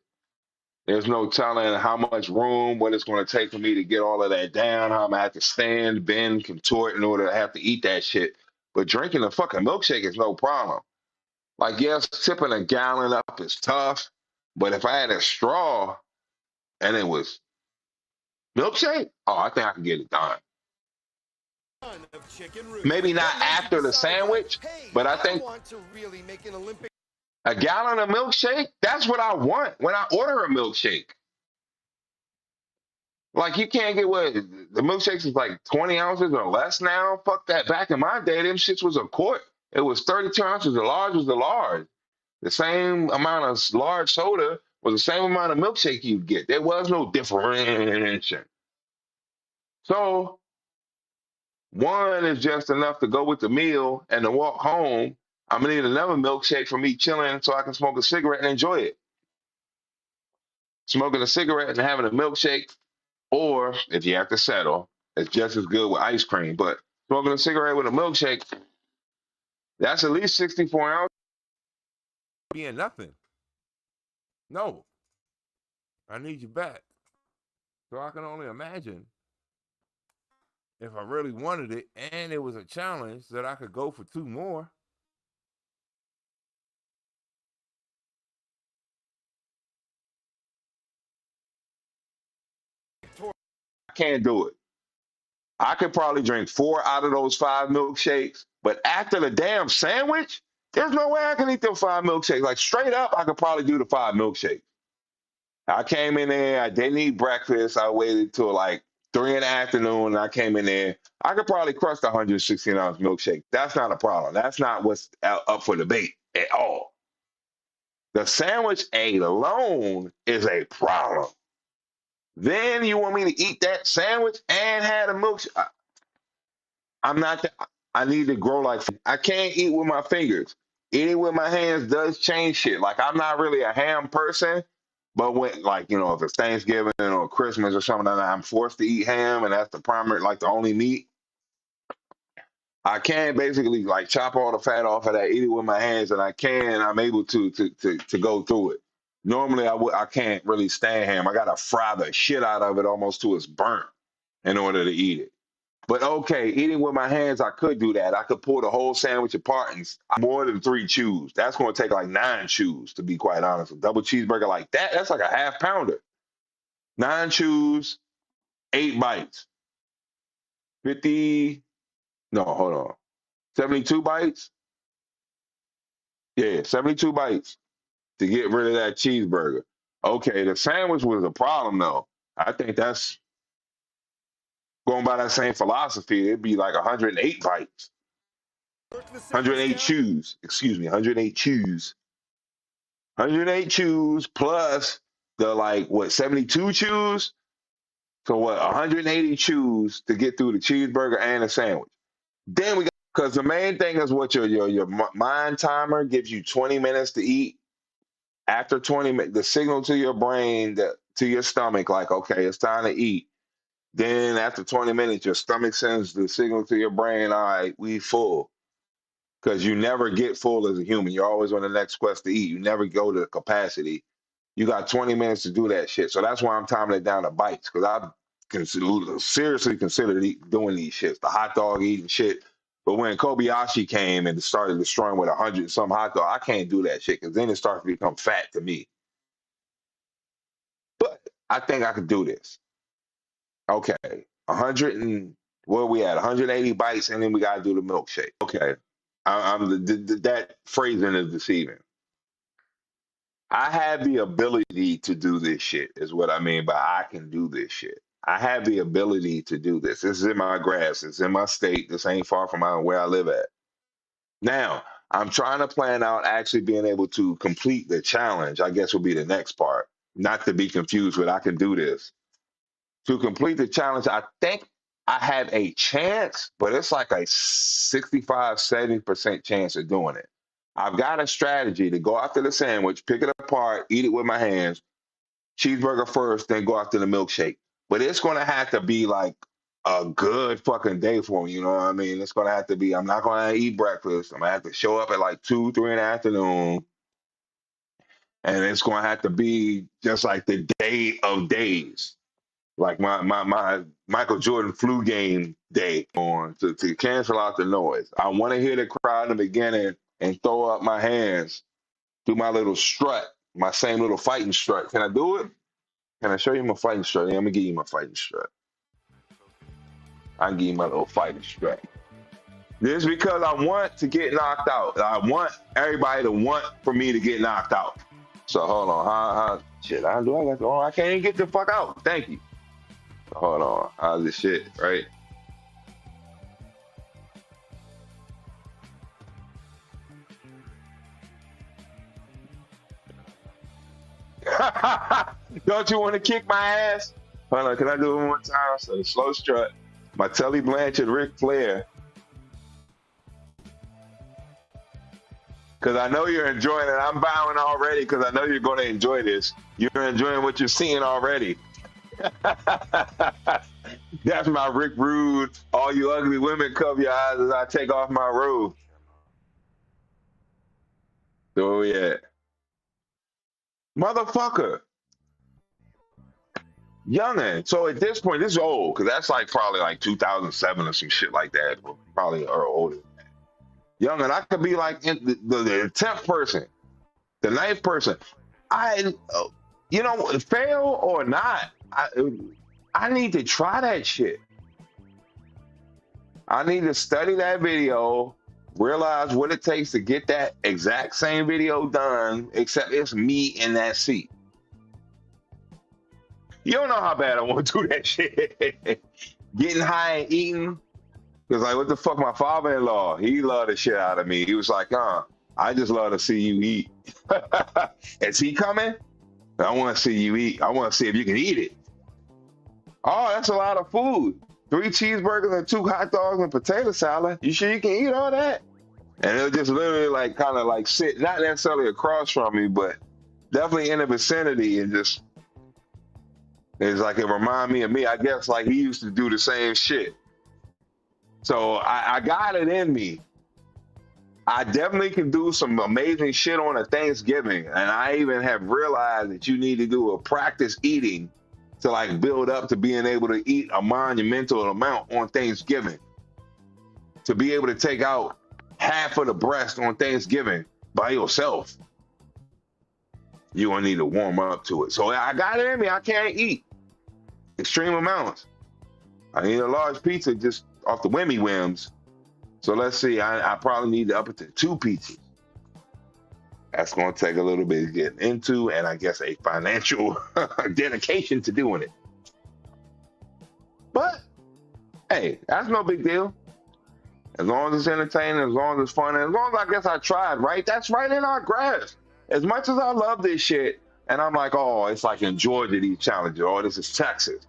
There's no telling how much room, what it's going to take for me to get all of that down, how I'm going to have to stand, bend, contort in order to have to eat that shit. But drinking a fucking milkshake is no problem. Like, yes, tipping a gallon up is tough, but if I had a straw and it was milkshake, oh, I think I can get it done. Maybe not after the sandwich, but I think a gallon of milkshake, that's what I want when I order a milkshake. Like, you can't get what the milkshakes is like 20 ounces or less now. Fuck that. Back in my day, them shits was a quart. It was 32 ounces. The large was the large. The same amount of large soda was the same amount of milkshake you'd get. There was no differentiation. So one is just enough to go with the meal, and to walk home, I'm gonna need another milkshake for me chilling so I can smoke a cigarette and enjoy it. Smoking a cigarette and having a milkshake, or if you have to settle, it's just as good with ice cream. But smoking a cigarette with a milkshake, that's at least 64 ounces. Being nothing. No. I need you back. So I can only imagine if I really wanted it and it was a challenge that I could go for 2 more. I can't do it. I could probably drink 4 out of those 5 milkshakes, but after the damn sandwich, there's no way I can eat them 5 milkshakes. Like, straight up, I could probably do the 5 milkshakes. I came in there, I didn't eat breakfast. I waited till like 3 in the afternoon, and I came in there. I could probably crush the 116-ounce milkshake. That's not a problem. That's not what's up for debate at all. The sandwich aid alone is a problem. Then you want me to eat that sandwich and have a milkshake? I'm not. I need to grow like. I can't eat with my fingers. Eating with my hands does change shit. Like, I'm not really a ham person, but when, like, you know, if it's Thanksgiving or Christmas or something like that, I'm forced to eat ham, and that's the primary, like, the only meat. I can basically like chop all the fat off of that, eat it with my hands, and I'm able to go through it. Normally, I can't really stand ham. I gotta fry the shit out of it almost till it's burnt in order to eat it. But okay, eating with my hands, I could do that. I could pull the whole sandwich apart and more than 3 chews. That's going to take like 9 chews, to be quite honest. A double cheeseburger like that, that's like a half pounder. 9 chews, 8 bites. 72 bites? Yeah, 72 bites to get rid of that cheeseburger. Okay, the sandwich was a problem though. I think that's going by that same philosophy. It'd be like 108 bites. 108 chews. Excuse me, 108 chews. 108 chews plus the, like, what, 72 chews? So what, 180 chews to get through the cheeseburger and the sandwich. Then we got, because the main thing is what your mind timer gives you 20 minutes to eat. After 20 minutes, the signal to your brain, to your stomach, like, okay, it's time to eat. Then after 20 minutes, your stomach sends the signal to your brain, all right, we full. Because you never get full as a human. You're always on the next quest to eat. You never go to capacity. You got 20 minutes to do that shit. So that's why I'm timing it down to bites, because I seriously considered doing these shits, the hot dog eating shit. But when Kobayashi came and started destroying with 100 some hot dog, I can't do that shit, because then it starts to become fat to me. But I think I could do this. Okay, 100 and where are we at? 180 bites, and then we gotta do the milkshake. Okay, that phrasing is deceiving. I have the ability to do this shit, is what I mean by I can do this shit. I have the ability to do this. This is in my grasp. It's in my state. This ain't far from where I live at. Now, I'm trying to plan out actually being able to complete the challenge, I guess, will be the next part. Not to be confused with I can do this. To complete the challenge, I think I have a chance, but it's like a 65, 70% chance of doing it. I've got a strategy to go after the sandwich, pick it apart, eat it with my hands, cheeseburger first, then go after the milkshake. But it's going to have to be like a good fucking day for me. You know what I mean? It's gonna have to be. I'm not gonna eat breakfast. I'm gonna have to show up at like 2, 3 in the afternoon, and it's gonna have to be just like the day of days, like my Michael Jordan flu game day on to cancel out the noise. I want to hear the crowd in the beginning and throw up my hands, do my little strut, my same little fighting strut. Can I do it? Can I show you my fighting strut? Yeah, I'm gonna give you my fighting strut. I can give you my little fighting strut. This is because I want to get knocked out. I want everybody to want for me to get knocked out. So hold on. How shit? I can't even get the fuck out. Thank you. Hold on. How's this shit? Right. Don't you want to kick my ass? Hold on. Can I do it one more time? So the slow strut. My Tully Blanchard, Ric Flair. Because I know you're enjoying it. I'm bowing already because I know you're going to enjoy this. You're enjoying what you're seeing already. That's my Rick Rude. All you ugly women, cover your eyes as I take off my robe. Oh, yeah. Motherfucker. Youngin'. So at this point, this is old because that's like probably like 2007 or some shit like that. Probably or older. Youngin', I could be like the 10th person, the 9th person. Fail or not, I need to try that shit. I need to study that video, realize what it takes to get that exact same video done, except it's me in that seat. You don't know how bad I want to do that shit. Getting high and eating. Because, like, what the fuck, my father-in-law, he loved the shit out of me. He was like, I just love to see you eat. Is he coming? I want to see you eat. I want to see if you can eat it. Oh, that's a lot of food. 3 cheeseburgers and 2 hot dogs and potato salad. You sure you can eat all that? And it'll just literally, like, kind of, like, sit, not necessarily across from me, but definitely in the vicinity, and just, it's like it remind me of me. I guess, like, he used to do the same shit. So I got it in me. I definitely can do some amazing shit on a Thanksgiving. And I even have realized that you need to do a practice eating to like build up to being able to eat a monumental amount on Thanksgiving. To be able to take out half of the breast on Thanksgiving by yourself. You're gonna need to warm up to it. So I got it in me. I can't eat extreme amounts. I need a large pizza just off the Wimmy Wims. So let's see, I probably need to up it to 2 pizzas. That's going to take a little bit of getting into, and I guess a financial dedication to doing it. But, hey, that's no big deal. As long as it's entertaining, as long as it's fun, and as long as I guess I tried, right? That's right in our grasp. As much as I love this shit, and I'm like, oh, it's like in Georgia, these challenges. Oh, this is Texas.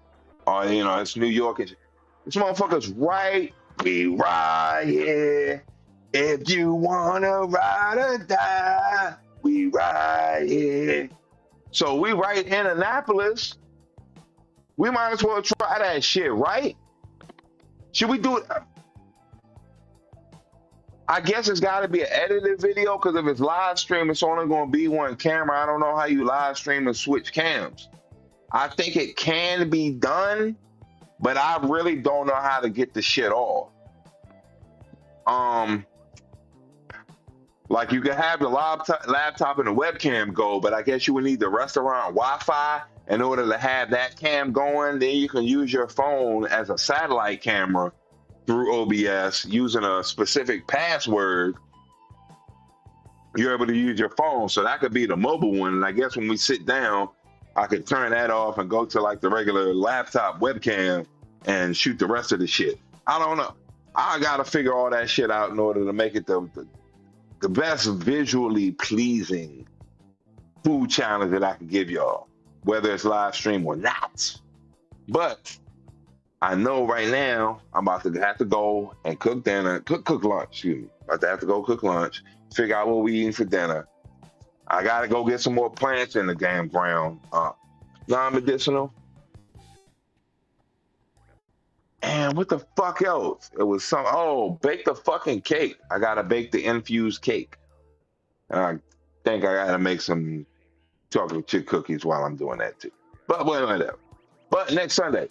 Or, it's New York and shit. This motherfucker's right. We ride here. If you wanna ride or die, we ride here. So we right in Annapolis. We might as well try that shit, right? Should we do it? I guess it's got to be an edited video because if it's live stream, it's only going to be one camera. I don't know how you live stream and switch cams. I think it can be done, but I really don't know how to get the shit off. Like you can have the laptop and the webcam go, but I guess you would need the restaurant Wi-Fi in order to have that cam going. Then you can use your phone as a satellite camera through OBS using a specific password. You're able to use your phone, so that could be the mobile one. And I guess when we sit down, I could turn that off and go to like the regular laptop webcam and shoot the rest of the shit. I don't know. I gotta figure all that shit out in order to make it the best visually pleasing food challenge that I can give y'all, whether it's live stream or not. But I know right now I'm about to have to go and cook dinner, cook lunch, excuse me. About to have to go cook lunch, figure out what we eating for dinner. I gotta go get some more plants in the damn ground, non-medicinal. And what the fuck else? It was bake the fucking cake. I gotta bake the infused cake. And I think I gotta make some chocolate chip cookies while I'm doing that too. But whatever. But next Sunday,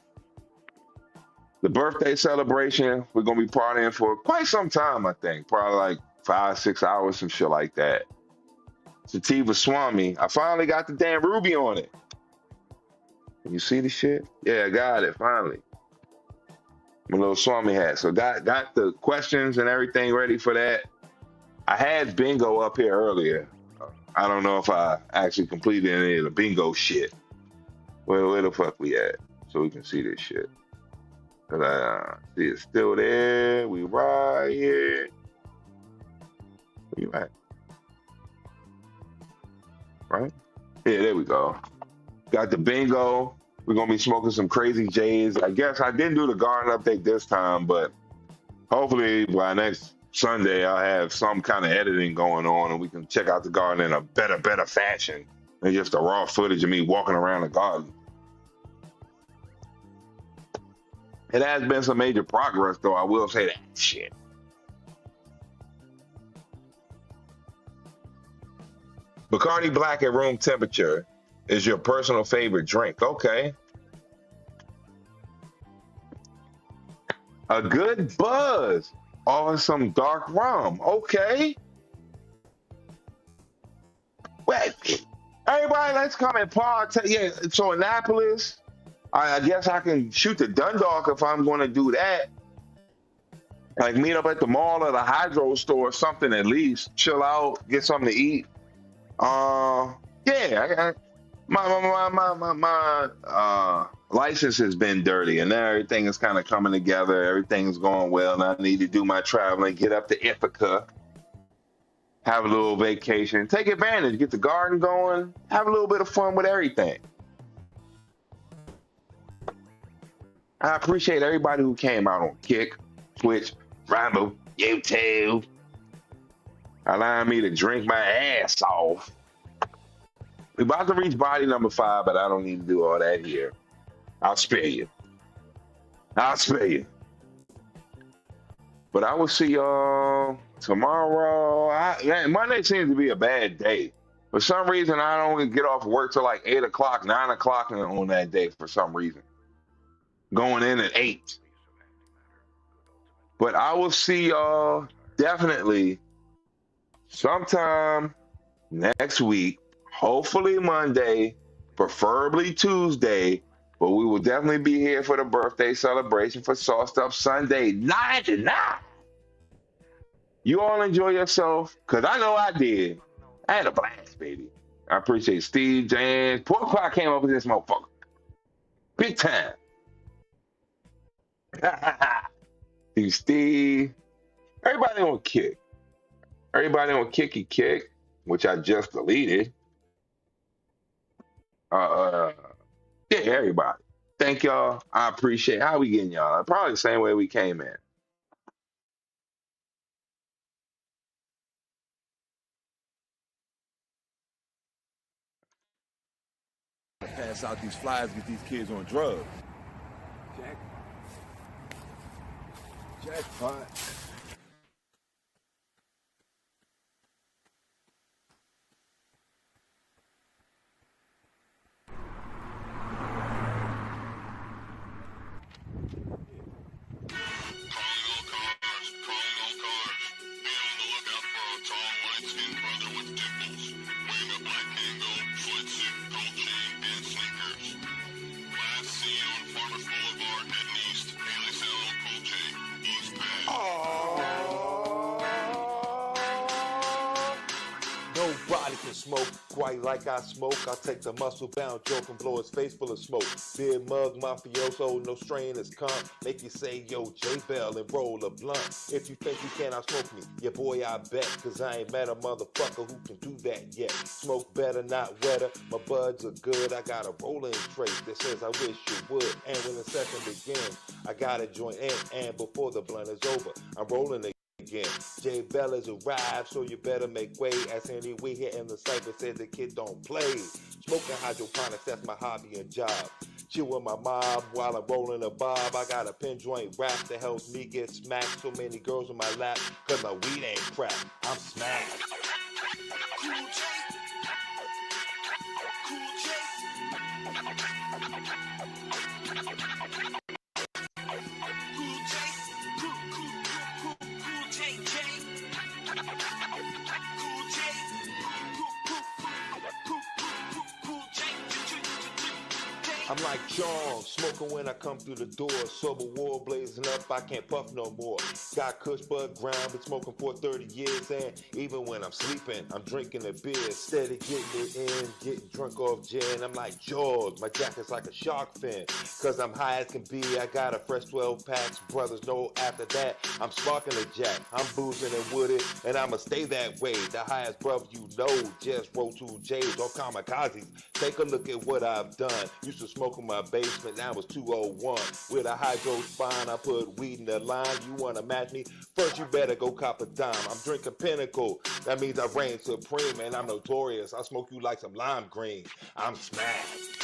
the birthday celebration, we're gonna be partying for quite some time, I think. Probably like 5-6 hours, some shit like that. Sativa Swami. I finally got the damn ruby on it. Can you see the shit? Yeah, I got it, finally. My little Swami hat. So got the questions and everything ready for that. I had bingo up here earlier. I don't know if I actually completed any of the bingo shit. Where the fuck we at? So we can see this shit. Cause I see it's still there. We right here. Where you at? Right? Yeah, there we go. Got the bingo. We're gonna be smoking some crazy J's. I guess I didn't do the garden update this time, but hopefully by next Sunday I'll have some kind of editing going on and we can check out the garden in a better fashion than just the raw footage of me walking around the garden. It has been some major progress though, I will say that shit. Bacardi Black at room temperature is your personal favorite drink. Okay. A good buzz or some dark rum. Okay. Wait, everybody, let's come and partake. Yeah, so Annapolis, I guess I can shoot the Dundalk if I'm going to do that. Like meet up at the mall or the hydro store or something at least. Chill out, get something to eat. Yeah, my license has been dirty and now everything is kind of coming together. Everything's going well and I need to do my traveling, get up to Ithaca, have a little vacation, take advantage, get the garden going, have a little bit of fun with everything. I appreciate everybody who came out on Kick, Twitch, Rumble, YouTube, allowing me to drink my ass off. We're about to reach body number 5, but I don't need to do all that here. I'll spare you. I'll spare you. But I will see y'all tomorrow. Monday seems to be a bad day. For some reason, I don't get off work till like 8 o'clock, 9 o'clock on that day for some reason. Going in at 8. But I will see y'all definitely sometime next week. Hopefully Monday, preferably Tuesday, but we will definitely be here for the birthday celebration for Sauced Up Sunday 9 to 9. You all enjoy yourself, because I know I did. I had a blast, baby. I appreciate Steve, James. Pork Pie came up with this motherfucker. Big time. Steve. Everybody on Kick. Everybody on Kick, which I just deleted. Yeah, everybody. Thank y'all. I appreciate how we getting y'all. Probably the same way we came in. Pass out these flyers, get these kids on drugs. Jackpot. Nobody can smoke quite like I smoke. I take the muscle-bound joke and blow his face full of smoke. Beer mug, mafioso, no strain is come. Make you say, yo, J-Bell and roll a blunt. If you think you cannot smoke me, yeah, boy, I bet. Cause I ain't met a motherfucker who can do that yet. Smoke better, not wetter. My buds are good. I got a rolling trait that says I wish you would. And when the session begins, I gotta join in. And before the blunt is over, I'm rolling again. J Bella's arrived, so you better make way. As anyway here in the cypher said the kid don't play. Smoking hydroponics, that's my hobby and job. Chill with my mob while I'm rolling a bob. I got a pen joint rap that helps me get smacked. So many girls in my lap, cause my weed ain't crap. I'm smacked. I'm like John, smoking when I come through the door. Sober war blazing up, I can't puff no more. Got kush bud ground, been smoking for 30 years. And even when I'm sleeping, I'm drinking a beer. Steady getting it in, getting drunk off gin. I'm like Jaws, my jacket's like a shark fin. Cause I'm high as can be, I got a fresh 12 packs. Brothers know after that, I'm sparking a jack. I'm boozing and wooded, and I'ma stay that way. The highest brother you know, just roll 2 J's or kamikazes. Take a look at what I've done. Used to smoke in my basement, now it's 201. With a hydro spine, I put weed in the line. You wanna match me? First you better go cop a dime. I'm drinking Pinnacle, that means I reign supreme. And I'm notorious, I smoke you like some lime green. I'm smashed.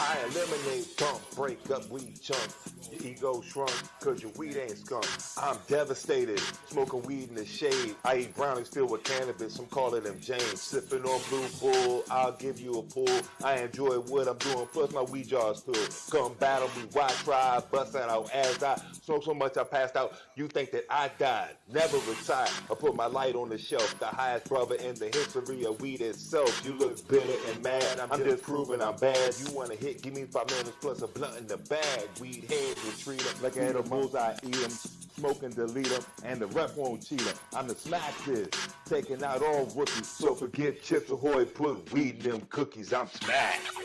I eliminate pump, break up weed chunks. Your ego shrunk, cause your weed ain't skunk. I'm devastated, smoking weed in the shade. I eat brownies filled with cannabis, I'm calling them James. Sipping on Blue Bull, I'll give you a pull. I enjoy what I'm doing, plus my weed jar's full. Come battle me, why try? Busting out as I smoke so much I passed out. You think that I died, never retired. I put my light on the shelf, the highest brother in the history of weed itself. You look bitter and mad, I'm just proving I'm bad. You wanna hit, give me 5 minutes plus a blunt in the bag. Weed head, retreat them like animals, I eat them. Smoke and delete them, and the rep won't cheat them. I'm the smack this, taking out all rookies. So forget Chips Ahoy, put weed in them cookies. I'm smacked.